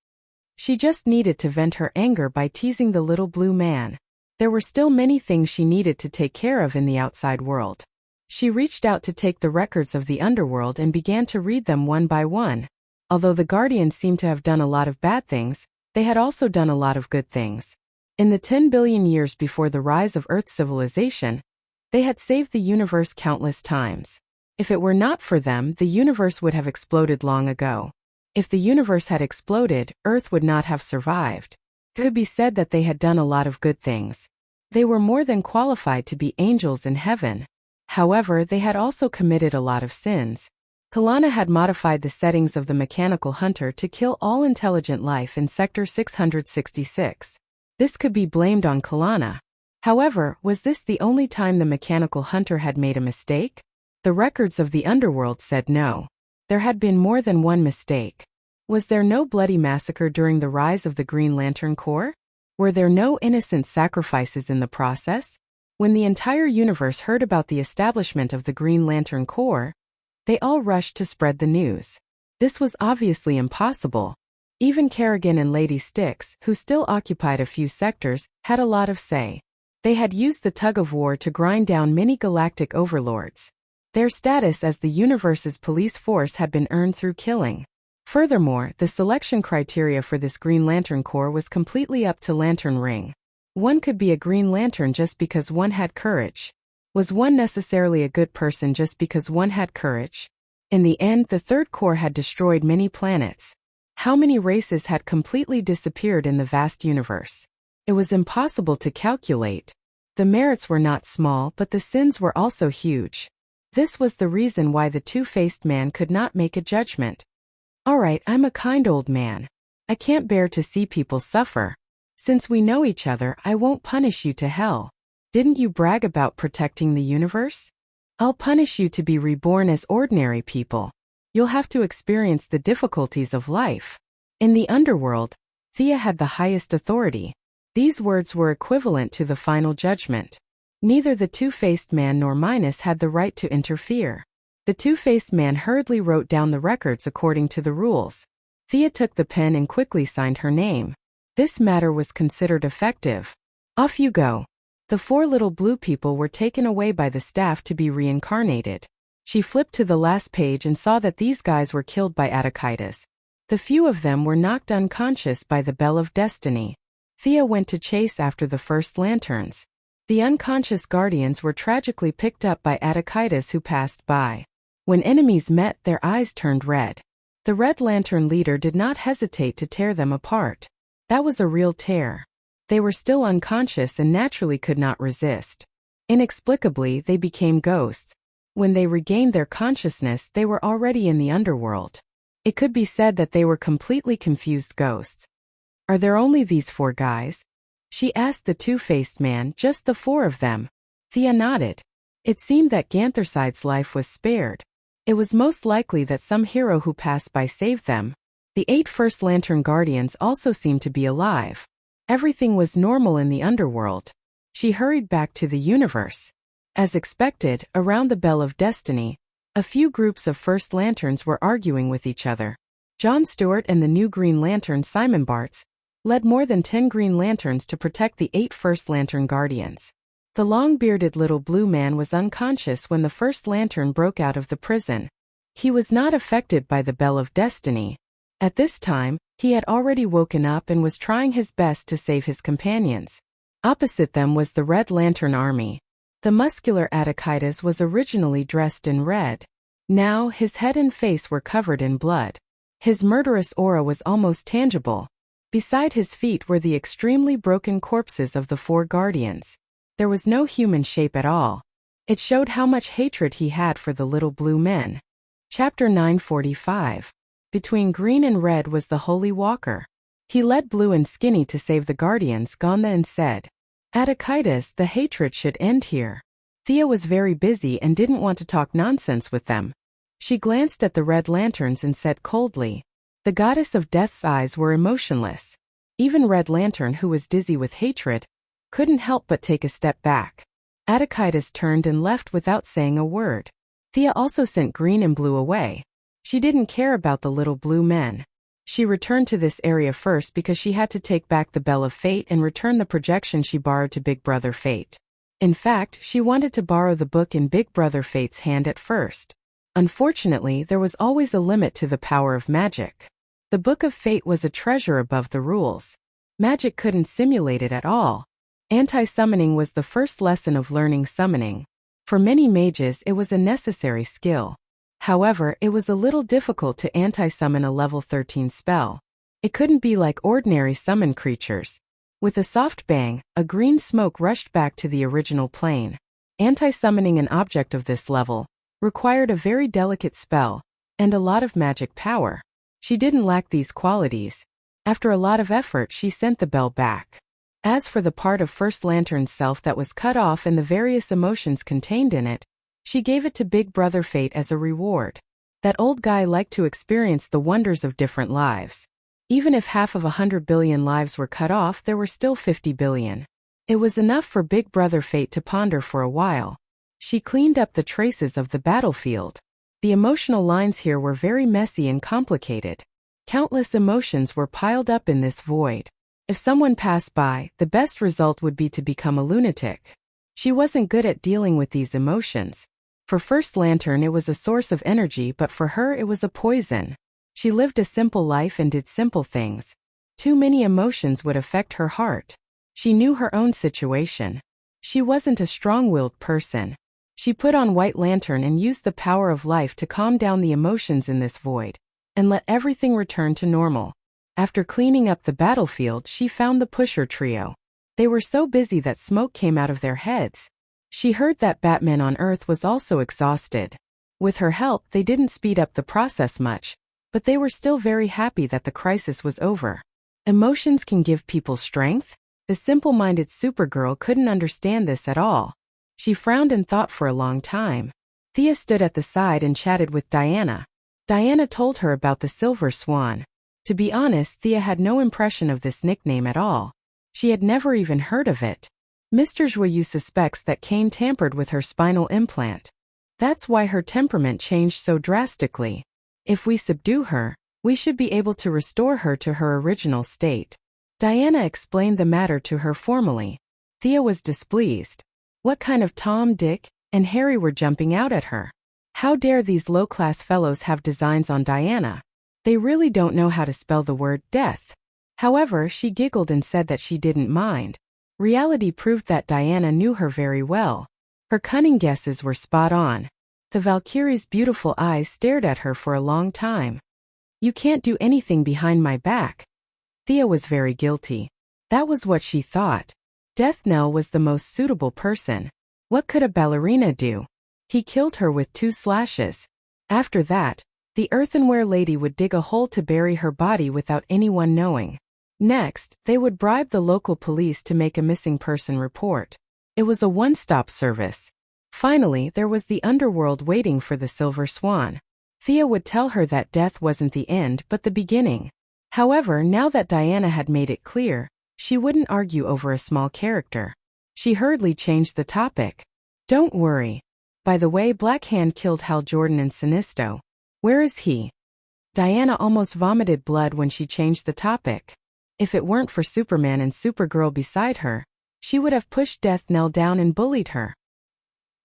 [SPEAKER 1] She just needed to vent her anger by teasing the little blue man. There were still many things she needed to take care of in the outside world. She reached out to take the records of the underworld and began to read them one by one. Although the Guardians seemed to have done a lot of bad things, they had also done a lot of good things. In the 10 billion years before the rise of Earth civilization, they had saved the universe countless times. If it were not for them, the universe would have exploded long ago. If the universe had exploded, Earth would not have survived. It could be said that they had done a lot of good things. They were more than qualified to be angels in heaven. However, they had also committed a lot of sins. Kalana had modified the settings of the mechanical hunter to kill all intelligent life in Sector 666. This could be blamed on Kalana. However, was this the only time the mechanical hunter had made a mistake? The records of the underworld said no. There had been more than one mistake. Was there no bloody massacre during the rise of the Green Lantern Corps? Were there no innocent sacrifices in the process? When the entire universe heard about the establishment of the Green Lantern Corps, they all rushed to spread the news. This was obviously impossible. Even Kerrigan and Lady Styx, who still occupied a few sectors, had a lot of say. They had used the tug-of-war to grind down many galactic overlords. Their status as the universe's police force had been earned through killing. Furthermore, the selection criteria for this Green Lantern Corps was completely up to Lantern Ring. One could be a Green Lantern just because one had courage. Was one necessarily a good person just because one had courage? In the end, the Third Corps had destroyed many planets. How many races had completely disappeared in the vast universe? It was impossible to calculate. The merits were not small, but the sins were also huge. This was the reason why the two-faced man could not make a judgment. All right, I'm a kind old man. I can't bear to see people suffer. Since we know each other, I won't punish you to hell. Didn't you brag about protecting the universe? I'll punish you to be reborn as ordinary people. You'll have to experience the difficulties of life. In the underworld, Thea had the highest authority. These words were equivalent to the final judgment. Neither the two-faced man nor Minos had the right to interfere. The two-faced man hurriedly wrote down the records according to the rules. Thea took the pen and quickly signed her name. This matter was considered effective. Off you go. The 4 little blue people were taken away by the staff to be reincarnated. She flipped to the last page and saw that these guys were killed by Atakitas. The few of them were knocked unconscious by the Bell of Destiny. Thea went to chase after the first lanterns. The unconscious guardians were tragically picked up by Atakitas who passed by. When enemies met, their eyes turned red. The Red Lantern leader did not hesitate to tear them apart. That was a real tear. They were still unconscious and naturally could not resist. Inexplicably, they became ghosts. When they regained their consciousness, they were already in the underworld. It could be said that they were completely confused ghosts. Are there only these 4 guys? She asked the two-faced man, just the 4 of them. Thea nodded. It seemed that Gantherside's life was spared. It was most likely that some hero who passed by saved them. The 8 First Lantern Guardians also seemed to be alive. Everything was normal in the underworld. She hurried back to the universe. As expected, around the Bell of Destiny, a few groups of First Lanterns were arguing with each other. John Stewart and the new Green Lantern Simon Bartz led more than 10 Green Lanterns to protect the 8 First Lantern Guardians. The long-bearded little blue man was unconscious when the First Lantern broke out of the prison. He was not affected by the Bell of Destiny. At this time, he had already woken up and was trying his best to save his companions. Opposite them was the Red Lantern Army. The muscular Atakitas was originally dressed in red. Now, his head and face were covered in blood. His murderous aura was almost tangible. Beside his feet were the extremely broken corpses of the 4 guardians. There was no human shape at all. It showed how much hatred he had for the little blue men. Chapter 945. Between green and red was the Holy Walker. He led Blue and Skinny to save the Guardians Gantha and said, "Atakitis, the hatred should end here." Thea was very busy and didn't want to talk nonsense with them. She glanced at the red lanterns and said coldly, "The goddess of death's eyes were emotionless." Even Red Lantern, who was dizzy with hatred, couldn't help but take a step back. Atakitis turned and left without saying a word. Thea also sent Green and Blue away. She didn't care about the little blue men. She returned to this area first because she had to take back the Bell of Fate and return the projection she borrowed to Big Brother Fate. In fact, she wanted to borrow the book in Big Brother Fate's hand at first. Unfortunately, there was always a limit to the power of magic. The Book of Fate was a treasure above the rules. Magic couldn't simulate it at all. Anti-summoning was the first lesson of learning summoning. For many mages, it was a necessary skill. However, it was a little difficult to anti-summon a level 13 spell. It couldn't be like ordinary summon creatures. With a soft bang, a green smoke rushed back to the original plane. Anti-summoning an object of this level required a very delicate spell and a lot of magic power. She didn't lack these qualities. After a lot of effort, she sent the bell back. As for the part of First Lantern's self that was cut off and the various emotions contained in it, she gave it to Big Brother Fate as a reward. That old guy liked to experience the wonders of different lives. Even if half of 100 billion lives were cut off, there were still 50 billion. It was enough for Big Brother Fate to ponder for a while. She cleaned up the traces of the battlefield. The emotional lines here were very messy and complicated. Countless emotions were piled up in this void. If someone passed by, the best result would be to become a lunatic. She wasn't good at dealing with these emotions. For First Lantern it was a source of energy, but for her it was a poison. She lived a simple life and did simple things. Too many emotions would affect her heart. She knew her own situation. She wasn't a strong-willed person. She put on White Lantern and used the power of life to calm down the emotions in this void, and let everything return to normal. After cleaning up the battlefield, she found the Pusher Trio. They were so busy that smoke came out of their heads. She heard that Batman on Earth was also exhausted. With her help, they didn't speed up the process much, but they were still very happy that the crisis was over. Emotions can give people strength? The simple-minded Supergirl couldn't understand this at all. She frowned and thought for a long time. Thea stood at the side and chatted with Diana. Diana told her about the Silver Swan. To be honest, Thea had no impression of this nickname at all. She had never even heard of it. Mr. Zhuyu suspects that Kane tampered with her spinal implant. That's why her temperament changed so drastically. If we subdue her, we should be able to restore her to her original state. Diana explained the matter to her formally. Thea was displeased. What kind of Tom, Dick, and Harry were jumping out at her? How dare these low-class fellows have designs on Diana? They really don't know how to spell the word death. However, she giggled and said that she didn't mind. Reality proved that Diana knew her very well. Her cunning guesses were spot on. The Valkyrie's beautiful eyes stared at her for a long time. "You can't do anything behind my back." Thea was very guilty. That was what she thought. Death Knell was the most suitable person. What could a ballerina do? He killed her with 2 slashes. After that, the earthenware lady would dig a hole to bury her body without anyone knowing. Next, they would bribe the local police to make a missing person report. It was a one-stop service. Finally, there was the underworld waiting for the Silver Swan. Thea would tell her that death wasn't the end but the beginning. However, now that Diana had made it clear, she wouldn't argue over a small character. She hurriedly changed the topic. "Don't worry. By the way, Black Hand killed Hal Jordan and Sinisto. Where is he?" Diana almost vomited blood when she changed the topic. If it weren't for Superman and Supergirl beside her, she would have pushed Death Knell down and bullied her.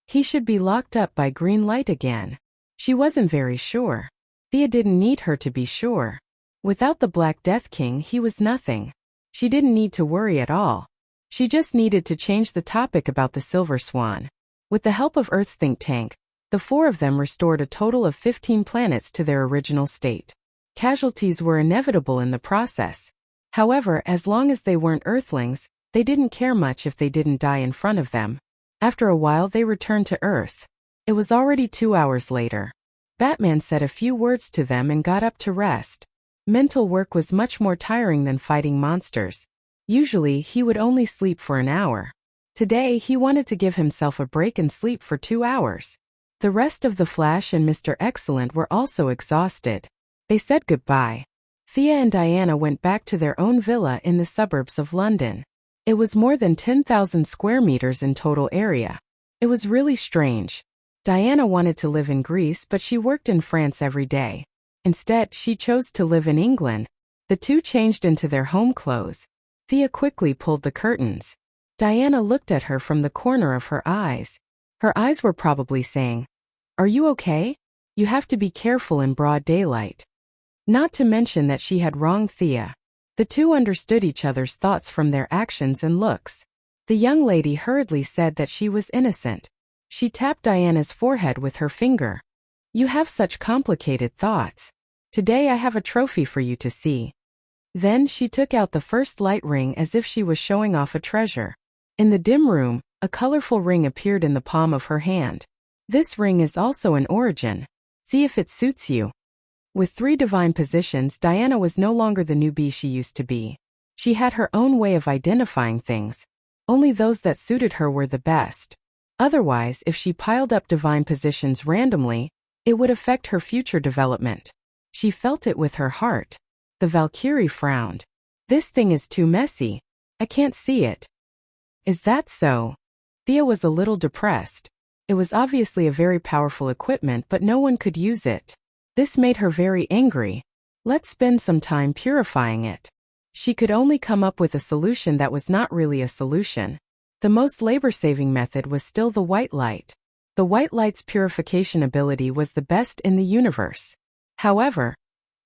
[SPEAKER 1] He should be locked up by green light again. She wasn't very sure. Thea didn't need her to be sure. Without the Black Death King, he was nothing. She didn't need to worry at all. She just needed to change the topic about the Silver Swan. With the help of Earth's think tank, the 4 of them restored a total of 15 planets to their original state. Casualties were inevitable in the process. However, as long as they weren't Earthlings, they didn't care much if they didn't die in front of them. After a while they returned to Earth. It was already 2 hours later. Batman said a few words to them and got up to rest. Mental work was much more tiring than fighting monsters. Usually, he would only sleep for an hour. Today, he wanted to give himself a break and sleep for 2 hours. The rest of the Flash and Mr. Excellent were also exhausted. They said goodbye. Thea and Diana went back to their own villa in the suburbs of London. It was more than 10,000 square meters in total area. It was really strange. Diana wanted to live in Greece, but she worked in France every day. Instead, she chose to live in England. The two changed into their home clothes. Thea quickly pulled the curtains. Diana looked at her from the corner of her eyes. Her eyes were probably saying, "Are you okay? You have to be careful in broad daylight." Not to mention that she had wronged Thea. The two understood each other's thoughts from their actions and looks. The young lady hurriedly said that she was innocent. She tapped Diana's forehead with her finger. "You have such complicated thoughts. Today I have a trophy for you to see." Then she took out the first light ring as if she was showing off a treasure. In the dim room, a colorful ring appeared in the palm of her hand. "This ring is also an origin. See if it suits you." With 3 divine positions, Diana was no longer the newbie she used to be. She had her own way of identifying things. Only those that suited her were the best. Otherwise, if she piled up divine positions randomly, it would affect her future development. She felt it with her heart. The Valkyrie frowned. "This thing is too messy. I can't see it." "Is that so?" Thea was a little depressed. It was obviously a very powerful equipment, but no one could use it. This made her very angry. Let's spend some time purifying it. She could only come up with a solution that was not really a solution. The most labor-saving method was still the white light. The white light's purification ability was the best in the universe. However,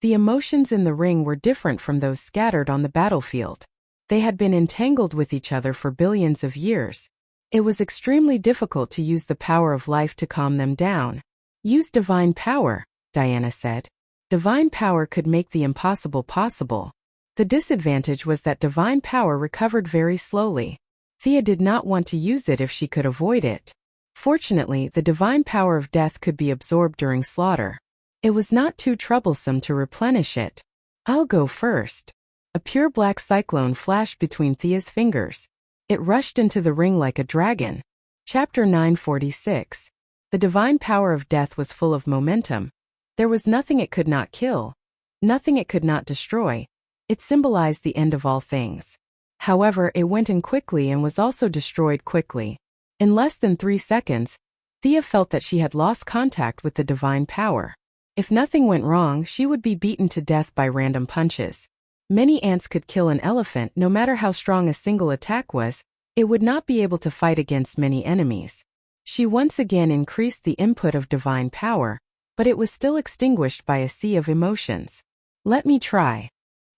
[SPEAKER 1] the emotions in the ring were different from those scattered on the battlefield. They had been entangled with each other for billions of years. It was extremely difficult to use the power of life to calm them down. "Use divine power," Diana said. Divine power could make the impossible possible. The disadvantage was that divine power recovered very slowly. Thea did not want to use it if she could avoid it. Fortunately, the divine power of death could be absorbed during slaughter. It was not too troublesome to replenish it. "I'll go first." A pure black cyclone flashed between Thea's fingers. It rushed into the ring like a dragon. Chapter 946. The divine power of death was full of momentum. There was nothing it could not kill, nothing it could not destroy. It symbolized the end of all things. However, it went in quickly and was also destroyed quickly. In less than 3 seconds, Thea felt that she had lost contact with the divine power. If nothing went wrong, she would be beaten to death by random punches. Many ants could kill an elephant no matter how strong a single attack was. It would not be able to fight against many enemies. She once again increased the input of divine power, but it was still extinguished by a sea of emotions. "Let me try."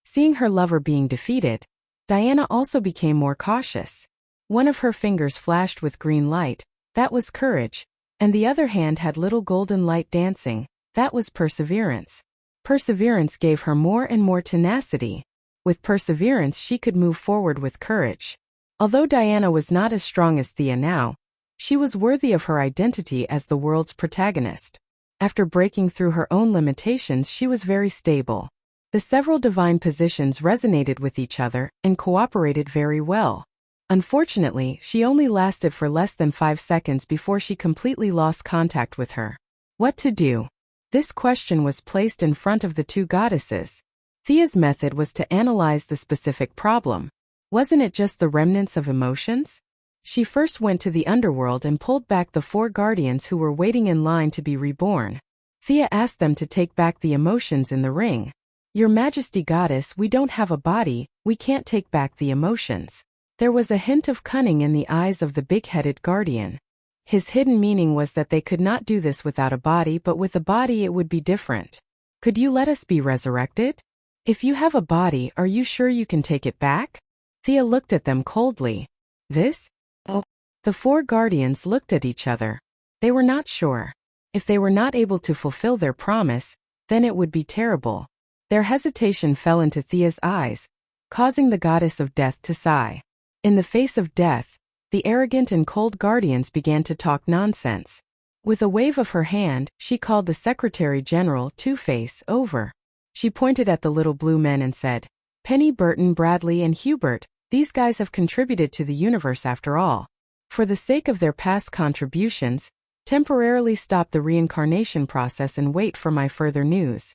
[SPEAKER 1] Seeing her lover being defeated, Diana also became more cautious. One of her fingers flashed with green light, that was courage, and the other hand had little golden light dancing, that was perseverance. Perseverance gave her more and more tenacity. With perseverance, she could move forward with courage. Although Diana was not as strong as Thea now, she was worthy of her identity as the world's protagonist. After breaking through her own limitations, she was very stable. The several divine positions resonated with each other and cooperated very well. Unfortunately, she only lasted for less than 5 seconds before she completely lost contact with her. What to do? This question was placed in front of the 2 goddesses. Thea's method was to analyze the specific problem. Wasn't it just the remnants of emotions? She first went to the underworld and pulled back the 4 guardians who were waiting in line to be reborn. Thea asked them to take back the emotions in the ring. "Your Majesty Goddess, we don't have a body, we can't take back the emotions." There was a hint of cunning in the eyes of the big-headed guardian. His hidden meaning was that they could not do this without a body, but with a body it would be different. "Could you let us be resurrected? If you have a body, are you sure you can take it back?" Thea looked at them coldly. "This? Oh." The 4 guardians looked at each other. They were not sure. If they were not able to fulfill their promise, then it would be terrible. Their hesitation fell into Thea's eyes, causing the goddess of death to sigh. In the face of death, the arrogant and cold guardians began to talk nonsense. With a wave of her hand, she called the Secretary General, Two-Face, over. She pointed at the little blue men and said, "Penny, Burton, Bradley, and Hubert, these guys have contributed to the universe after all. For the sake of their past contributions, temporarily stop the reincarnation process and wait for my further news.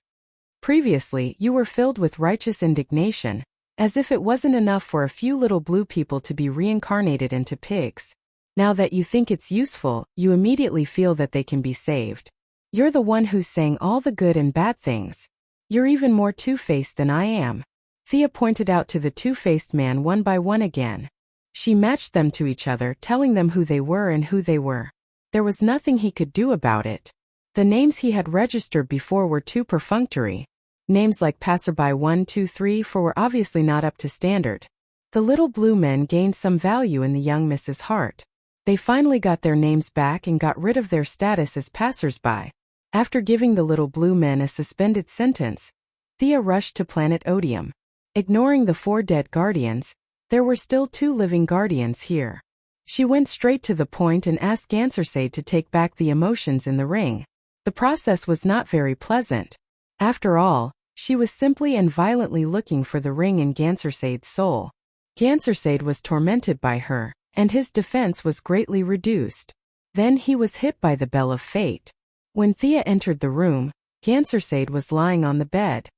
[SPEAKER 1] Previously, you were filled with righteous indignation, as if it wasn't enough for a few little blue people to be reincarnated into pigs. Now that you think it's useful, you immediately feel that they can be saved. You're the one who's saying all the good and bad things. You're even more two-faced than I am." Thea pointed out to the two-faced man one by one again. She matched them to each other, telling them who they were and who they were. There was nothing he could do about it. The names he had registered before were too perfunctory. Names like Passerby 1, 2, 3, 4 were obviously not up to standard. The little blue men gained some value in the young Mrs. Hart. They finally got their names back and got rid of their status as passersby. After giving the little blue men a suspended sentence, Thea rushed to planet Odium. Ignoring the 4 dead guardians, there were still 2 living guardians here. She went straight to the point and asked Gansersade to take back the emotions in the ring. The process was not very pleasant. After all, she was simply and violently looking for the ring in Gansersade's soul. Gansersade was tormented by her, and his defense was greatly reduced. Then he was hit by the Bell of Fate. When Thea entered the room, Gansersade was lying on the bed.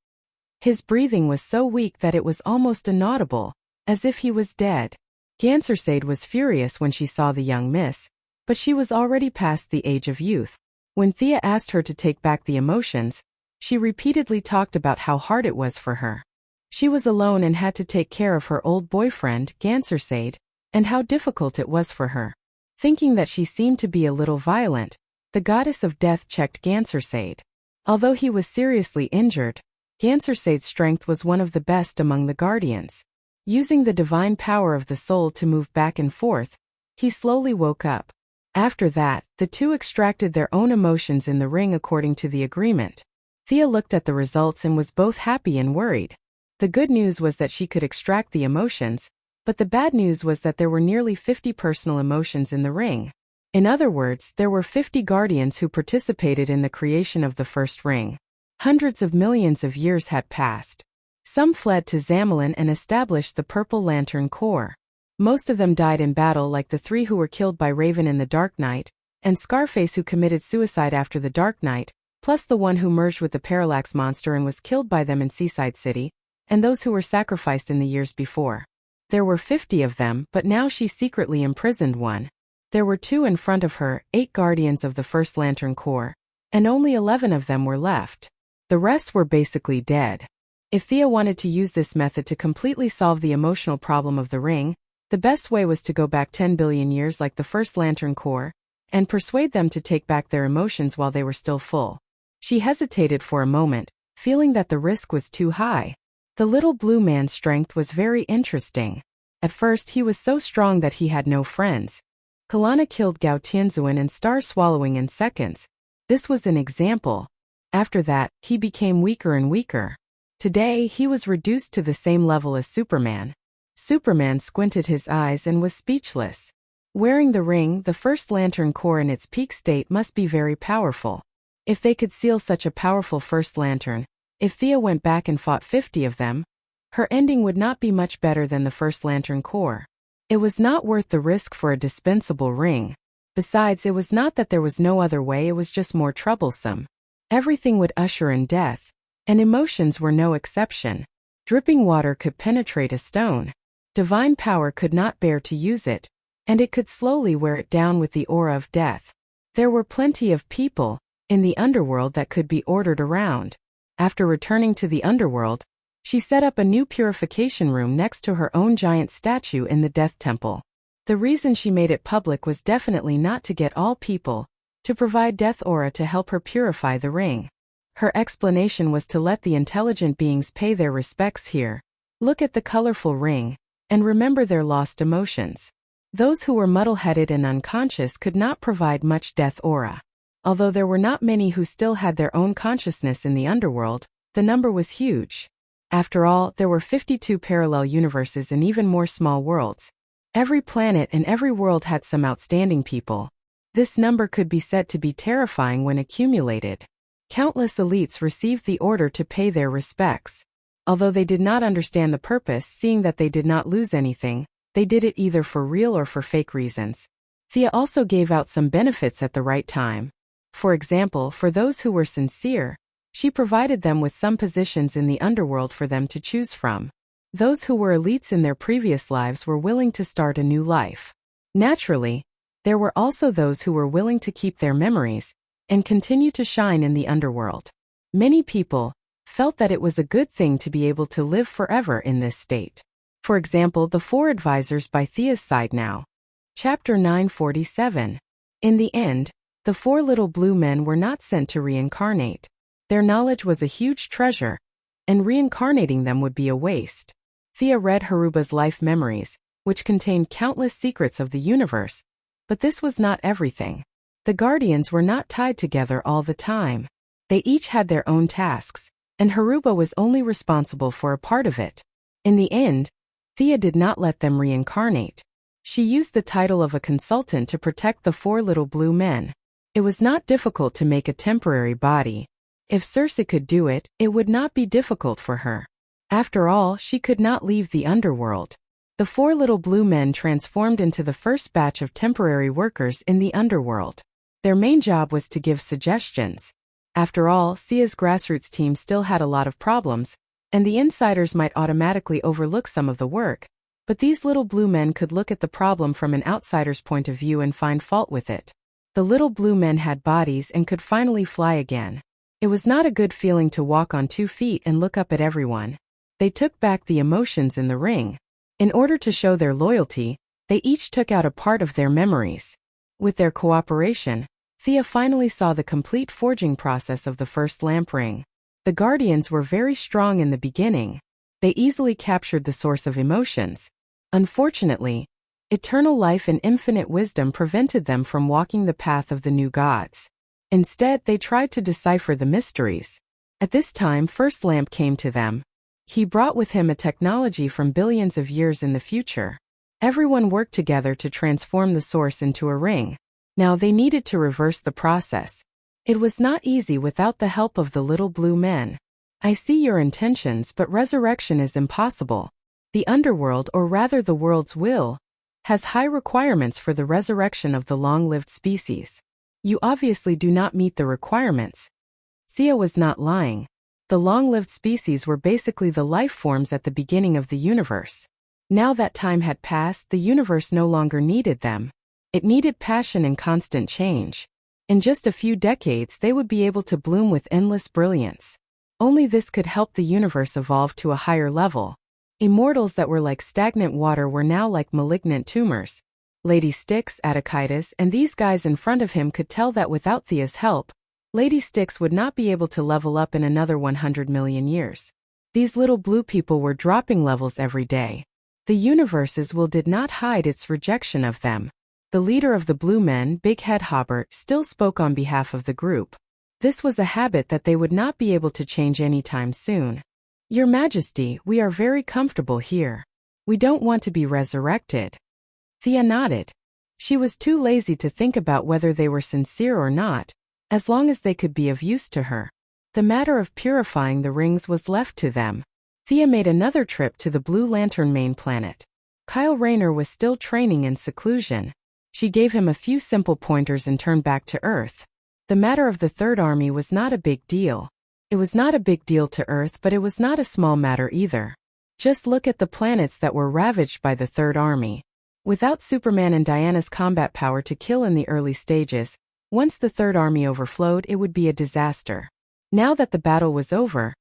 [SPEAKER 1] His breathing was so weak that it was almost inaudible, as if he was dead. Gansersade was furious when she saw the young miss, but she was already past the age of youth. When Thea asked her to take back the emotions, she repeatedly talked about how hard it was for her. She was alone and had to take care of her old boyfriend, Gansersade, and how difficult it was for her. Thinking that she seemed to be a little violent, the goddess of death checked Gansersade. Although he was seriously injured, Gansersade's strength was one of the best among the guardians. Using the divine power of the soul to move back and forth, he slowly woke up. After that, the two extracted their own emotions in the ring according to the agreement. Thea looked at the results and was both happy and worried. The good news was that she could extract the emotions, but the bad news was that there were nearly 50 personal emotions in the ring. In other words, there were 50 guardians who participated in the creation of the first ring. Hundreds of millions of years had passed. Some fled to Zamalin and established the Purple Lantern Corps. Most of them died in battle, like the 3 who were killed by Raven in the Dark Knight, and Scarface who committed suicide after the Dark Knight, plus the one who merged with the Parallax Monster and was killed by them in Seaside City, and those who were sacrificed in the years before. There were 50 of them, but now she secretly imprisoned one. There were 2 in front of her, 8 guardians of the First Lantern Corps, and only 11 of them were left. The rest were basically dead. If Thea wanted to use this method to completely solve the emotional problem of the ring, the best way was to go back 10 billion years like the First Lantern Corps, and persuade them to take back their emotions while they were still full. She hesitated for a moment, feeling that the risk was too high. The little blue man's strength was very interesting. At first he was so strong that he had no friends. Kalana killed Gao Tianzuan and Star Swallowing in seconds. This was an example. After that, he became weaker and weaker. Today, he was reduced to the same level as Superman. Superman squinted his eyes and was speechless. Wearing the ring, the First Lantern Corps in its peak state must be very powerful. If they could seal such a powerful First Lantern, if Thea went back and fought 50 of them, her ending would not be much better than the First Lantern Corps. It was not worth the risk for a dispensable ring. Besides, it was not that there was no other way, it was just more troublesome. Everything would usher in death, and emotions were no exception. Dripping water could penetrate a stone. Divine power could not bear to use it, and it could slowly wear it down with the aura of death. There were plenty of people in the underworld that could be ordered around. After returning to the underworld, she set up a new purification room next to her own giant statue in the Death Temple. The reason she made it public was definitely not to get all people, to provide death aura to help her purify the ring. Her explanation was to let the intelligent beings pay their respects here, look at the colorful ring, and remember their lost emotions. Those who were muddle-headed and unconscious could not provide much death aura. Although there were not many who still had their own consciousness in the underworld, the number was huge. After all, there were 52 parallel universes and even more small worlds. Every planet and every world had some outstanding people. This number could be said to be terrifying when accumulated. Countless elites received the order to pay their respects. Although they did not understand the purpose, seeing that they did not lose anything, they did it either for real or for fake reasons. Thea also gave out some benefits at the right time. For example, for those who were sincere, she provided them with some positions in the underworld for them to choose from. Those who were elites in their previous lives were willing to start a new life. Naturally, there were also those who were willing to keep their memories and continue to shine in the underworld. Many people felt that it was a good thing to be able to live forever in this state. For example, the four advisors by Thea's side now. Chapter 947. In the end, the four little blue men were not sent to reincarnate. Their knowledge was a huge treasure, and reincarnating them would be a waste. Thea read Haruba's life memories, which contained countless secrets of the universe. But this was not everything. The guardians were not tied together all the time. They each had their own tasks, and Haruba was only responsible for a part of it. In the end, Thea did not let them reincarnate. She used the title of a consultant to protect the four little blue men. It was not difficult to make a temporary body. If Circe could do it, it would not be difficult for her. After all, she could not leave the underworld. The four little blue men transformed into the first batch of temporary workers in the underworld. Their main job was to give suggestions. After all, Sia's grassroots team still had a lot of problems, and the insiders might automatically overlook some of the work, but these little blue men could look at the problem from an outsider's point of view and find fault with it. The little blue men had bodies and could finally fly again. It was not a good feeling to walk on 2 feet and look up at everyone. They took back the emotions in the ring. In order to show their loyalty, they each took out a part of their memories. With their cooperation, Thea finally saw the complete forging process of the first lamp ring. The guardians were very strong in the beginning. They easily captured the source of emotions. Unfortunately, eternal life and infinite wisdom prevented them from walking the path of the new gods. Instead, they tried to decipher the mysteries. At this time, First Lamp came to them. He brought with him a technology from billions of years in the future. Everyone worked together to transform the source into a ring. Now they needed to reverse the process. It was not easy without the help of the little blue men. I see your intentions, but resurrection is impossible. The underworld, or rather the world's will, has high requirements for the resurrection of the long-lived species. You obviously do not meet the requirements. Sia was not lying. The long-lived species were basically the life forms at the beginning of the universe. Now that time had passed, the universe no longer needed them. It needed passion and constant change. In just a few decades, they would be able to bloom with endless brilliance. Only this could help the universe evolve to a higher level. Immortals that were like stagnant water were now like malignant tumors. Lady Styx, Attikitis, and these guys in front of him could tell that without Thea's help, Lady Styx would not be able to level up in another 100 million years. These little blue people were dropping levels every day. The universe's will did not hide its rejection of them. The leader of the blue men, Big Head Hobart, still spoke on behalf of the group. This was a habit that they would not be able to change anytime soon. Your Majesty, we are very comfortable here. We don't want to be resurrected. Thea nodded. She was too lazy to think about whether they were sincere or not, as long as they could be of use to her. The matter of purifying the rings was left to them. Thea made another trip to the Blue Lantern main planet. Kyle Rayner was still training in seclusion. She gave him a few simple pointers and turned back to Earth. The matter of the Third Army was not a big deal. It was not a big deal to Earth, but it was not a small matter either. Just look at the planets that were ravaged by the Third Army. Without Superman and Diana's combat power to kill in the early stages, once the Third Army overflowed, it would be a disaster. Now that the battle was over,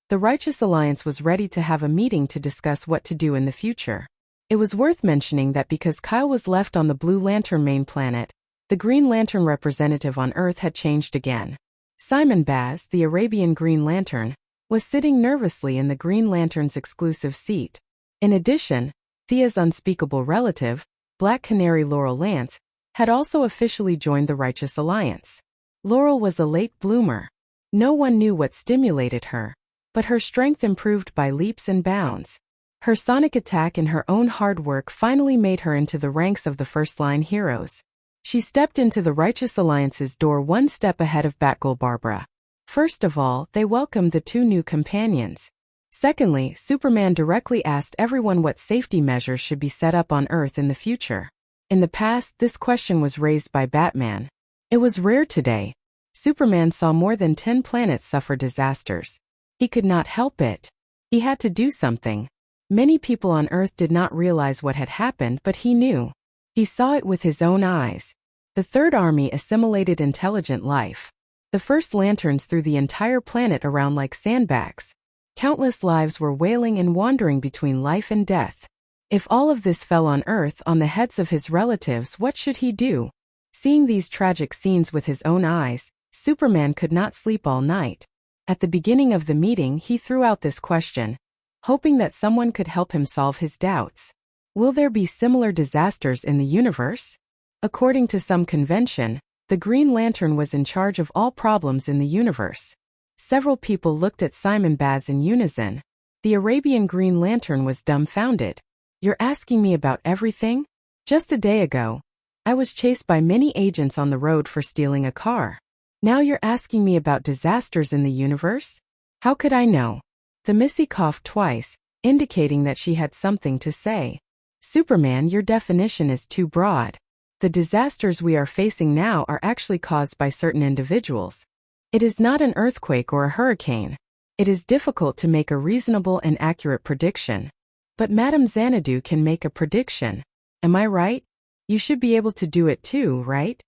[SPEAKER 1] the Righteous Alliance was ready to have a meeting to discuss what to do in the future. It was worth mentioning that because Kyle was left on the Blue Lantern main planet, the Green Lantern representative on Earth had changed again. Simon Baz, the Arabian Green Lantern, was sitting nervously in the Green Lantern's exclusive seat. In addition, Thea's unspeakable relative, Black Canary Laurel Lance, had also officially joined the Righteous Alliance. Laurel was a late bloomer. No one knew what stimulated her, but her strength improved by leaps and bounds. Her sonic attack and her own hard work finally made her into the ranks of the first-line heroes. She stepped into the Righteous Alliance's door one step ahead of Batgirl Barbara. First of all, they welcomed the two new companions. Secondly, Superman directly asked everyone what safety measures should be set up on Earth in the future. In the past, this question was raised by Batman. It was rare today. Superman saw more than 10 planets suffer disasters. He could not help it. He had to do something. Many people on Earth did not realize what had happened, but he knew. He saw it with his own eyes. The Third Army assimilated intelligent life. The first lanterns threw the entire planet around like sandbags. Countless lives were wailing and wandering between life and death. If all of this fell on Earth on the heads of his relatives, what should he do? Seeing these tragic scenes with his own eyes, Superman could not sleep all night. At the beginning of the meeting, he threw out this question, hoping that someone could help him solve his doubts. Will there be similar disasters in the universe? According to some convention, the Green Lantern was in charge of all problems in the universe. Several people looked at Simon Baz in unison. The Arabian Green Lantern was dumbfounded. You're asking me about everything? Just a day ago, I was chased by many agents on the road for stealing a car. Now you're asking me about disasters in the universe? How could I know? The Missy coughed twice, indicating that she had something to say. Superman, your definition is too broad. The disasters we are facing now are actually caused by certain individuals. It is not an earthquake or a hurricane. It is difficult to make a reasonable and accurate prediction. But Madame Xanadu can make a prediction. Am I right? You should be able to do it too, right?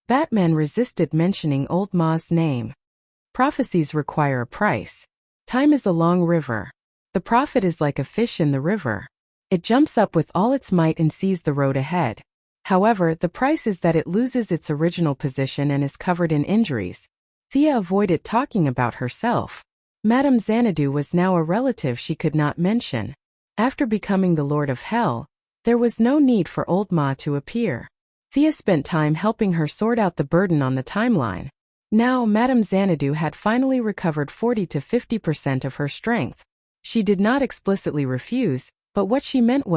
[SPEAKER 1] Batman resisted mentioning Old Ma's name. Prophecies require a price. Time is a long river. The prophet is like a fish in the river. It jumps up with all its might and sees the road ahead. However, the price is that it loses its original position and is covered in injuries. Thea avoided talking about herself. Madame Xanadu was now a relative she could not mention. After becoming the Lord of Hell, there was no need for Old Ma to appear. Thea spent time helping her sort out the burden on the timeline. Now, Madame Xanadu had finally recovered 40 to 50% of her strength. She did not explicitly refuse, but what she meant was